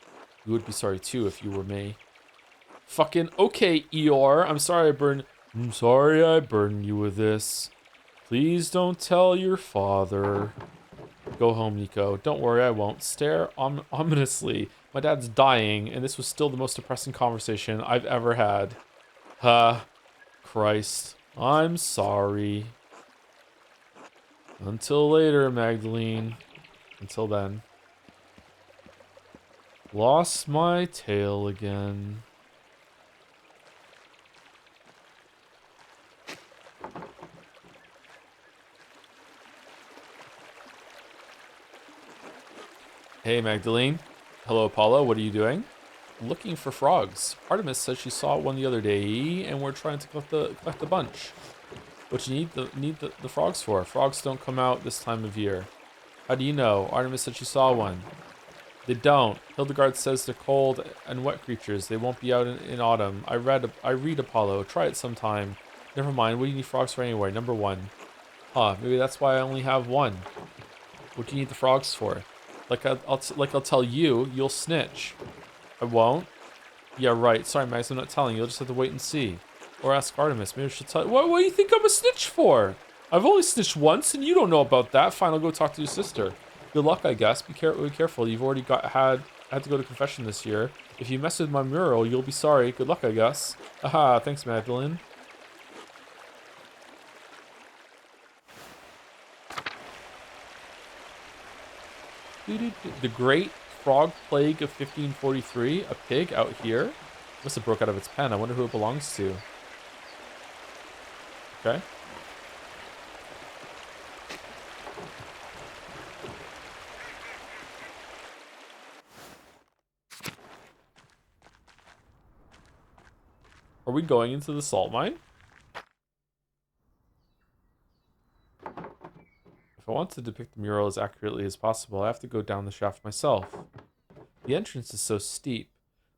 You would be sorry too if you were me. Fucking okay, Eeyore. I'm sorry I burdened you with this. Please don't tell your father. Go home, Nico. Don't worry, I won't. Stare ominously. My dad's dying, and this was still the most depressing conversation I've ever had. Christ. I'm sorry. Until later, Magdalene. Until then. Lost my tail again. Hey, Magdalene. Hello, Apollo. What are you doing? Looking for frogs. Artemis says she saw one the other day, and we're trying to collect the bunch. What you need the frogs for? Frogs don't come out this time of year. How do you know? Artemis said she saw one. They don't. Hildegard says they're cold and wet creatures. They won't be out in autumn. I read Apollo. Try it sometime. Never mind. What do you need frogs for anyway? Number 1. Huh? Maybe that's why I only have 1. What do you need the frogs for? Like I'll tell you, you'll snitch. I won't. Yeah, right. Sorry, Max. I'm not telling you. You'll just have to wait and see. Or ask Artemis. Maybe I should tell you. What do you think I'm a snitch for? I've only snitched once, and you don't know about that. Fine, I'll go talk to your sister. Good luck, I guess. Be careful. You've already had to go to confession this year. If you mess with my mural, you'll be sorry. Good luck, I guess. Aha, thanks, Magdalene. The Great Frog Plague of 1543. A pig out here. Must have broke out of its pen. I wonder who it belongs to. Okay. Are we going into the salt mine? If I want to depict the mural as accurately as possible, I have to go down the shaft myself. The entrance is so steep.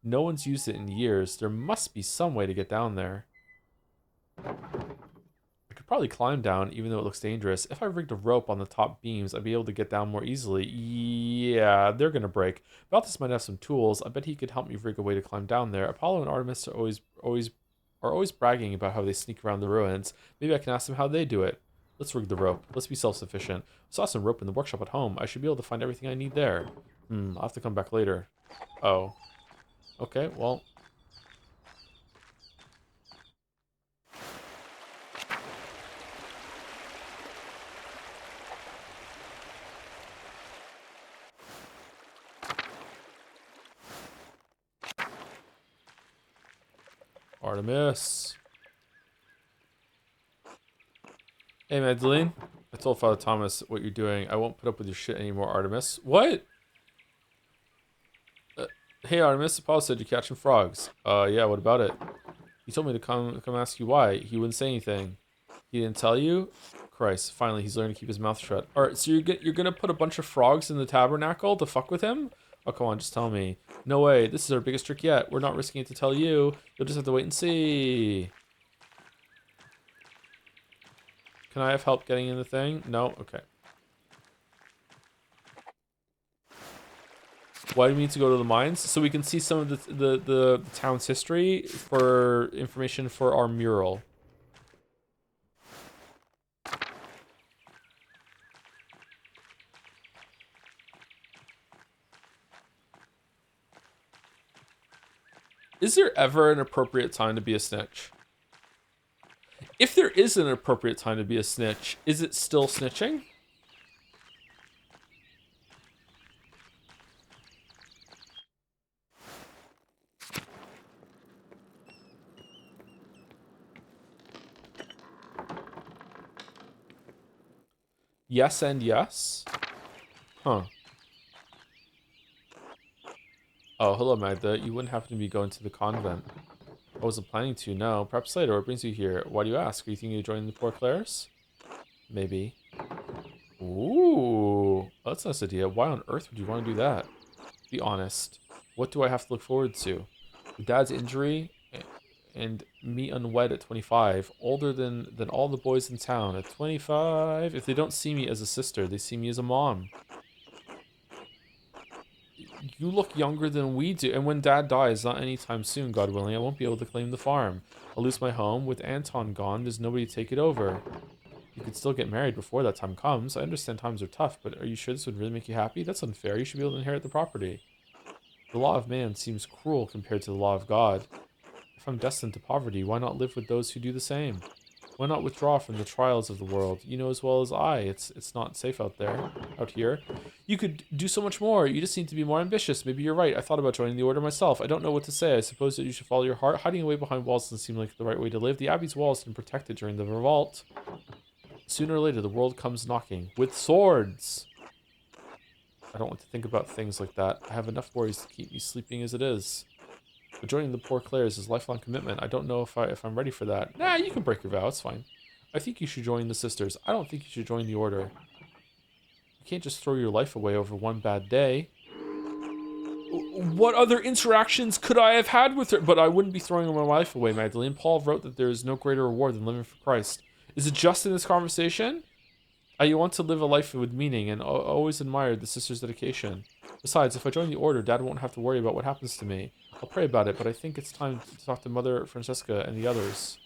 No one's used it in years. There must be some way to get down there. I could probably climb down, even though it looks dangerous. If I rigged a rope on the top beams, I'd be able to get down more easily. Yeah, they're gonna break. Balthus might have some tools. I bet he could help me rig a way to climb down there. Apollo and Artemis are always bragging about how they sneak around the ruins. Maybe I can ask them how they do it. Let's rig the rope. Let's be self-sufficient. I saw some rope in the workshop at home. I should be able to find everything I need there. I'll have to come back later. Oh. Okay, well. Artemis. Hey, Magdalene. told Father Thomas what you're doing. I won't put up with your shit anymore, Artemis. What? Hey, Artemis, Apollo said you're catching frogs. Yeah, what about it? He told me to come ask you why. He wouldn't say anything. He didn't tell you? Christ, finally, he's learning to keep his mouth shut. Alright, so you're gonna put a bunch of frogs in the tabernacle to fuck with him? Oh, come on, just tell me. No way, this is our biggest trick yet. We're not risking it to tell you. You'll just have to wait and see. Can I have help getting in the thing? No? Okay. Why do we need to go to the mines? So we can see some of the town's history for information for our mural. Is there ever an appropriate time to be a snitch? If there is an appropriate time to be a snitch, is it still snitching? Yes and yes? Huh. Oh, hello, Magda. You wouldn't happen to be going to the convent. I wasn't planning to, no. Perhaps later. What brings you here? Why do you ask? Are you thinking of joining the Poor Clares? Maybe. Ooh. That's a nice idea. Why on earth would you want to do that? Be honest. What do I have to look forward to? Dad's injury and me unwed at 25. Older than all the boys in town. At 25. If they don't see me as a sister, they see me as a mom. You look younger than we do, and when Dad dies, not anytime soon, God willing, I won't be able to claim the farm. I'll lose my home. With Anton gone, there's nobody to take it over. You could still get married before that time comes. I understand times are tough, but are you sure this would really make you happy? That's unfair. You should be able to inherit the property. The law of man seems cruel compared to the law of God. If I'm destined to poverty, why not live with those who do the same? Why not withdraw from the trials of the world? You know as well as I, it's not safe out here. You could do so much more. You just need to be more ambitious. Maybe you're right. I thought about joining the order myself. I don't know what to say. I suppose that you should follow your heart. Hiding away behind walls doesn't seem like the right way to live. The Abbey's walls have been protected during the revolt. Sooner or later, the world comes knocking. With swords! I don't want to think about things like that. I have enough worries to keep me sleeping as it is. But joining the Poor Clares is lifelong commitment. I don't know if I'm ready for that. Nah, you can break your vow. It's fine. I think you should join the sisters. I don't think you should join the order. You can't just throw your life away over one bad day. What other interactions could I have had with her? But I wouldn't be throwing my life away, Magdalene. Paul wrote that there is no greater reward than living for Christ. Is it just in this conversation? I want to live a life with meaning and always admired the sisters' dedication. Besides, if I join the order, Dad won't have to worry about what happens to me. I'll pray about it, but I think it's time to talk to Mother Francesca and the others.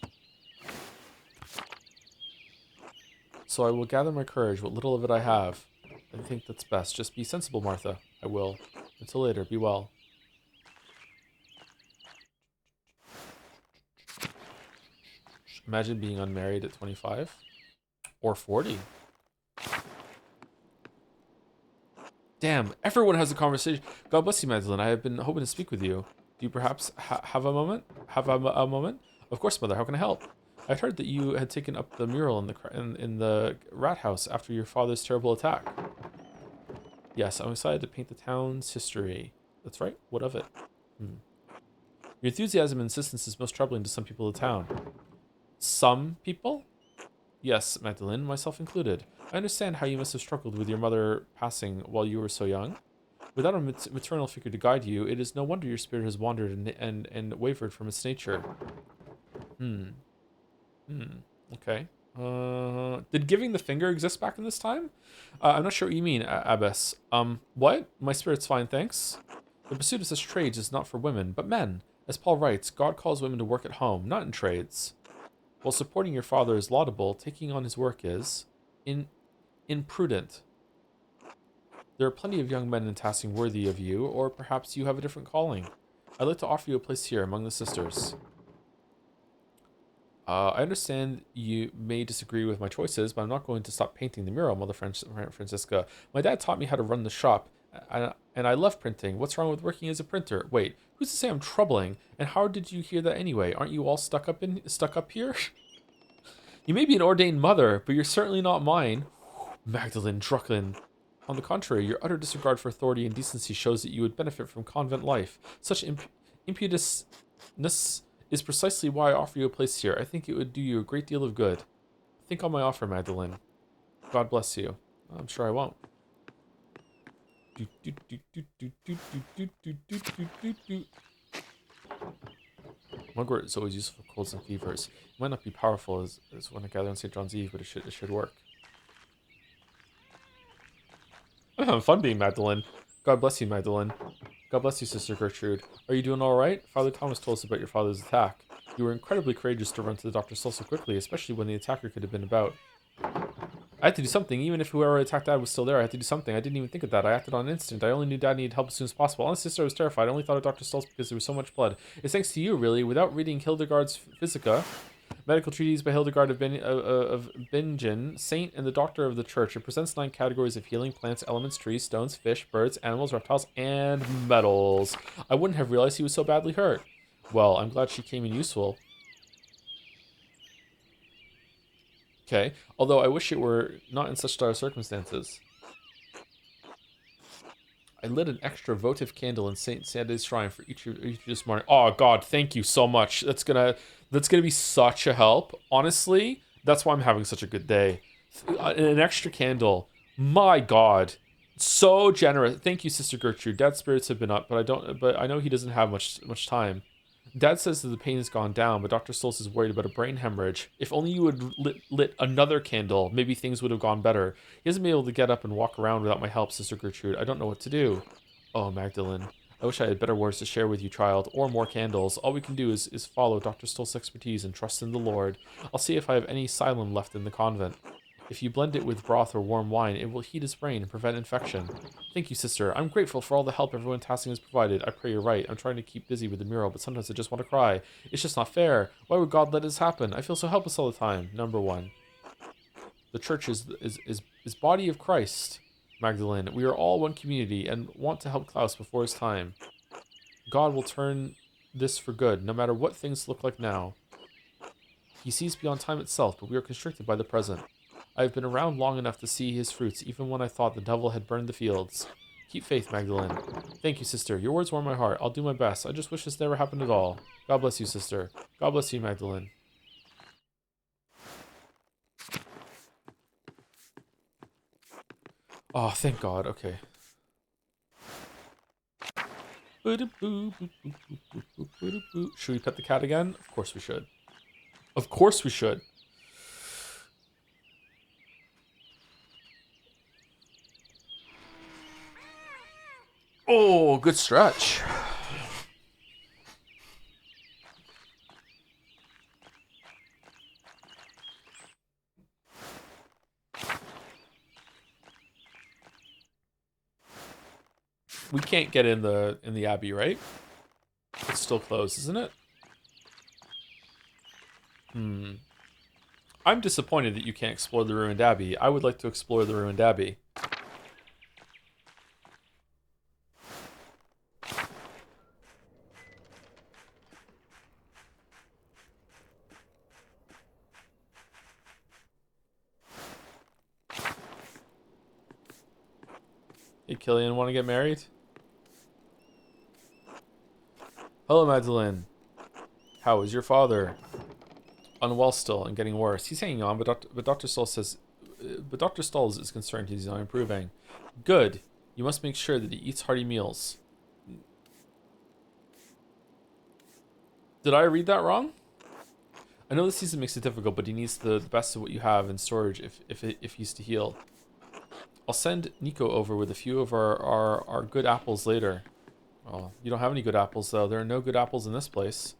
So I will gather my courage, what little of it I have. I think that's best. Just be sensible, Martha. I will. Until later, be well. Imagine being unmarried at 25. Or 40. Damn, everyone has a conversation. God bless you, Magdalene. I have been hoping to speak with you. Do you perhaps have a moment? A moment? Of course, Mother. How can I help? I'd heard that you had taken up the mural in the rat house after your father's terrible attack. Yes, I'm excited to paint the town's history. That's right. What of it? Your enthusiasm and insistence is most troubling to some people of the town. Some people? Yes, Magdalene, myself included. I understand how you must have struggled with your mother passing while you were so young. Without a maternal figure to guide you, it is no wonder your spirit has wandered and wavered from its nature. Okay. Did giving the finger exist back in this time? I'm not sure what you mean, Abbess. What? My spirit's fine, thanks. The pursuit of such trades is not for women, but men. As Paul writes, God calls women to work at home, not in trades. While supporting your father is laudable, taking on his work is imprudent. There are plenty of young men in tasking worthy of you, or perhaps you have a different calling. I'd like to offer you a place here among the sisters. I understand you may disagree with my choices, but I'm not going to stop painting the mural, Mother Francisca. My dad taught me how to run the shop, and I love printing. What's wrong with working as a printer? Wait, who's to say I'm troubling? And how did you hear that anyway? Aren't you all stuck up here? You may be an ordained mother, but you're certainly not mine. Magdalene Drucklin. On the contrary, your utter disregard for authority and decency shows that you would benefit from convent life. Such impetuousness is precisely why I offer you a place here. I think it would do you a great deal of good. Think on my offer, Magdalene. God bless you. I'm sure I won't. Mugwort is always useful for colds and fevers. It might not be powerful as when I gather on St. John's Eve, but it should work. Fun being Magdalene. God bless you, Magdalene. God bless you, Sister Gertrude. Are you doing all right? Father Thomas told us about your father's attack. You were incredibly courageous to run to the Dr. Stoll so quickly, especially when the attacker could have been about. I had to do something, even if whoever attacked Dad was still there. I had to do something. I didn't even think of that. I acted on instinct. I only knew Dad needed help as soon as possible. Honestly, sister, I was terrified. I only thought of Dr. Stolz because there was so much blood. It's thanks to you, really. Without reading Hildegard's Physica, medical treatise by Hildegard of Bingen, saint and the doctor of the church, it presents 9 categories of healing: plants, elements, trees, stones, fish, birds, animals, reptiles, and metals. I wouldn't have realized he was so badly hurt. Well, I'm glad she came in useful. Okay, although I wish it were not in such dire circumstances. I lit an extra votive candle in Saint Sanday's shrine for each this morning. Oh God, thank you so much. That's gonna be such a help. Honestly, that's why I'm having such a good day. An extra candle. My God, so generous. Thank you, Sister Gertrude. Dad's spirits have been up, but I know he doesn't have much time. Dad says that the pain has gone down, but Dr. Stolz is worried about a brain hemorrhage. If only you had lit another candle, maybe things would have gone better. He hasn't been able to get up and walk around without my help, Sister Gertrude. I don't know what to do. Oh, Magdalene. I wish I had better words to share with you, child, or more candles. All we can do is follow Dr. Stolz's expertise and trust in the Lord. I'll see if I have any xylem left in the convent. If you blend it with broth or warm wine, it will heat his brain and prevent infection. Thank you, sister. I'm grateful for all the help everyone Tassing has provided. I pray you're right. I'm trying to keep busy with the mural, but sometimes I just want to cry. It's just not fair. Why would God let this happen? I feel so helpless all the time. Number 1. The church is body of Christ, Magdalene. We are all one community and want to help Klaus before his time. God will turn this for good, no matter what things look like now. He sees beyond time itself, but we are constricted by the present. I have been around long enough to see his fruits, even when I thought the devil had burned the fields. Keep faith, Magdalene. Thank you, sister. Your words warm my heart. I'll do my best. I just wish this never happened at all. God bless you, sister. God bless you, Magdalene. Oh, thank God. Okay. Should we pet the cat again? Of course we should. Of course we should. Oh, good stretch. We can't get in the abbey, right? It's still closed, isn't it? I'm disappointed that you can't explore the ruined abbey. I would like to explore the ruined abbey. Hey, Killian, want to get married? Hello, Magdalene. How is your father? Unwell still and getting worse. He's hanging on, but Dr. Stolz is concerned he's not improving. Good. You must make sure that he eats hearty meals. Did I read that wrong? I know the season makes it difficult, but he needs the best of what you have in storage if he's to heal. I'll send Nico over with a few of our good apples later. Oh, you don't have any good apples, though. There are no good apples in this place.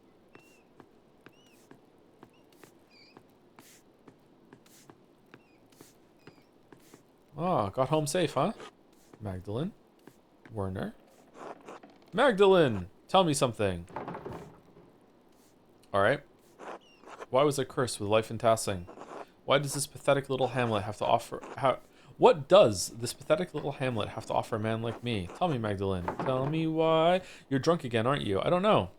Oh, got home safe, huh? Magdalene? Werner? Magdalene! Tell me something. Alright. Why was I cursed with life in Tassing? Why does this pathetic little hamlet have to offer... What does this pathetic little hamlet have to offer a man like me? Tell me, Magdalene. Tell me why. You're drunk again, aren't you? I don't know.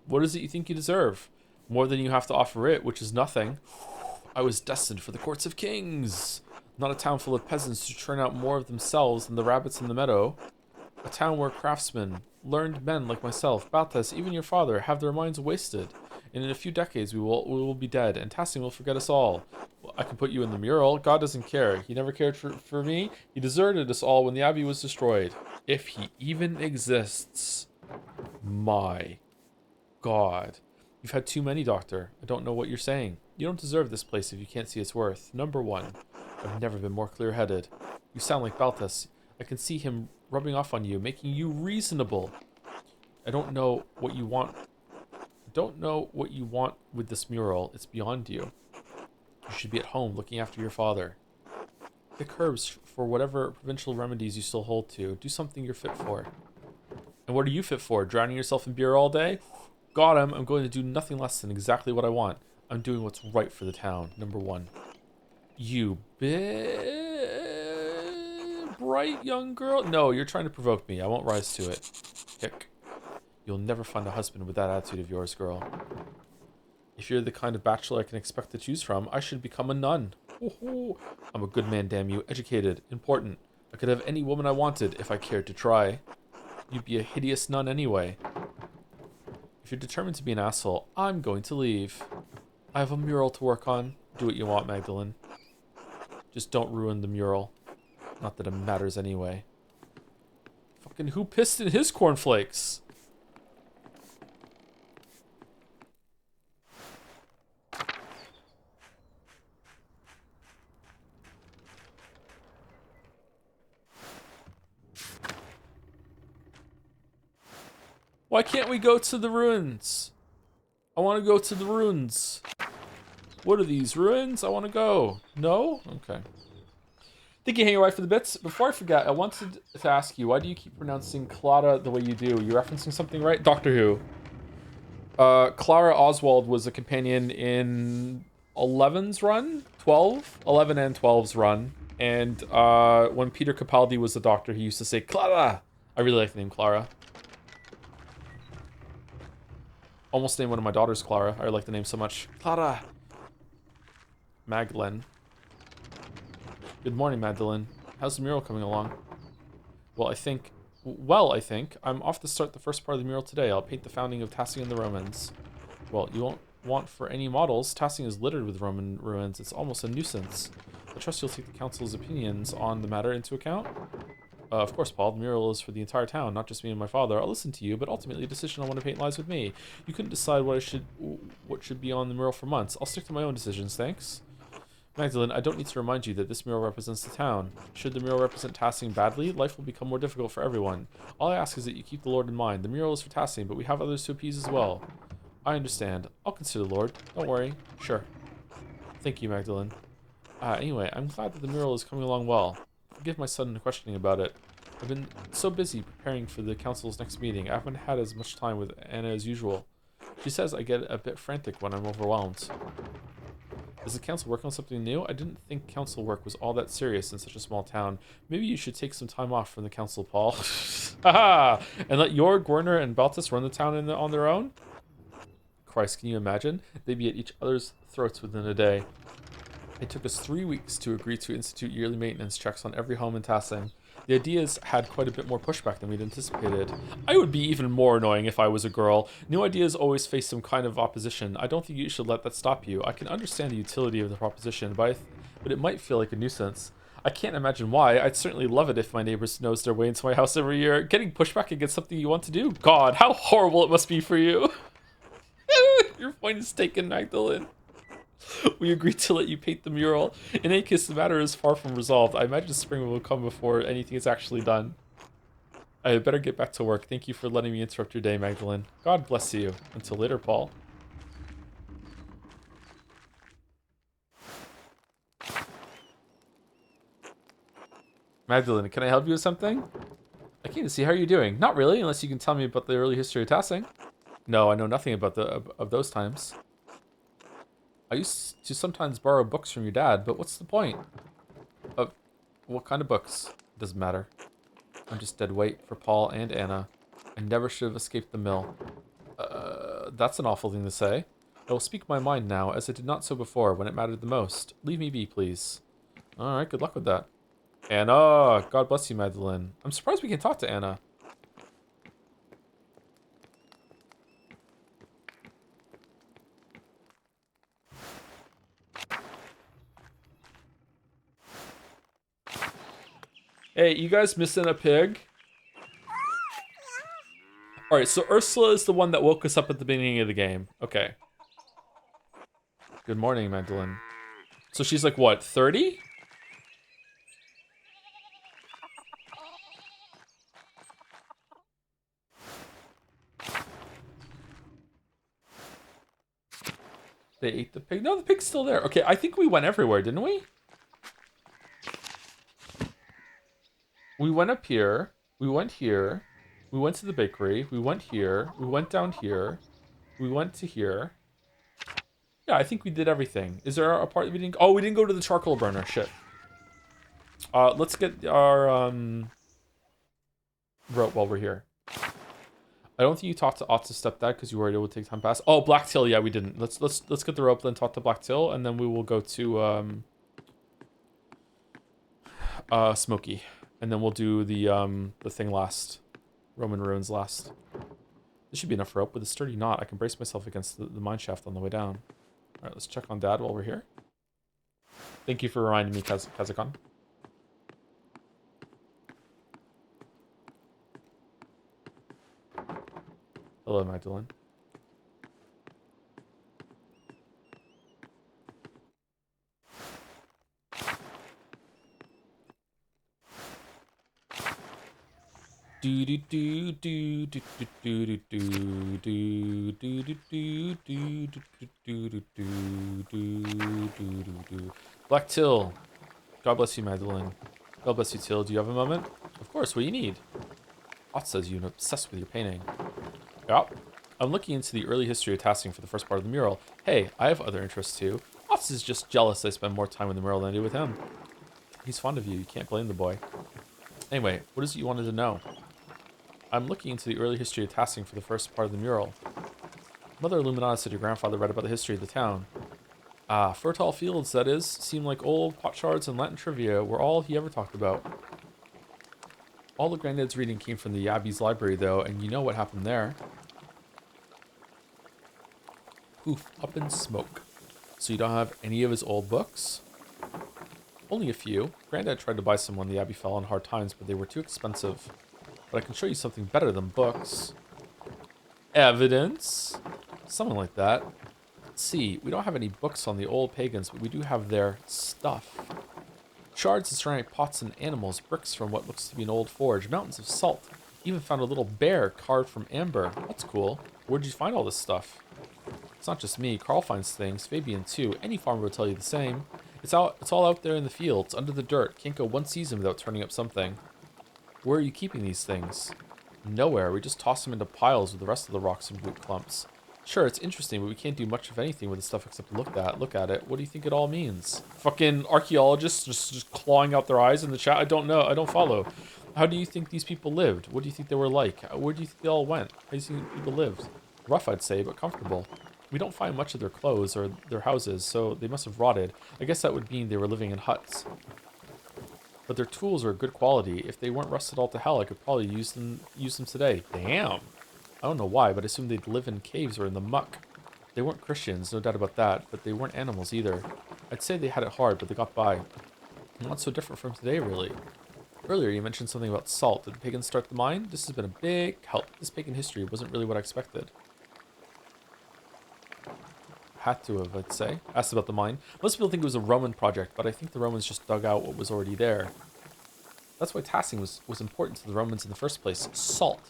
What is it you think you deserve? More than you have to offer it, which is nothing. I was destined for the courts of kings. Not a town full of peasants who churn out more of themselves than the rabbits in the meadow. A town where craftsmen, learned men like myself, Balthus, even your father, have their minds wasted. And in a few decades we will be dead, and Tassing will forget us all. Well, I can put you in the mural. God doesn't care. He never cared for me. He deserted us all when the abbey was destroyed. If he even exists. My God. You've had too many, Doctor. I don't know what you're saying. You don't deserve this place if you can't see its worth. Number one, I've never been more clear-headed. You sound like Balthus. I can see him rubbing off on you, making you reasonable. I don't know what you want. I don't know what you want with this mural. It's beyond you. You should be at home looking after your father. Pick herbs for whatever provincial remedies you still hold to. Do something you're fit for. And what are you fit for? Drowning yourself in beer all day? Got him. I'm going to do nothing less than exactly what I want. I'm doing what's right for the town. Number one. You bright young girl. No, you're trying to provoke me. I won't rise to it. Hick. You'll never find a husband with that attitude of yours, girl. If you're the kind of bachelor I can expect to choose from, I should become a nun. Ooh, I'm a good man, damn you. Educated. Important. I could have any woman I wanted if I cared to try. You'd be a hideous nun anyway. If you're determined to be an asshole, I'm going to leave. I have a mural to work on. Do what you want, Magdalene. Just don't ruin the mural. Not that it matters anyway. Fucking who pissed in his cornflakes? Why can't we go to the ruins? I want to go to the ruins. What are these, ruins? I want to go. No? Okay. Thank you, Hang Your Wife, for the bits. Before I forget, I wanted to ask you, why do you keep pronouncing Clara the way you do? You're referencing something, right? Doctor Who. Clara Oswald was a companion in 11's run? 12? 11 and 12's run. And when Peter Capaldi was the Doctor, he used to say, Clara! I really like the name Clara. Almost named one of my daughters Clara. I like the name so much. Clara! Magdalene. Good morning, Magdalene. How's the mural coming along? Well, I think... I'm off to start the first part of the mural today. I'll paint the founding of Tassing and the Romans. Well, you won't want for any models. Tassing is littered with Roman ruins. It's almost a nuisance. I trust you'll take the council's opinions on the matter into account. Of course, Paul. The mural is for the entire town, not just me and my father. I'll listen to you, but ultimately, the decision on what to paint lies with me. You couldn't decide what should be on the mural for months. I'll stick to my own decisions, thanks. Magdalene, I don't need to remind you that this mural represents the town. Should the mural represent Tassing badly, life will become more difficult for everyone. All I ask is that you keep the Lord in mind. The mural is for Tassing, but we have others to appease as well. I understand. I'll consider the Lord. Don't worry. Sure. Thank you, Magdalene. Anyway, I'm glad that the mural is coming along well. Forgive my sudden questioning about it. I've been so busy preparing for the council's next meeting, I haven't had as much time with Anna as usual. She says I get a bit frantic when I'm overwhelmed. Is the council working on something new? I didn't think council work was all that serious in such a small town. Maybe you should take some time off from the council, Paul. Haha! And let Gwernor and Baltus run the town on their own? Christ, can you imagine? They'd be at each other's throats within a day. It took us 3 weeks to agree to institute yearly maintenance checks on every home in Tassing. The ideas had quite a bit more pushback than we'd anticipated. I would be even more annoying if I was a girl. New ideas always face some kind of opposition. I don't think you should let that stop you. I can understand the utility of the proposition, but it might feel like a nuisance. I can't imagine why. I'd certainly love it if my neighbors nose their way into my house every year. Getting pushback against something you want to do? God, how horrible it must be for you. Your point is taken, Magdalene. We agreed to let you paint the mural. In any case, the matter is far from resolved. I imagine spring will come before anything is actually done. I had better get back to work. Thank you for letting me interrupt your day, Magdalene. God bless you. Until later, Paul. Magdalene, can I help you with something? I came to see how you're doing. Not really, unless you can tell me about the early history of Tassing. No, I know nothing about of those times. I used to sometimes borrow books from your dad, but what's the point? What kind of books? Doesn't matter. I'm just dead weight for Paul and Anna. I never should have escaped the mill. That's an awful thing to say. I will speak my mind now, as I did not so before, when it mattered the most. Leave me be, please. All right, good luck with that. Anna, God bless you, Magdalene. I'm surprised we can talk to Anna. Hey, you guys missing a pig? All right, so Ursula is the one that woke us up at the beginning of the game. Okay. Good morning, Magdalene. So she's like, what, 30? They ate the pig? No, the pig's still there. Okay, I think we went everywhere, didn't we? We went up here. We went here. We went to the bakery. We went here. We went down here. We went to here. Yeah, I think we did everything. Is there a part that we didn't... Oh, we didn't go to the charcoal burner. Shit. Let's get our rope while we're here. I don't think you talked to Ot's stepdad because you were able to take time past. Oh, Blacktail. Yeah, we didn't. Let's get the rope, then talk to Blacktail, and then we will go to Smokey, and then we'll do the thing last, Roman ruins last. This should be enough rope. With a sturdy knot, I can brace myself against the mine shaft on the way down. All right, let's check on Dad while we're here. Thank you for reminding me, Kazakon. Hello, Magdalene. Do do do do do do do do do do do do do do do do. Black Till. God bless you, Magdalene. God bless you, Till. Do you have a moment? Of course. What do you need? Ott says you're obsessed with your painting. Yep. I'm looking into the early history of tasking for the first part of the mural. Hey, I have other interests too. Ott is just jealous I spend more time with the mural than I do with him. He's fond of you. You can't blame the boy. Anyway, what is it you wanted to know? I'm looking into the early history of tasking for the first part of the mural. Mother Illuminata said your grandfather read about the history of the town. Ah, fertile fields, that is, seem like old potsherds and Latin trivia were all he ever talked about. All the granddad's reading came from the Abbey's library, though, and you know what happened there. Poof, up in smoke. So you don't have any of his old books? Only a few. Granddad tried to buy some when the Abbey fell on hard times, but they were too expensive. But I can show you something better than books. Evidence? Something like that. Let's see, we don't have any books on the old pagans, but we do have their stuff. Shards of ceramic pots and animals, bricks from what looks to be an old forge, mountains of salt. Even found a little bear carved from amber. That's cool. Where'd you find all this stuff? It's not just me. Carl finds things. Fabian too. Any farmer will tell you the same. It's all out there in the fields, under the dirt. Can't go one season without turning up something. Where are you keeping these things? Nowhere. We just toss them into piles with the rest of the rocks and root clumps. Sure, it's interesting, but we can't do much of anything with the stuff except look at it. What do you think it all means? Fucking archaeologists just clawing out their eyes in the chat? I don't know. I don't follow. How do you think these people lived? What do you think they were like? Where do you think they all went? How do you think people lived? Rough, I'd say, but comfortable. We don't find much of their clothes or their houses, so they must have rotted. I guess that would mean they were living in huts. But their tools are good quality. If they weren't rusted all to hell, I could probably use them today. Damn. I don't know why, but I assumed they'd live in caves or in the muck. They weren't Christians, no doubt about that, but they weren't animals either. I'd say they had it hard, but they got by. Not so different from today, really. Earlier, you mentioned something about salt. Did the pagans start the mine? This has been a big help. This pagan history wasn't really what I expected. Had to have, I'd say. Asked about the mine. Most people think it was a Roman project, but I think the Romans just dug out what was already there. That's why tassing was important to the Romans in the first place. Salt.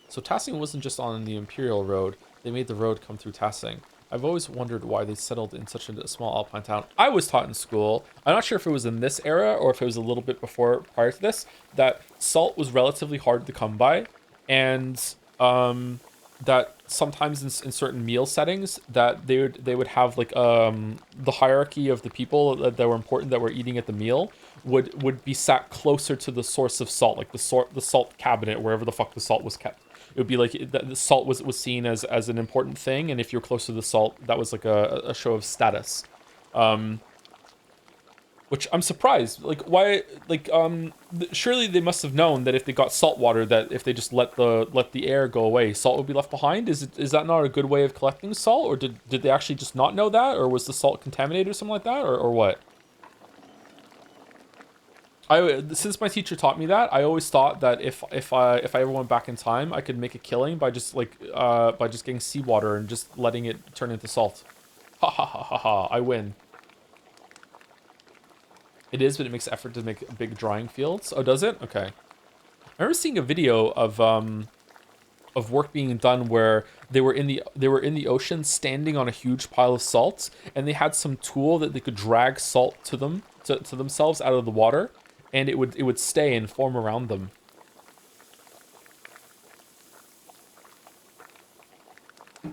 So tassing wasn't just on the Imperial Road. They made the road come through tassing. I've always wondered why they settled in such a small alpine town. I was taught in school, I'm not sure if it was in this era or if it was a little bit prior to this, that salt was relatively hard to come by, and that sometimes in certain meal settings that they would have like the hierarchy of the people that were important that were eating at the meal would be sat closer to the source of salt, like the salt cabinet, wherever the fuck the salt was kept. It would be like the salt was seen as an important thing, and if you're close to the salt, that was like a show of status. Which I'm surprised. Like, why? Like, surely they must have known that if they got salt water, that if they just let the air go away, salt would be left behind. Is that not a good way of collecting salt, or did they actually just not know that, or was the salt contaminated or something like that, or what? Since my teacher taught me that, I always thought that if I ever went back in time, I could make a killing by just by just getting seawater and just letting it turn into salt. Ha ha ha ha ha! I win. It is, but it makes effort to make big drying fields. Oh, does it? Okay. I remember seeing a video of work being done where they were in the ocean, standing on a huge pile of salt, and they had some tool that they could drag salt to themselves out of the water, and it would stay and form around them. I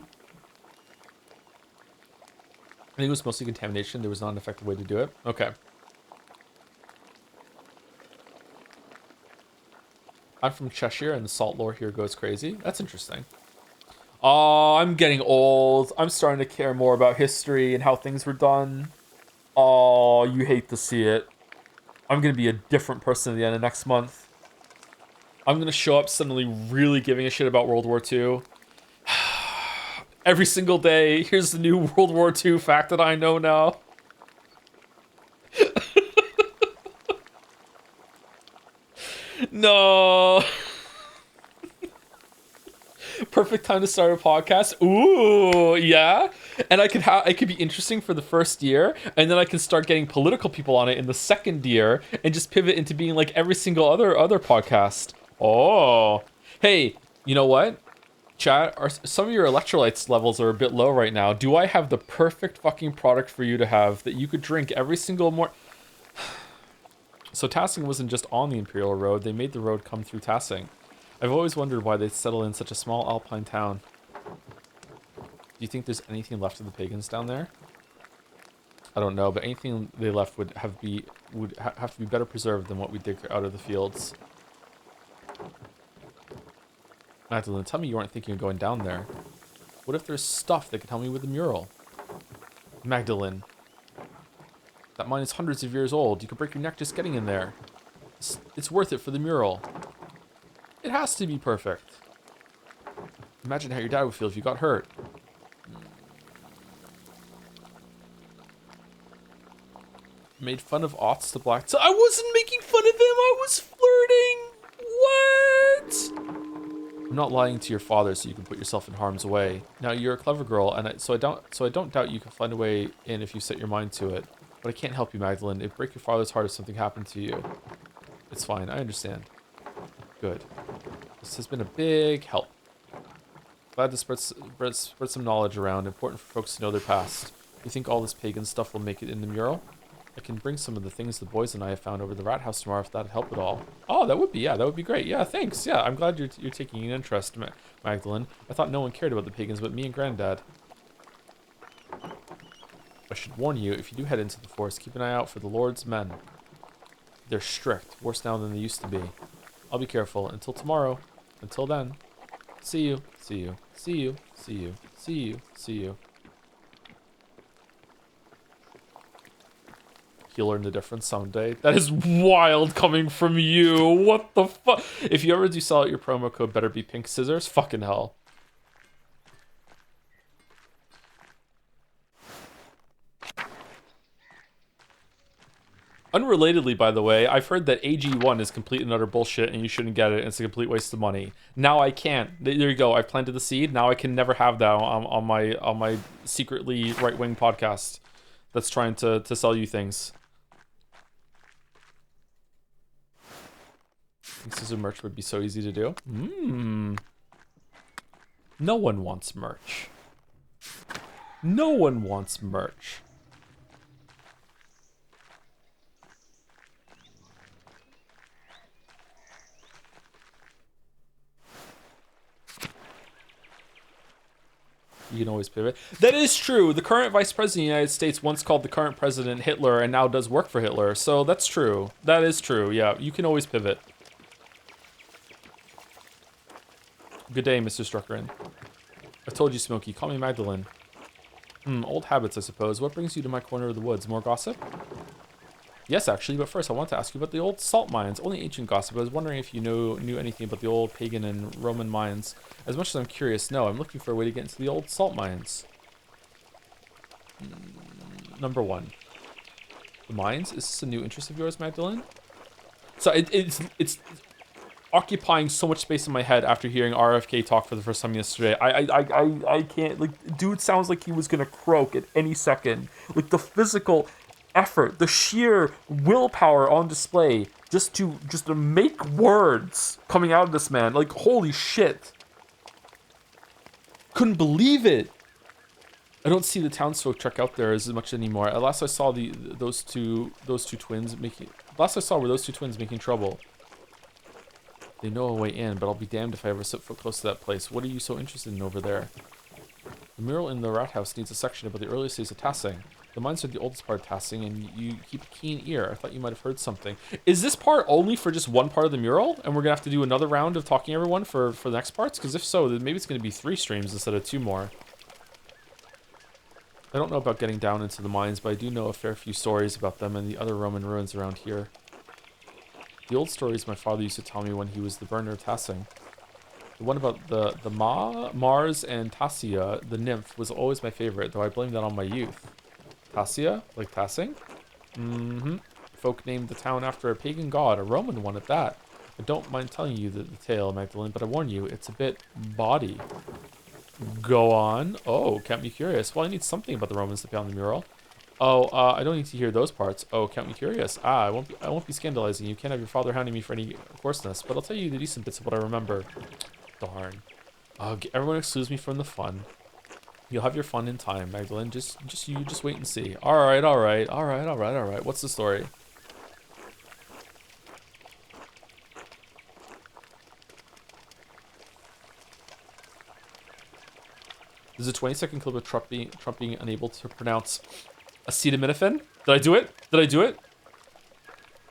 think it was mostly contamination. There was not an effective way to do it. Okay. I'm from Cheshire, and the salt lore here goes crazy. That's interesting. Oh, I'm getting old. I'm starting to care more about history and how things were done. Oh, you hate to see it. I'm going to be a different person at the end of next month. I'm going to show up suddenly really giving a shit about World War II. Every single day, here's the new World War II fact that I know now. No. Perfect time to start a podcast. Ooh, yeah. And I could be interesting for the first year, and then I can start getting political people on it in the second year, and just pivot into being like every single other podcast. Oh, hey, you know what? Chat, some of your electrolytes levels are a bit low right now. Do I have the perfect fucking product for you to have that you could drink every single morning? So Tassing wasn't just on the Imperial Road, they made the road come through Tassing. I've always wondered why they'd settle in such a small alpine town. Do you think there's anything left of the pagans down there? I don't know, but anything they left would have to be better preserved than what we dig out of the fields. Magdalene, tell me you aren't thinking of going down there. What if there's stuff that could help me with the mural? Magdalene. That mine is hundreds of years old. You could break your neck just getting in there. It's worth it for the mural. It has to be perfect. Imagine how your dad would feel if you got hurt. Made fun of aughts to black. So I wasn't making fun of him. I was flirting. What? I'm not lying to your father so you can put yourself in harm's way. Now you're a clever girl, and so I don't doubt you can find a way in if you set your mind to it. But I can't help you, Magdalene. It'd break your father's heart if something happened to you. It's fine. I understand. Good. This has been a big help. Glad to spread some knowledge around. Important for folks to know their past. You think all this pagan stuff will make it in the mural? I can bring some of the things the boys and I have found over the rat house tomorrow if that'd help at all. Oh, that would be great. Yeah, thanks. Yeah, I'm glad you're taking an interest, Magdalene. I thought no one cared about the pagans but me and Granddad. I should warn you, if you do head into the forest, keep an eye out for the Lord's men. They're strict, worse now than they used to be. I'll be careful. Until tomorrow. Until then. See you. See you. See you. See you. See you. See you. You'll learn the difference someday. That is wild coming from you. What the fuck? If you ever do sell out your promo code, better be pink scissors. Fucking hell. Unrelatedly, by the way, I've heard that AG1 is complete and utter bullshit and you shouldn't get it and it's a complete waste of money. Now I can't. There you go. I've planted the seed. Now I can never have that on my secretly right-wing podcast that's trying to sell you things. Scissor merch would be so easy to do. No one wants merch. No one wants merch. You can always pivot. That is true. The current vice president of the United States once called the current president Hitler and now does work for Hitler. So that's true. That is true. Yeah, you can always pivot. Good day, Mr. Struckerin. I've told you, Smokey. Call me Magdalene. Old habits, I suppose. What brings you to my corner of the woods? More gossip? Yes, actually, but first I want to ask you about the old salt mines. Only ancient gossip. I was wondering if you knew anything about the old pagan and Roman mines. As much as I'm curious, no. I'm looking for a way to get into the old salt mines. Number 1. The mines? Is this a new interest of yours, Magdalene? So it's occupying so much space in my head after hearing RFK talk for the first time yesterday. I can't, like, dude sounds like he was gonna croak at any second. Like, the physical effort, the sheer willpower on display just to make words coming out of this man. Like, holy shit. Couldn't believe it. I don't see the townsfolk trek out there as much anymore. Last I saw those two twins making trouble. They know a way in, but I'll be damned if I ever set foot close to that place. What are you so interested in over there? The mural in the rat house needs a section about the earliest days of Tassing. The mines are the oldest part of Tassing, and you keep a keen ear. I thought you might have heard something. Is this part only for just one part of the mural? And we're going to have to do another round of talking to everyone for the next parts? Because if so, then maybe it's going to be 3 streams instead of 2 more. I don't know about getting down into the mines, but I do know a fair few stories about them and the other Roman ruins around here. The old stories my father used to tell me when he was the burner of Tassing. The one about the Mars and Tassia, the nymph, was always my favorite, though I blame that on my youth. Tassia? Like Tassing? Mm-hmm. Folk named the town after a pagan god, a Roman one at that. I don't mind telling you the tale, Magdalene, but I warn you, it's a bit bawdy. Go on. Oh, kept me curious. Well, I need something about the Romans to put on the mural. Oh, I don't need to hear those parts. Oh, kept me curious. I won't be scandalizing. You can't have your father hounding me for any coarseness, but I'll tell you the decent bits of what I remember. Darn. Everyone excuse me from the fun. You'll have your fun in time, Magdalene. Just wait and see. All right. What's the story? There's a 20-second clip of Trump being unable to pronounce acetaminophen. Did I do it?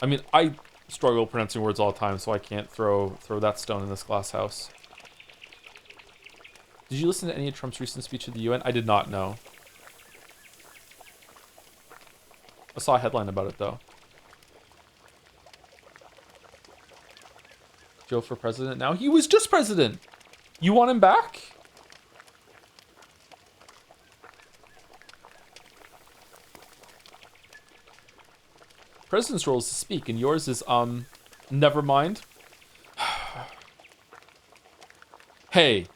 I mean, I struggle pronouncing words all the time, so I can't throw that stone in this glass house. Did you listen to any of Trump's recent speech at the UN? I did not know. I saw a headline about it, though. Joe for president now? He was just president! You want him back? President's role is to speak, and yours is, never mind. Hey,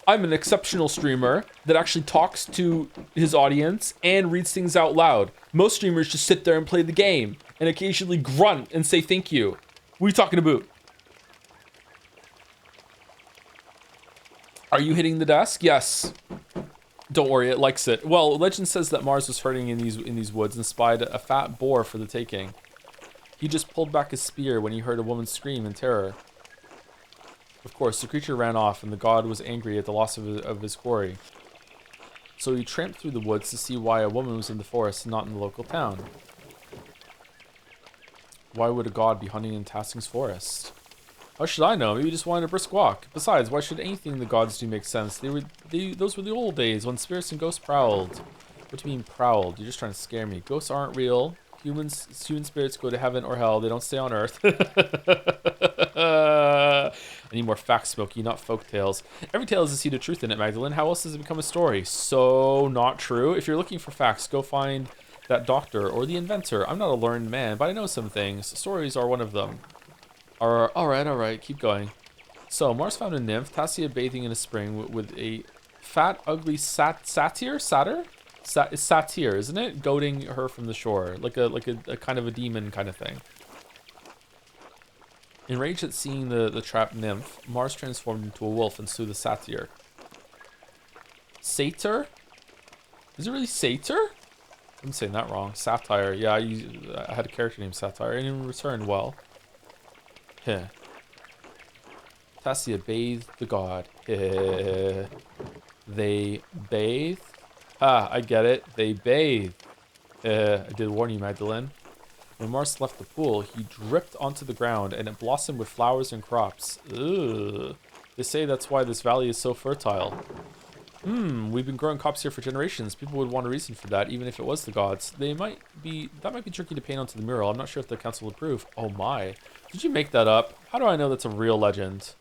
I'm an exceptional streamer that actually talks to his audience and reads things out loud. Most streamers just sit there and play the game, and occasionally grunt and say thank you. What are you talking about? Are you hitting the desk? Yes. Don't worry, it likes it. Well, legend says that Mars was herding in these woods and spied a fat boar for the taking. He just pulled back his spear when he heard a woman scream in terror. Of course, the creature ran off, and the god was angry at the loss of his quarry. So he tramped through the woods to see why a woman was in the forest and not in the local town. Why would a god be hunting in Tassing's forest? How should I know? Maybe he just wanted a brisk walk. Besides, why should anything the gods do make sense? Those were the old days when spirits and ghosts prowled. What do you mean prowled? You're just trying to scare me. Ghosts aren't real. Human spirits go to heaven or hell. They don't stay on Earth. I need more facts, Smokey, not folk tales. Every tale has a seed of truth in it, Magdalene. How else does it become a story? So not true. If you're looking for facts, go find that doctor or the inventor. I'm not a learned man, but I know some things. Stories are one of them. All right. Keep going. So Mars found a nymph, Tassia bathing in a spring with a fat, ugly satyr, isn't it? Goading her from the shore, like a kind of a demon kind of thing. Enraged at seeing the trapped nymph, Mars transformed into a wolf and slew the satyr. Satyr? Is it really satyr? I'm saying that wrong. Satire. Yeah, I had a character named Satire, and in return, well. Heh. Tassia bathed the god. Heh. They bathed? Ah, I get it. They bathed. I did warn you, Magdalene. When Mars left the pool, he dripped onto the ground, and it blossomed with flowers and crops. Ugh. They say that's why this valley is so fertile. We've been growing cops here for generations. People would want a reason for that, even if it was the gods. That might be tricky to paint onto the mural. I'm not sure if the council will approve. Oh my. Did you make that up? How do I know that's a real legend?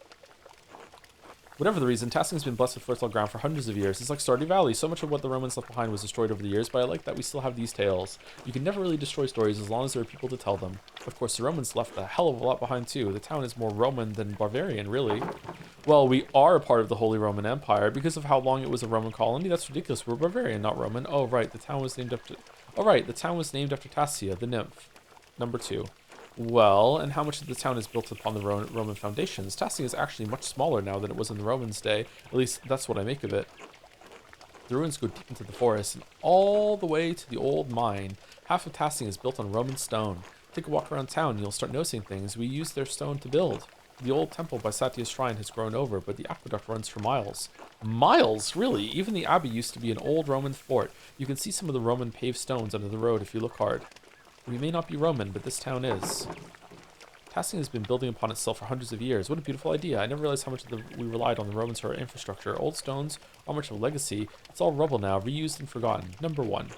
Whatever the reason, Tassing's been blessed with fertile ground for hundreds of years. It's like Stardew Valley. So much of what the Romans left behind was destroyed over the years, but I like that we still have these tales. You can never really destroy stories as long as there are people to tell them. Of course, the Romans left a hell of a lot behind too. The town is more Roman than barbarian, really. Well, we are a part of the Holy Roman Empire because of how long it was a Roman colony. That's ridiculous. We're barbarian, not Roman. Oh, right. The town was named after... Oh, right. The town was named after Tassia, the nymph. Number 2. Well, and how much of the town is built upon the Roman foundations? Tassia is actually much smaller now than it was in the Romans' day. At least, that's what I make of it. The ruins go deep into the forest and all the way to the old mine. Half of Tassia is built on Roman stone. Take a walk around town and you'll start noticing things. We used their stone to build. The old temple by Satya's shrine has grown over, but the aqueduct runs for miles. Miles? Really? Even the abbey used to be an old Roman fort. You can see some of the Roman paved stones under the road if you look hard. We may not be Roman, but this town is. Tassia has been building upon itself for hundreds of years. What a beautiful idea. I never realized how much we relied on the Romans for our infrastructure. Old stones, all much of a legacy. It's all rubble now, reused and forgotten. Number 1.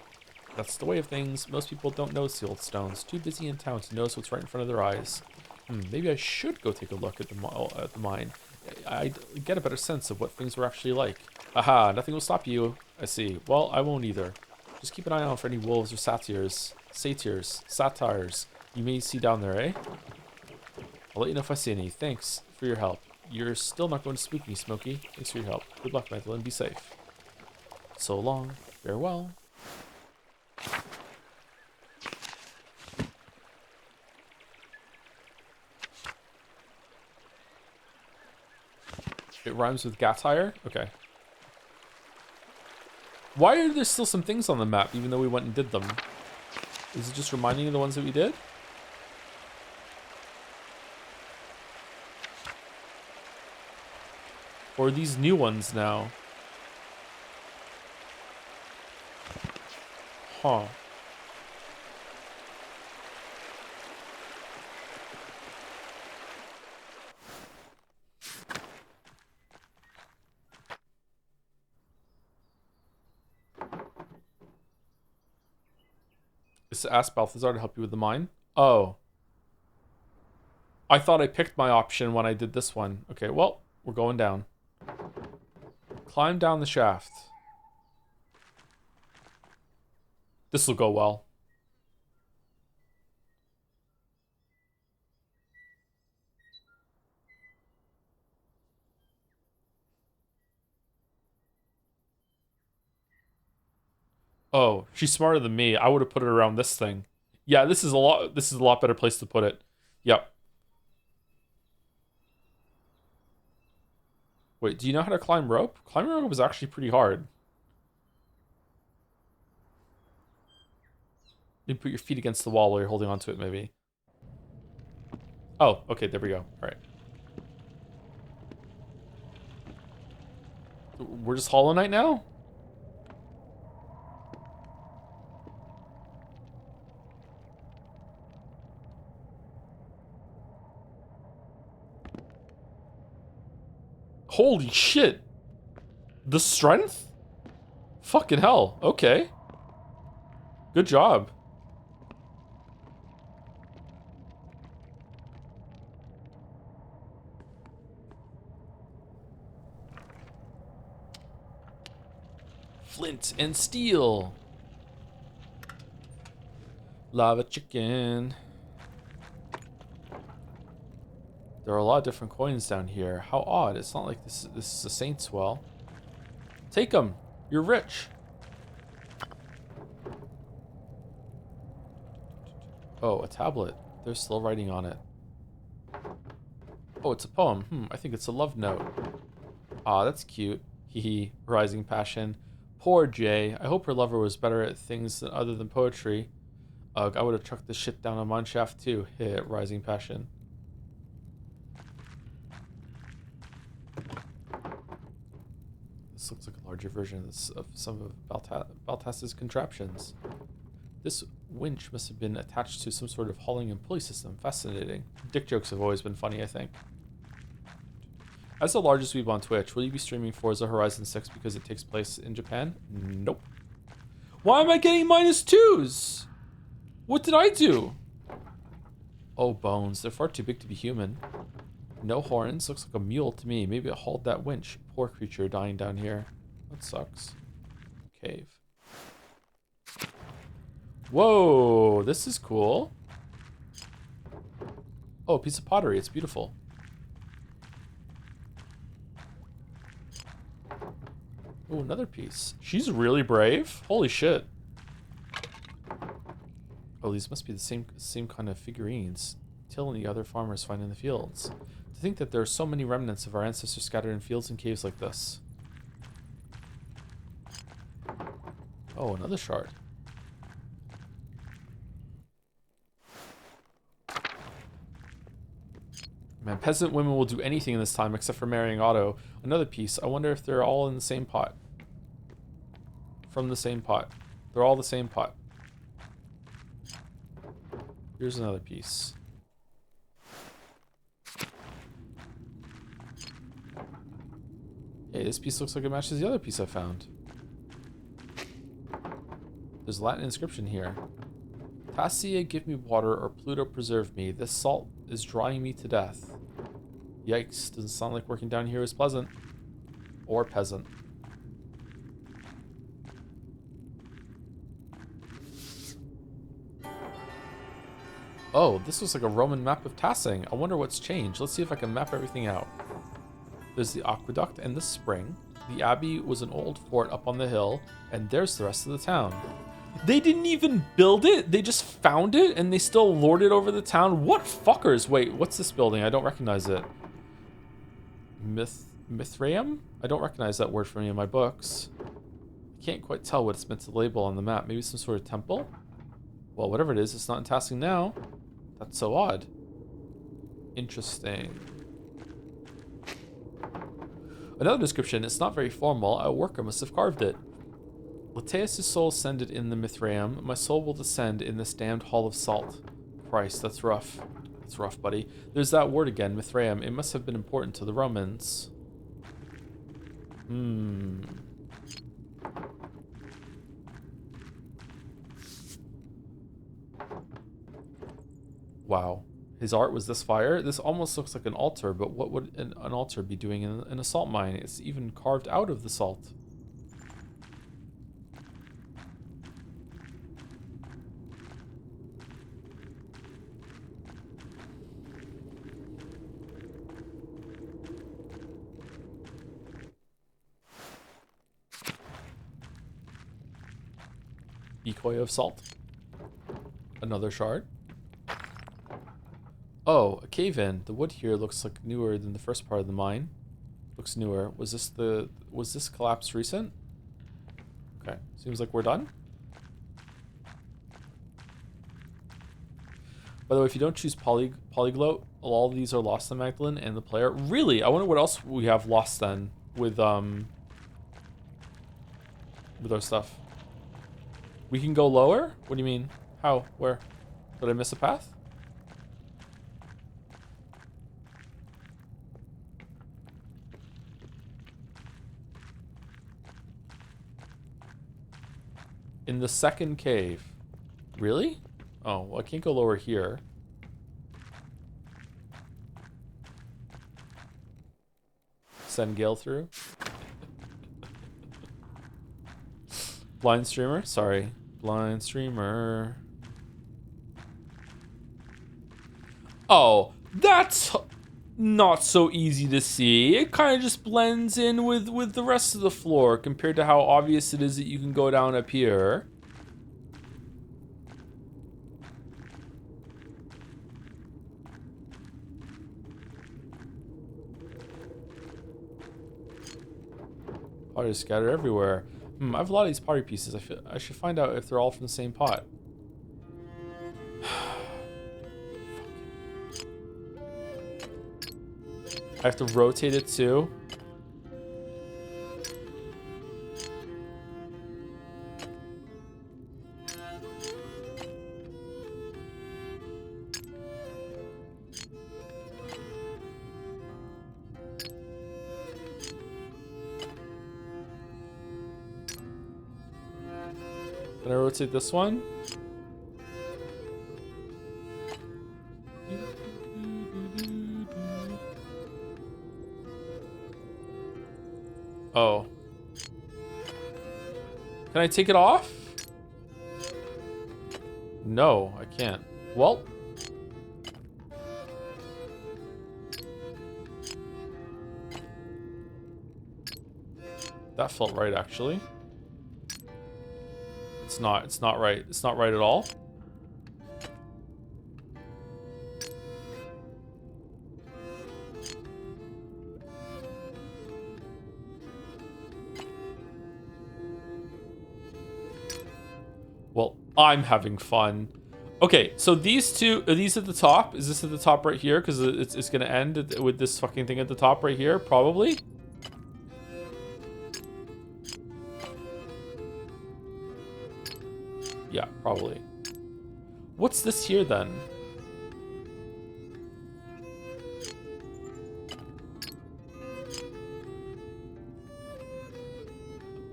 That's the way of things. Most people don't notice the old stones. Too busy in town to notice what's right in front of their eyes. Maybe I should go take a look at the mine. I'd get a better sense of what things were actually like. Aha, nothing will stop you. I see. Well, I won't either. Just keep an eye out for any wolves or satires you may see down there, eh? I'll let you know if I see any. Thanks for your help. You're still not going to spook me, Smokey. Thanks for your help. Good luck, Magdalene. Be safe. So long. Farewell. It rhymes with Gatire? Okay. Why are there still some things on the map, even though we went and did them? Is it just reminding you of the ones that we did? Or are these new ones now? Huh. Ask Balthazar to help you with the mine. Oh. I thought I picked my option when I did this one. Okay, well, we're going down. Climb down the shaft. This will go well. Oh, she's smarter than me. I would have put it around this thing. Yeah, this is a lot better place to put it. Yep. Wait, do you know how to climb rope? Climbing rope is actually pretty hard. You put your feet against the wall while you're holding onto it, maybe. Oh, okay, there we go. All right. We're just Hollow Knight now? Holy shit. The strength? Fucking hell. Okay. Good job. Flint and steel. Lava chicken. There are a lot of different coins down here. How odd. It's not like this is a saint's well. Take them. You're rich. Oh, a tablet. There's still writing on it. Oh, it's a poem. I think it's a love note. Ah, that's cute. Hehe. Rising passion. Poor Jay. I hope her lover was better at things other than poetry. Ugh, I would have chucked this shit down a mine shaft too. Heh, rising passion. This looks like a larger version of some of Baltas's contraptions. This winch must have been attached to some sort of hauling and pulley system. Fascinating. Dick jokes have always been funny, I think. As the largest weeb on Twitch, will you be streaming Forza Horizon 6 because it takes place in Japan? Nope. Why am I getting -2s? What did I do? Oh, bones. They're far too big to be human. No horns. Looks like a mule to me. Maybe it hauled that winch. Poor creature dying down here. That sucks. Cave. Whoa, this is cool. Oh, a piece of pottery. It's beautiful. Oh, another piece. She's really brave. Holy shit. Oh, these must be the same kind of figurines Till and the other farmers find in the fields. To think that there are so many remnants of our ancestors scattered in fields and caves like this. Oh, another shard. Man, peasant women will do anything in this time except for marrying Otto. Another piece. I wonder if they're all in the same pot. From the same pot. They're all the same pot. Here's another piece. Hey, this piece looks like it matches the other piece I found. There's a Latin inscription here. Tassia, give me water, or Pluto preserve me. This salt is drying me to death. Yikes, doesn't sound like working down here is pleasant. Or peasant. Oh, this looks like a Roman map of Tassing. I wonder what's changed. Let's see if I can map everything out. There's the aqueduct and the spring. The abbey was an old fort up on the hill, and there's the rest of the town. They didn't even build it. They just found it, and they still lord it over the town. What fuckers? Wait, what's this building? I don't recognize it. Mithraeum? I don't recognize that word from any of my books. I can't quite tell what it's meant to label on the map. Maybe some sort of temple? Well, whatever it is, it's not in Tassing now. That's so odd. Interesting. Another description, it's not very formal. A worker must have carved it. Lateus' soul ascended in the Mithraeum. My soul will descend in this damned hall of salt. Christ, that's rough. That's rough, buddy. There's that word again, Mithraeum. It must have been important to the Romans. Wow. His art was this fire? This almost looks like an altar, but what would an altar be doing in a salt mine? It's even carved out of the salt. Decoy of salt. Another shard. Oh, a cave-in. The wood here looks like newer than the first part of the mine. Looks newer. Was this collapse recent? Okay, seems like we're done. By the way, if you don't choose polyglot, all of these are lost on Magdalene and the player. Really? I wonder what else we have lost then with our stuff. We can go lower? What do you mean? How? Where? Did I miss a path? In the second cave. Really? Oh, well, I can't go lower here. Send Gale through. Blind streamer? Sorry. Blind streamer. Oh, that's not so easy to see. It kind of just blends in with the rest of the floor compared to how obvious it is that you can go down up here. Pottery scattered everywhere. I have a lot of these pottery pieces. I should find out if they're all from the same pot. I have to rotate it too. Can I rotate this one? Oh. Can I take it off? No, I can't. Well. That felt right, actually. It's not right. It's not right at all. Well, I'm having fun. Okay, so these two, are these at the top? Is this at the top right here? Because it's going to end with this fucking thing at the top right here, probably. Yeah, probably. What's this here then?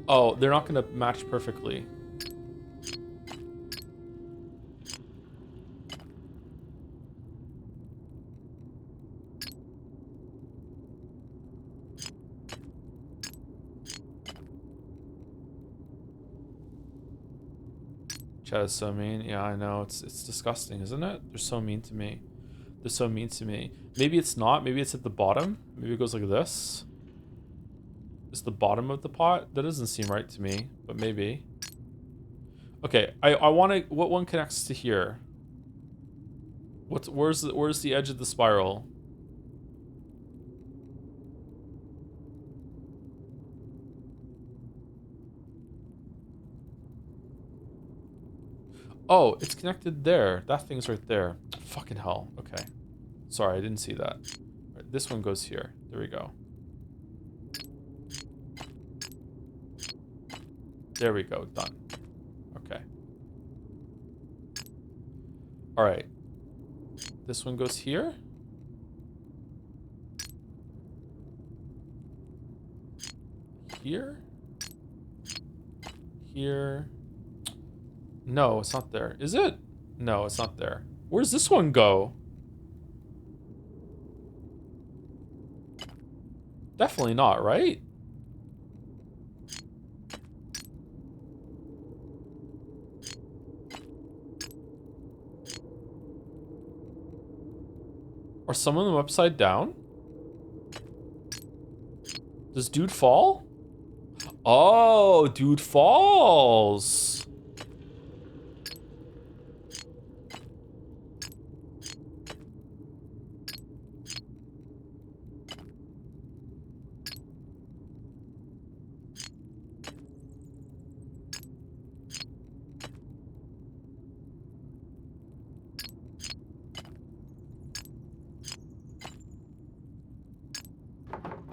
Oh, they're not going to match perfectly. Chat is so mean. Yeah, I know. It's disgusting, isn't it? They're so mean to me. They're so mean to me. Maybe it's not. Maybe it's at the bottom. Maybe it goes like this. It's the bottom of the pot. That doesn't seem right to me, but maybe. Okay, I want to. What one connects to here? Where's the edge of the spiral? Oh, it's connected there. That thing's right there. Fucking hell. Okay. Sorry, I didn't see that. Right, this one goes here. There we go. There we go. Done. Okay. All right. This one goes here. Here. Here. No, it's not there. Is it? No, it's not there. Where's this one go? Definitely not, right? Are some of them upside down? Does dude fall? Oh, dude falls.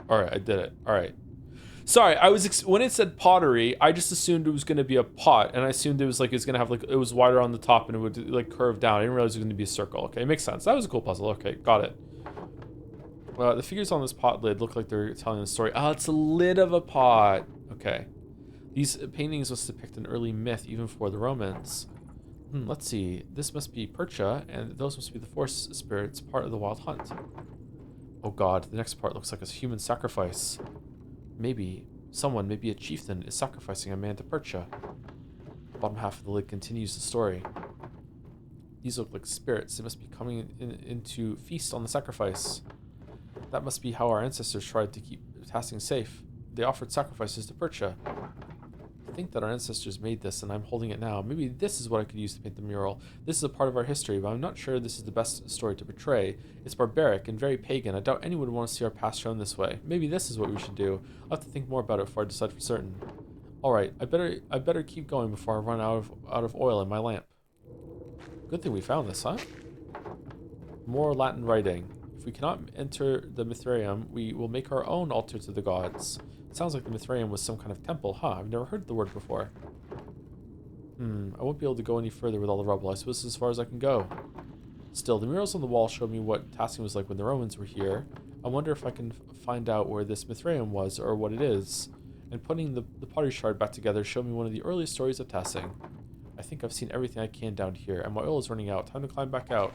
All right, I did it. All right. Sorry, I was when it said pottery, I just assumed it was going to be a pot, and I assumed it was like it's going to have like it was wider on the top and it would like curve down. I didn't realize it was going to be a circle. Okay, makes sense. That was a cool puzzle. Okay, got it. Well, the figures on this pot lid look like they're telling a story. Oh, it's a lid of a pot. Okay. These paintings must depict an early myth even for the Romans. Let's see. This must be Percha, and those must be the forest spirits, part of the wild hunt. Oh god, the next part looks like a human sacrifice. Maybe someone, maybe a chieftain, is sacrificing a man to Percha. The bottom half of the lid continues the story. These look like spirits. They must be coming in to feast on the sacrifice. That must be how our ancestors tried to keep Tassing safe. They offered sacrifices to Percha. I think that our ancestors made this, and I'm holding it now. Maybe this is what I could use to paint the mural. This is a part of our history, but I'm not sure this is the best story to portray. It's barbaric and very pagan. I doubt anyone would want to see our past shown this way. Maybe this is what we should do. I'll have to think more about it before I decide for certain. Alright, I better keep going before I run out of oil in my lamp. Good thing we found this, huh? More Latin writing. If we cannot enter the Mithraeum, we will make our own altar to the gods. It sounds like the Mithraeum was some kind of temple, huh? I've never heard the word before. I won't be able to go any further with all the rubble. I suppose this is as far as I can go. Still, the murals on the wall show me what Tassing was like when the Romans were here. I wonder if I can find out where this Mithraeum was, or what it is. And putting the pottery shard back together showed me one of the earliest stories of Tassing. think I've seen everything I can down here, and my oil is running out. Time to climb back out.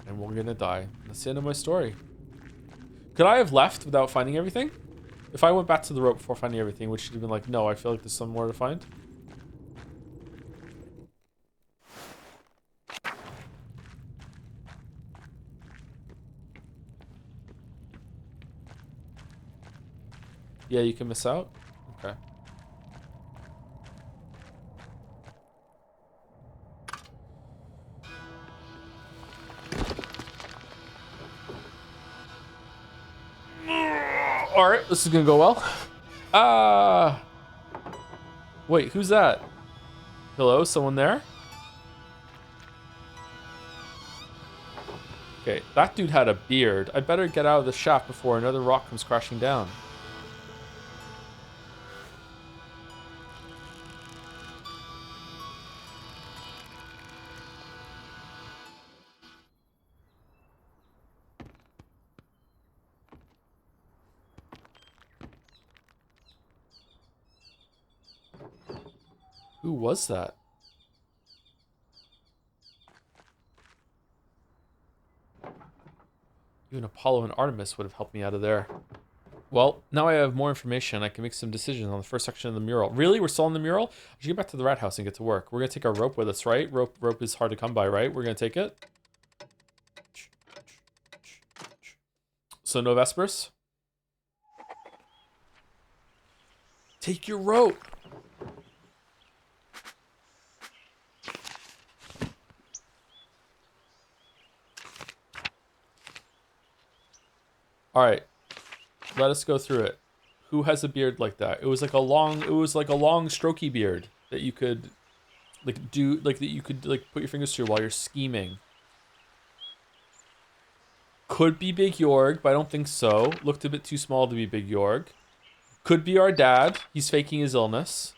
And we're gonna die. That's the end of my story. Could I have left without finding everything? If I went back to the rope before finding everything, would she have been like, no, I feel like there's some more to find? Yeah, you can miss out? Okay. Alright, this is gonna go well. Wait, who's that? Hello, someone there? Okay, that dude had a beard. I better get out of the shaft before another rock comes crashing down. Who was that? Even Apollo and Artemis would have helped me out of there. Well, now I have more information. I can make some decisions on the first section of the mural. Really? We're still on the mural? I should get back to the rat house and get to work. We're going to take our rope with us, right? Rope is hard to come by, right? We're going to take it. So no Vespers? Take your rope. All right. Let us go through it. Who has a beard like that? It was like a long strokey beard that you could put your fingers through while you're scheming. Could be Big Yorg, but I don't think so. Looked a bit too small to be Big Yorg. Could be our dad. He's faking his illness.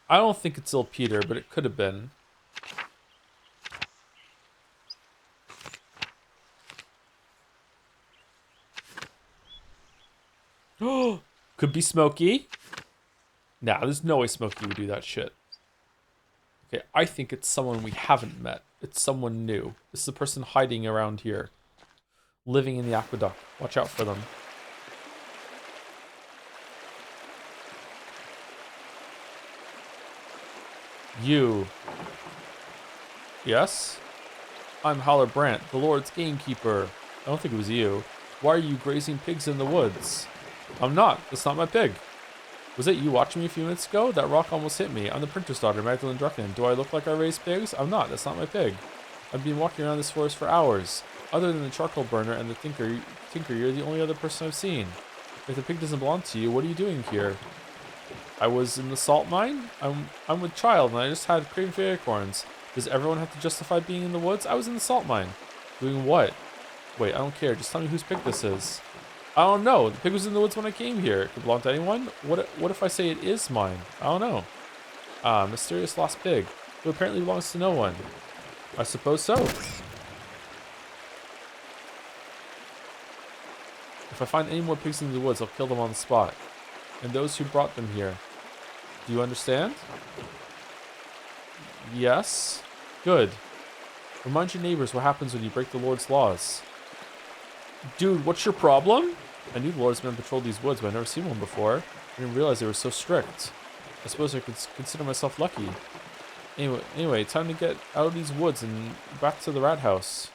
I don't think it's Il Peter, but it could have been. Could be Smokey. Nah, there's no way Smokey would do that shit. Okay, I think it's someone we haven't met. It's someone new. This is a person hiding around here. Living in the aqueduct. Watch out for them. You. Yes? I'm Haller Brandt, the Lord's gamekeeper. I don't think it was you. Why are you grazing pigs in the woods? I'm not. That's not my pig. Was it you watching me a few minutes ago? That rock almost hit me. I'm the printer's daughter, Magdalene Drucken. Do I look like I raise pigs? I'm not. That's not my pig. I've been walking around this forest for hours. Other than the charcoal burner and the tinker, you're the only other person I've seen. If the pig doesn't belong to you, what are you doing here? I was in the salt mine? I'm with Child, and I just had craving for acorns. Does everyone have to justify being in the woods? I was in the salt mine. Doing what? Wait, I don't care. Just tell me whose pig this is. I don't know. The pig was in the woods when I came here. It could belong to anyone. What if I say it is mine? I don't know. Mysterious lost pig, who apparently belongs to no one. I suppose so. If I find any more pigs in the woods, I'll kill them on the spot. And those who brought them here. Do you understand? Yes. Good. Remind your neighbors what happens when you break the Lord's laws. Dude, what's your problem? I knew the Lordsmen patrolled these woods, but I've never seen one before. I didn't realize they were so strict. I suppose I could consider myself lucky. Anyway, time to get out of these woods and back to the rat house.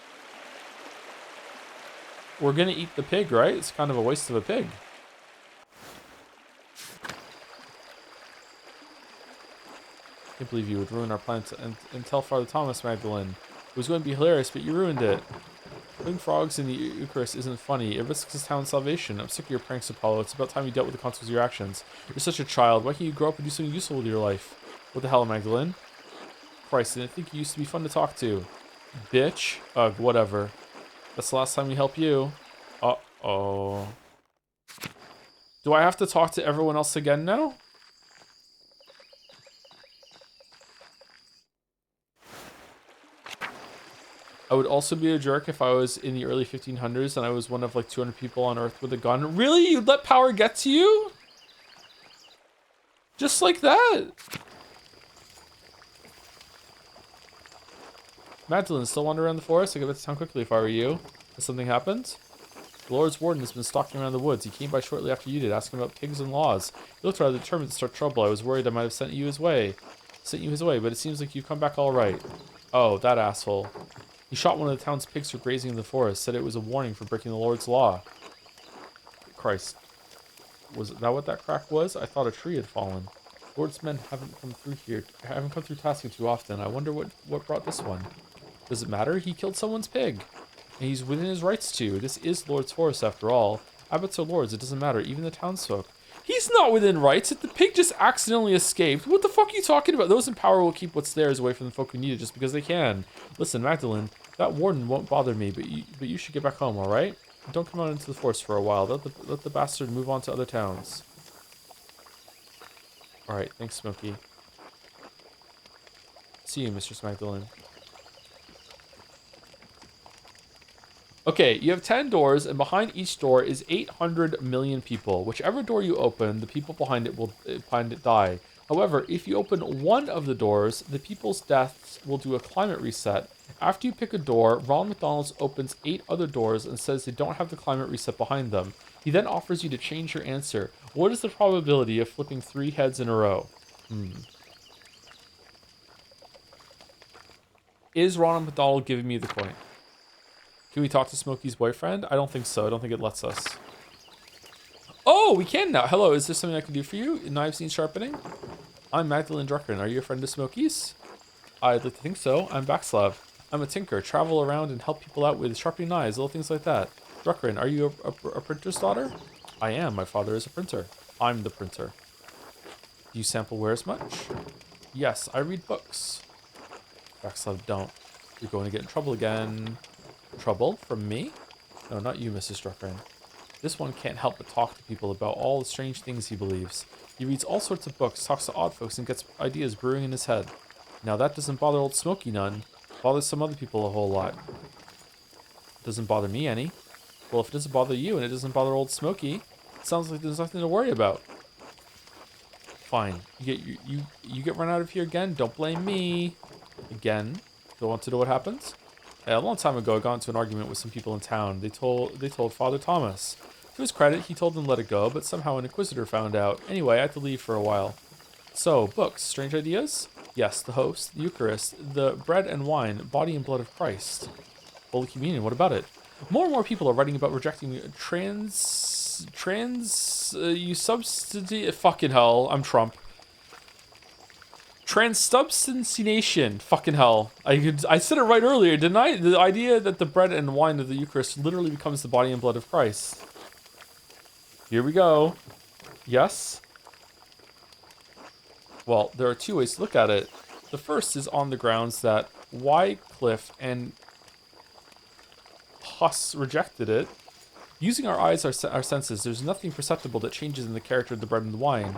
We're gonna eat the pig, right? It's kind of a waste of a pig. I can't believe you would ruin our plan and tell Father Thomas, Magdalene. It was going to be hilarious, but you ruined it. Putting frogs in the Eucharist isn't funny. It risks this town's salvation. I'm sick of your pranks, Apollo. It's about time you dealt with the consequences of your actions. You're such a child. Why can't you grow up and do something useful with your life? What the hell, Magdalene? Christ, I didn't think you used to be fun to talk to. Bitch. Ugh, whatever. That's the last time we help you. Uh-oh. Do I have to talk to everyone else again now? I would also be a jerk if I was in the early 1500s and I was one of like 200 people on Earth with a gun. Really? You'd let power get to you? Just like that? Magdalene, still wander around the forest? I could get to town quickly if I were you. Has something happened? The Lord's Warden has been stalking around the woods. He came by shortly after you did, asking about pigs and laws. He looked rather determined to start trouble. I was worried I might have sent you his way, but it seems like you've come back all right. Oh, that asshole. He shot one of the town's pigs for grazing in the forest, said it was a warning for breaking the Lord's law. Christ. Was that what that crack was? I thought a tree had fallen. Lord's men haven't come through tasking too often. I wonder what brought this one. Does it matter? He killed someone's pig. And he's within his rights to. This is Lord's forest after all. Abbots are lords, it doesn't matter, even the townsfolk. He's not within rights. If the pig just accidentally escaped, what the fuck are you talking about? Those in power will keep what's theirs away from the folk who need it just because they can. Listen, Magdalene, that warden won't bother me, but you should get back home, alright? Don't come out into the forest for a while. Let the bastard move on to other towns. Alright, thanks, Smokey. See you, Mistress Magdalene. Okay, you have 10 doors, and behind each door is 800 million people. Whichever door you open, the people behind it die. However, if you open one of the doors, the people's deaths will do a climate reset. After you pick a door, Ronald McDonald opens 8 other doors and says they don't have the climate reset behind them. He then offers you to change your answer. What is the probability of flipping 3 heads in a row? Is Ronald McDonald giving me the coin? Can we talk to Smokey's boyfriend? I don't think so. I don't think it lets us. Oh, we can now. Hello, is there something I can do for you? Knives need sharpening? I'm Magdalene Druckern. Are you a friend of Smokey's? I'd like to think so. I'm Backslav. I'm a tinker. Travel around and help people out with sharpening knives, little things like that. Druckern, are you a printer's daughter? I am. My father is a printer. I'm the printer. Do you sample wares much? Yes, I read books. Backslav, don't. You're going to get in trouble again. Trouble? From me? No, not you, Mrs. Druckern. This one can't help but talk to people about all the strange things he believes. He reads all sorts of books, talks to odd folks, and gets ideas brewing in his head. Now that doesn't bother old Smokey none. Bothers some other people a whole lot. Doesn't bother me any. Well, if it doesn't bother you and it doesn't bother old Smokey, it sounds like there's nothing to worry about. Fine. You get run out of here again? Don't blame me. Again. Don't want to know what happens? A long time ago, I got into an argument with some people in town. They told Father Thomas. To his credit, he told them to let it go, but somehow an inquisitor found out. Anyway, I had to leave for a while. So, books, strange ideas? Yes, the host, the Eucharist, the bread and wine, body and blood of Christ. Holy Communion, what about it? More and more people are writing about rejecting you substantive, fucking hell, I'm Trump. Transubstantiation, fucking hell. I said it right earlier, didn't I? The idea that the bread and wine of the Eucharist literally becomes the body and blood of Christ. Here we go. Yes? Well, there are 2 ways to look at it. The first is on the grounds that Wycliffe and Huss rejected it. Using our eyes, our senses, there's nothing perceptible that changes in the character of the bread and the wine.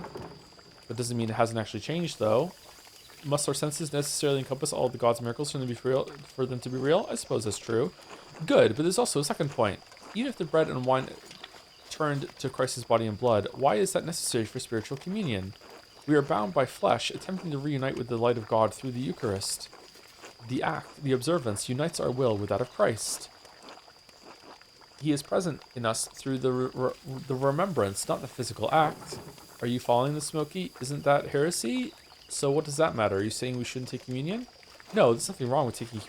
That doesn't mean it hasn't actually changed, though. Must our senses necessarily encompass all of the God's miracles for them to be real? I suppose that's true. Good, but there's also a second point. Even if the bread and wine turned to Christ's body and blood, why is that necessary for spiritual communion? We are bound by flesh, attempting to reunite with the light of God through the Eucharist. The act, the observance, unites our will with that of Christ. He is present in us through the remembrance, not the physical act. Are you following the Smokey? Isn't that heresy? So what does that matter? Are you saying we shouldn't take communion? No, there's nothing wrong with taking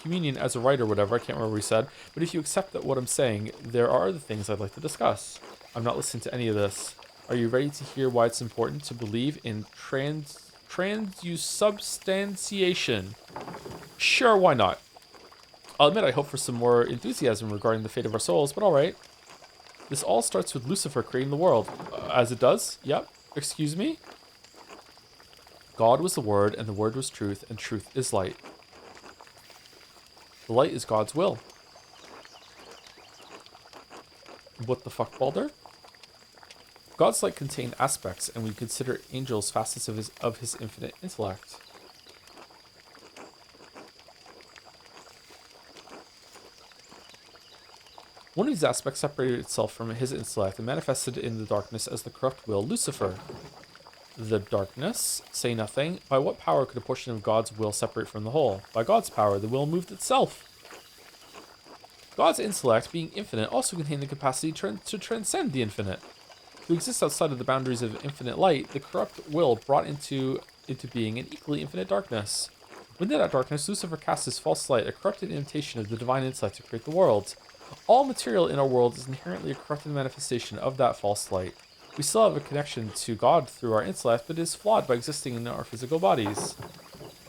communion as a rite or whatever. I can't remember what he said. But if you accept that what I'm saying, there are other things I'd like to discuss. I'm not listening to any of this. Are you ready to hear why it's important to believe in transubstantiation? Sure, why not? I'll admit I hope for some more enthusiasm regarding the fate of our souls, but alright. This all starts with Lucifer creating the world. As it does? Yep. Excuse me? God was the Word, and the Word was truth, and truth is light. The light is God's will. What the fuck, Balder? God's light contained aspects, and we consider angels facets of his infinite intellect. One of these aspects separated itself from his intellect and manifested in the darkness as the corrupt will, Lucifer. The darkness? Say nothing. By what power could a portion of God's will separate from the whole? By God's power, the will moved itself. God's intellect, being infinite, also contained the capacity to transcend the infinite. To exist outside of the boundaries of infinite light, the corrupt will brought into being an equally infinite darkness. Within that darkness, Lucifer cast his false light, a corrupted imitation of the divine intellect to create the world. All material in our world is inherently a corrupted manifestation of that false light. We still have a connection to God through our intellect, but it is flawed by existing in our physical bodies.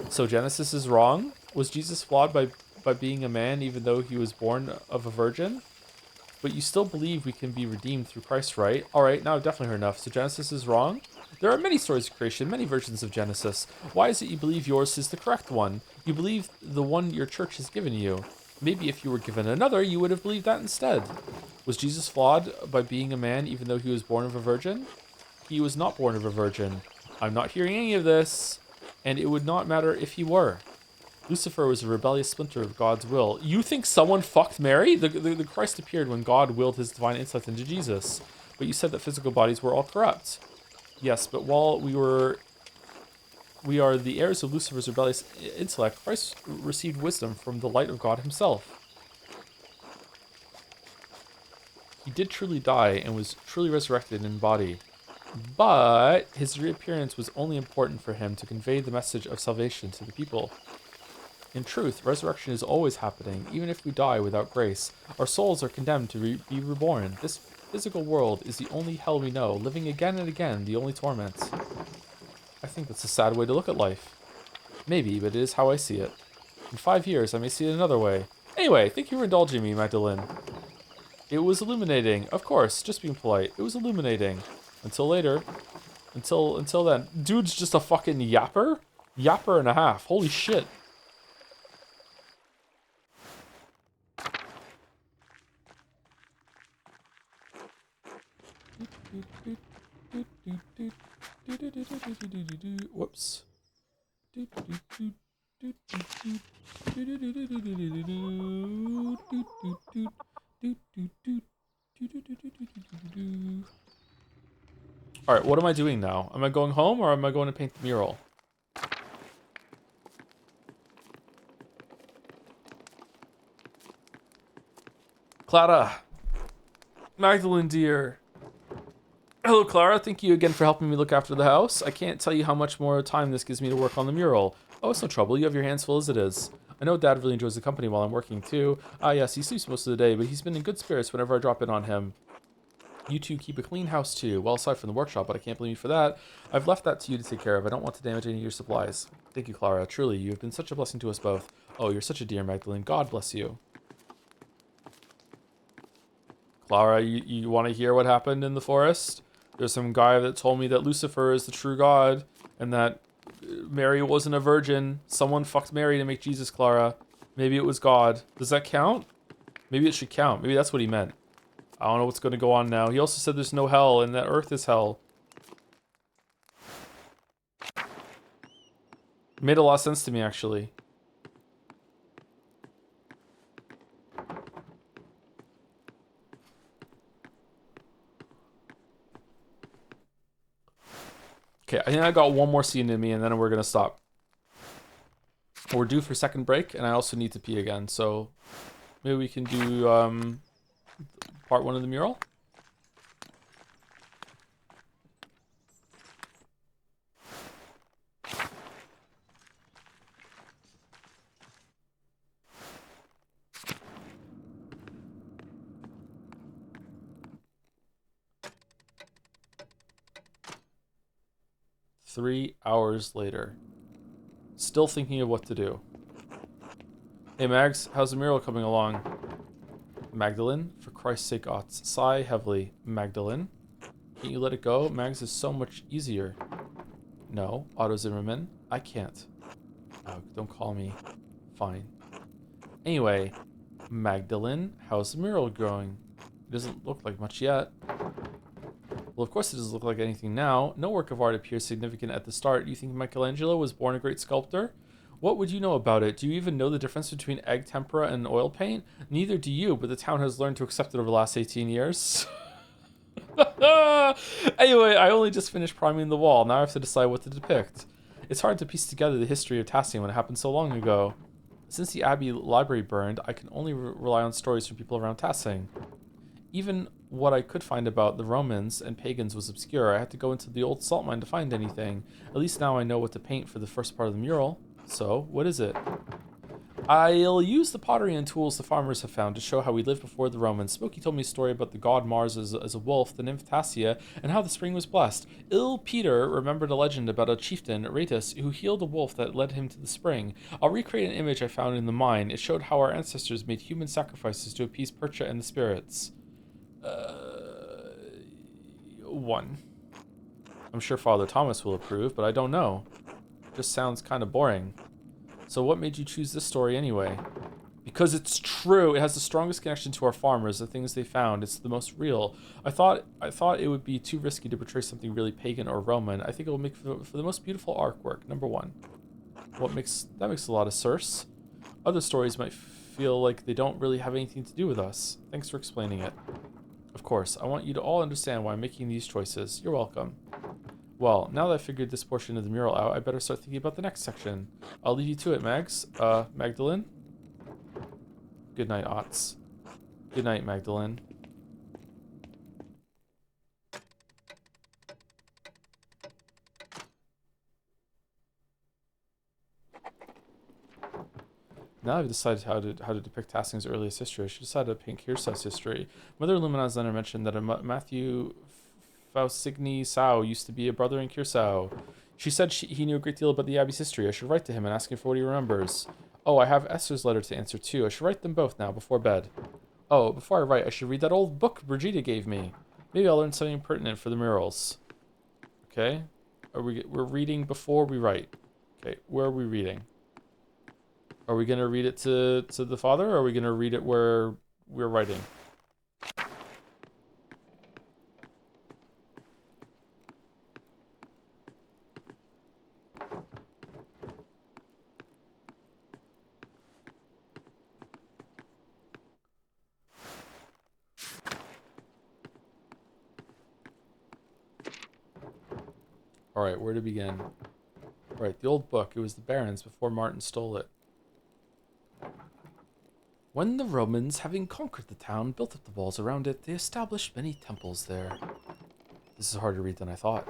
So Genesis is wrong? Was Jesus flawed by being a man even though he was born of a virgin? But you still believe we can be redeemed through Christ, right? Alright, now I've definitely heard enough. So Genesis is wrong? There are many stories of creation, many versions of Genesis. Why is it you believe yours is the correct one? You believe the one your church has given you. Maybe if you were given another, you would have believed that instead. Was Jesus flawed by being a man even though he was born of a virgin? He was not born of a virgin. I'm not hearing any of this, and it would not matter if he were. Lucifer was a rebellious splinter of God's will. You think someone fucked Mary? The Christ appeared when God willed his divine intellect into Jesus. But you said that physical bodies were all corrupt. Yes, but while we are the heirs of Lucifer's rebellious intellect, Christ received wisdom from the light of God himself. He did truly die and was truly resurrected in body. But his reappearance was only important for him to convey the message of salvation to the people. In truth, resurrection is always happening, even if we die without grace. Our souls are condemned to be reborn. This physical world is the only hell we know, living again and again, the only torment. I think that's a sad way to look at life. Maybe, but it is how I see it. In 5 years, I may see it another way. Anyway, thank you for indulging me, Magdalene. It was illuminating. Of course, just being polite. It was illuminating. Until later. Until then. Dude's just a fucking yapper? Yapper and a half. Holy shit. Whoops. Alright, what am I doing now? Am I going home or am I going to paint the mural? Clara. Magdalene, dear. Hello, Clara. Thank you again for helping me look after the house. I can't tell you how much more time this gives me to work on the mural. Oh, it's no trouble. You have your hands full as it is. I know Dad really enjoys the company while I'm working, too. Ah, yes, he sleeps most of the day, but he's been in good spirits whenever I drop in on him. You two keep a clean house, too. Well, aside from the workshop, but I can't blame you for that. I've left that to you to take care of. I don't want to damage any of your supplies. Thank you, Clara. Truly, you have been such a blessing to us both. Oh, you're such a dear, Magdalene. God bless you. Clara, you want to hear what happened in the forest? There's some guy that told me that Lucifer is the true God and that Mary wasn't a virgin. Someone fucked Mary to make Jesus, Clara. Maybe it was God. Does that count? Maybe it should count. Maybe that's what he meant. I don't know what's going to go on now. He also said there's no hell and that Earth is hell. It made a lot of sense to me, actually. Okay, I think I got one more scene in me, and then we're going to stop. We're due for second break, and I also need to pee again, so maybe we can do part 1 of the mural. Three hours later. Still thinking of what to do. Hey Mags, how's the mural coming along? Magdalene, for Christ's sake, Otts. Sigh heavily. Magdalene, can't you let it go? Mags is so much easier. No, Otto Zimmerman, I can't. Oh, don't call me. Fine. Anyway, Magdalene, how's the mural going? It doesn't look like much yet. Well, of course it doesn't look like anything now. No work of art appears significant at the start. You think Michelangelo was born a great sculptor? What would you know about it? Do you even know the difference between egg tempera and oil paint? Neither do you, but the town has learned to accept it over the last 18 years. Anyway, I only just finished priming the wall. Now I have to decide what to depict. It's hard to piece together the history of Tassian when it happened so long ago. Since the Abbey library burned, I can only rely on stories from people around Tassing. Even what I could find about the Romans and pagans was obscure. I had to go into the old salt mine to find anything. At least now I know what to paint for the first part of the mural. So, what is it? I'll use the pottery and tools the farmers have found to show how we lived before the Romans. Smokey told me a story about the god Mars as a wolf, the nymph Tassia, and how the spring was blessed. Ill Peter remembered a legend about a chieftain, Ratus, who healed a wolf that led him to the spring. I'll recreate an image I found in the mine. It showed how our ancestors made human sacrifices to appease Percha and the spirits. 1. I'm sure Father Thomas will approve, but I don't know. Just sounds kind of boring. So what made you choose this story anyway? Because it's true. It has the strongest connection to our farmers, the things they found. It's the most real. I thought it would be too risky to portray something really pagan or Roman. I think it will make for the most beautiful artwork. Number 1. That makes a lot of sense. Other stories might feel like they don't really have anything to do with us. Thanks for explaining it. Of course, I want you to all understand why I'm making these choices. You're welcome. Well, now that I've figured this portion of the mural out, I better start thinking about the next section. I'll leave you to it, Mags. Magdalene? Good night, Otts. Good night, Magdalene. Now I've decided how to depict Tassing's earliest history. I should decide to paint Kirsau's history. Mother Lumina's letter mentioned that a Matthew Fausigny Sao used to be a brother in Kirsau. She said he knew a great deal about the Abbey's history. I should write to him and ask him for what he remembers. Oh, I have Esther's letter to answer too. I should write them both now, before bed. Oh, before I write, I should read that old book Brigida gave me. Maybe I'll learn something pertinent for the murals. Okay? We're reading before we write. Okay, where are we reading? Are we going to read it to the father, or are we going to read it where we're writing? Alright, where to begin? Right, the old book. It was the Baron's before Martin stole it. When the Romans, having conquered the town, built up the walls around it, they established many temples there. This is harder to read than I thought.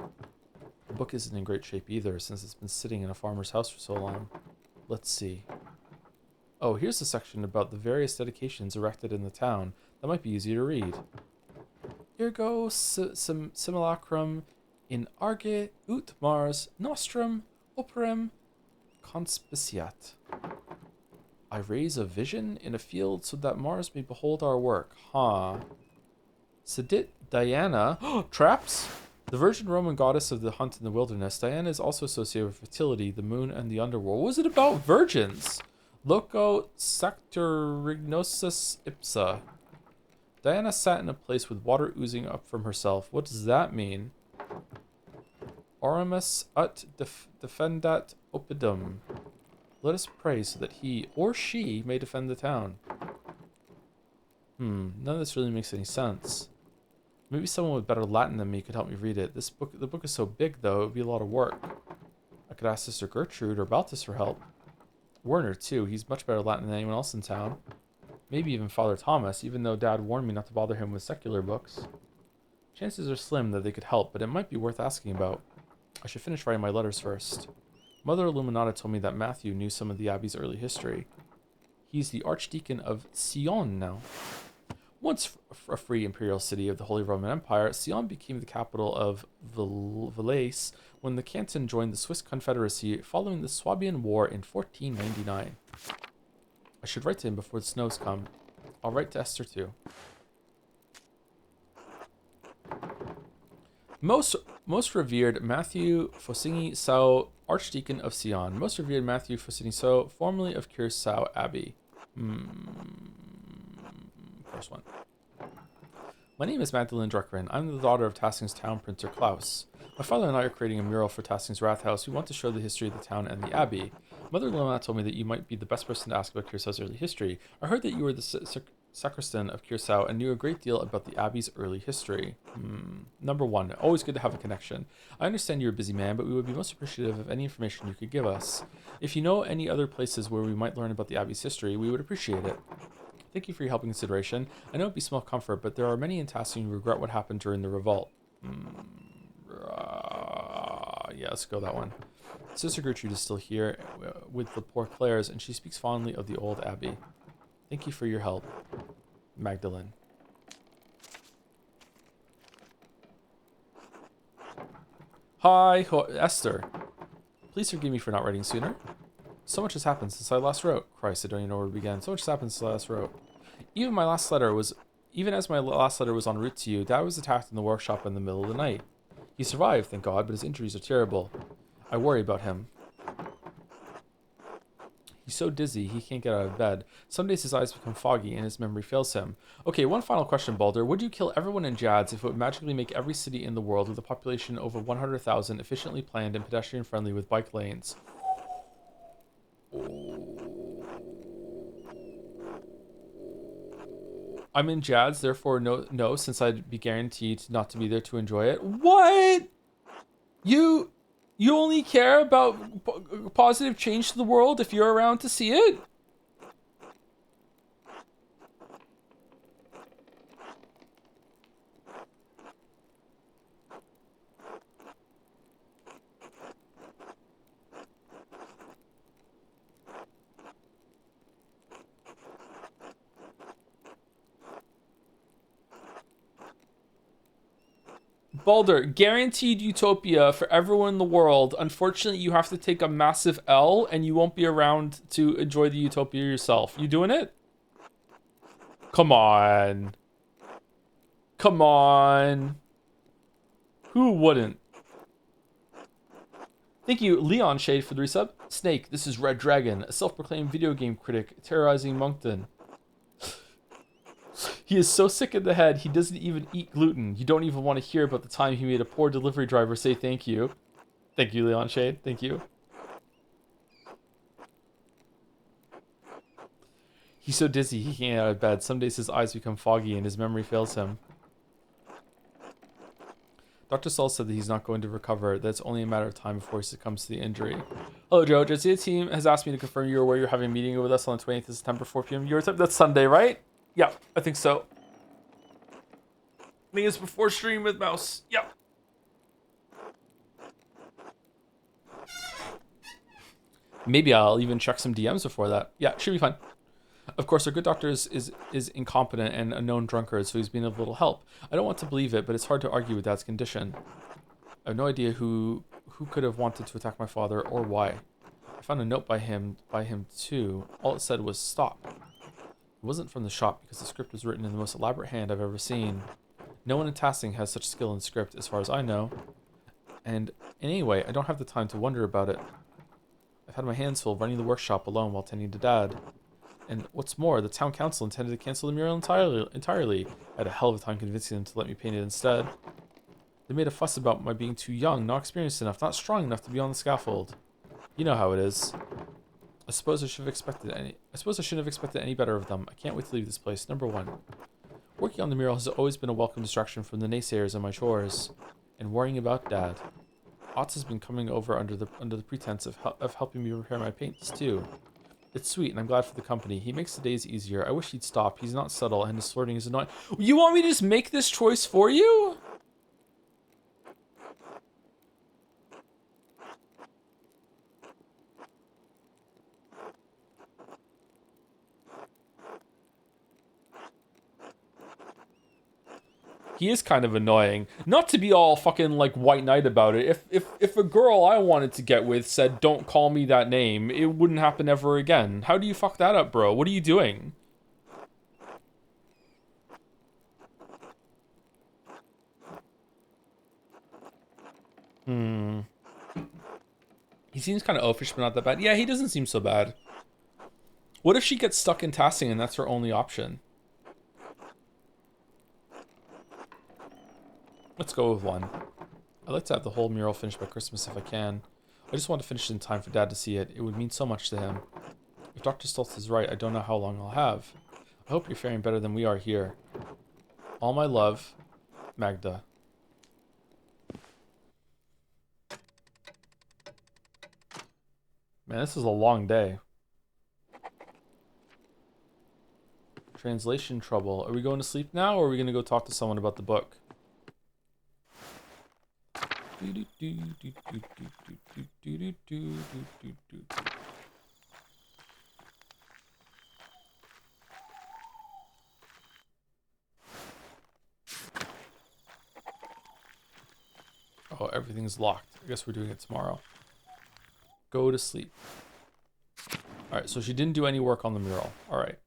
The book isn't in great shape either, since it's been sitting in a farmer's house for so long. Let's see. Oh, here's a section about the various dedications erected in the town. That might be easy to read. Ergo simulacrum in arge ut Mars nostrum operem conspiciat. I raise a vision in a field so that Mars may behold our work. Huh. Sedit Diana. Traps? The virgin Roman goddess of the hunt in the wilderness, Diana is also associated with fertility, the moon, and the underworld. What was it about virgins? Loco Saturignosus ipsa. Diana sat in a place with water oozing up from herself. What does that mean? Oramus ut defendat opidum. Let us pray so that he or she may defend the town. None of this really makes any sense. Maybe someone with better Latin than me could help me read it. The book is so big, though, it would be a lot of work. I could ask Sister Gertrude or Baltus for help. Werner, too. He's much better Latin than anyone else in town. Maybe even Father Thomas, even though Dad warned me not to bother him with secular books. Chances are slim that they could help, but it might be worth asking about. I should finish writing my letters first. Mother Illuminata told me that Matthew knew some of the Abbey's early history. He's the Archdeacon of Sion now. Once a free imperial city of the Holy Roman Empire, Sion became the capital of Valais when the canton joined the Swiss Confederacy following the Swabian War in 1499. I should write to him before the snows come. I'll write to Esther too. Most revered Matthew Fausigny Sao, Archdeacon of Sion. Most revered Matthew Fausigny Sao, formerly of Kirsau Abbey. First one. My name is Magdalene Druckrin. I'm the daughter of Tassing's town printer Klaus. My father and I are creating a mural for Tassing's Rathouse. We want to show the history of the town and the abbey. Mother Lona told me that you might be the best person to ask about Cursao's early history. I heard that you were the sacristan of Curacao and knew a great deal about the abbey's early history. Number one, always good to have a connection. I understand you're a busy man, but we would be most appreciative of any information you could give us. If you know any other places where we might learn about the abbey's history, we would appreciate it. Thank you for your help and consideration. I know it'd be small comfort, but there are many in Tassing who regret what happened during the revolt. Yeah, let's go that one. Sister Gertrude is still here with the poor Clares, and she speaks fondly of the old abbey. Thank you for your help, Magdalene. Hi, Esther. Please forgive me for not writing sooner. So much has happened since I last wrote. Christ, I don't even know where to begin. So much has happened since I last wrote. Even as my last letter was en route to you, Dad was attacked in the workshop in the middle of the night. He survived, thank God, but his injuries are terrible. I worry about him. He's so dizzy, he can't get out of bed. Some days his eyes become foggy and his memory fails him. Okay, one final question, Balder. Would you kill everyone in Jads if it would magically make every city in the world with a population over 100,000 efficiently planned and pedestrian-friendly with bike lanes? I'm in Jads, therefore no, since I'd be guaranteed not to be there to enjoy it. What? You only care about positive change to the world if you're around to see it? Balder, guaranteed utopia for everyone in the world. Unfortunately, you have to take a massive L and you won't be around to enjoy the utopia yourself. You doing it? Come on. Come on. Who wouldn't? Thank you, Leon Shade, for the resub. Snake, this is Red Dragon, a self-proclaimed video game critic terrorizing Moncton. He is so sick in the head, he doesn't even eat gluten. You don't even want to hear about the time he made a poor delivery driver say thank you. Thank you, Leon Shade. Thank you. He's so dizzy, he can't get out of bed. Some days his eyes become foggy and his memory fails him. Dr. Saul said that he's not going to recover, that it's only a matter of time before he succumbs to the injury. Hello, Joe. Jessica's team has asked me to confirm you're aware you're having a meeting with us on the 20th of September, 4 p.m. your time. That's Sunday, right? Yeah, I think so. I think it's before stream with Mouse. Yeah. Maybe I'll even check some DMs before that. Yeah, should be fun. Of course, our good doctor is incompetent and a known drunkard, so he's been of little help. I don't want to believe it, but it's hard to argue with Dad's condition. I have no idea who could have wanted to attack my father or why. I found a note by him too. All it said was stop. It wasn't from the shop because the script was written in the most elaborate hand I've ever seen. No one in Tassing has such skill in script as far as I know. And anyway, I don't have the time to wonder about it. I've had my hands full running the workshop alone while tending to Dad. And what's more, the town council intended to cancel the mural entirely. I had a hell of a time convincing them to let me paint it instead. They made a fuss about my being too young, not experienced enough, not strong enough to be on the scaffold. You know how it is. I suppose I shouldn't have expected any better of them. I can't wait to leave this place. Number one. Working on the mural has always been a welcome distraction from the naysayers and my chores. And worrying about Dad. Otz has been coming over under the pretense of helping me repair my paints too. It's sweet, and I'm glad for the company. He makes the days easier. I wish he'd stop. He's not subtle, and his flirting is annoying. You want me to just make this choice for you? He is kind of annoying. Not to be all fucking like white knight about it. If a girl I wanted to get with said, "Don't call me that name," it wouldn't happen ever again. How do you fuck that up, bro? What are you doing? He seems kind of oafish, but not that bad. Yeah, he doesn't seem so bad. What if she gets stuck in Tassing and that's her only option? Let's go with one. I'd like to have the whole mural finished by Christmas if I can. I just want to finish it in time for Dad to see it. It would mean so much to him. If Dr. Stoltz is right, I don't know how long I'll have. I hope you're faring better than we are here. All my love, Magda. Man, this is a long day. Translation trouble. Are we going to sleep now, or are we going to go talk to someone about the book? Oh, everything's locked. I guess we're doing it tomorrow. Go to sleep. Alright, so she didn't do any work on the mural. Alright.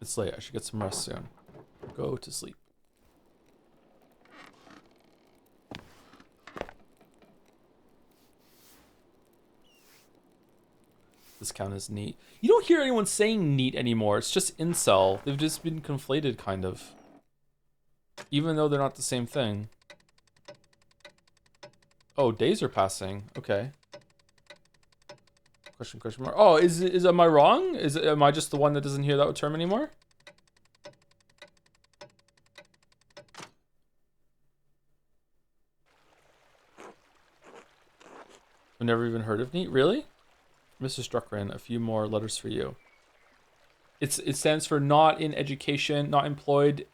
It's late. I should get some rest soon. Go to sleep. This count as neat. You don't hear anyone saying neat anymore. It's just incel. They've just been conflated, kind of. Even though they're not the same thing. Oh, days are passing. Okay. Question mark. Oh, am I wrong? Am I just the one that doesn't hear that term anymore? I've never even heard of neat. Really? Mr. Struckran, a few more letters for you. It stands for not in education, not employed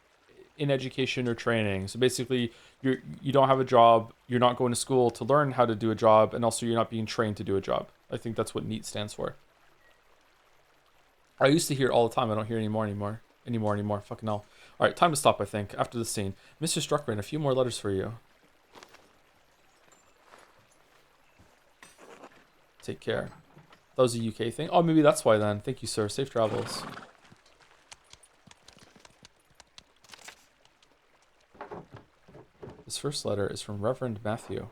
in education or training. So basically, you don't have a job, you're not going to school to learn how to do a job, and also you're not being trained to do a job. I think that's what NEAT stands for. I used to hear it all the time. I don't hear it anymore. Fucking hell. All right, time to stop, I think, after the scene. Mr. Struckran, a few more letters for you. Take care. That was a UK thing. Oh, maybe that's why then. Thank you, sir. Safe travels. This first letter is from Reverend Matthew.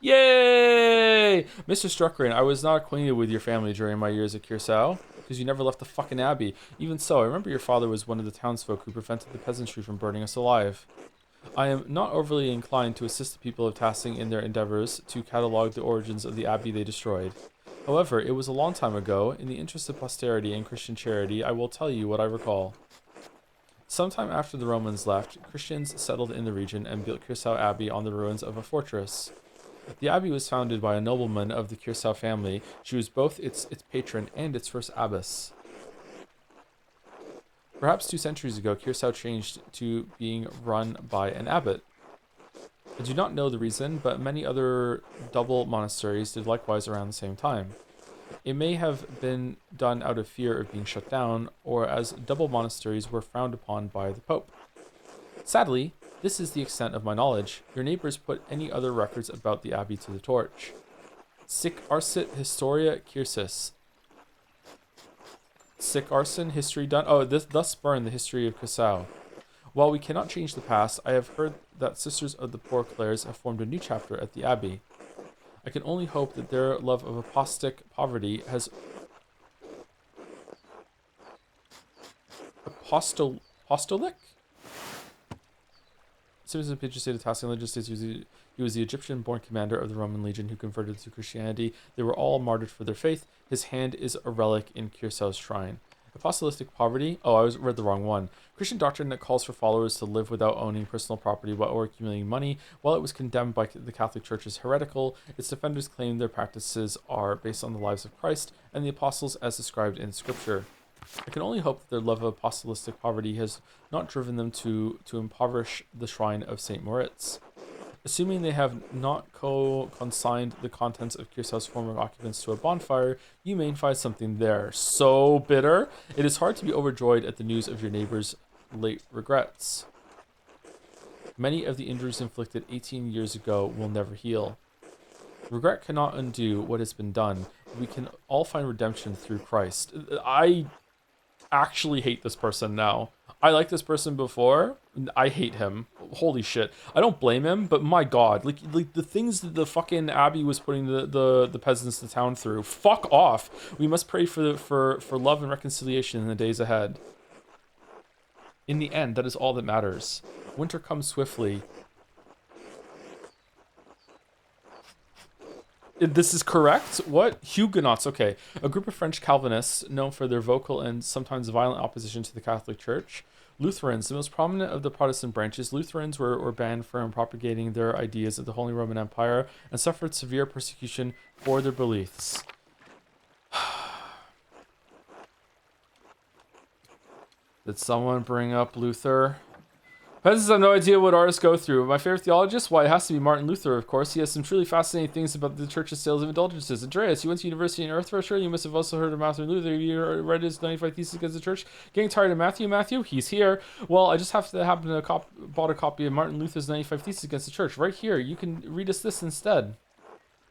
Yay! Mr. Struckran, I was not acquainted with your family during my years at Curacao, because you never left the fucking abbey. Even so, I remember your father was one of the townsfolk who prevented the peasantry from burning us alive. I am not overly inclined to assist the people of Tassing in their endeavors to catalogue the origins of the abbey they destroyed. However, it was a long time ago. In the interest of posterity and Christian charity, I will tell you what I recall. Sometime after the Romans left, Christians settled in the region and built Curacao Abbey on the ruins of a fortress. The abbey was founded by a nobleman of the Curacao family. She was both its patron and its first abbess. Perhaps 2 centuries ago, Curacao changed to being run by an abbot. I do not know the reason, but many other double monasteries did likewise around the same time. It may have been done out of fear of being shut down, or as double monasteries were frowned upon by the Pope. Sadly, this is the extent of my knowledge. Your neighbors put any other records about the abbey to the torch. Sic arsit historia Cursis. Sic arson, history done. Oh, thus burn the history of Curacao. While we cannot change the past, I have heard that Sisters of the Poor Clares have formed a new chapter at the abbey. I can only hope that their love of apostolic poverty has apostolic? Citizen Pitcher State of Tassing Legislates, he was the Egyptian-born commander of the Roman legion who converted to Christianity. They were all martyred for their faith. His hand is a relic in Curaçao's shrine. Apostolic poverty? Oh, I read the wrong one. Christian doctrine that calls for followers to live without owning personal property or accumulating money. While it was condemned by the Catholic Church as heretical, its defenders claim their practices are based on the lives of Christ and the apostles as described in Scripture. I can only hope that their love of apostolic poverty has not driven them to impoverish the shrine of St. Moritz. Assuming they have not consigned the contents of Curaçao's former occupants to a bonfire, you may find something there. So bitter. It is hard to be overjoyed at the news of your neighbor's late regrets. Many of the injuries inflicted 18 years ago will never heal. Regret cannot undo what has been done. We can all find redemption through Christ. I actually hate this person now. I liked this person before. I hate him. Holy shit. I don't blame him, but my god, like the things that the fucking Abbey was putting the peasants of the town through. Fuck off. We must pray for love and reconciliation in the days ahead. In the end, that is all that matters. Winter comes swiftly. This is correct? What? Huguenots, okay. A group of French Calvinists known for their vocal and sometimes violent opposition to the Catholic Church. Lutherans, the most prominent of the Protestant branches. Lutherans were banned from propagating their ideas of the Holy Roman Empire and suffered severe persecution for their beliefs. Did someone bring up Luther? Peasants have no idea what artists go through. My favorite theologist? Why, it has to be Martin Luther, of course. He has some truly fascinating things about the church's sales of indulgences. Andreas, you went to university in Earthfire? You must have also heard of Martin Luther. You read his 95 Theses Against the Church? Getting tired of Matthew? Matthew? He's here. Well, I just happen to bought a copy of Martin Luther's 95 Theses Against the Church. Right here. You can read us this instead.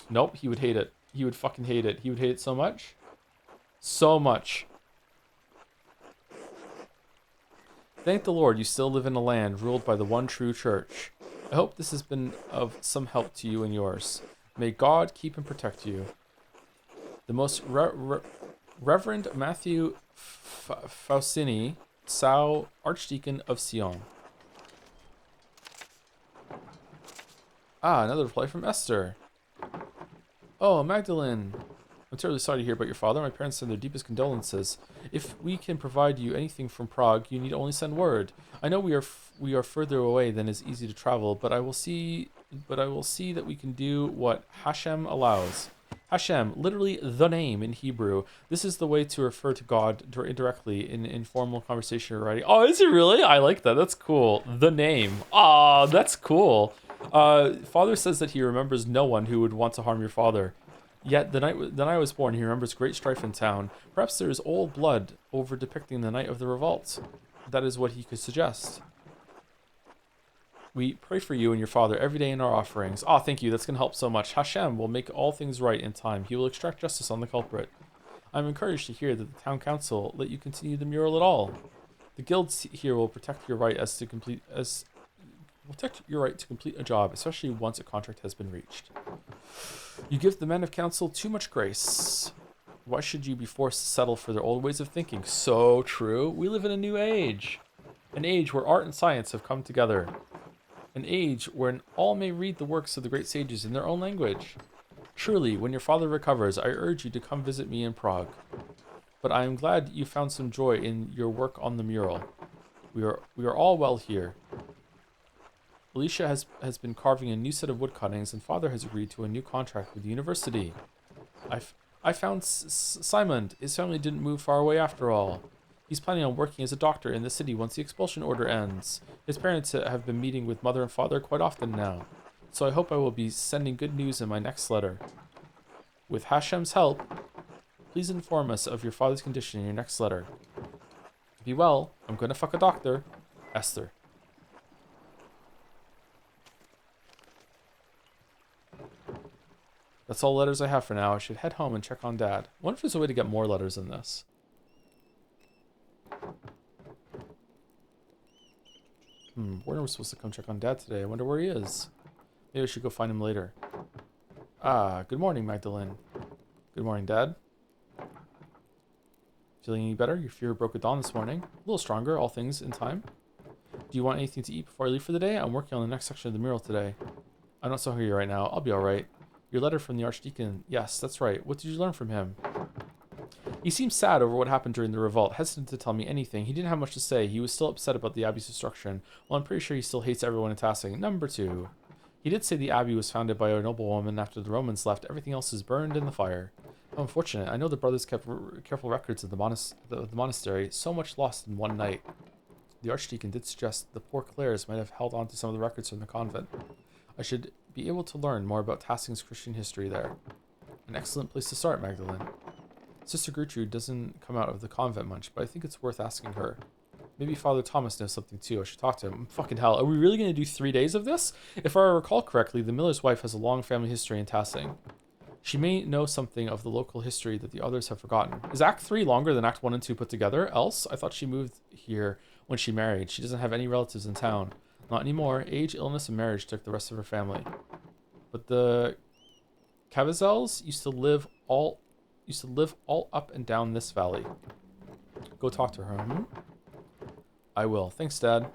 Nope, he would hate it. He would fucking hate it. He would hate it so much. So much. Thank the Lord you still live in a land ruled by the one true church. I hope this has been of some help to you and yours. May God keep and protect you. The most Reverend Matthew Faustini, Sau, Archdeacon of Sion. Ah, another reply from Esther. Oh, Magdalene. I'm terribly sorry to hear about your father. My parents send their deepest condolences. If we can provide you anything from Prague, you need only send word. I know we are further away than is easy to travel, but I will see that we can do what Hashem allows. Hashem, literally the name in Hebrew. This is the way to refer to God indirectly in informal conversation or writing. Oh, is it really? I like that. That's cool. The name. Ah, that's cool. Father says that he remembers no one who would want to harm your father. Yet, the night I was born, he remembers great strife in town. Perhaps there is old blood over depicting the night of the revolt. That is what he could suggest. We pray for you and your father every day in our offerings. Ah, thank you. That's going to help so much. Hashem will make all things right in time. He will extract justice on the culprit. I'm encouraged to hear that the town council let you continue the mural at all. The guilds here will protect your right to complete a job, especially once a contract has been reached. You give the men of council too much grace. Why should you be forced to settle for their old ways of thinking? So true. We live in a new age. An age where art and science have come together. An age where all may read the works of the great sages in their own language. Surely, when your father recovers, I urge you to come visit me in Prague. But I am glad you found some joy in your work on the mural. We are all well here. Alicia has been carving a new set of wood cuttings, and Father has agreed to a new contract with the university. I found Simon. His family didn't move far away after all. He's planning on working as a doctor in the city once the expulsion order ends. His parents have been meeting with Mother and Father quite often now, so I hope I will be sending good news in my next letter. With Hashem's help, please inform us of your father's condition in your next letter. Be well. I'm gonna fuck a doctor. Esther. That's all the letters I have for now. I should head home and check on Dad. I wonder if there's a way to get more letters than this. Warner was supposed to come check on Dad today. I wonder where he is. Maybe I should go find him later. Ah, good morning, Magdalene. Good morning, Dad. Feeling any better? Your fever broke at dawn this morning. A little stronger, all things in time. Do you want anything to eat before I leave for the day? I'm working on the next section of the mural today. I'm not so hungry right now. I'll be alright. Your letter from the Archdeacon. Yes, that's right. What did you learn from him? He seemed sad over what happened during the revolt, hesitant to tell me anything. He didn't have much to say. He was still upset about the Abbey's destruction. Well, I'm pretty sure he still hates everyone in Tassing. Number 2. He did say the Abbey was founded by a noblewoman after the Romans left. Everything else is burned in the fire. How unfortunate. I know the brothers kept careful records of the monastery. So much lost in one night. The Archdeacon did suggest the poor Clares might have held on to some of the records from the convent. I should be able to learn more about Tassing's Christian history there. An excellent place to start, Magdalene. Sister Gertrude doesn't come out of the convent much, but I think it's worth asking her. Maybe Father Thomas knows something too. I should talk to him. Fucking hell, are we really going to do 3 days of this? If I recall correctly, the miller's wife has a long family history in Tassing. She may know something of the local history that the others have forgotten. Is Act 3 longer than Act 1 and 2 put together? Else, I thought she moved here when she married. She doesn't have any relatives in town. Not anymore. Age, illness, and marriage took the rest of her family. But the Cavazels used to live all up and down this valley. Go talk to her. I will. Thanks, Dad.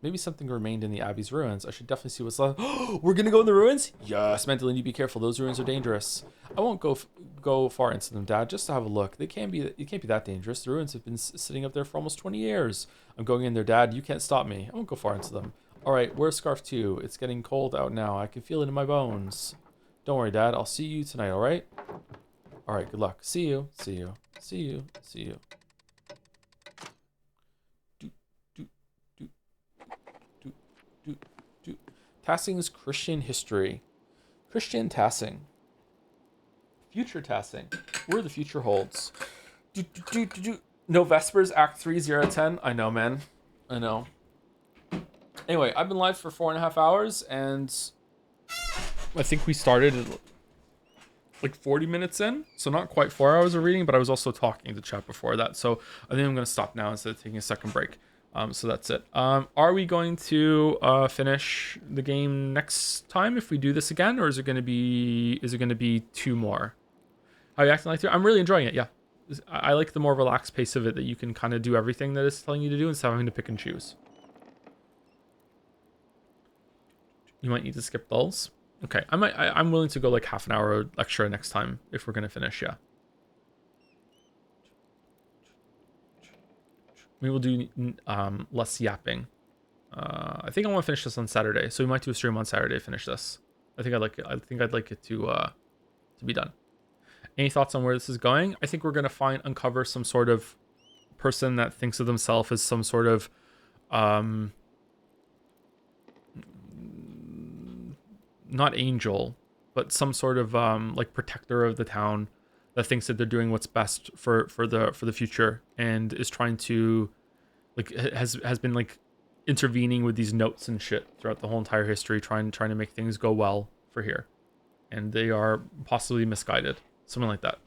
Maybe something remained in the Abbey's ruins. I should definitely see what's left. We're gonna go in the ruins? Yes, Magdalene, be careful. Those ruins are dangerous. I won't go far into them, Dad. Just to have a look. It can't be that dangerous. The ruins have been sitting up there for almost 20 years. I'm going in there, Dad. You can't stop me. I won't go far into them. All right, wear a scarf too. It's getting cold out now. I can feel it in my bones. Don't worry, Dad. I'll see you tonight. All right. All right. Good luck. See you. See you. See you. See you. Tassing's Christian history. Christian Tassing. Future Tassing. Where the future holds. No Vespers, Act 3, 0 10. I know, man. I know. Anyway, I've been live for 4.5 hours, and I think we started at like 40 minutes in. So not quite 4 hours of reading, but I was also talking to chat before that. So I think I'm going to stop now instead of taking a second break. So that's it. Are we going to finish the game next time if we do this again, or is it going to be 2 more? How are you acting like 3? I'm really enjoying it. Yeah, I like the more relaxed pace of it, that you can kind of do everything that it's telling you to do instead of having to pick and choose. You might need to skip those. Okay, I'm willing to go like half an hour extra next time if we're going to finish. Yeah. We will do less yapping. I think I want to finish this on Saturday, so we might do a stream on Saturday. Finish this. I think I'd like it to be done. Any thoughts on where this is going? I think we're gonna uncover some sort of person that thinks of themselves as some sort of not angel, but some sort of like protector of the town, that thinks that they're doing what's best for the future, and is trying to has been like intervening with these notes and shit throughout the whole entire history, trying to make things go well for here, and they are possibly misguided, something like that.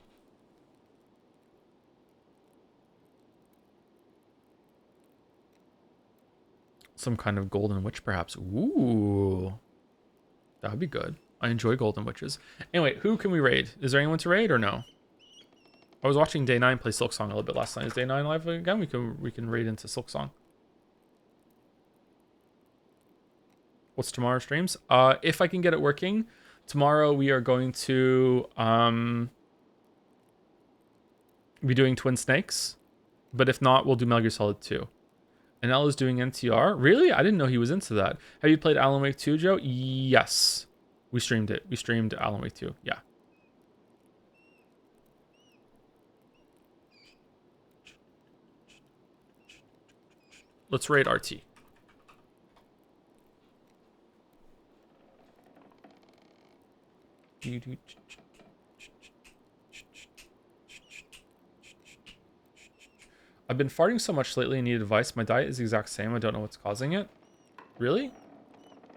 Some kind of golden witch, perhaps. Ooh, that would be good. I enjoy golden witches. Anyway, who can we raid? Is there anyone to raid or no? I was watching Day 9 play Silksong a little bit last night. Is Day 9 live again? We can raid into Silksong. What's tomorrow's streams? If I can get it working, tomorrow we are going to be doing Twin Snakes. But if not, we'll do Metal Gear Solid 2. And L is doing NTR. Really? I didn't know he was into that. Have you played Alan Wake 2, Joe? Yes. We streamed it. We streamed Alan Wake 2. Yeah. Let's raid RT. I've been farting so much lately and need advice. My diet is the exact same. I don't know what's causing it. Really?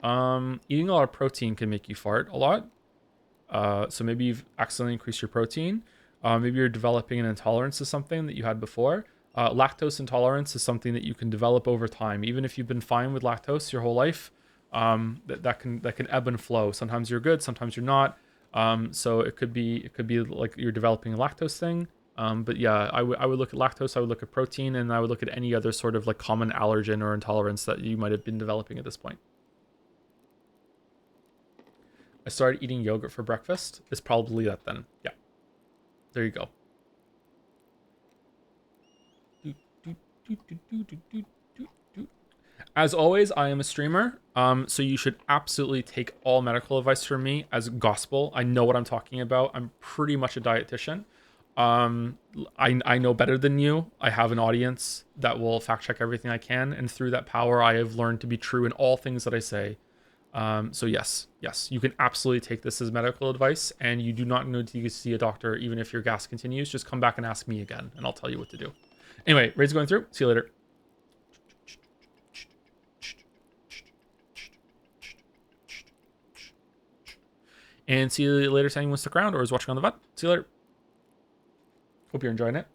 Eating a lot of protein can make you fart a lot. So maybe you've accidentally increased your protein. Maybe you're developing an intolerance to something that you had before. Lactose intolerance is something that you can develop over time. Even if you've been fine with lactose your whole life, that can ebb and flow. Sometimes you're good, sometimes you're not. So it could be like you're developing a lactose thing. But yeah, I would look at lactose, I would look at protein, and I would look at any other sort of like common allergen or intolerance that you might have been developing at this point. I started eating yogurt for breakfast. It's probably that then. Yeah. There you go. As always, I am a streamer, so you should absolutely take all medical advice from me as gospel. I know what I'm talking about. I'm pretty much a dietitian. I know better than you. I have an audience that will fact check everything I can, and through that power, I have learned to be true in all things that I say. So yes, you can absolutely take this as medical advice, and you do not need to see a doctor even if your gas continues. Just come back and ask me again, and I'll tell you what to do. Anyway, raid's going through. See you later. And see you later. Saying wants to stick around or is watching on the VOD. See you later. Hope you're enjoying it.